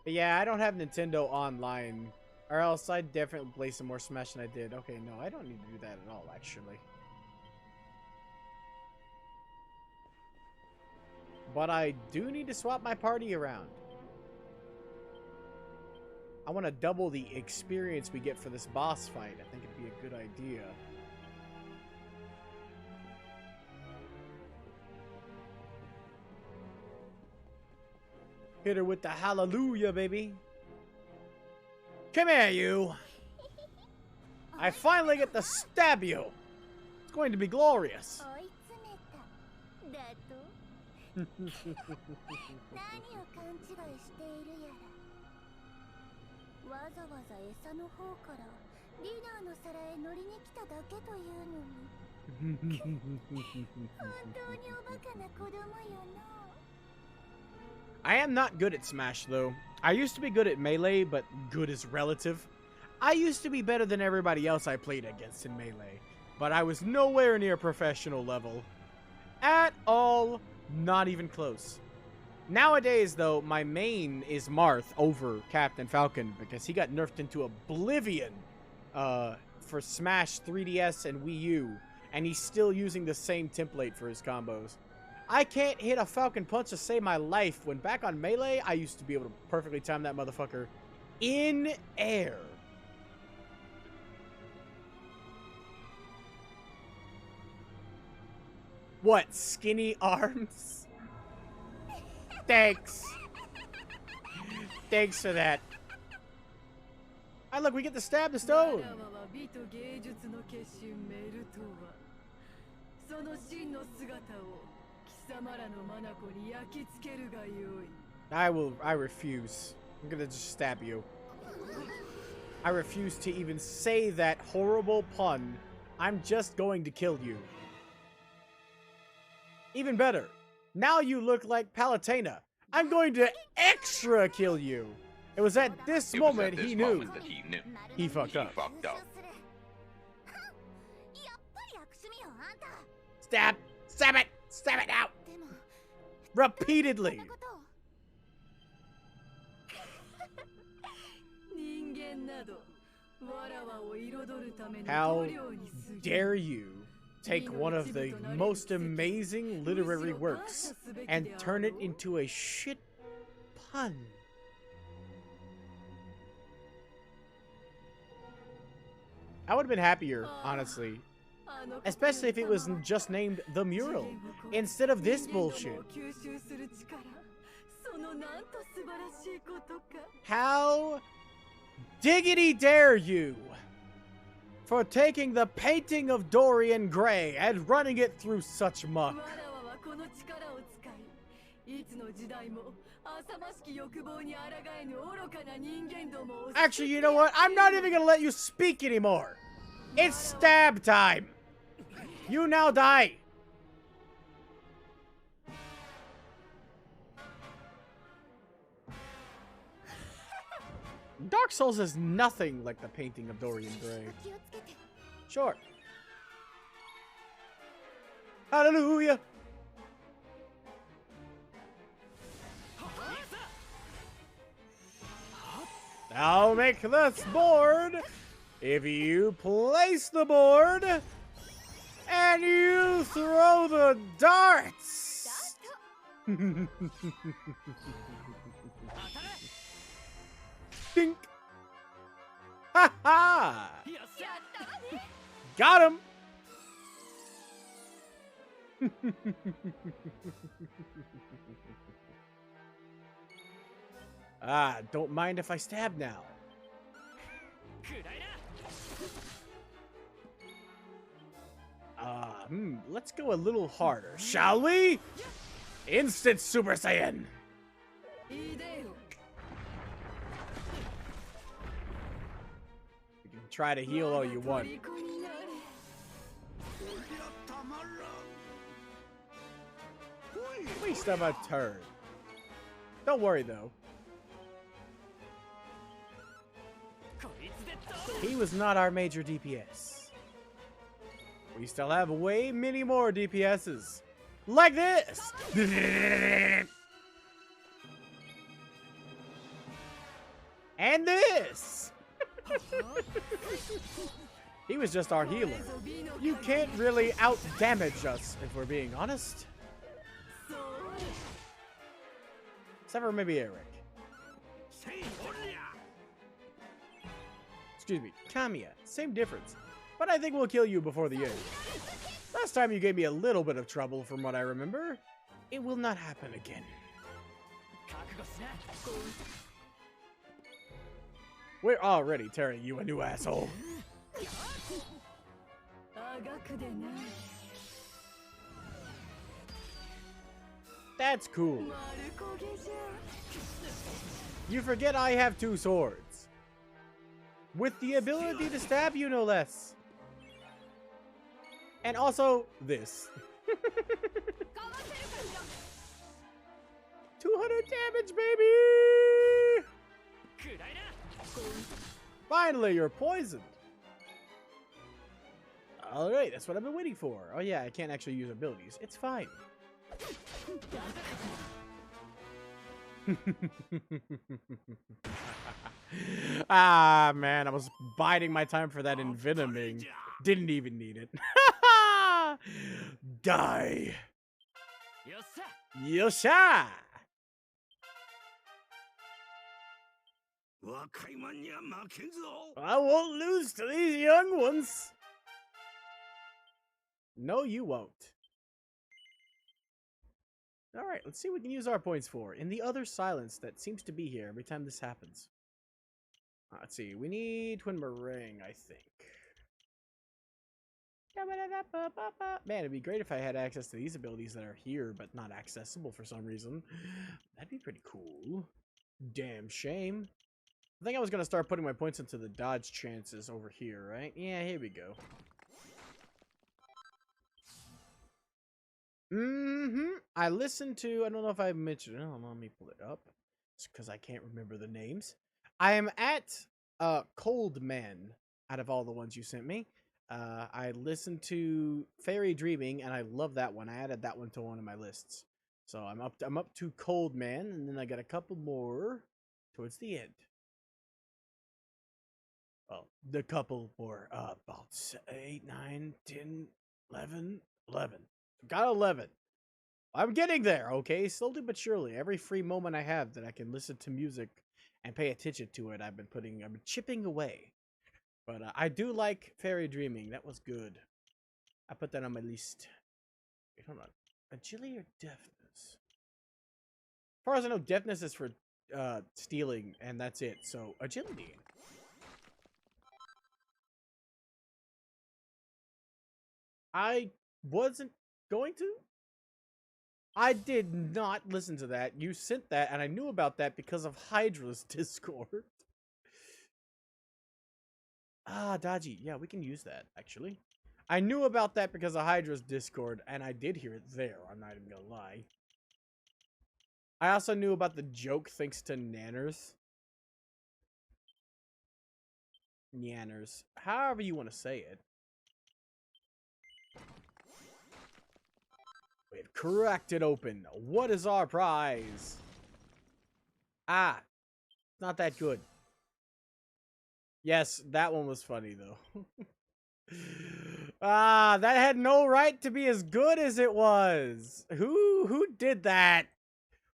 But yeah, I don't have Nintendo Online. Or else I'd definitely play some more Smash than I did. Okay, no, I don't need to do that at all, actually. But I do need to swap my party around. I want to double the experience we get for this boss fight. I think it'd be a good idea. Hit her with the hallelujah, baby. Come here, you. I finally get to stab you. It's going to be glorious. 何を勘違いしているやら。わざわざ餌の方からディナーの皿へ乗りに来ただけというのに。本当におバカな子供よな。I am not good at Smash, though. I used to be good at Melee, but good is relative. I used to be better than everybody else I played against in Melee, but I was nowhere near professional level. At all. Not even close. Nowadays, though, my main is Marth over Captain Falcon because he got nerfed into oblivion for Smash 3DS and Wii U, and he's still using the same template for his combos. I can't hit a Falcon punch to save my life when back on Melee, I used to be able to perfectly time that motherfucker in air. What, skinny arms? Thanks. Thanks for that. Ah, look, we get to stab the stone. I refuse. I'm gonna just stab you. I refuse to even say that horrible pun. I'm just going to kill you. Even better, now you look like Palutena. I'm going to extra kill you. It was at this moment he knew. He fucked up. Stab! Stab it! Stab it out! Repeatedly! How dare you take one of the most amazing literary works and turn it into a shit pun. I would have been happier, honestly. Especially if it was just named The Mural, instead of this bullshit. How diggity dare you for taking the painting of Dorian Gray and running it through such muck. Actually, you know what? I'm not even gonna let you speak anymore. It's stab time. You now die. Dark Souls is nothing like the painting of Dorian Gray. Sure. Hallelujah. I'll make this board if you place the board and you throw the darts. Dink. Ha ha. Got him. Don't mind if I stab now. Let's go a little harder, shall we? Instant Super Saiyan. You can try to heal all you want. Waste of a turn. Don't worry though. He was not our major DPS. We still have way many more DPSs. Like this! And this! He was just our healer. You can't really out-damage us, if we're being honest. Except for maybe Eric. Excuse me, Kamiya. Same difference. But I think we'll kill you before the end. Last time you gave me a little bit of trouble from what I remember. It will not happen again. We're already tearing you a new asshole. That's cool. You forget I have 2 swords. With the ability to stab you, no less. And also, this. 200 damage, baby! Finally, you're poisoned. Alright, that's what I've been waiting for. Oh yeah, I can't actually use abilities. It's fine. Ah, man, I was biding my time for that envenoming. Didn't even need it. Die. Yosha! I won't lose to these young ones. No, you won't. Alright, let's see what we can use our points for. In the other silence that seems to be here every time this happens. Let's see, we need Twin Meringue, I think. Man, it'd be great if I had access to these abilities that are here, but not accessible for some reason. That'd be pretty cool. Damn shame. I think I was going to start putting my points into the dodge chances over here, right? Yeah, here we go. I listened to, I don't know if I mentioned it. Let me pull it up. It's because I can't remember the names. I am at Cold Man out of all the ones you sent me. I listened to Fairy Dreaming, and I love that one. I added that one to one of my lists. So I'm up to Cold Man, and then I got a couple more towards the end. Well, the couple more, about 8, 9, 10, 11. Got 11. I'm getting there, okay? Slowly but surely. Every free moment I have that I can listen to music and pay attention to it, I've been chipping away. But I do like Fairy Dreaming. That was good. I put that on my list. Wait, hold on. Agility or deafness? As far as I know, deafness is for stealing, and that's it. So, agility. I wasn't going to. I did not listen to that. You sent that, and I knew about that because of Hydra's Discord. Ah, Dodgy. Yeah, we can use that, actually. I knew about that because of Hydra's Discord, and I did hear it there. I'm not even gonna lie. I also knew about the joke thanks to Nanners. Nanners. However you want to say it. Cracked it open. What is our prize? Ah, not that good. Yes, that one was funny though. Ah, that had no right to be as good as it was. Who did that?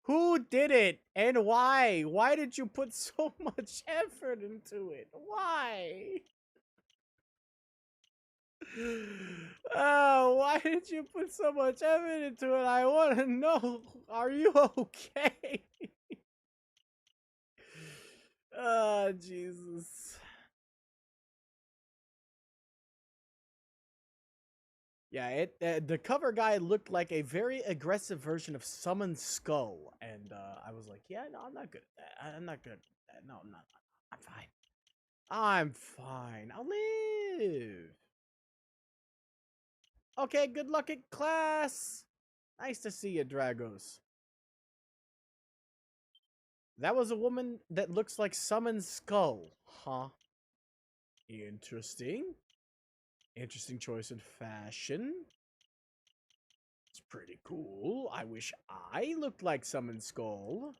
Who did it and why? Why did you put so much effort into it? Why? Oh, why did you put so much effort into it? I want to know. Are you okay? Oh, Jesus. Yeah, the cover guy looked like a very aggressive version of Summon Skull, and I was like, yeah, no, I'm not good at that. I'm not good at that. No, I'm not. I'm fine. I'm fine. I'll live. Okay, good luck at class. Nice to see you, Dragos. That was a woman that looks like Summon Skull, huh? Interesting. Interesting choice in fashion. It's pretty cool. I wish I looked like Summon Skull.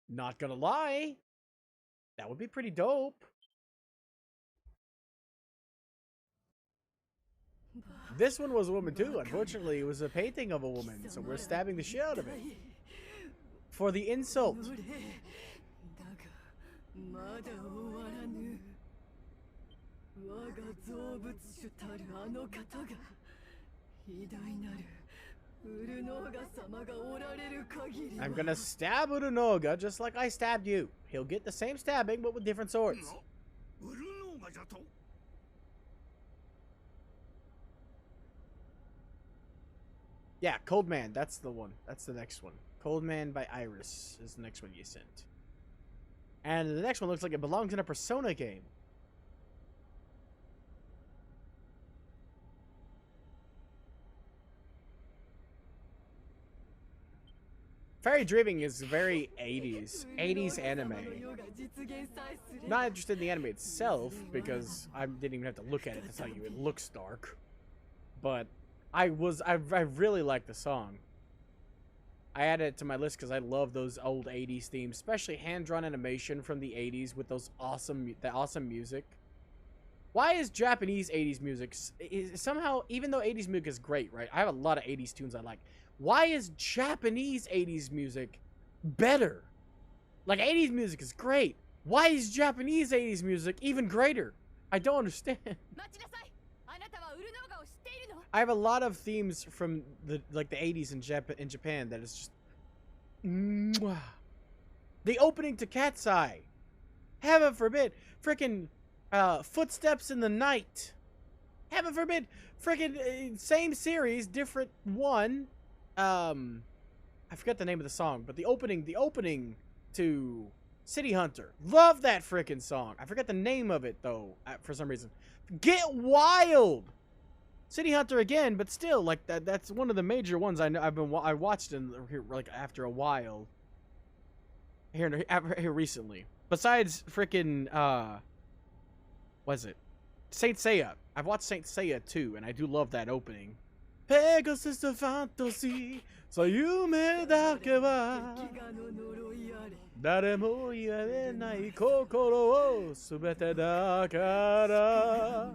Not gonna lie. That would be pretty dope. This one was a woman too. Unfortunately, it was a painting of a woman, so we're stabbing the shit out of it. For the insult. I'm gonna stab Urunoga just like I stabbed you. He'll get the same stabbing, but with different swords. Yeah, Cold Man, that's the one. That's the next one. Cold Man by Iris is the next one you sent. And the next one looks like it belongs in a Persona game. Fairy Dreaming is very 80s. 80s anime. Not interested in the anime itself, because I didn't even have to look at it to tell you it looks dark. But I really like the song. I added it to my list because I love those old 80s themes, especially hand-drawn animation from the 80s with those awesome music. Why is Japanese 80s music somehow, even though 80s music is great, right? I have a lot of 80s tunes I like. Why is Japanese 80s music better? Like, 80s music is great. Why is Japanese 80s music even greater? I don't understand. I have a lot of themes from the 80s in Japan that is just mwah. The opening to Cat's Eye. Heaven forbid. Freaking Footsteps in the Night. Heaven forbid. Freaking same series, different one. I forget the name of the song, but the opening to City Hunter. Love that freaking song. I forget the name of it though, for some reason. Get Wild. City Hunter again, but still, like that's one of the major ones I watched in like after a while. Here recently. Besides freaking was it Saint Seiya? I've watched Saint Seiya 2, and I do love that opening. Pegasus the fantasy, so yume dake wa daremo iwarenai kokoro wo subete dakara.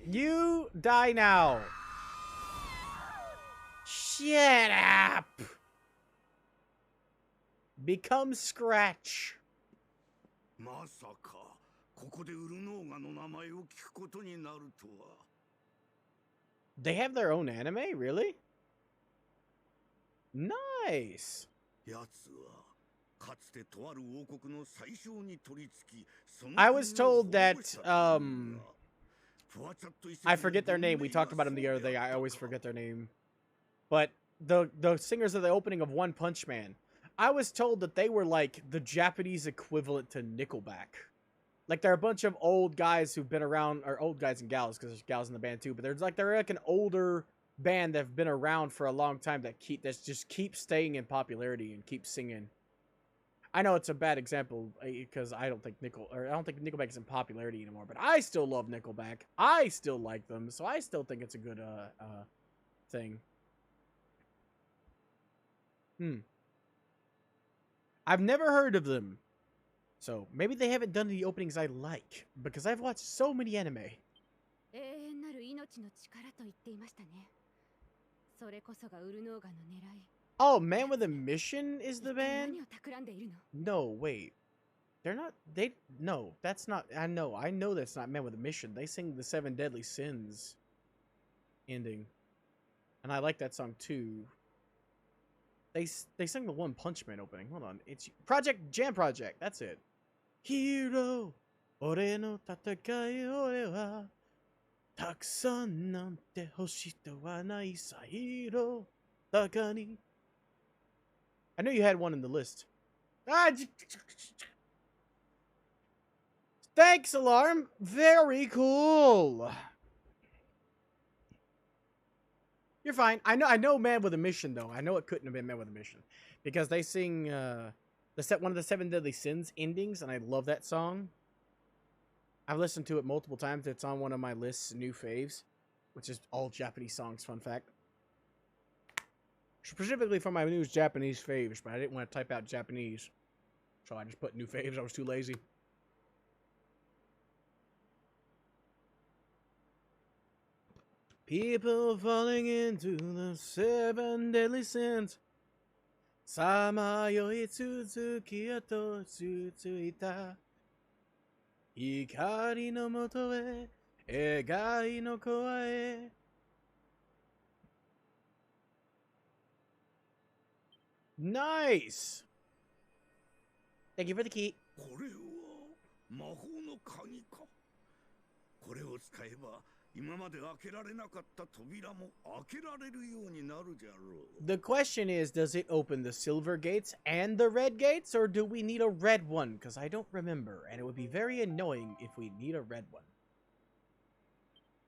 You die now. Shut up. Become Scratch. They have their own anime? Really? Nice. I was told that, I forget their name. We talked about them the other day. I always forget their name. But the singers of the opening of One Punch Man, I was told that they were like the Japanese equivalent to Nickelback. Like, they're a bunch of old guys who've been around, or old guys and gals, because there's gals in the band too, but they're like an older band that have been around for a long time that just keep staying in popularity and keep singing. I know it's a bad example because I don't think Nickelback is in popularity anymore, but I still love Nickelback. I still like them, so I still think it's a good thing. I've never heard of them, so maybe they haven't done the openings I like because I've watched so many anime. 永遠なる命の力と言っていましたね。それこそがウルノーガンの狙い。 Oh, Man with a Mission is the 一体 band? 何を企んでいるの？ No, wait. They're not. No, that's not. I know that's not Man with a Mission. They sing the 7 Deadly Sins ending, and I like that song too. They sing the One Punch Man opening. Hold on, it's Jam Project. That's it. Hero, ore no tatakai ore wa takusan nante hoshite wa nai sa hero takani. I knew you had one in the list. Thanks, Alarm. Very cool. You're fine. I know Man with a Mission though. I know it couldn't have been Man with a Mission because they sing one of the 7 Deadly Sins endings, and I love that song. I've listened to it multiple times. It's on one of my lists, new faves, which is all Japanese songs. Fun fact. Specifically for my new Japanese faves, but I didn't want to type out Japanese, so I just put new faves. I was too lazy. People falling into the 7 deadly sins. さまよい続きよと続いた光のもとへ願いの声へ Nice! Thank you for the key. これは魔法の鍵か。これを使えば今まで開けられなかった扉も開けられるようになるじゃろう。 The question is, does it open the silver gates and the red gates, or do we need a red one? Because I don't remember, and it would be very annoying if we need a red one.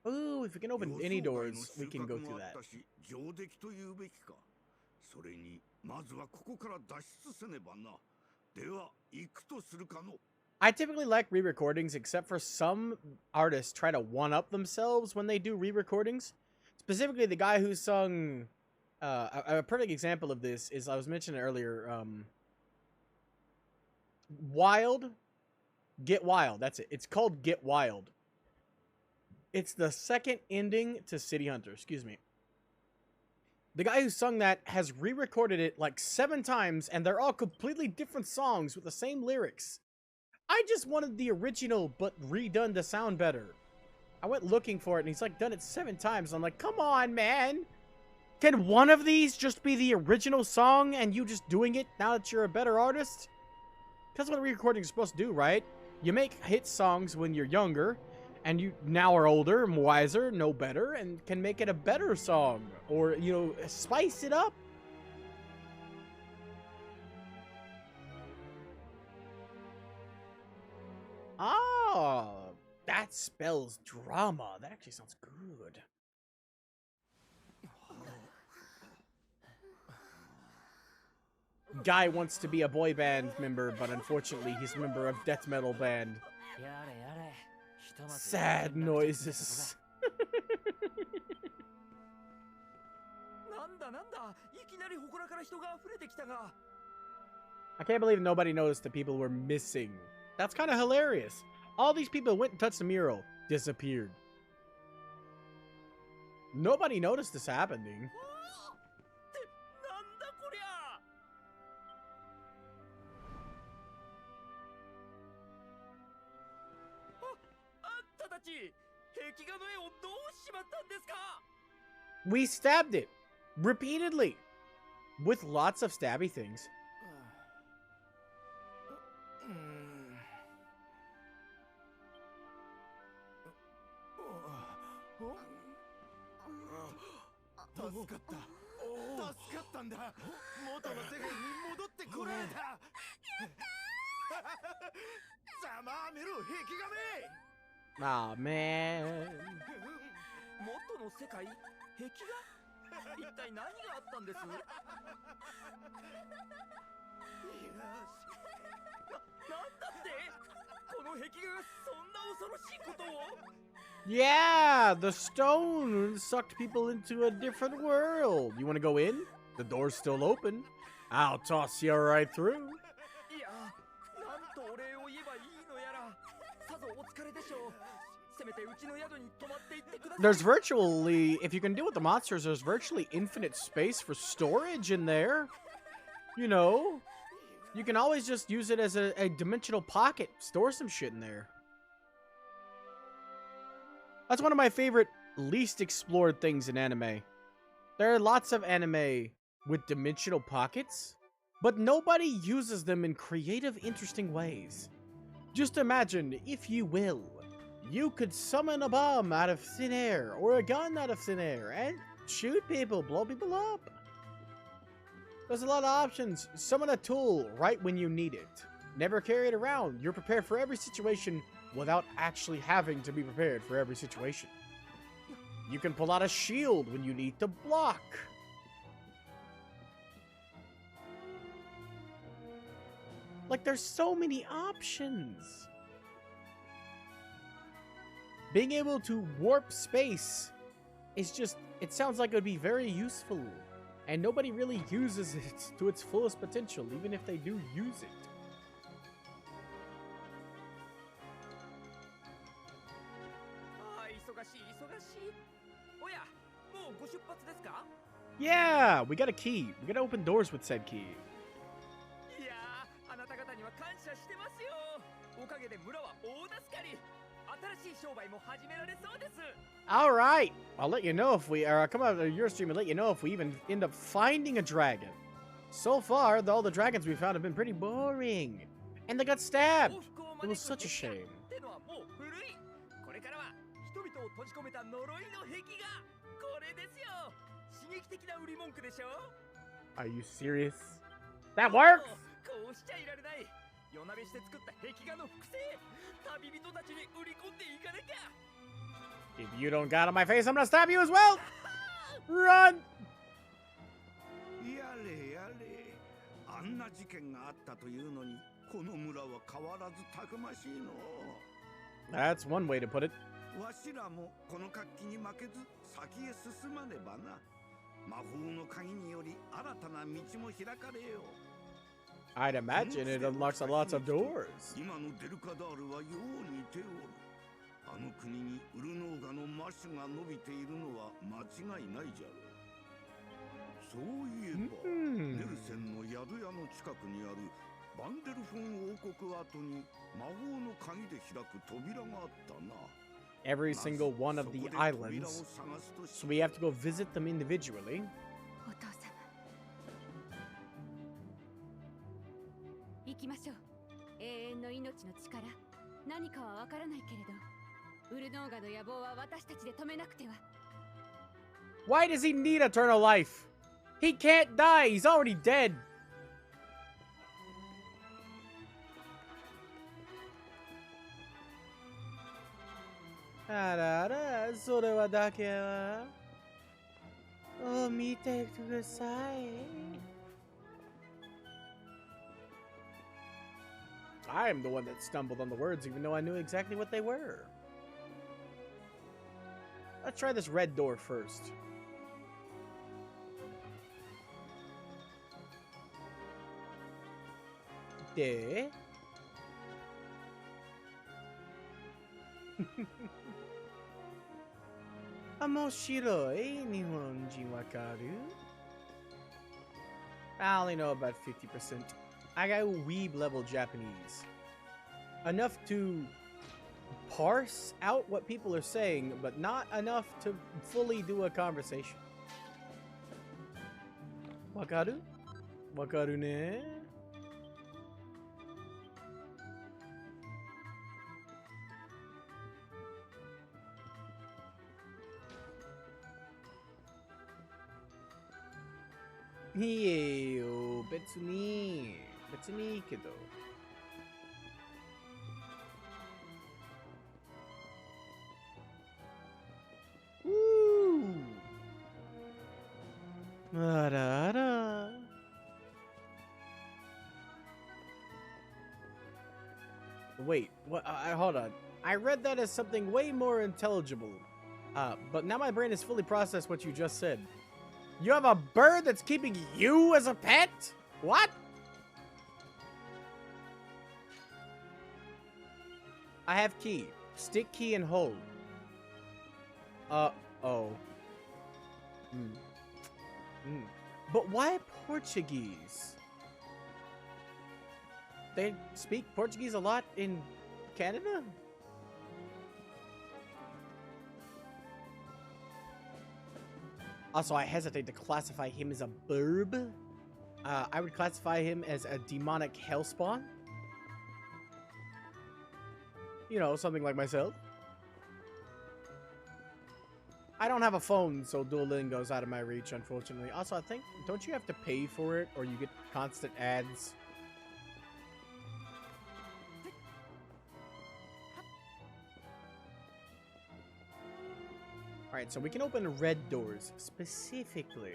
Ooh, if we can open any doors, we can go through that. 上出来というべきか。それにまずはここから脱出せねばな。では行くとするかの。 I typically like re-recordings, except for some artists try to one-up themselves when they do re-recordings. Specifically, the guy who sung... a perfect example of this is, I was mentioning earlier, Wild. Get Wild, that's it. It's called Get Wild. It's the second ending to City Hunter, excuse me. The guy who sung that has re-recorded it like 7 times, and they're all completely different songs with the same lyrics. I just wanted the original, but redone to sound better. I went looking for it, and he's like done it 7 times. I'm like, come on, man. Can one of these just be the original song, and you just doing it now that you're a better artist? That's what re-recording is supposed to do, right? You make hit songs when you're younger, and you now are older, and wiser, know better, and can make it a better song. Or, you know, spice it up. Ah, that spells drama. That actually sounds good. Guy wants to be a boy band member, but unfortunately he's a member of death metal band. Sad noises. I can't believe nobody noticed the people were missing. That's kind of hilarious. All these people went and touched the mural, disappeared. Nobody noticed this happening. We stabbed it repeatedly with lots of stabby things. Aw, man. 元の世界壁画一体何があったんです？ Yeah, the stone sucked people into a different world. You want to go in? The door's still open. I'll toss you right through. There's virtually, if you can deal with the monsters, there's virtually infinite space for storage in there. You know, you can always just use it as a dimensional pocket. Store some shit in there. That's one of my favorite, least explored things in anime. There are lots of anime with dimensional pockets, but nobody uses them in creative, interesting ways. Just imagine, if you will, you could summon a bomb out of thin air, or a gun out of thin air, and shoot people, blow people up. There's a lot of options. Summon a tool right when you need it. Never carry it around. You're prepared for every situation without actually having to be prepared for every situation. You can pull out a shield when you need to block. Like, there's so many options. Being able to warp space is just, it sounds like it would be very useful. And nobody really uses it to its fullest potential, even if they do use it. Yeah, we got a key. We gotta open doors with said key. All right, I'll let you know if we come out of your stream and let you know if we even end up finding a dragon. So far, all the dragons we found have been pretty boring, and they got stabbed. It was such a shame. Are you serious? That works? If you don't got on my face, I'm gonna stab you as well! Run! やれやれ、あんな事件があったというのに、この村は変わらずたくましいの。That's one way to put it. わしらもこの活気に負けず先へ進まねばな。魔法の鍵により新たな道も開かれよ。I'd imagine it unlocks lots of doors. 今のデルカダールはよう似ておる。あの国にウルノーガの魔種が伸びているのは間違いないじゃろう。そういえば、ネルセンの宿屋の近くにあるバンデルフォン王国跡に魔法の鍵で開く扉があったな。Every single one of the islands, so we have to go visit them individually. お父様、行きましょう。永遠の命の力、何かはわからないけれど、ウルノーガの野望は私たちで止めなくては。Why does he need eternal life? He can't die. He's already dead. I am the one that stumbled on the words, even though I knew exactly what they were. Let's try this red door first. De. 面白い日本人わかる? I only know about 50%. I got weeb level Japanese. Enough to parse out what people are saying, but not enough to fully do a conversation. Wakaru? Wakaru ne? Iyo, betsu ni kedo. Woo! Ara. Wait, what? Hold on. I read that as something way more intelligible. But now my brain has fully processed what you just said. You have a bird that's keeping you as a pet? What? I have key. Stick key and hold. Oh. But why Portuguese? They speak Portuguese a lot in Canada? Also, I hesitate to classify him as a burb. I would classify him as a demonic hellspawn. You know, something like myself. I don't have a phone, so Duolingo's out of my reach, unfortunately. Also, I think, don't you have to pay for it, or you get constant ads? Alright, so we can open red doors, specifically.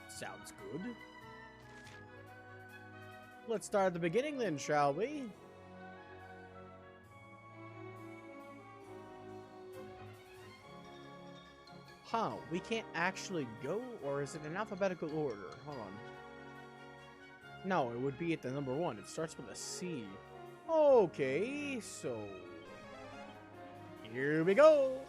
Sounds good. Let's start at the beginning then, shall we? Huh, we can't actually go, or is it in alphabetical order? Hold on. No, it would be at the number 1. It starts with a C. Okay, so... here we go!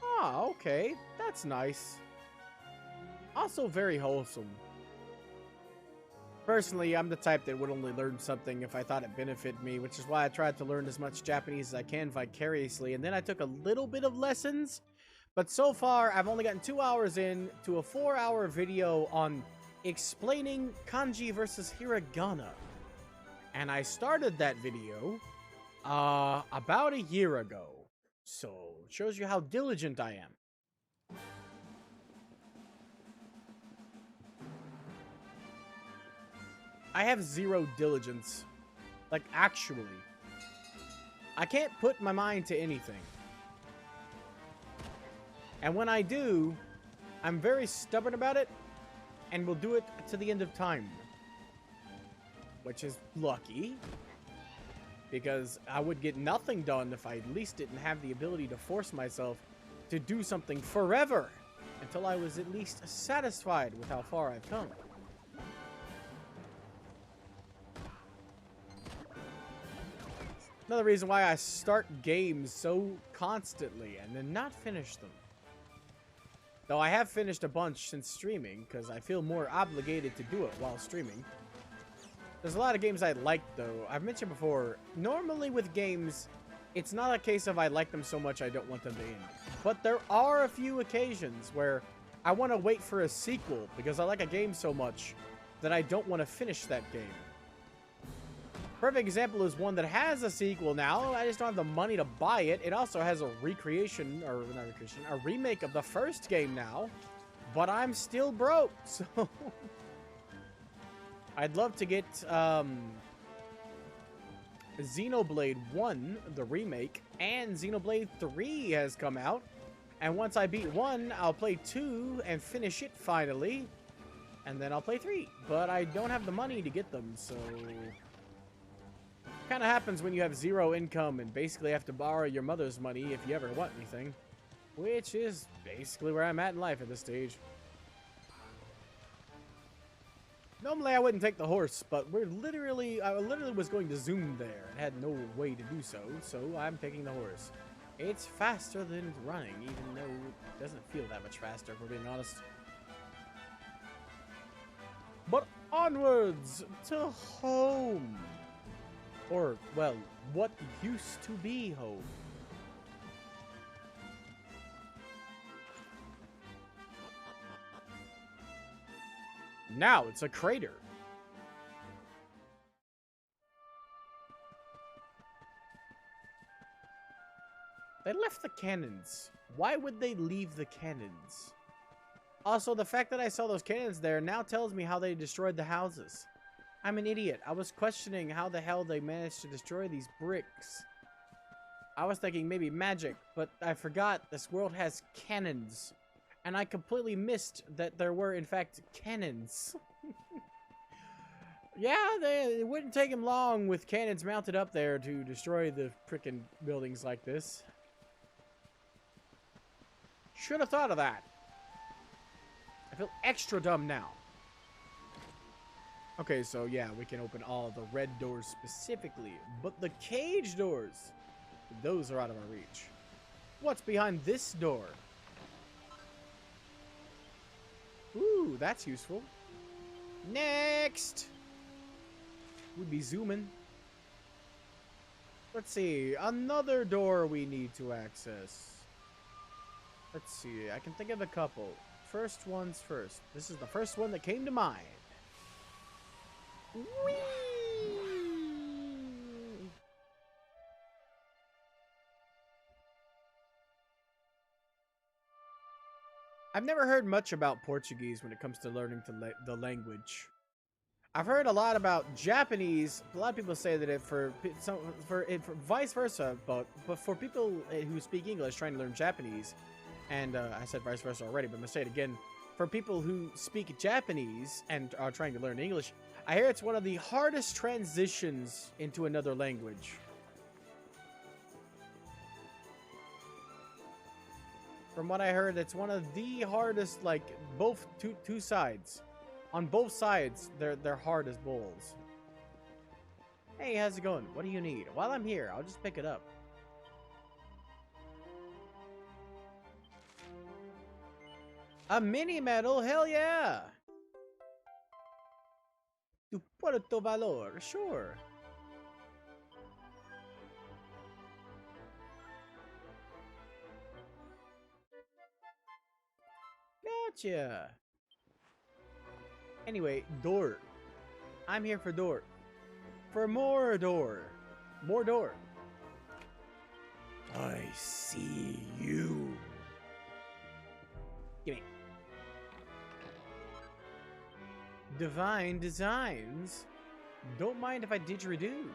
Ah, okay. That's nice. Also very wholesome. Personally, I'm the type that would only learn something if I thought it benefited me, which is why I tried to learn as much Japanese as I can vicariously, and then I took a little bit of lessons, but so far I've only gotten 2 hours in to a 4-hour video on explaining kanji versus hiragana. And I started that video about a year ago, so it shows you how diligent I am. I have zero diligence. Like, actually. I can't put my mind to anything. And when I do, I'm very stubborn about it, and will do it to the end of time. Which is lucky. Because I would get nothing done if I at least didn't have the ability to force myself to do something forever. Until I was at least satisfied with how far I've come. Another reason why I start games so constantly and then not finish them. Though I have finished a bunch since streaming, because I feel more obligated to do it while streaming. There's a lot of games I like, though. I've mentioned before, normally with games, it's not a case of I like them so much I don't want them to end. But there are a few occasions where I want to wait for a sequel, because I like a game so much that I don't want to finish that game. Perfect example is one that has a sequel now. I just don't have the money to buy it. It also has a recreation, or not recreation, a remake of the first game now. But I'm still broke, so... I'd love to get, Xenoblade 1, the remake, and Xenoblade 3 has come out. And once I beat 1, I'll play 2 and finish it finally. And then I'll play 3. But I don't have the money to get them, so... Kind of happens when you have zero income and basically have to borrow your mother's money if you ever want anything. Which is basically where I'm at in life at this stage. Normally I wouldn't take the horse, but I literally was going to zoom there and had no way to do so, so I'm taking the horse. It's faster than running, even though it doesn't feel that much faster, if we're being honest. But onwards to home. Or, well, what used to be home. Now it's a crater. They left the cannons. Why would they leave the cannons? Also, the fact that I saw those cannons there now tells me how they destroyed the houses. I'm an idiot. I was questioning how the hell they managed to destroy these bricks. I was thinking maybe magic, but I forgot this world has cannons. And I completely missed that there were, in fact, cannons. Yeah, it wouldn't take him long with cannons mounted up there to destroy the frickin' buildings like this. Should have thought of that. I feel extra dumb now. Okay, so yeah, we can open all the red doors specifically, but the cage doors, those are out of our reach. What's behind this door? Ooh, that's useful. Next! We'd be zooming. Let's see, another door we need to access. Let's see, I can think of a couple. First one's first. This is the first one that came to mind. Whee! I've never heard much about Portuguese when it comes to learning the language. I've heard a lot about Japanese. A lot of people say that for vice versa, but for people who speak English trying to learn Japanese, and I said vice versa already, but I'm gonna say it again. For people who speak Japanese and are trying to learn English, I hear it's one of the hardest transitions into another language. From what I heard, it's one of the hardest, like, both two sides. On both sides, they're hard as bulls. Hey, how's it going? What do you need? While I'm here, I'll just pick it up. A mini medal? Hell yeah! Tu Puerto Valor, sure. Gotcha. Anyway, door. I'm here for door. For more door. More door. I see you. Gimme. Divine designs. Don't mind if I didgeridoo.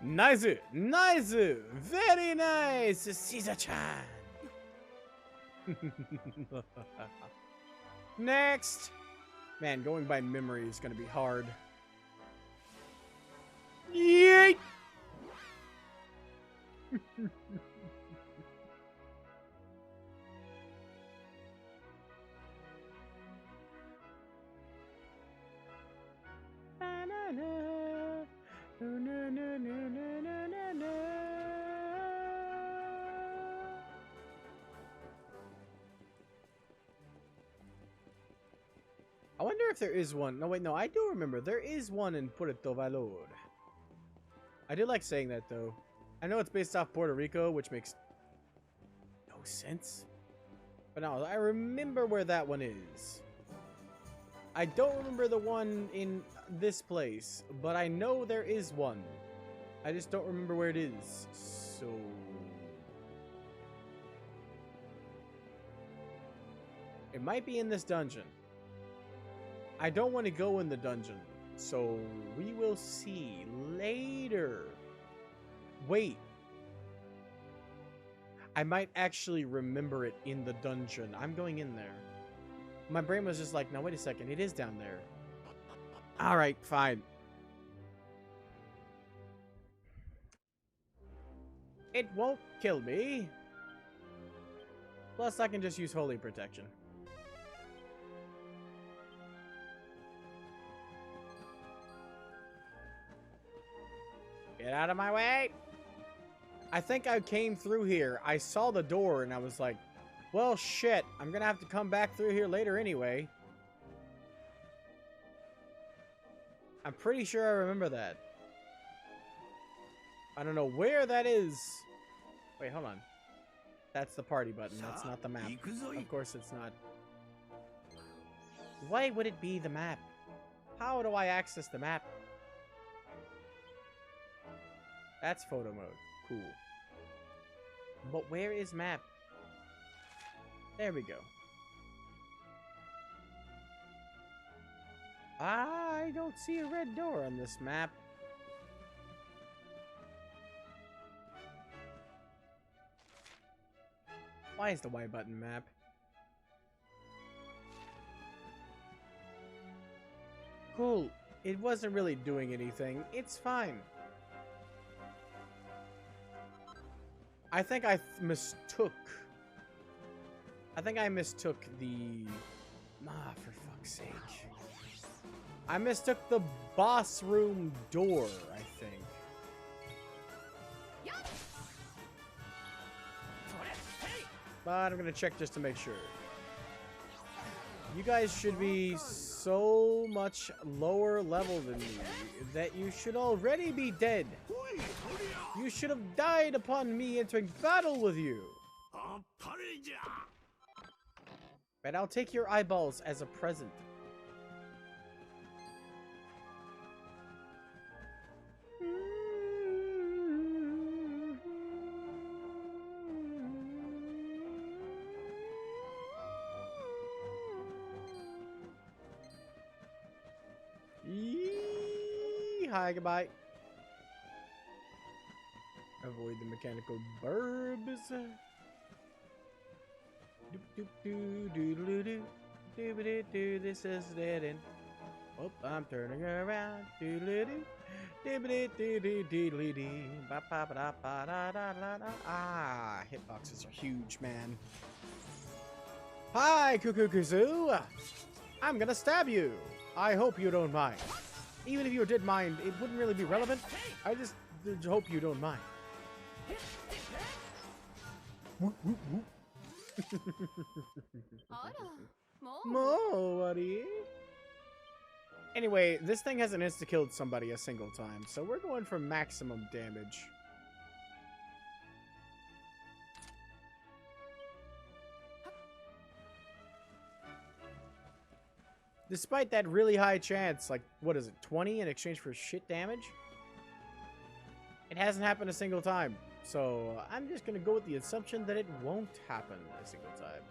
Nice, nice, very nice, Caesar-chan. Next. Man, going by memory is gonna be hard. Yeet. I wonder if there is one. No, wait, no, I do remember. There is one in Puerto Valor. I do like saying that, though. I know it's based off Puerto Rico, which makes no sense. But no, I remember where that one is. I don't remember the one in this place, but I know there is one. I just don't remember where it is. So... it might be in this dungeon. I don't want to go in the dungeon, so we will see later. Wait. I might actually remember it in the dungeon. I'm going in there. My brain was just like, no, wait a second. It is down there. Alright, fine. It won't kill me. Plus, I can just use Holy Protection. Get out of my way! I think I came through here. I saw the door and I was like, well, shit. I'm gonna have to come back through here later anyway. I'm pretty sure I remember that. I don't know where that is. Wait, hold on. That's the party button. That's not the map. Of course it's not. Why would it be the map? How do I access the map? That's photo mode. Cool. But where is map? There we go. I don't see a red door on this map. Why is the Y button map? Cool. It wasn't really doing anything. It's fine. I think I mistook the... Ah, for fuck's sake. I mistook the boss room door, I think. But I'm gonna check just to make sure. You guys should be so much lower level than me that you should already be dead. You should have died upon me entering battle with you. But I'll take your eyeballs as a present. Hi, goodbye. Avoid the mechanical burbs. This is dead end. Oh, I'm turning around. Ah, hitboxes are huge, man. Hi, Cuckoo Kazoo. I'm gonna stab you. I hope you don't mind. Even if you did mind, it wouldn't really be relevant. I just hope you don't mind. Buddy. Anyway, this thing hasn't insta-killed somebody a single time, so we're going for maximum damage. Despite that really high chance, like, what is it, 20 in exchange for shit damage? It hasn't happened a single time. So, I'm just gonna go with the assumption that it won't happen a single time.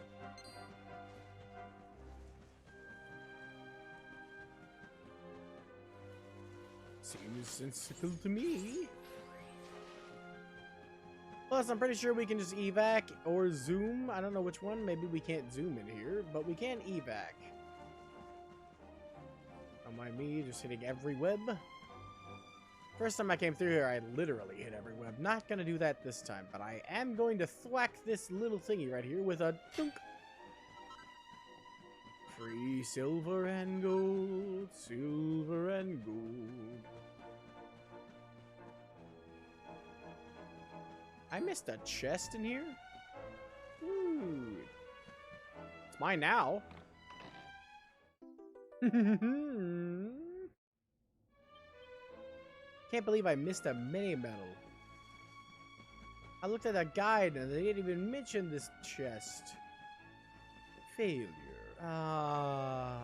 Seems sensible to me. Plus, I'm pretty sure we can just evac or zoom. I don't know which one. Maybe we can't zoom in here, but we can evac. Don't mind me just hitting every web. First time I came through here, I literally hit every web. Not gonna do that this time, but I am going to thwack this little thingy right here with a dunk. Free silver and gold, silver and gold. I missed a chest in here? Ooh. It's mine now. Can't believe I missed a mini medal. I looked at that guide and they didn't even mention this chest. Failure. Ah.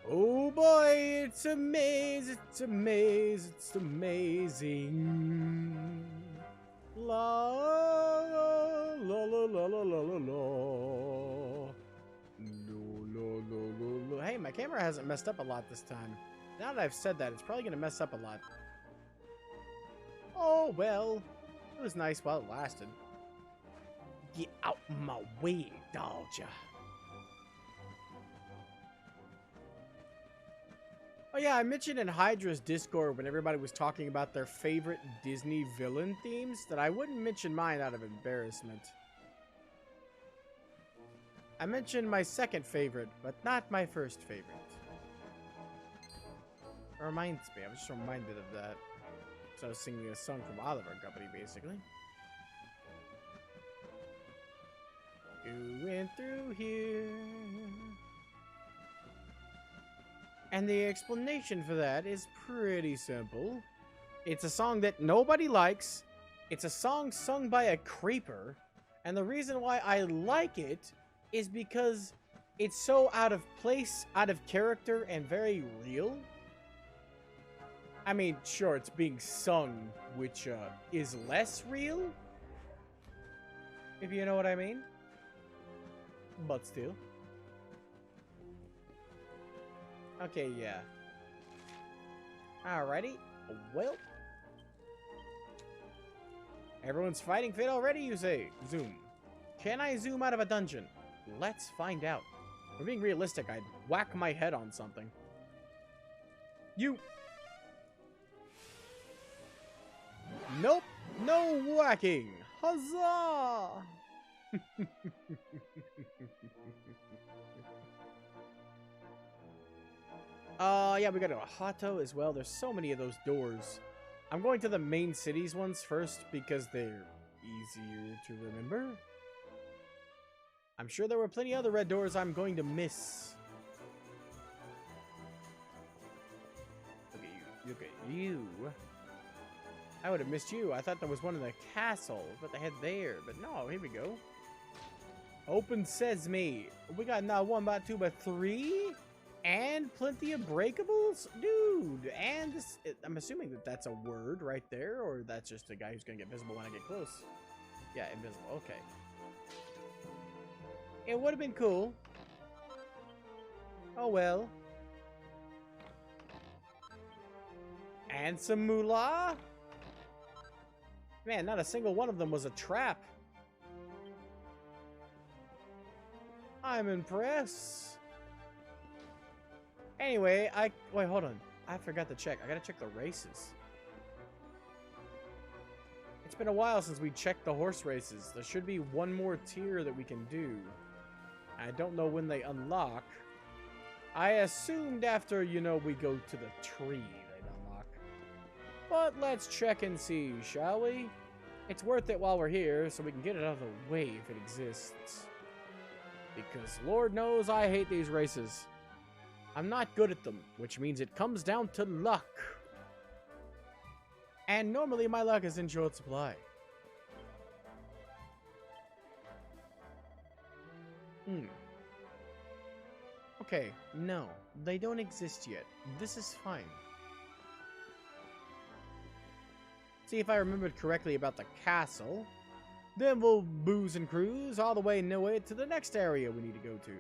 Oh boy, it's amazing, it's amazing, it's amazing. La la la la la la la la. No. Hey, my camera hasn't messed up a lot this time. Now that I've said that, it's probably gonna mess up a lot. Oh well, it was nice while it lasted. Get out my way, dodger. Oh yeah, I mentioned in Hydra's Discord when everybody was talking about their favorite Disney villain themes that I wouldn't mention mine out of embarrassment. I mentioned my second favorite, but not my first favorite. It reminds me, I was just reminded of that. So I was singing a song from Oliver and Company, basically. You went through here. And the explanation for that is pretty simple. It's a song that nobody likes. It's a song sung by a creeper. And the reason why I like it is because it's so out of place, out of character, and very real. I mean, sure, it's being sung, which is less real, if you know what I mean. But still. Okay, yeah. Alrighty. Well. Everyone's fighting fit already, you say? Zoom. Can I zoom out of a dungeon? Let's find out. If we're being realistic, I'd whack my head on something. You... Nope. No whacking. Huzzah! Yeah, we got a Hato as well. There's so many of those doors. I'm going to the main cities ones first because they're easier to remember. I'm sure there were plenty of other red doors I'm going to miss. Look at you. Look at you. I would have missed you. I thought there was one in the castle. What the heck there? But no, here we go. Open Sesame. We got not one, but two, but three? And plenty of breakables? Dude, and this, I'm assuming that that's a word right there, or that's just a guy who's going to get visible when I get close. Yeah, invisible. Okay. It would have been cool. Oh well. And some moolah? Man, not a single one of them was a trap. I'm impressed. Anyway, wait, hold on. I forgot to check. I gotta check the races. It's been a while since we checked the horse races. There should be one more tier that we can do. I don't know when they unlock. I assumed after, you know, we go to the tree they'd unlock. But let's check and see, shall we? It's worth it while we're here, so we can get it out of the way if it exists. Because Lord knows I hate these races. I'm not good at them, which means it comes down to luck. And normally my luck is in short supply. Okay, no, they don't exist yet. This is fine. See if I remembered correctly about the castle. Then we'll booze and cruise all the way to the next area we need to go to.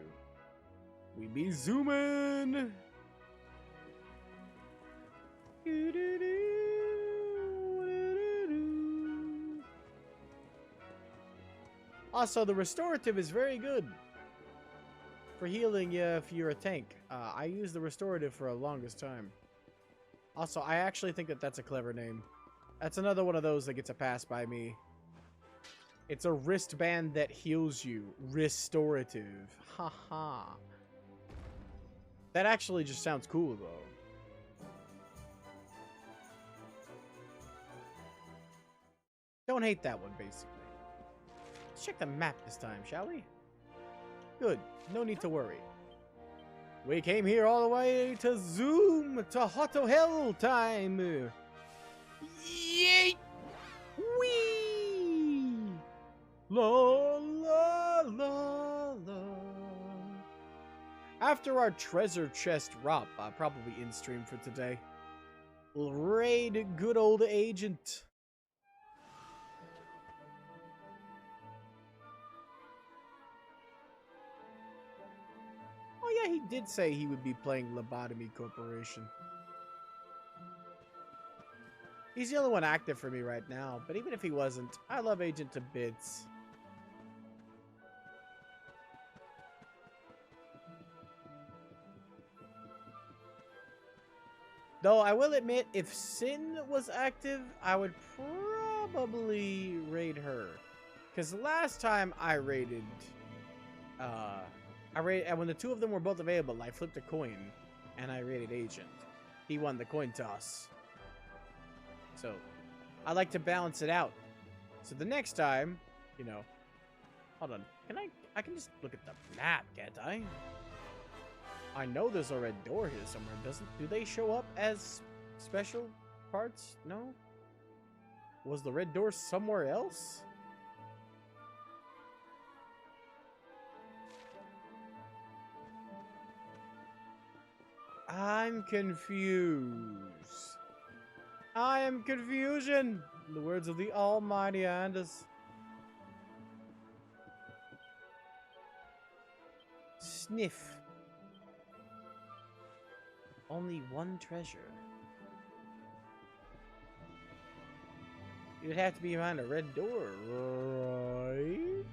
We be zooming. Also, the restorative is very good for healing you if you're a tank. I use the restorative for the longest time. Also, I actually think that that's a clever name. That's another one of those that gets a pass by me. It's a wristband that heals you. Restorative. Haha. That actually just sounds cool, though. Don't hate that one, basically. Let's check the map this time, shall we? Good. No need to worry. We came here all the way to Zoom to Hato Hell time. Yeet! Wee! La la la la. After our treasure chest romp, I'll probably in-stream for today. We'll raid good old Agent. Oh yeah, he did say he would be playing Lobotomy Corporation. He's the only one active for me right now, but even if he wasn't, I love Agent to bits. Though I will admit, if Sin was active, I would probably raid her. Because last time I raided, and when the two of them were both available, I flipped a coin, and I raided Agent. He won the coin toss. So, I like to balance it out. So the next time, you know, hold on, I can just look at the map, can't I? I know there's a red door here somewhere. Do they show up as special parts? No? Was the red door somewhere else? I'm confused. I am confusion. In the words of the almighty Anders. Sniff. Only one treasure. You'd have to be behind a red door, right?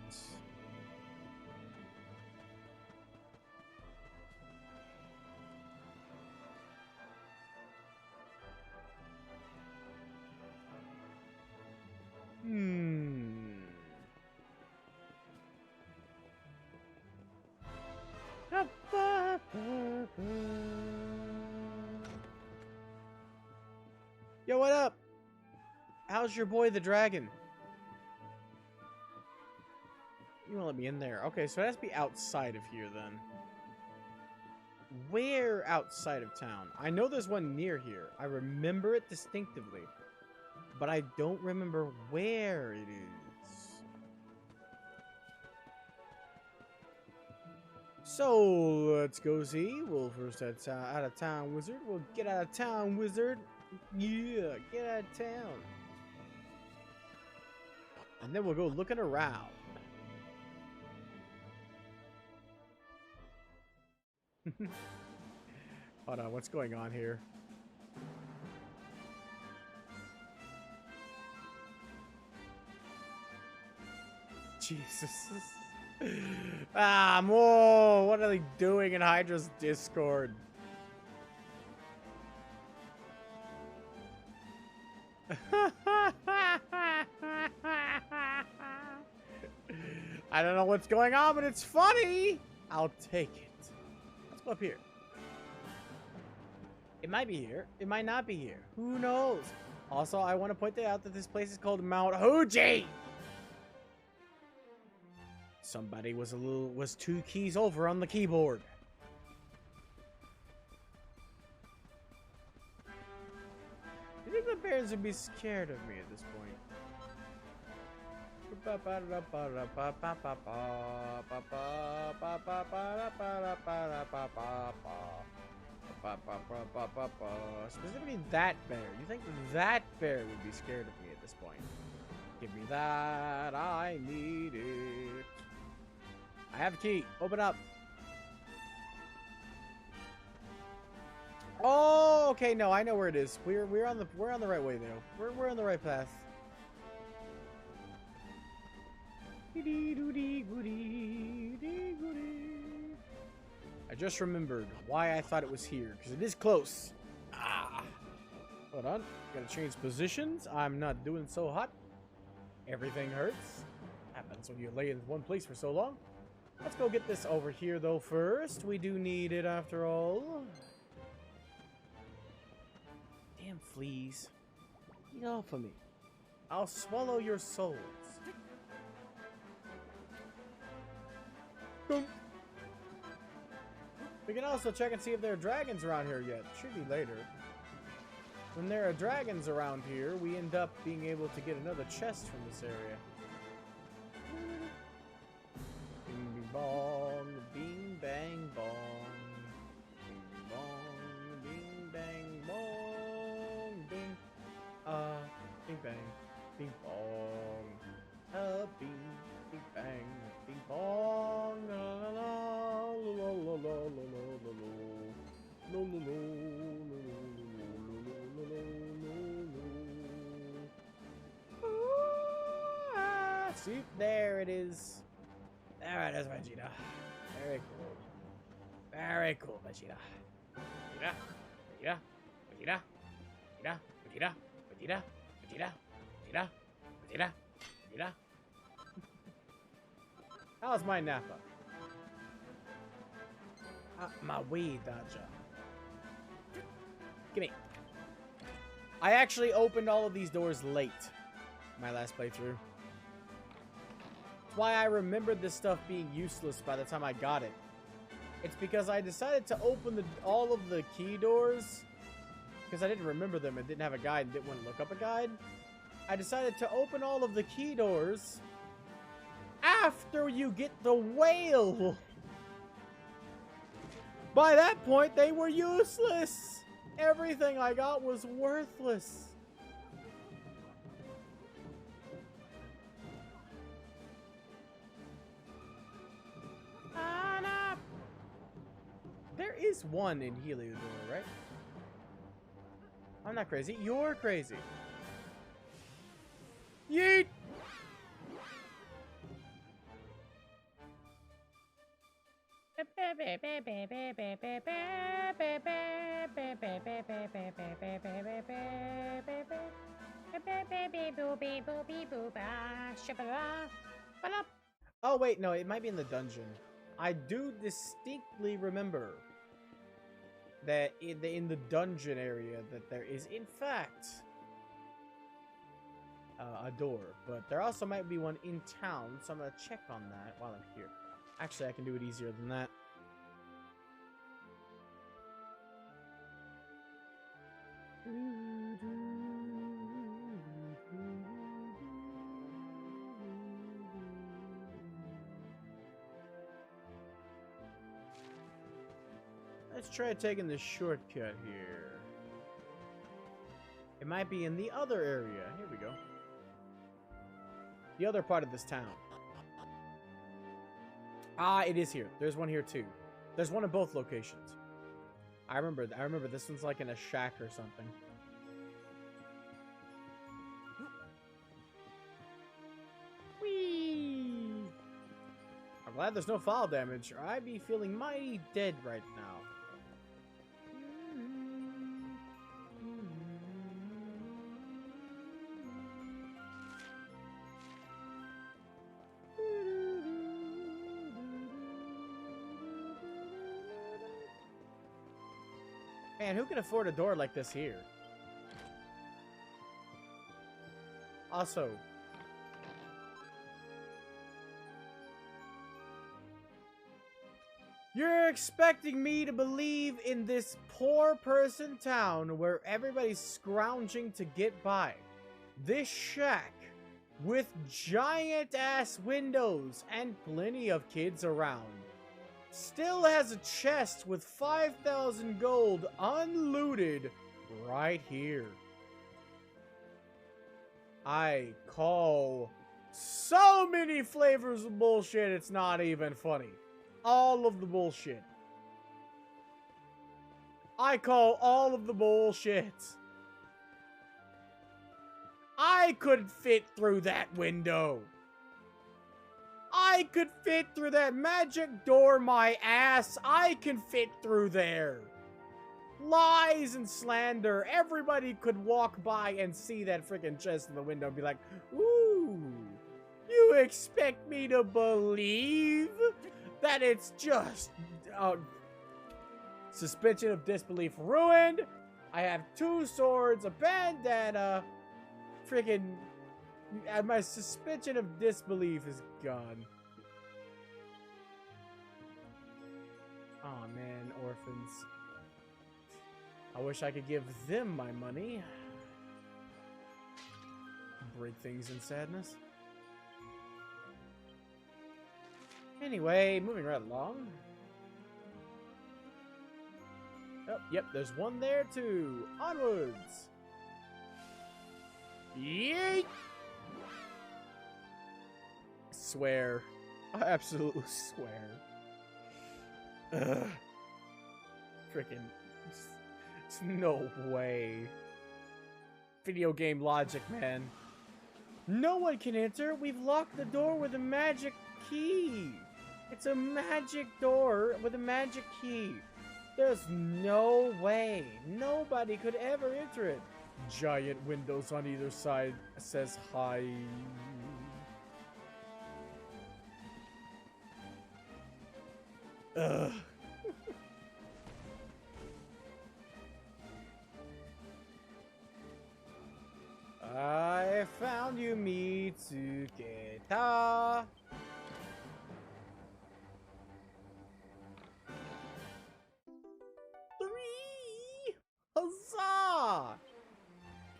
Yo, what up? How's your boy the dragon? You won't let me in there. Okay, so it has to be outside of here then. Where outside of town? I know there's one near here. I remember it distinctively. But I don't remember where it is. So, let's go see. We'll first out of town wizard. We'll get out of town wizard. Yeah, get out of town. And then we'll go looking around. Hold on, what's going on here? Jesus. Ah, whoa, what are they doing in Hydra's Discord? I don't know what's going on, but it's funny. I'll take it. Let's go up here. It might be here. It might not be here. Who knows? Also, I want to point out that this place is called Mount Fuji. Somebody was 2 keys over on the keyboard. You think the bears would be scared of me at this point? Specifically that bear. You think that bear would be scared of me at this point? Give me that. I need it. I have a key. Open up. Oh, okay. No, I know where it is. We're on the right way though. We're on the right path. I just remembered why I thought it was here, because it is close. Ah. Hold on. Gotta change positions. I'm not doing so hot. Everything hurts. Happens when you lay in one place for so long. Let's go get this over here, though, first. We do need it, after all. Damn fleas. Get off of me. I'll swallow your souls. Boom. We can also check and see if there are dragons around here yet. Should be later. When there are dragons around here, we end up being able to get another chest from this area. Bing, bing, bong, bing, bang, bong. Bing, bong, bing, bang, bong, bing. Bing, bang, bing, bong. Bing, bing, bang, bing, bong. La, la, la, la, la, la, la, la, la, la, la, la. See, there it is. There it is, Vegeta. Very cool. Very cool, Vegeta. Vegeta, Vegeta, Vegeta, Vegeta, Vegeta, Vegeta, Vegeta, Vegeta, Vegeta. How's my Nappa? My weed dodger. Gimme. I actually opened all of these doors late. My last playthrough. That's why I remembered this stuff being useless by the time I got it. It's because I decided to open all of the key doors because I didn't remember them and didn't have a guide and didn't want to look up a guide. I decided to open all of the key doors after you get the whale. By that point, they were useless. Everything I got was worthless. there is one in Heliodor, right? I'm not crazy. You're crazy. Yeet! Oh wait, no, it might be in the dungeon. I do distinctly remember that in the dungeon area that there is in fact a door, but there also might be one in town, so I'm gonna check on that while I'm here. Actually, I can do it easier than that. Let's try taking the shortcut here. It might be in the other area. Here we go. The other part of this town. Ah, it is here. There's one here too. There's one in both locations. I remember this one's like in a shack or something. Whee! I'm glad there's no fall damage, or I'd be feeling mighty dead right now. Man, who can afford a door like this here? Also, you're expecting me to believe in this poor person town where everybody's scrounging to get by. This shack with giant ass windows and plenty of kids around still has a chest with 5,000 gold unlooted right here. I call so many flavors of bullshit, it's not even funny. All of the bullshit. I call all of the bullshit. I could fit through that window. I could fit through that magic door, my ass. I can fit through there. Lies and slander. Everybody could walk by and see that freaking chest in the window and be like, ooh, you expect me to believe that it's just suspension of disbelief ruined? I have 2 swords, a bandana, freaking... my suspension of disbelief is gone. Aw, man, orphans. I wish I could give them my money. Break things in sadness. Anyway, moving right along. Oh, yep, there's one there too. Onwards! Yeet! Swear. I absolutely swear. Ugh. Frickin'. It's no way. Video game logic, man. No one can enter. We've locked the door with a magic key. It's a magic door with a magic key. There's no way. Nobody could ever enter it. Giant windows on either side says hi. Ugh. I found you, Mitsuketa. Three! Huzzah!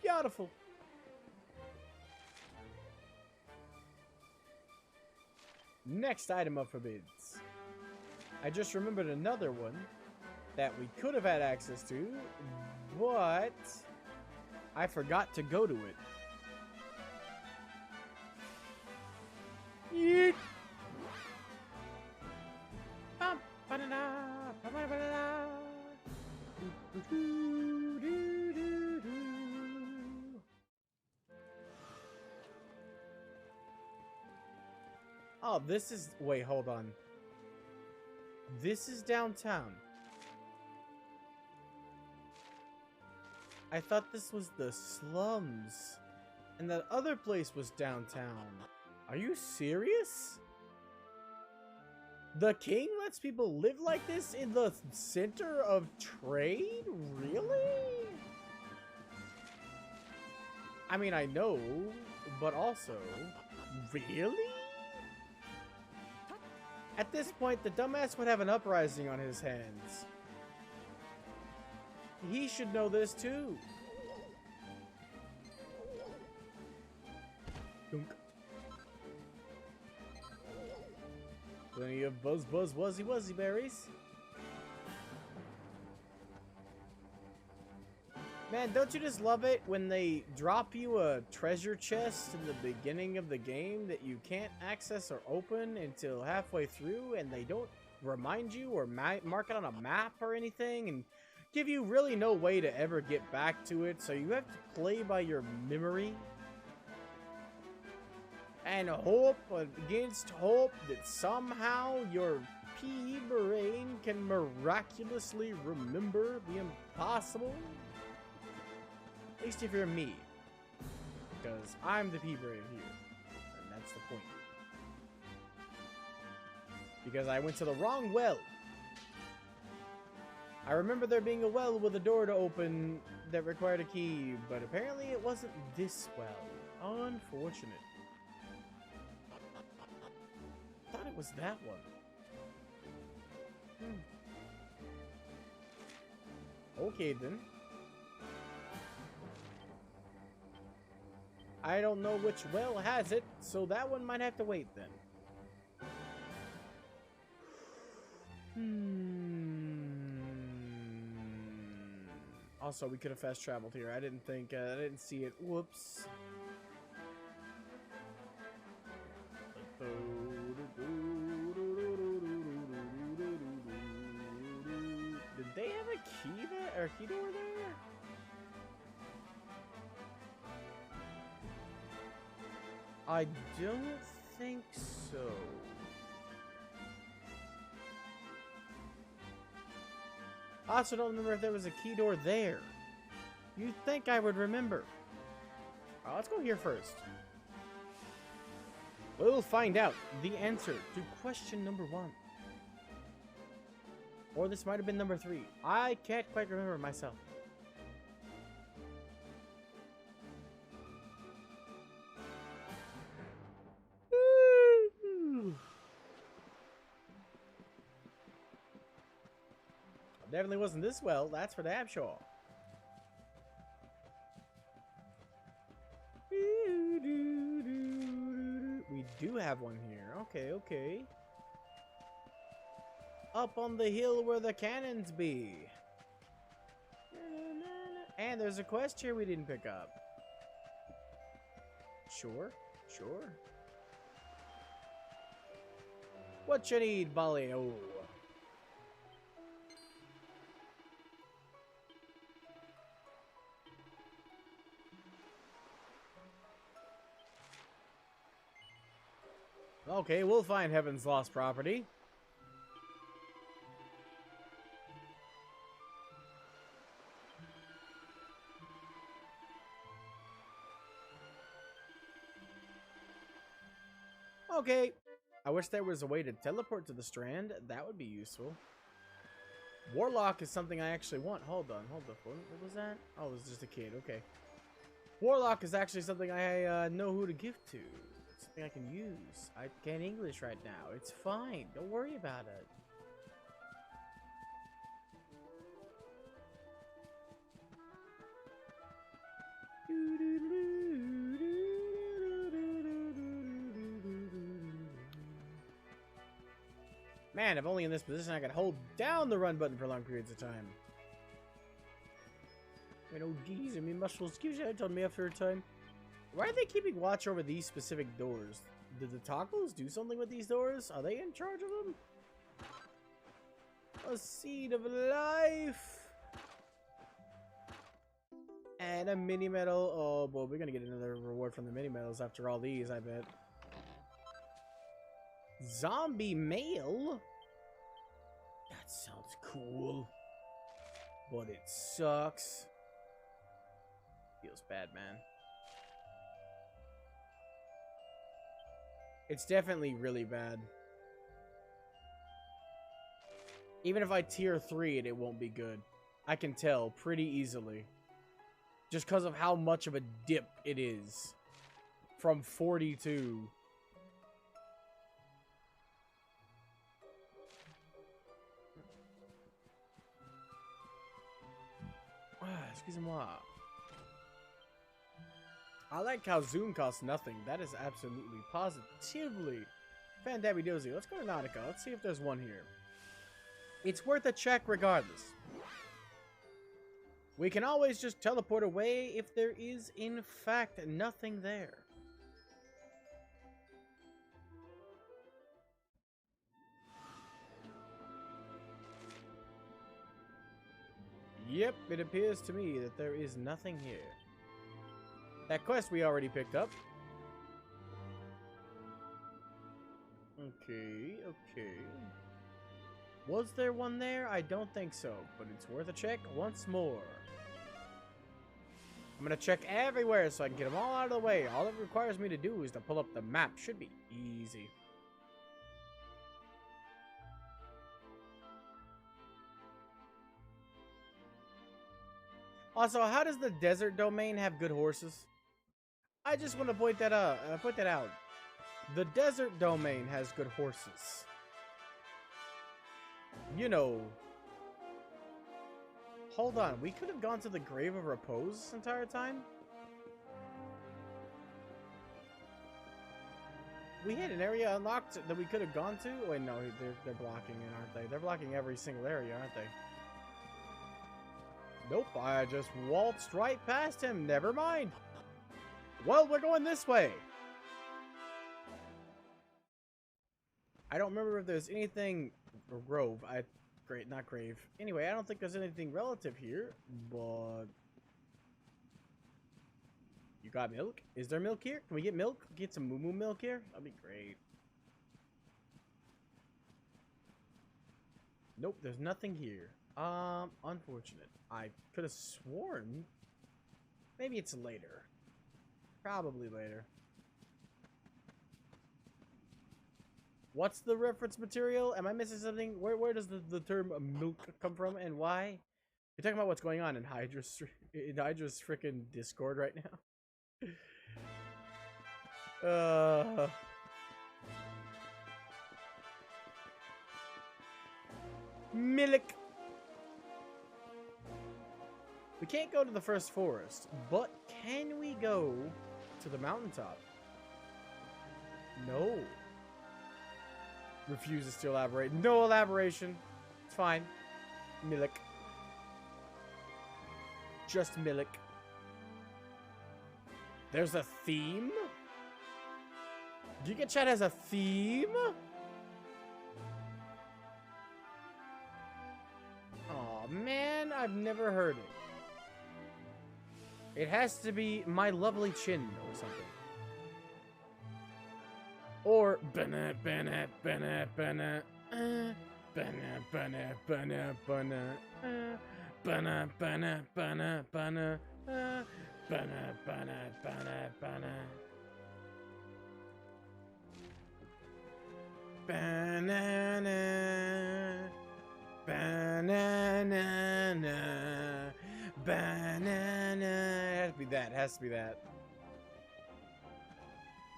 Beautiful. Next item of forbids. I just remembered another one that we could have had access to, but I forgot to go to it. Yeet! Oh, this is... Wait, hold on. This is downtown. I thought this was the slums. And that other place was downtown. Are you serious? The king lets people live like this in the center of trade? Really? I mean, I know, but also, really? At this point, the dumbass would have an uprising on his hands. He should know this too. Dunk. Plenty of buzz wuzzy berries. Man, don't you just love it when they drop you a treasure chest in the beginning of the game that you can't access or open until halfway through, and they don't remind you or mark it on a map or anything, and give you really no way to ever get back to it, so you have to play by your memory and hope against hope that somehow your pea brain can miraculously remember the impossible. At least if you're me, because I'm the pea brain here, and that's the point. Because I went to the wrong well. I remember there being a well with a door to open that required a key, but apparently it wasn't this well. Unfortunate. I thought it was that one. Okay then. I don't know which well has it, so that one might have to wait then. Also, we could have fast traveled here. I didn't see it. Whoops. Did they have a key there? Or a key door there? I don't think so. I also don't remember if there was a key door there. You'd think I would remember. Let's go here first. We'll find out the answer to question number 1. Or this might have been number 3. I can't quite remember myself. Definitely wasn't this well, that's for damn sure. We do have one here. Okay, okay. Up on the hill where the cannons be. And there's a quest here we didn't pick up. Sure, sure. What you need, Bolly? Oh. Okay, we'll find Heaven's lost property. Okay. I wish there was a way to teleport to the strand. That would be useful. Warlock is something I actually want. Hold on, hold up. What was that? Oh, it was just a kid. Okay. Warlock is actually something I know who to give to. It's something I can use. I can't English right now. It's fine. Don't worry about it. Man, if only in this position I could hold down the run button for long periods of time. I mean, oh geez, I mean muscles. Excuse me, told me after a time. Why are they keeping watch over these specific doors? Did the tacos do something with these doors? Are they in charge of them? A seed of life. And a mini medal. Oh, well, we're gonna get another reward from the mini medals after all these, I bet. Zombie male? That sounds cool. But it sucks. Feels bad, man. It's definitely really bad. Even if I tier 3 it won't be good. I can tell pretty easily. Just because of how much of a dip it is. From 42. Excusez-moi. I like how Zoom costs nothing. That is absolutely, positively fan-dabby-dozy. Let's go to Nautica. Let's see if there's one here. It's worth a check regardless. We can always just teleport away if there is, in fact, nothing there. Yep, it appears to me that there is nothing here. That quest we already picked up. Okay, okay. Was there one there? I don't think so, but it's worth a check once more. I'm gonna check everywhere so I can get them all out of the way. All it requires me to do is to pull up the map. Should be easy. Also, how does the desert domain have good horses? I just want to point that out. The desert domain has good horses. You know. Hold on, we could have gone to the Grave of Repose this entire time? We had an area unlocked that we could have gone to? Wait, no, they're blocking it, aren't they? They're blocking every single area, aren't they? Nope, I just waltzed right past him. Never mind. Well, we're going this way. I don't remember if there's anything... Grove. Great, not grave. Anyway, I don't think there's anything relative here, but... You got milk? Is there milk here? Can we get milk? Get some moo moo milk here? That'd be great. Nope, there's nothing here. Unfortunate. I could have sworn... Maybe it's later. Probably later. What's the reference material? Am I missing something? Where does the term milk come from and why? You're talking about what's going on in Hydra's freaking Discord right now. Milk. We can't go to the first forest, but can we go to the mountaintop? No. Refuses to elaborate. No elaboration. It's fine. Milk. Just milk. There's a theme? Giga Chat has a theme? Aw, man, I've never heard it. It has to be My Lovely Chin or something. Or bana bana bana bana bana bana bana bana bana bana bana bana bana bana bana banana banana banana. It has to be that. It has to be that.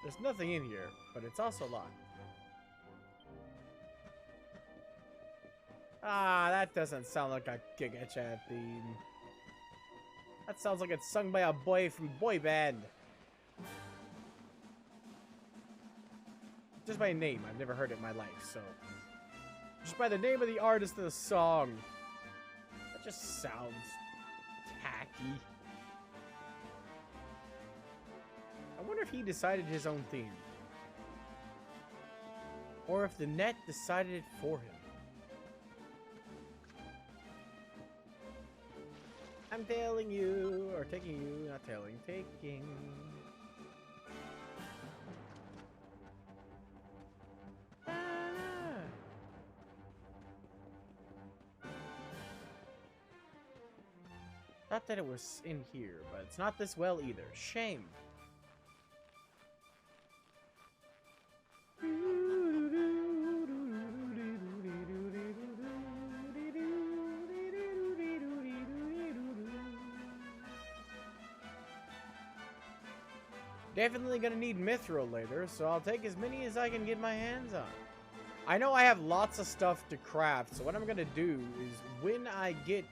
There's nothing in here, but it's also locked. Ah, that doesn't sound like a Giga Chat theme. That sounds like it's sung by a boy from boy band. Just by name, I've never heard it in my life, so... Just by the name of the artist of the song. That just sounds tacky. I wonder if he decided his own theme. Or if the net decided it for him. I'm tailing you, or taking you, not tailing, taking. Thought that it was in here, but it's not this well either. Shame. Definitely gonna need mithril later, so I'll take as many as I can get my hands on. I know I have lots of stuff to craft, so what I'm gonna do is when I get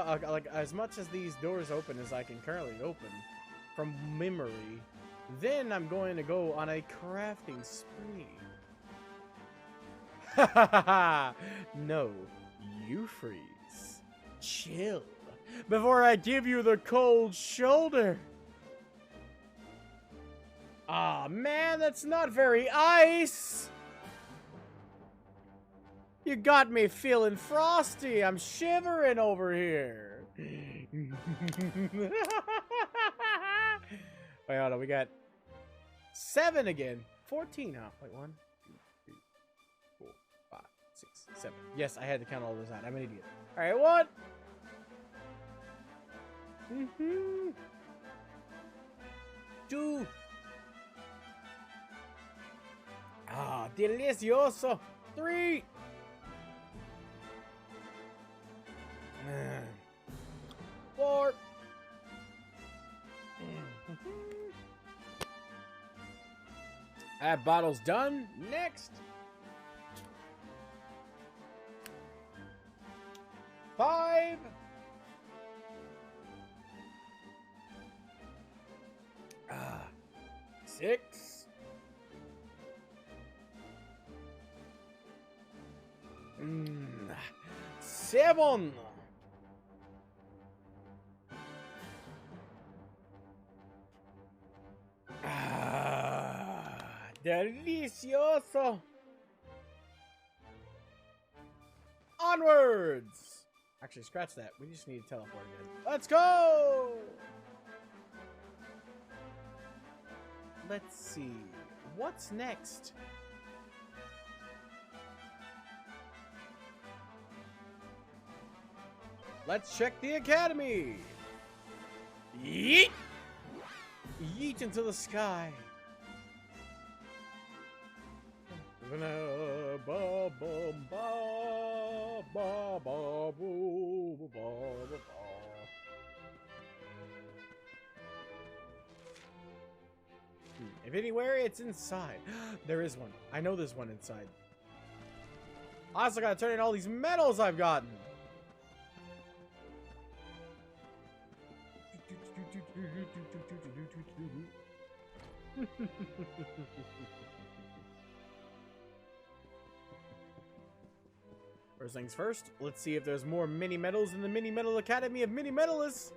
like as much as these doors open as I can currently open from memory, then I'm going to go on a crafting spree. No, you freeze. Chill before I give you the cold shoulder. Ah, man, that's not very ice. You got me feeling frosty. I'm shivering over here. Wait, hold on. We got 7 again. 14, huh? Wait, 1, 2, 3, 4, 5, 6, 7. Yes, I had to count all those out. I'm an idiot. All right, 1. Mm-hmm. 2. Ah, delicioso. 3. 4. That bottle's done. Next. 5. 6. 7. 8. Delicioso. Onwards. Actually, scratch that. We just need to teleport again. Let's go. Let's see. What's next? Let's check the academy. Yeet! Yeet into the sky. If anywhere, it's inside. There is one. I know there's one inside. I also gotta turn in all these medals I've gotten. First things first, let's see if there's more mini medals in the Mini Medal Academy of Mini Medalists.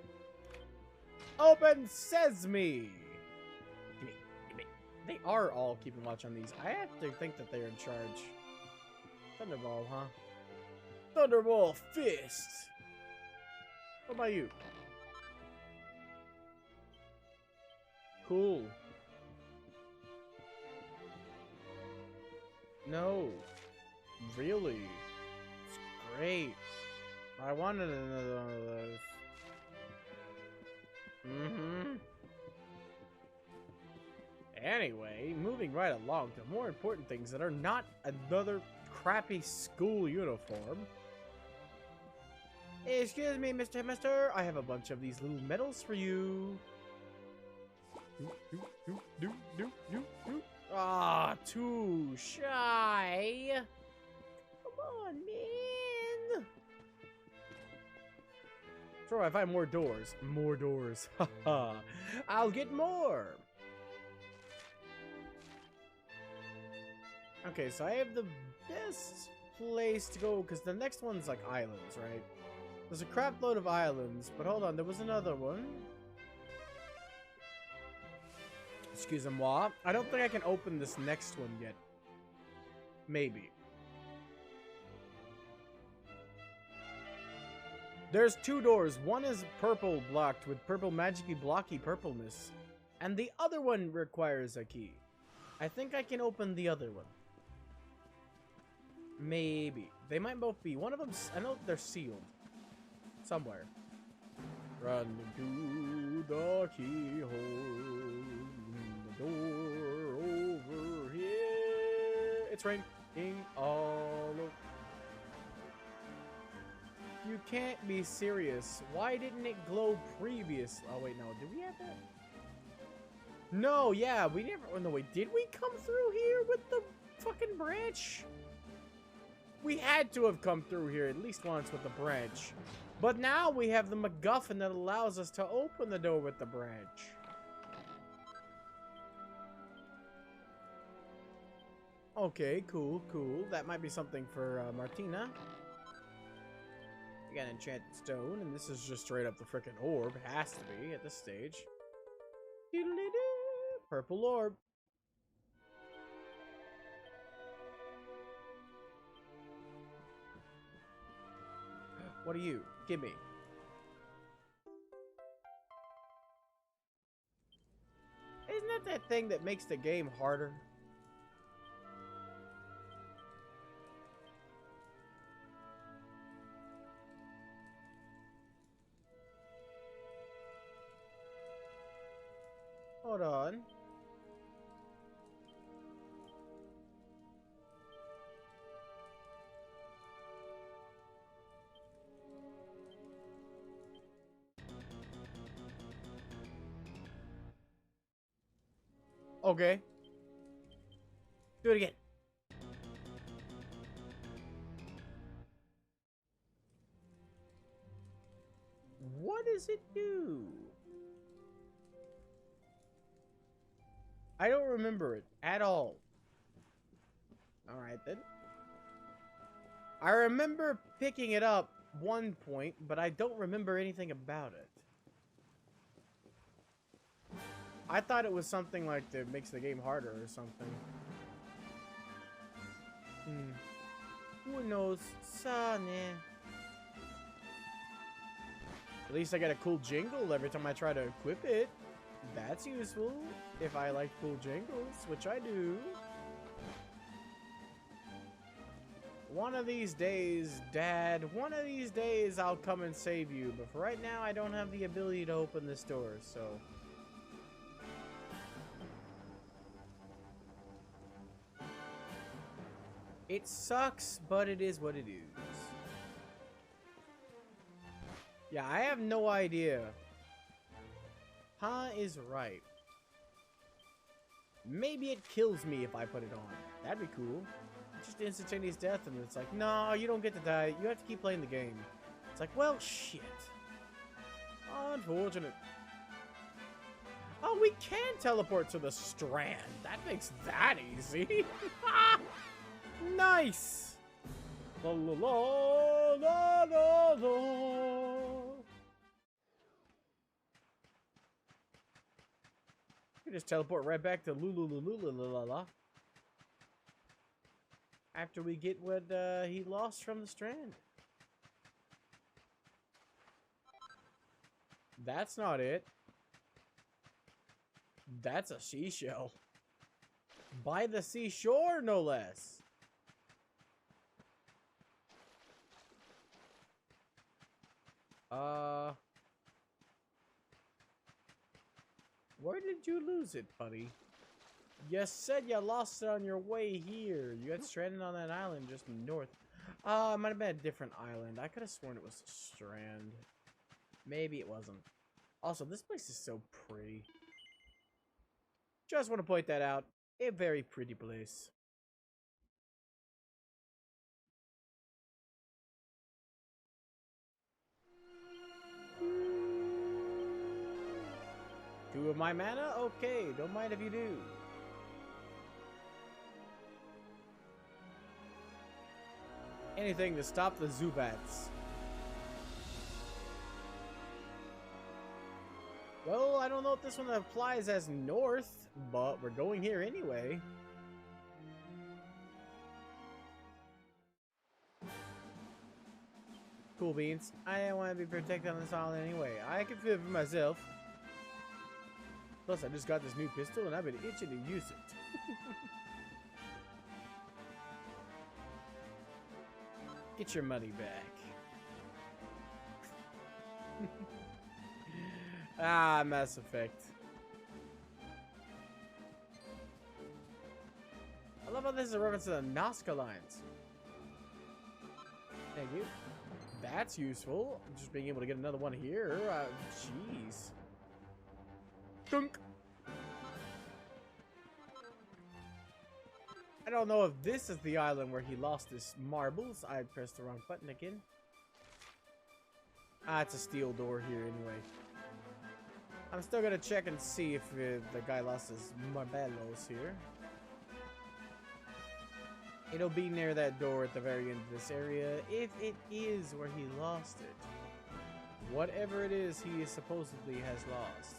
Open Sesame! They are all keeping watch on these. I have to think that they're in charge. Thunderball, huh? Thunderball Fist! What about you? Cool. No. Really? It's great. I wanted another one of those. Anyway, moving right along to more important things that are not another crappy school uniform. Excuse me, Mister. I have a bunch of these little medals for you. Ah, too shy. Come on, man. Sure, I find more doors. More doors. Haha. I'll get more. Okay, so I have the best place to go because the next one's like islands, right? There's a crap load of islands, but hold on, there was another one. Excusez-moi. I don't think I can open this next one yet. Maybe. There's two doors. One is purple blocked with purple magically blocky purpleness. And the other one requires a key. I think I can open the other one. Maybe. They might both be. One of them, I know they're sealed. Somewhere. Run into the keyhole. The door over here. It's raining all over. You can't be serious. Why didn't it glow previous? Oh wait, no. Did we have that? No, yeah, we never. Oh, no, wait. Did we come through here with the fucking branch? We had to have come through here at least once with the branch. But now we have the MacGuffin that allows us to open the door with the branch. Okay, cool, cool. That might be something for Martina. We got an enchanted stone, and this is just straight up the frickin' orb. Has to be at this stage. Doodle-doo, purple orb. What are you? Give me. Isn't that thing that makes the game harder? Hold on. Okay. Do it again. What does it do? I don't remember it at all. Alright then. I remember picking it up one point, but I don't remember anything about it. I thought it was something like that makes the game harder or something. Who knows? Son. At least I get a cool jingle every time I try to equip it. That's useful if I like cool jingles, which I do. One of these days, Dad, one of these days I'll come and save you. But for right now, I don't have the ability to open this door, so... It sucks, but it is what it is. Yeah, I have no idea. Pa is right. Maybe it kills me if I put it on. That'd be cool. Just instantaneous death, and it's like, no, you don't get to die. You have to keep playing the game. It's like, well, shit. Unfortunate. Oh, we can teleport to the Strand. That makes that easy. Nice. La la la la la la. You just teleport right back to Lulululululala. After we get what he lost from the Strand. That's not it. That's a seashell. By the seashore, no less. Where did you lose it, buddy? You said you lost it on your way here. You got stranded on that island just north. It might have been a different island. I could have sworn it was a Strand. Maybe it wasn't. Also, this place is so pretty. Just want to point that out. A very pretty place. Two of my mana? Okay, don't mind if you do. Anything to stop the Zubats. Well, I don't know if this one applies as north, but we're going here anyway. Cool beans. I don't want to be protected on this island anyway. I can feel it for myself. Plus, I just got this new pistol and I've been itching to use it. Get your money back. Ah, Mass Effect. I love how this is a reference to the Nazca lines. Thank you. That's useful. Just being able to get another one here. Jeez. Dunk. I don't know if this is the island where he lost his marbles. I pressed the wrong button again. Ah, it's a steel door here anyway. I'm still gonna check and see if the guy lost his marbelos here. It'll be near that door at the very end of this area, if it is where he lost it. Whatever it is he supposedly has lost.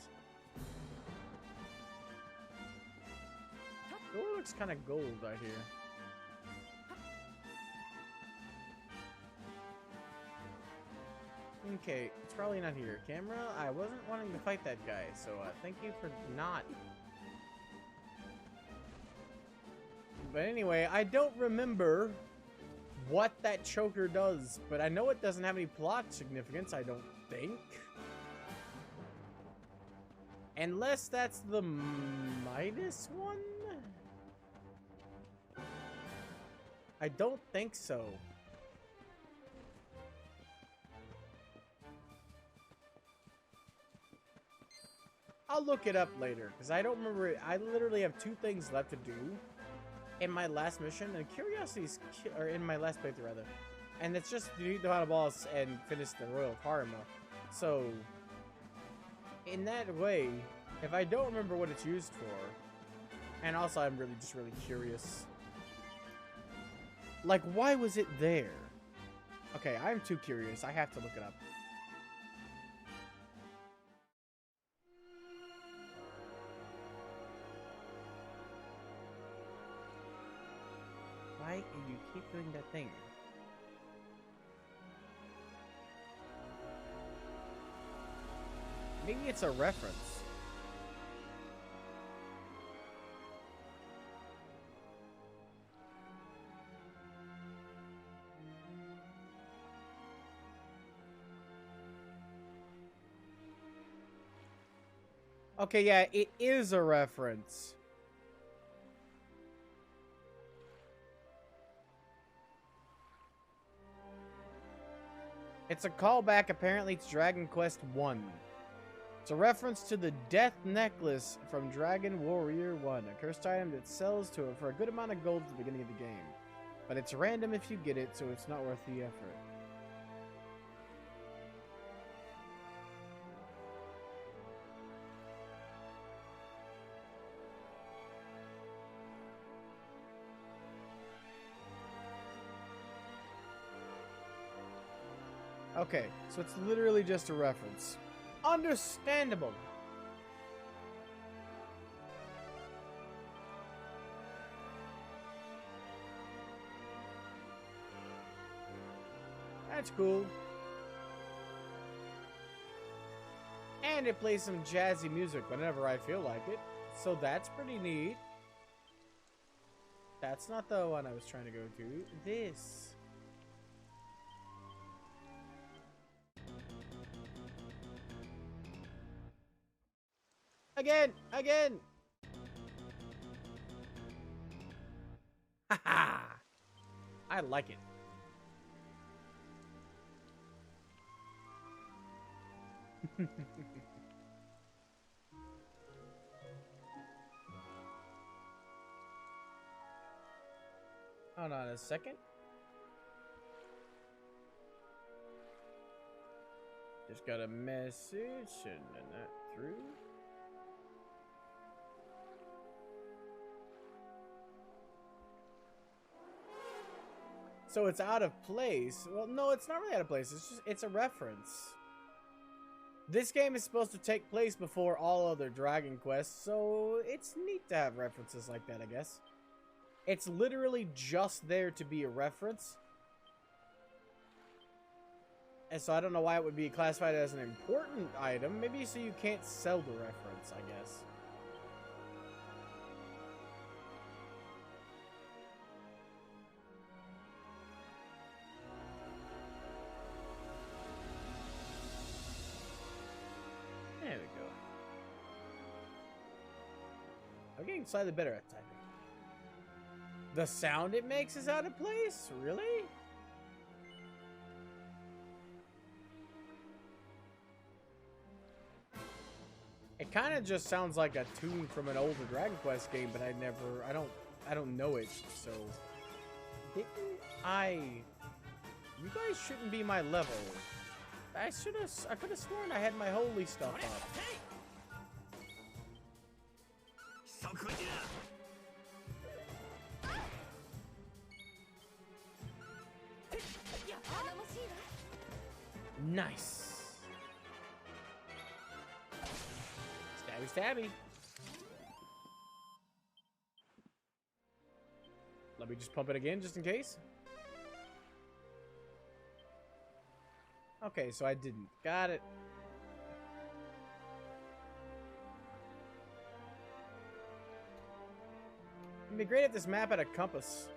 That door looks kind of gold right here. Okay, it's probably not here. Camera, I wasn't wanting to fight that guy, so thank you for not. But anyway, I don't remember what that choker does, but I know it doesn't have any plot significance, I don't think. Unless that's the Midas one? I don't think so. I'll look it up later, because I don't remember it. I literally have 2 things left to do in my last mission, and Curiosity's, or in my last playthrough rather, and it's just defeat the final boss and finish the Royal Karma. So, in that way, if I don't remember what it's used for, and also I'm really curious, like, why was it there? Okay, I'm too curious. I have to look it up. Why do you keep doing that thing? Maybe it's a reference. Okay, yeah, it is a reference. It's a callback, apparently, to Dragon Quest 1. It's a reference to the Death Necklace from Dragon Warrior 1, a cursed item that sells for a good amount of gold at the beginning of the game. But it's random if you get it, so it's not worth the effort. Okay, so it's literally just a reference. Understandable. That's cool. And it plays some jazzy music whenever I feel like it. So that's pretty neat. That's not the one I was trying to go to. This. Again! Haha! I like it. Hold on a second. Just got a message, sending that through. So it's out of place. Well, no, it's not really out of place. It's a reference. This game is supposed to take place before all other Dragon Quests, so it's neat to have references like that, I guess. It's literally just there to be a reference. And so I don't know why it would be classified as an important item. Maybe so you can't sell the reference, I guess. There we go. I'm getting slightly better at typing. The sound it makes is out of place? Really? It kind of just sounds like a tune from an older Dragon Quest game, but I don't know it, so... You guys shouldn't be my level. I could have sworn I had my holy stuff up. Nice. Stabby, stabby. Let me just pump it again, just in case. Okay, so I didn't. Got it. It'd be great if this map had a compass.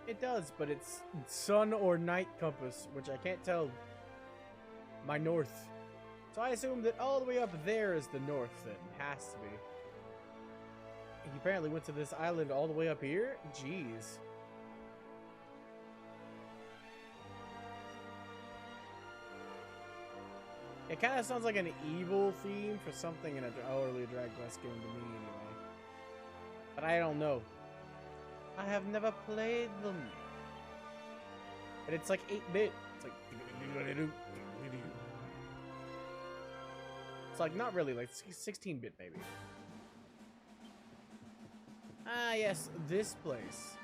It does, but it's sun or night compass, which I can't tell my north. So I assume that all the way up there is the north, then. Has to be. He apparently went to this island all the way up here? Jeez. It kind of sounds like an evil theme for something in an early Dragon Quest game to me, anyway. But I don't know. I have never played them. And it's like 8-bit. It's like... It's like, not really, like 16-bit maybe. Ah, yes, this place.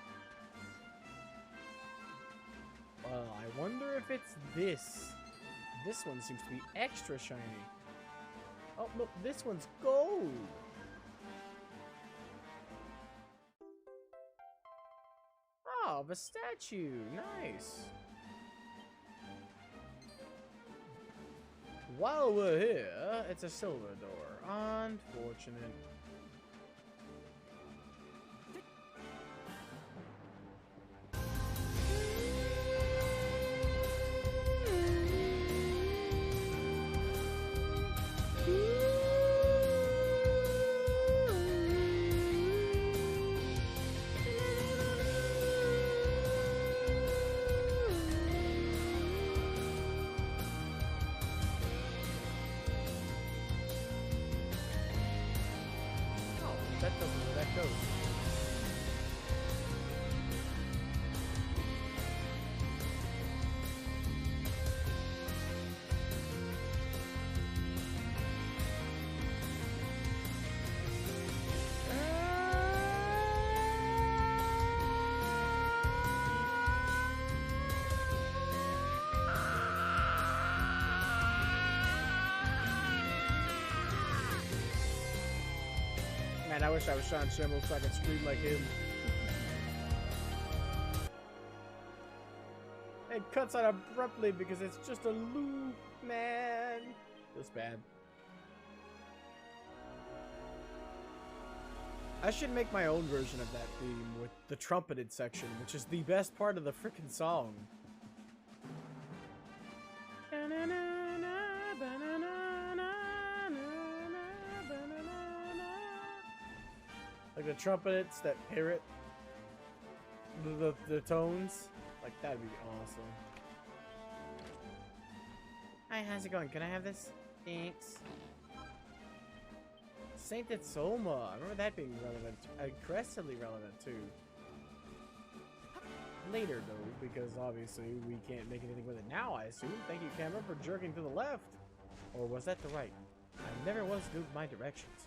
Well, I wonder if it's this. This one seems to be extra shiny. Oh, look, this one's gold. Oh, the statue. Nice. While we're here, it's a silver door. Unfortunate. That doesn't where that goes. Man, I wish I was Sean Schimmel so I could scream like him. It cuts out abruptly because it's just a loop, man. Feels bad. I should make my own version of that theme with the trumpeted section, which is the best part of the frickin' song. Like the trumpets that parrot the tones. Like, that'd be awesome. Hi, how's it going? Can I have this? Thanks. Sainted Soma. I remember that being relevant. Aggressively relevant, too. Later, though, because obviously we can't make anything with it now, I assume. Thank you, camera, for jerking to the left. Or was that the right? I never was good with my directions.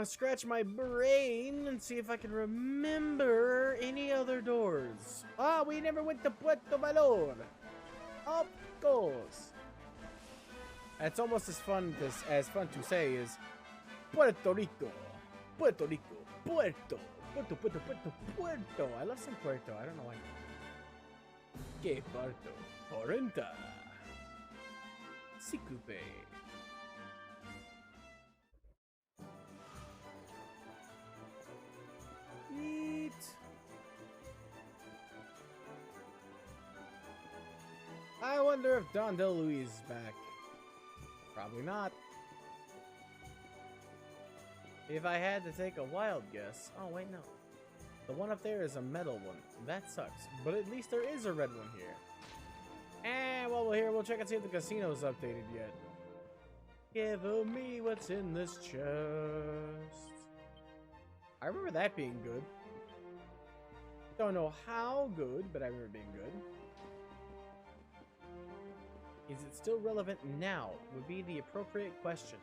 Scratch my brain and see if I can remember any other doors. Ah, we never went to Puerto Valor. Of course. It's almost as fun to say as Puerto Rico, Puerto Rico, Puerto Puerto. I love some Puerto. I don't know why. Que Puerto. Porenta. Sicupe. Eat. I wonder if Don DeLuise is back. Probably not. If I had to take a wild guess... Oh, wait, no. The one up there is a metal one. That sucks. But at least there is a red one here. And while we're here, we'll check and see if the casino's updated yet. Give me what's in this chest. I remember that being good. Don't know how good, but I remember being good. Is it still relevant now? Would be the appropriate question.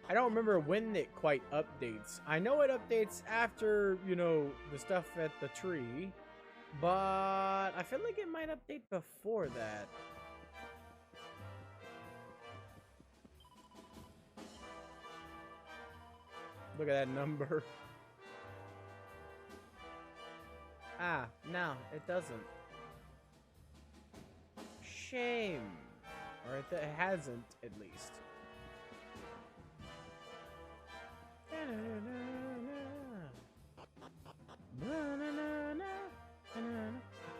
I don't remember when it quite updates. I know it updates after, you know, the stuff at the tree, but I feel like it might update before that. Look at that number. Ah, no, it doesn't. Shame. Or it hasn't, at least.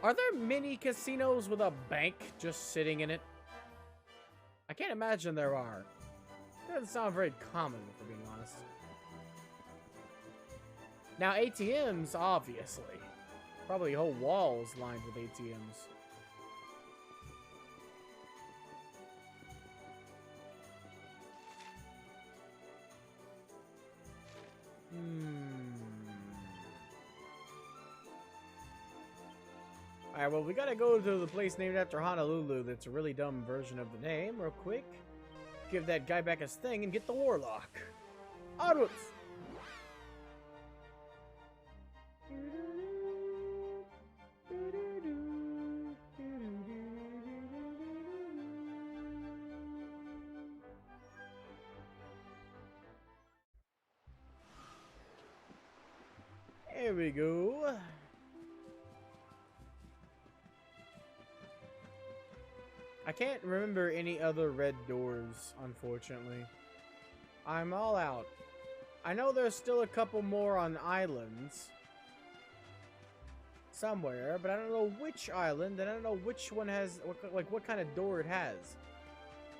Are there mini casinos with a bank just sitting in it? I can't imagine there are. That doesn't sound very common, for being honest. Now, ATMs, obviously. Probably whole walls lined with ATMs. Alright, well, we gotta go to the place named after Honolulu that's a really dumb version of the name, real quick. Give that guy back his thing and get the warlock. Onwards! There we go. I can't remember any other red doors, unfortunately. I'm all out. I know there's still a couple more on islands. Somewhere, but I don't know which island, and I don't know which one has, what kind of door it has.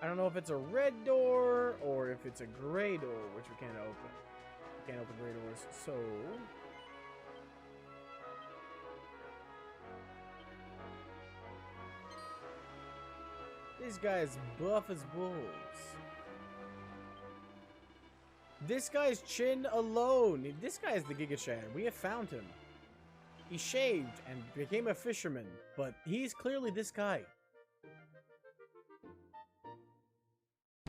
I don't know if it's a red door, or if it's a gray door, which we can't open. We can't open gray doors, so... This guy's buff as bulls. This guy's chin alone. This guy's the Giga Shatter. We have found him. He shaved and became a fisherman, but he's clearly this guy.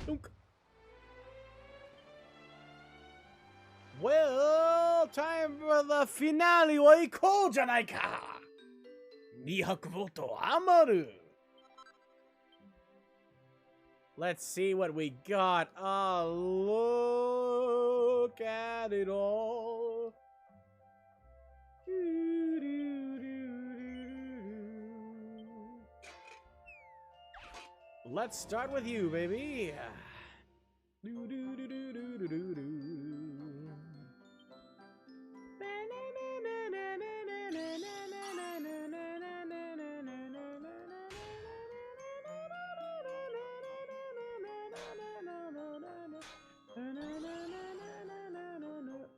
Dunk. Well, time for the finale wa ikou janai ka. 200 voto amaru. Let's see what we got. Oh, look at it all. Let's start with you, baby.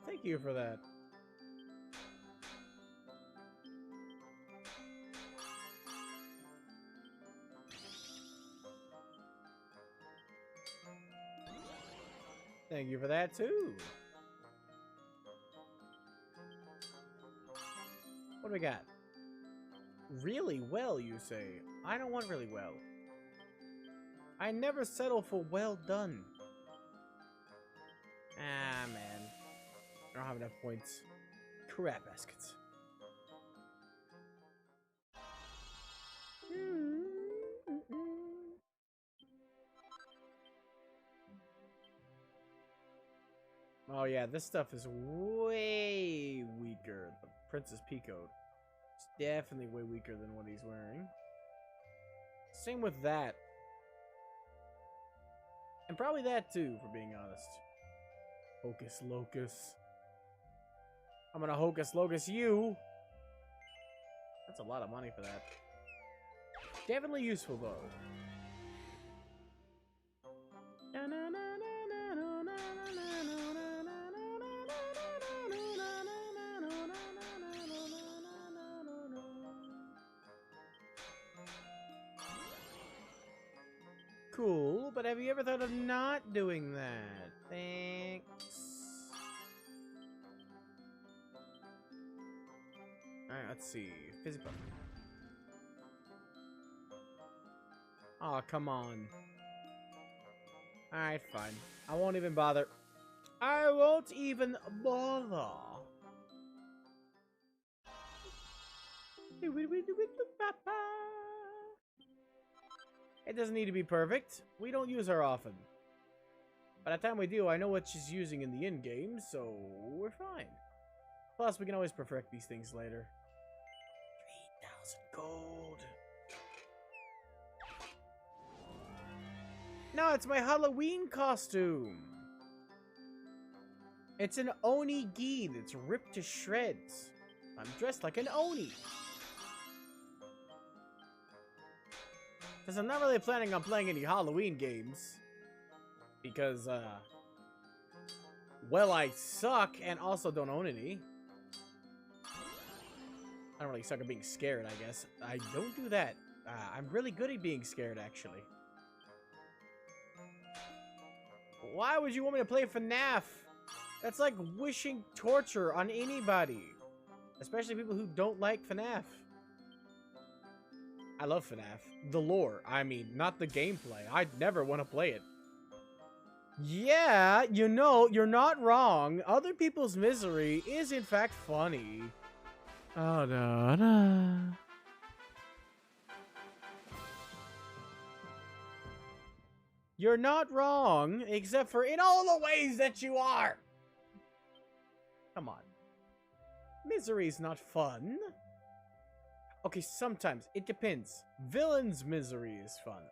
Thank you for that. Thank you for that too. What do we got? Really well, you say? I don't want really well. I never settle for well done. Ah, man. I don't have enough points. Crap baskets. Oh yeah, this stuff is way weaker. The Princess Peacoat is definitely way weaker than what he's wearing. Same with that. And probably that too, for being honest. Hocus Locus. I'm gonna Hocus Locus you. That's a lot of money for that. Definitely useful though. Cool, but have you ever thought of not doing that? Thanks. Alright, let's see. Physical. Oh, come on. Alright, fine. I won't even bother. I won't even bother. It doesn't need to be perfect. We don't use her often. By the time we do, I know what she's using in the in-game, so we're fine. Plus, we can always perfect these things later. 3,000 gold. No, it's my Halloween costume. It's an Oni gi that's ripped to shreds. I'm dressed like an Oni. Because I'm not really planning on playing any Halloween games. Because, well, I suck and also don't own any. I don't really suck at being scared, I guess. I don't do that. I'm really good at being scared, actually. Why would you want me to play FNAF? That's like wishing torture on anybody. Especially people who don't like FNAF. I love FNAF. The lore, I mean, not the gameplay. I'd never want to play it. Yeah, you know, you're not wrong. Other people's misery is in fact funny. Oh, no, no. You're not wrong, except for in all the ways that you are. Come on. Misery's not fun. Okay, sometimes. It depends. Villain's misery is fun.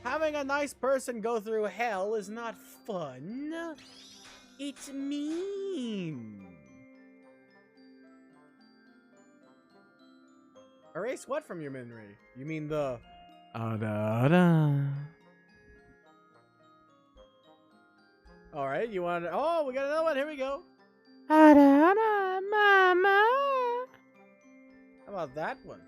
Having a nice person go through hell is not fun. It's mean. Erase what from your memory? You mean the... Alright, you want... Oh, we got another one. Here we go. Mama. How about that one?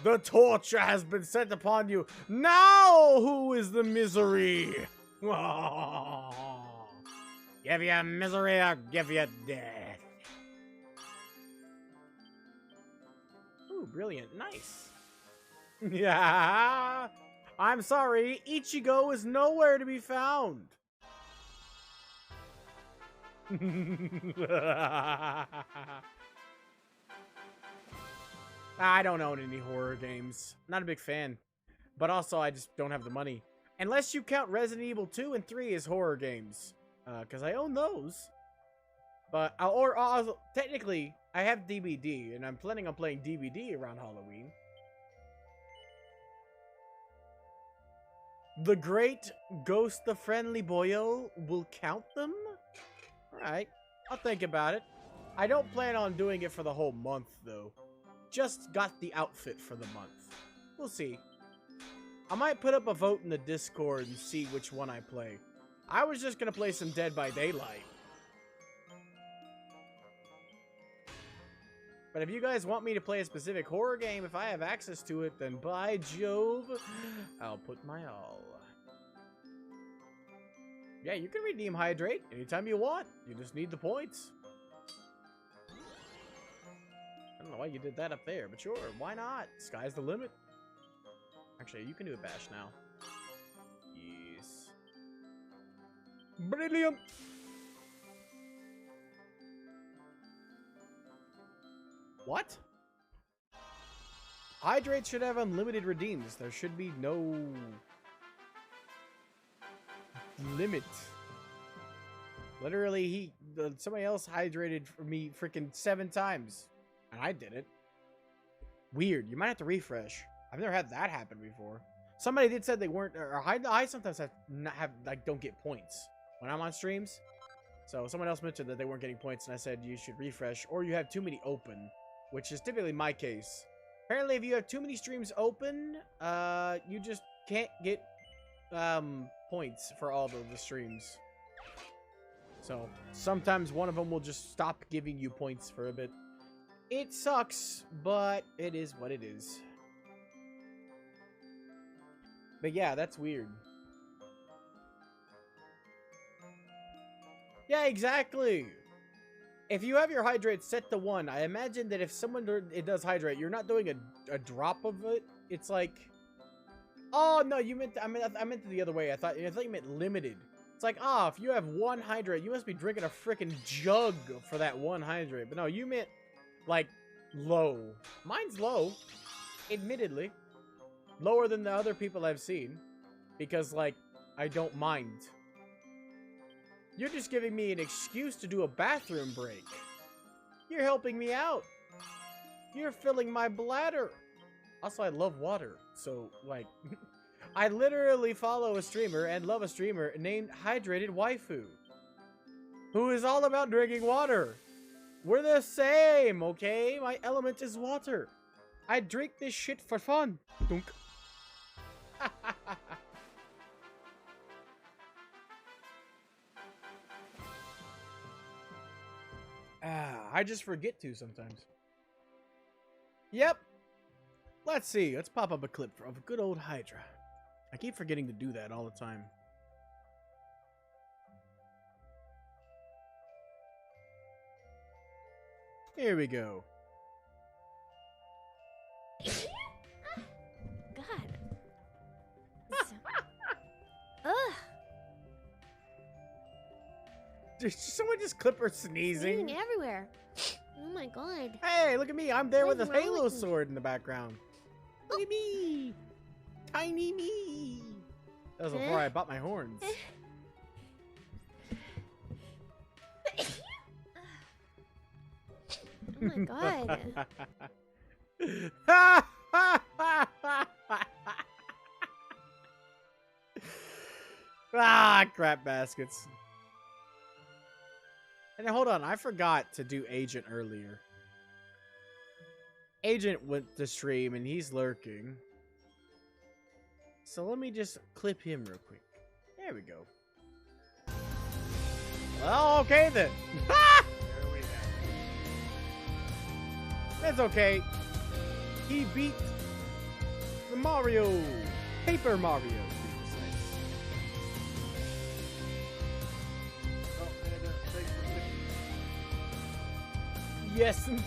The torture has been set upon you. Now who is the misery? Give you misery or give you death. Ooh, brilliant. Nice. Yeah. I'm sorry. Ichigo is nowhere to be found. I don't own any horror games. Not a big fan. But also, I just don't have the money. Unless you count Resident Evil 2 and 3 as horror games. Because I own those. But, technically, I have DVD. And I'm planning on playing DVD around Halloween. The Great Ghost the Friendly Boyo will count them? Alright. I'll think about it. I don't plan on doing it for the whole month, though. Just got the outfit for the month. We'll see. I might put up a vote in the Discord and see which one I play. I was just gonna play some Dead by Daylight. But if you guys want me to play a specific horror game, if I have access to it, then by Jove, I'll put my all. Yeah, you can redeem Hydrate anytime you want. You just need the points. I don't know why you did that up there, but sure, why not? Sky's the limit. Actually, you can do a bash now. Yes. Brilliant! What? Hydrate should have unlimited redeems. There should be no limit. Literally, somebody else hydrated for me freaking 7 times, and I did it. Weird. You might have to refresh. I've never had that happen before. Somebody did said they weren't, or I sometimes don't get points when I'm on streams. So someone else mentioned that they weren't getting points, and I said you should refresh, or you have too many open, which is typically my case. Apparently, if you have too many streams open, you just can't get points for all of the streams. So sometimes one of them will just stop giving you points for a bit. It sucks, but it is what it is. But yeah, that's weird. Yeah, exactly. If you have your hydrate set to 1, I imagine that if someone it does hydrate, you're not doing a drop of it. It's like, oh no, I meant it the other way. I thought you meant limited. It's like, if you have 1 hydrate, you must be drinking a freaking jug for that 1 hydrate. But no, you meant like low. Mine's low, admittedly. Lower than the other people I've seen. Because, like, I don't mind. You're just giving me an excuse to do a bathroom break. You're helping me out. You're filling my bladder. Also, I love water. So, like, I literally follow a streamer and love a streamer named Hydrated Waifu, who is all about drinking water. We're the same, okay? My element is water. I drink this shit for fun. Dunk. I just forget to sometimes. Yep. Let's see. Let's pop up a clip of good old Hydra. I keep forgetting to do that all the time. Here we go. God. Ugh. Did someone just clip her sneezing? Bleeding everywhere. Oh my god. Hey, look at me. I'm there What's with a wrong Halo with me? sword in the background. Look at me. Tiny me. That was before I bought my horns. Oh my god. Crap baskets. And hold on, I forgot to do Agent earlier. Agent went to stream and he's lurking. So let me just clip him real quick. There we go. Well, okay then. There we go. That's okay. He beat the Mario. Paper Mario. Yes and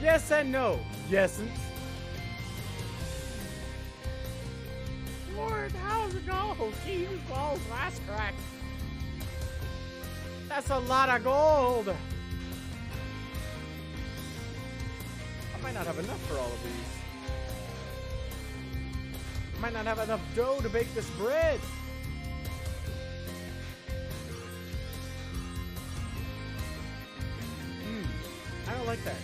yes and no. Yes and Lord, how's it go? Jesus balls, last crack. That's a lot of gold. I might not have enough for all of these. I might not have enough dough to bake this bread. I don't like that.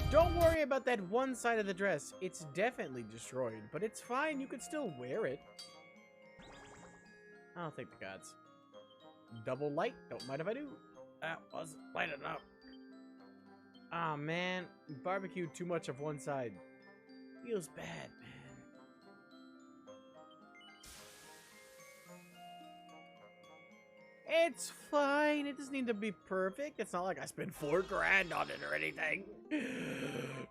Don't worry about that one side of the dress. It's definitely destroyed, but it's fine. You could still wear it. I don't think the gods. Double light. Don't mind if I do. That wasn't light enough. Oh man, barbecued too much of one side. Feels bad, man. It's fine. It doesn't need to be perfect. It's not like I spent $4 grand on it or anything.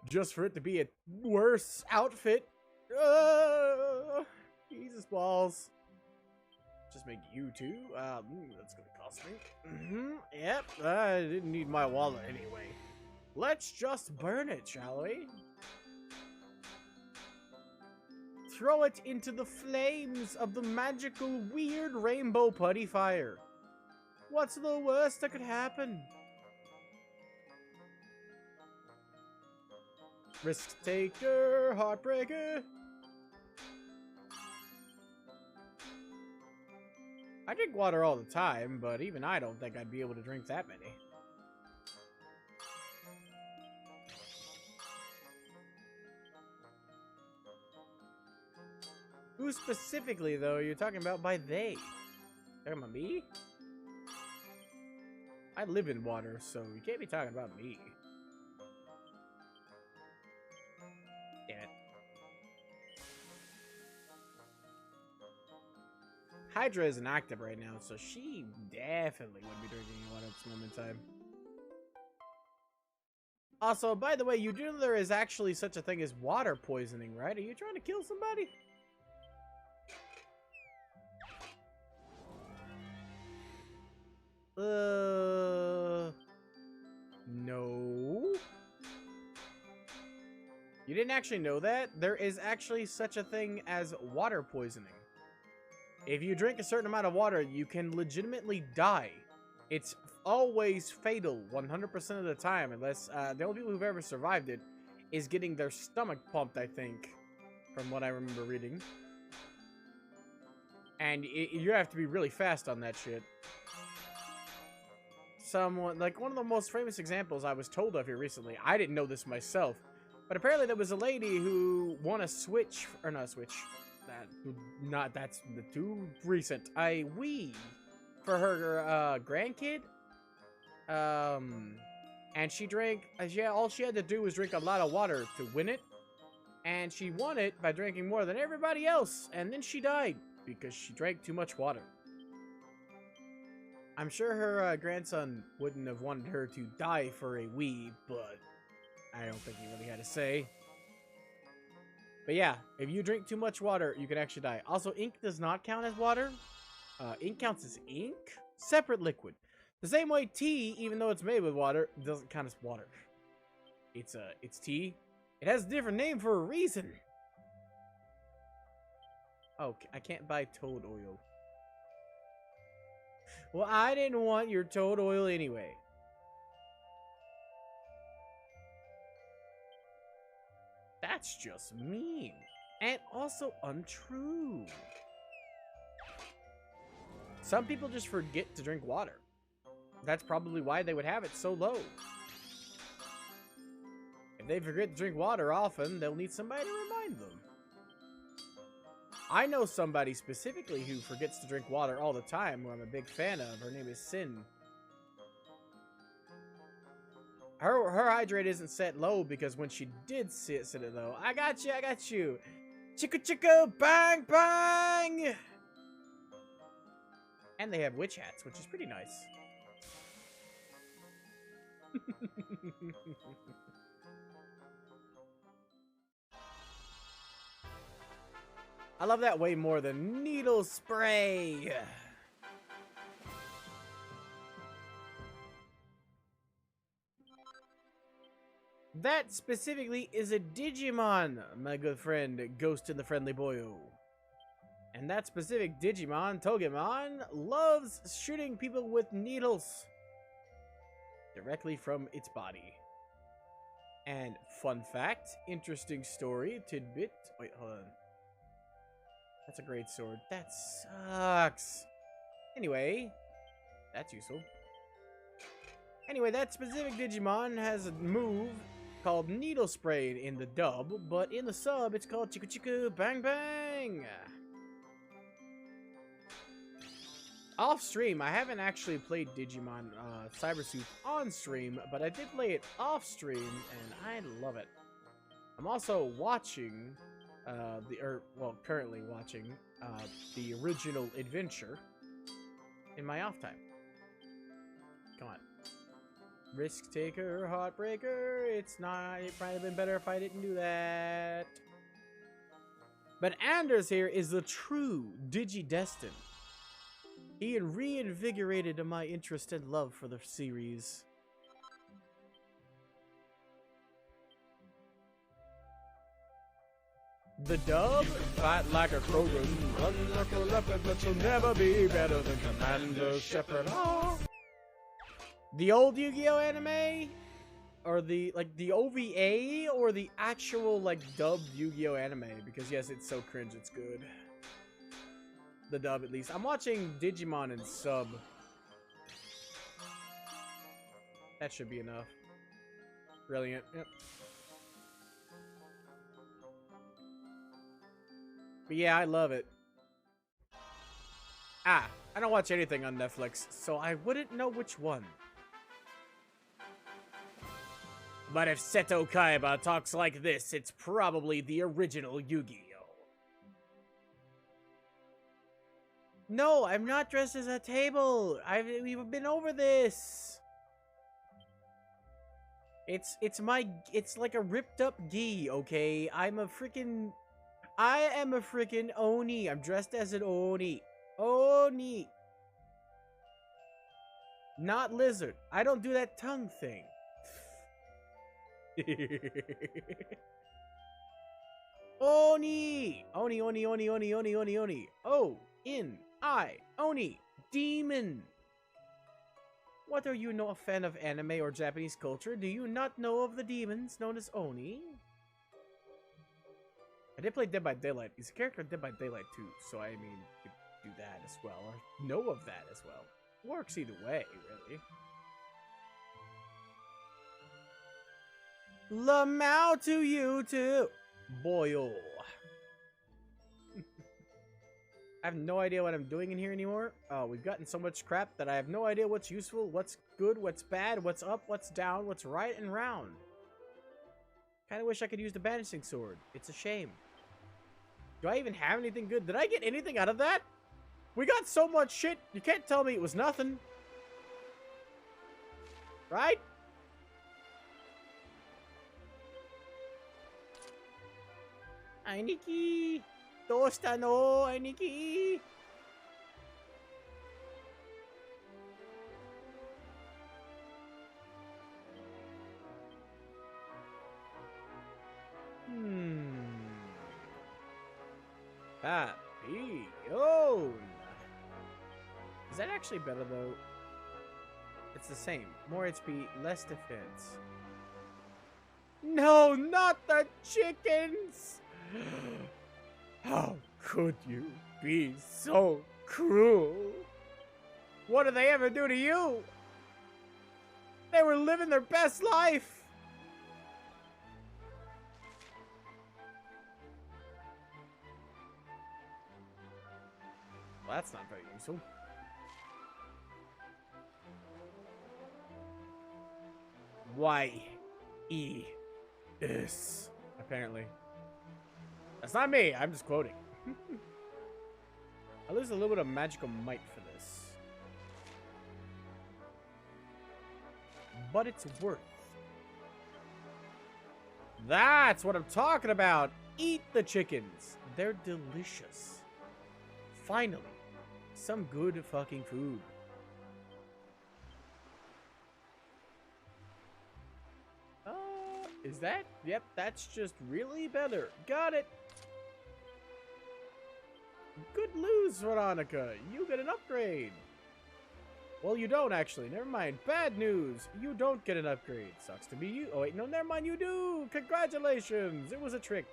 Just for it to be a worse outfit. Jesus balls. Just make you too. That's gonna cost me. Yep. I didn't need my wallet anyway. Let's just burn it, shall we? Throw it into the flames of the magical, weird rainbow putty fire. What's the worst that could happen? Risk taker, heartbreaker. I drink water all the time, but even I don't think I'd be able to drink that many. Who specifically, though, you're talking about by they? Talking about me? I live in water, so you can't be talking about me. Damn it. Hydra isn't active right now, so she definitely wouldn't be drinking water at this moment in time. Also, by the way, you do know there is actually such a thing as water poisoning, right? Are you trying to kill somebody? No. You didn't actually know that? There is actually such a thing as water poisoning. If you drink a certain amount of water, you can legitimately die. It's always fatal 100% of the time, unless the only people who've ever survived it is getting their stomach pumped, I think, from what I remember reading. And you have to be really fast on that shit. Someone, like one of the most famous examples I was told of here recently, I didn't know this myself, but apparently there was a lady who won a Switch, or not a Switch, that's the too recent, a Wii for her grandkid, and she drank, yeah, all she had to do was drink a lot of water to win it, and she won it by drinking more than everybody else, and then she died because she drank too much water. I'm sure her grandson wouldn't have wanted her to die for a Wii, but I don't think he really had a say. But yeah, if you drink too much water, you can actually die. Also, ink does not count as water. Ink counts as ink, separate liquid. The same way tea, even though it's made with water, doesn't count as water. It's tea. It has a different name for a reason. Oh, I can't buy toad oil. Well, I didn't want your toad oil anyway. That's just mean. And also untrue. Some people just forget to drink water. That's probably why they would have it so low. If they forget to drink water often, they'll need somebody to remind them. I know somebody specifically who forgets to drink water all the time, who I'm a big fan of. Her name is Sin. Her hydrate isn't set low because when she did set it low, I got you. Chicka chicka, bang bang! And they have witch hats, which is pretty nice. I love that way more than needle spray. That specifically is a Digimon, my good friend, Ghost in the Friendly Boyo. And that specific Digimon, Togemon, loves shooting people with needles directly from its body. And fun fact, interesting story, tidbit. Wait, hold on. That's a great sword. That sucks. Anyway, that's useful. Anyway, that specific Digimon has a move called Needle Spray in the dub, but in the sub, it's called Chicka Chicka Bang Bang. Off stream, I haven't actually played Digimon Cyber Sleuth on stream, but I did play it off stream, and I love it. I'm also watching, currently watching the original adventure in my off time. Come on. Risk taker, heartbreaker. It's not. It might have been better if I didn't do that. But Anders here is the true Digi-Destin. He reinvigorated my interest and love for the series. The dub, fight like a Krogan, run like a leopard, but you'll never be better than Commander Shepard. Oh. The old Yu-Gi-Oh anime? Or the, like, the OVA? Or the actual, like, dubbed Yu-Gi-Oh anime? Because, yes, it's so cringe, it's good. The dub, at least. I'm watching Digimon in sub. That should be enough. Brilliant. Yep. But yeah, I love it. I don't watch anything on Netflix, so I wouldn't know which one. But if Seto Kaiba talks like this, it's probably the original Yu-Gi-Oh! No, I'm not dressed as a table. We've been over this. It's like a ripped up gi, okay? I am a freaking Oni. I'm dressed as an Oni. Oni. Not lizard. I don't do that tongue thing. Oni. Oni, Oni, Oni, Oni, Oni, Oni, Oni. O-N-I. Oni. Demon. What, are you not a fan of anime or Japanese culture? Do you not know of the demons known as Oni? I did play Dead by Daylight. He's a character in Dead by Daylight too, so I mean, you could do that as well, or know of that as well. Works either way, really. Lamau to you too, boyo. I have no idea what I'm doing in here anymore. Oh, we've gotten so much crap that I have no idea what's useful, what's good, what's bad, what's up, what's down, what's right and round. Kinda wish I could use the banishing sword. It's a shame. Do I even have anything good? Did I get anything out of that? We got so much shit, you can't tell me it was nothing. Right? Ainiki! Dosta no, Ainiki! Papillon. Is that actually better though? It's the same. More HP, less defense. No, not the chickens! How could you be so cruel? What did they ever do to you? They were living their best life. Well, that's not very useful. Y-E-S. Apparently. That's not me. I'm just quoting. I lose a little bit of magical might for this. But it's worth. That's what I'm talking about. Eat the chickens. They're delicious. Finally, some good fucking food. Is that? Yep, that's just really better. Got it. Good news, Veronica. You get an upgrade. Well, you don't actually. Never mind. Bad news. You don't get an upgrade. Sucks to be you. Oh, wait. No, never mind. You do. Congratulations. It was a trick.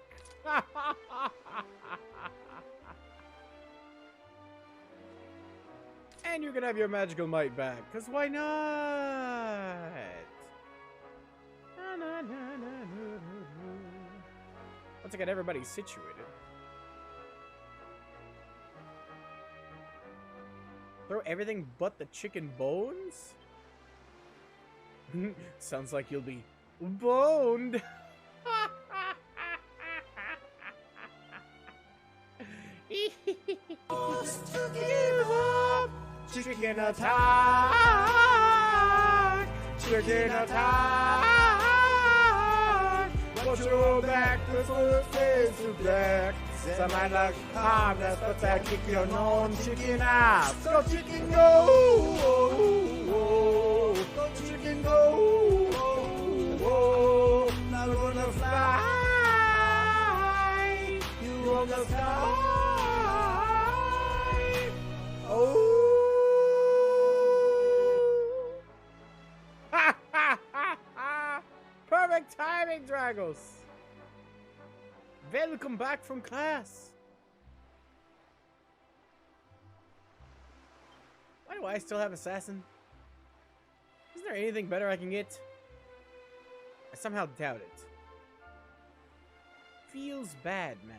And you're going to have your magical might back. Because why not? Once I got everybody situated. Throw everything but the chicken bones? Sounds like you'll be boned. Chicken attack! Chicken attack! Put your back to the face to black. Somebody like harmless, but that kick your known chicken ass. Go chicken go! Go chicken go! Now we're gonna fly! You gonna fly! Oh! Dragos. Welcome back from class. Why do I still have Assassin? Is there anything better I can get? I somehow doubt it. Feels bad, man.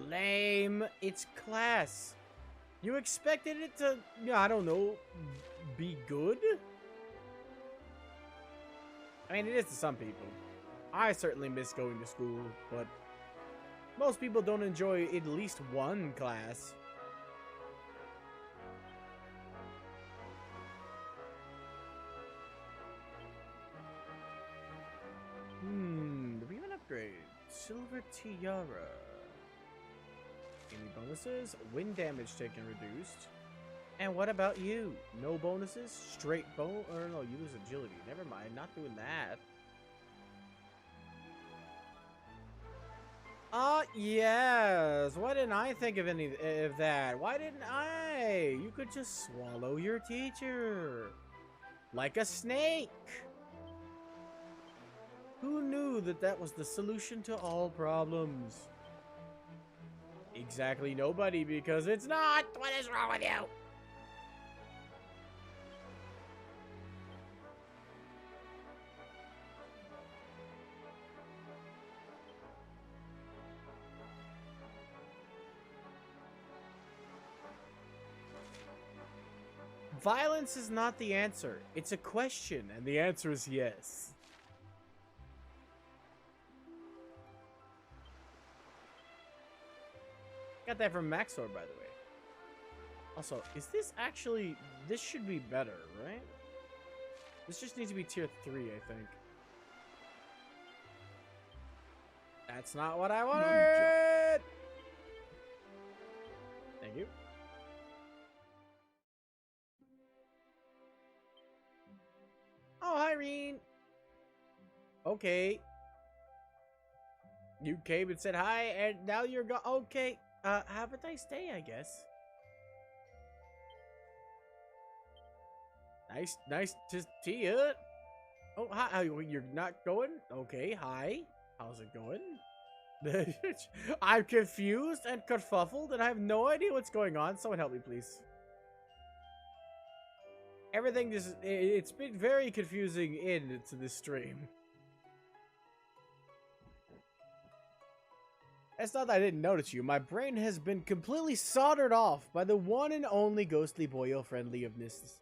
Lame. It's class. You expected it to, I don't know, be good? I mean, it is to some people. I certainly miss going to school, but most people don't enjoy at least one class. Do we even upgrade? Silver Tiara. Any bonuses? Wind damage taken reduced. And what about you? No bonuses? Straight bone? Or no, you lose agility. Never mind, not doing that. Yes. Why didn't I think of any of that? Why didn't I? You could just swallow your teacher. Like a snake. Who knew that that was the solution to all problems? Exactly nobody, because it's not. What is wrong with you? Violence is not the answer. It's a question, and the answer is yes. Got that from Maxor, by the way. Also, is this actually... This should be better, right? This just needs to be tier 3, I think. That's not what I wanted! Thank you. Oh, hi, Reen. Okay. You came and said hi, and now you're gone. Okay. Have a nice day, I guess. Nice to see you. Oh, hi. You're not going? Okay, hi. How's it going? I'm confused and kerfuffled, and I have no idea what's going on. Someone help me, please. Everything is... It's been very confusing into this stream. It's not that I didn't notice you. My brain has been completely soldered off by the one and only ghostly boyo-friendly of Nis.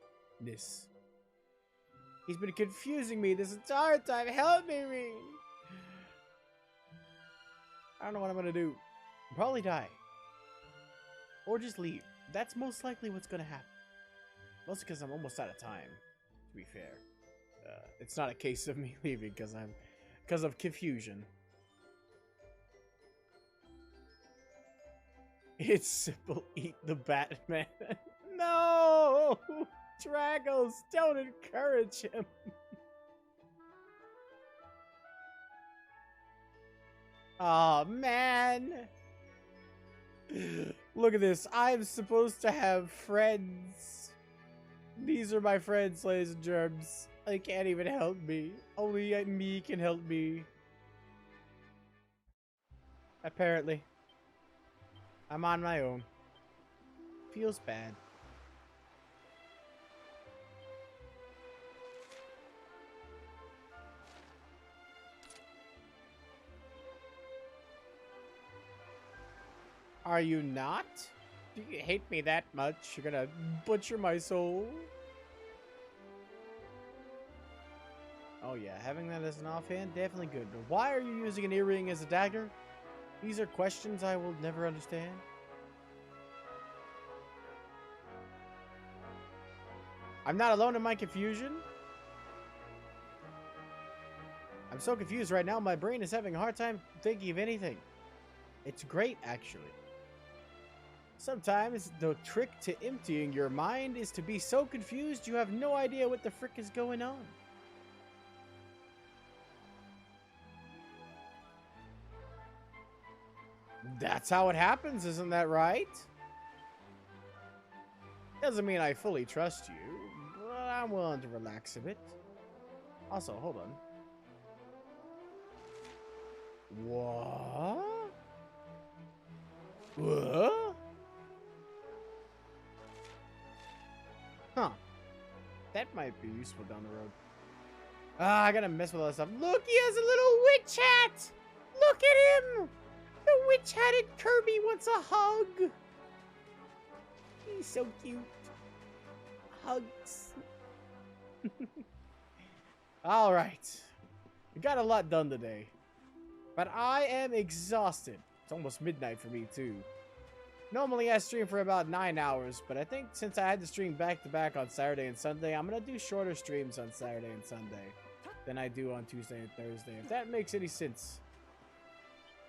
He's been confusing me this entire time. Help me, Reen! I don't know what I'm gonna do. Probably die. Or just leave. That's most likely what's gonna happen. Mostly because I'm almost out of time, to be fair. It's not a case of me leaving because of confusion. It's simple. Eat the Batman. No! Dragos, don't encourage him. Oh man. Look at this. I'm supposed to have friends. These are my friends, ladies and germs. They can't even help me. Only me can help me. Apparently. I'm on my own. Feels bad. Are you not? Do you hate me that much? You're gonna butcher my soul? Oh yeah, having that as an offhand, definitely good. But why are you using an earring as a dagger? These are questions I will never understand. I'm not alone in my confusion. I'm so confused right now, my brain is having a hard time thinking of anything. It's great, actually. Sometimes the trick to emptying your mind is to be so confused you have no idea what the frick is going on. That's how it happens, isn't that right? Doesn't mean I fully trust you, but I'm willing to relax a bit. Also, hold on. What? What? Huh. That might be useful down the road. Ah, I gotta mess with all that stuff. Look, he has a little witch hat! Look at him! The witch-hatted Kirby wants a hug! He's so cute. Hugs. Alright. We got a lot done today. But I am exhausted. It's almost midnight for me, too. Normally I stream for about 9 hours, but I think since I had to stream back-to-back on Saturday and Sunday, I'm gonna do shorter streams on Saturday and Sunday than I do on Tuesday and Thursday, if that makes any sense.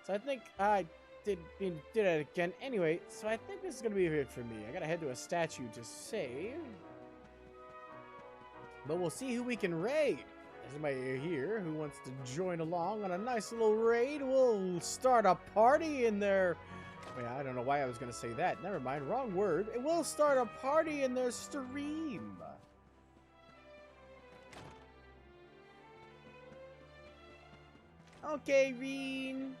So I think I did it again. Anyway, so I think this is gonna be it for me. I gotta head to a statue to save. But we'll see who we can raid. There's somebody here who wants to join along on a nice little raid. We'll start a party in there. Wait, I don't know why I was gonna say that. Never mind, wrong word. We'll start a party in their stream. Okay, Reen.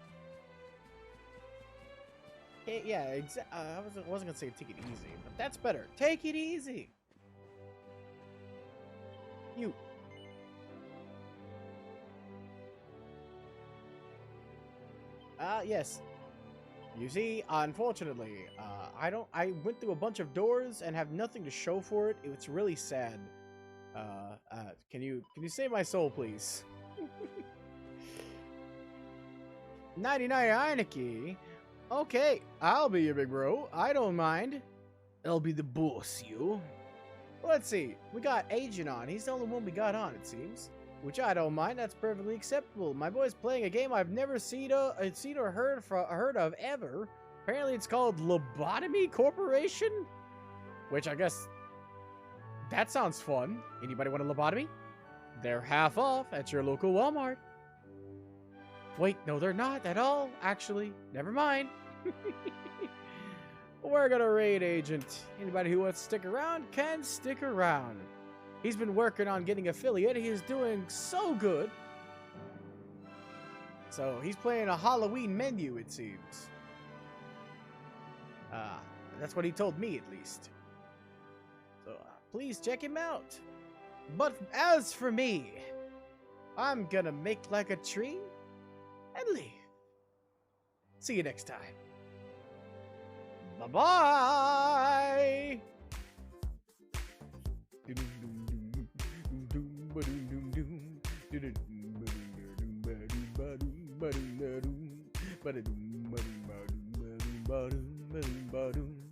Okay, yeah, I wasn't gonna say take it easy, but that's better. Take it easy. You. Yes. You see, unfortunately, I went through a bunch of doors and have nothing to show for it. It's really sad. Can you save my soul, please? 99 Heineke. Okay, I'll be your big bro. I don't mind. I'll be the boss, you. Let's see. We got Agent on. He's the only one we got on, it seems. Which I don't mind. That's perfectly acceptable. My boy's playing a game I've never seen or heard of ever. Apparently, it's called Lobotomy Corporation, which I guess that sounds fun. Anybody want a lobotomy? They're half off at your local Walmart. Wait, no, they're not at all. Actually, never mind. We're gonna raid Agent. Anybody who wants to stick around can stick around. He's been working on getting affiliate. He is doing so good. So he's playing a Halloween menu, it seems. That's what he told me, at least. So please check him out. But as for me, I'm gonna make like a tree and leave. See you next time. Bye-bye! Ba-dum.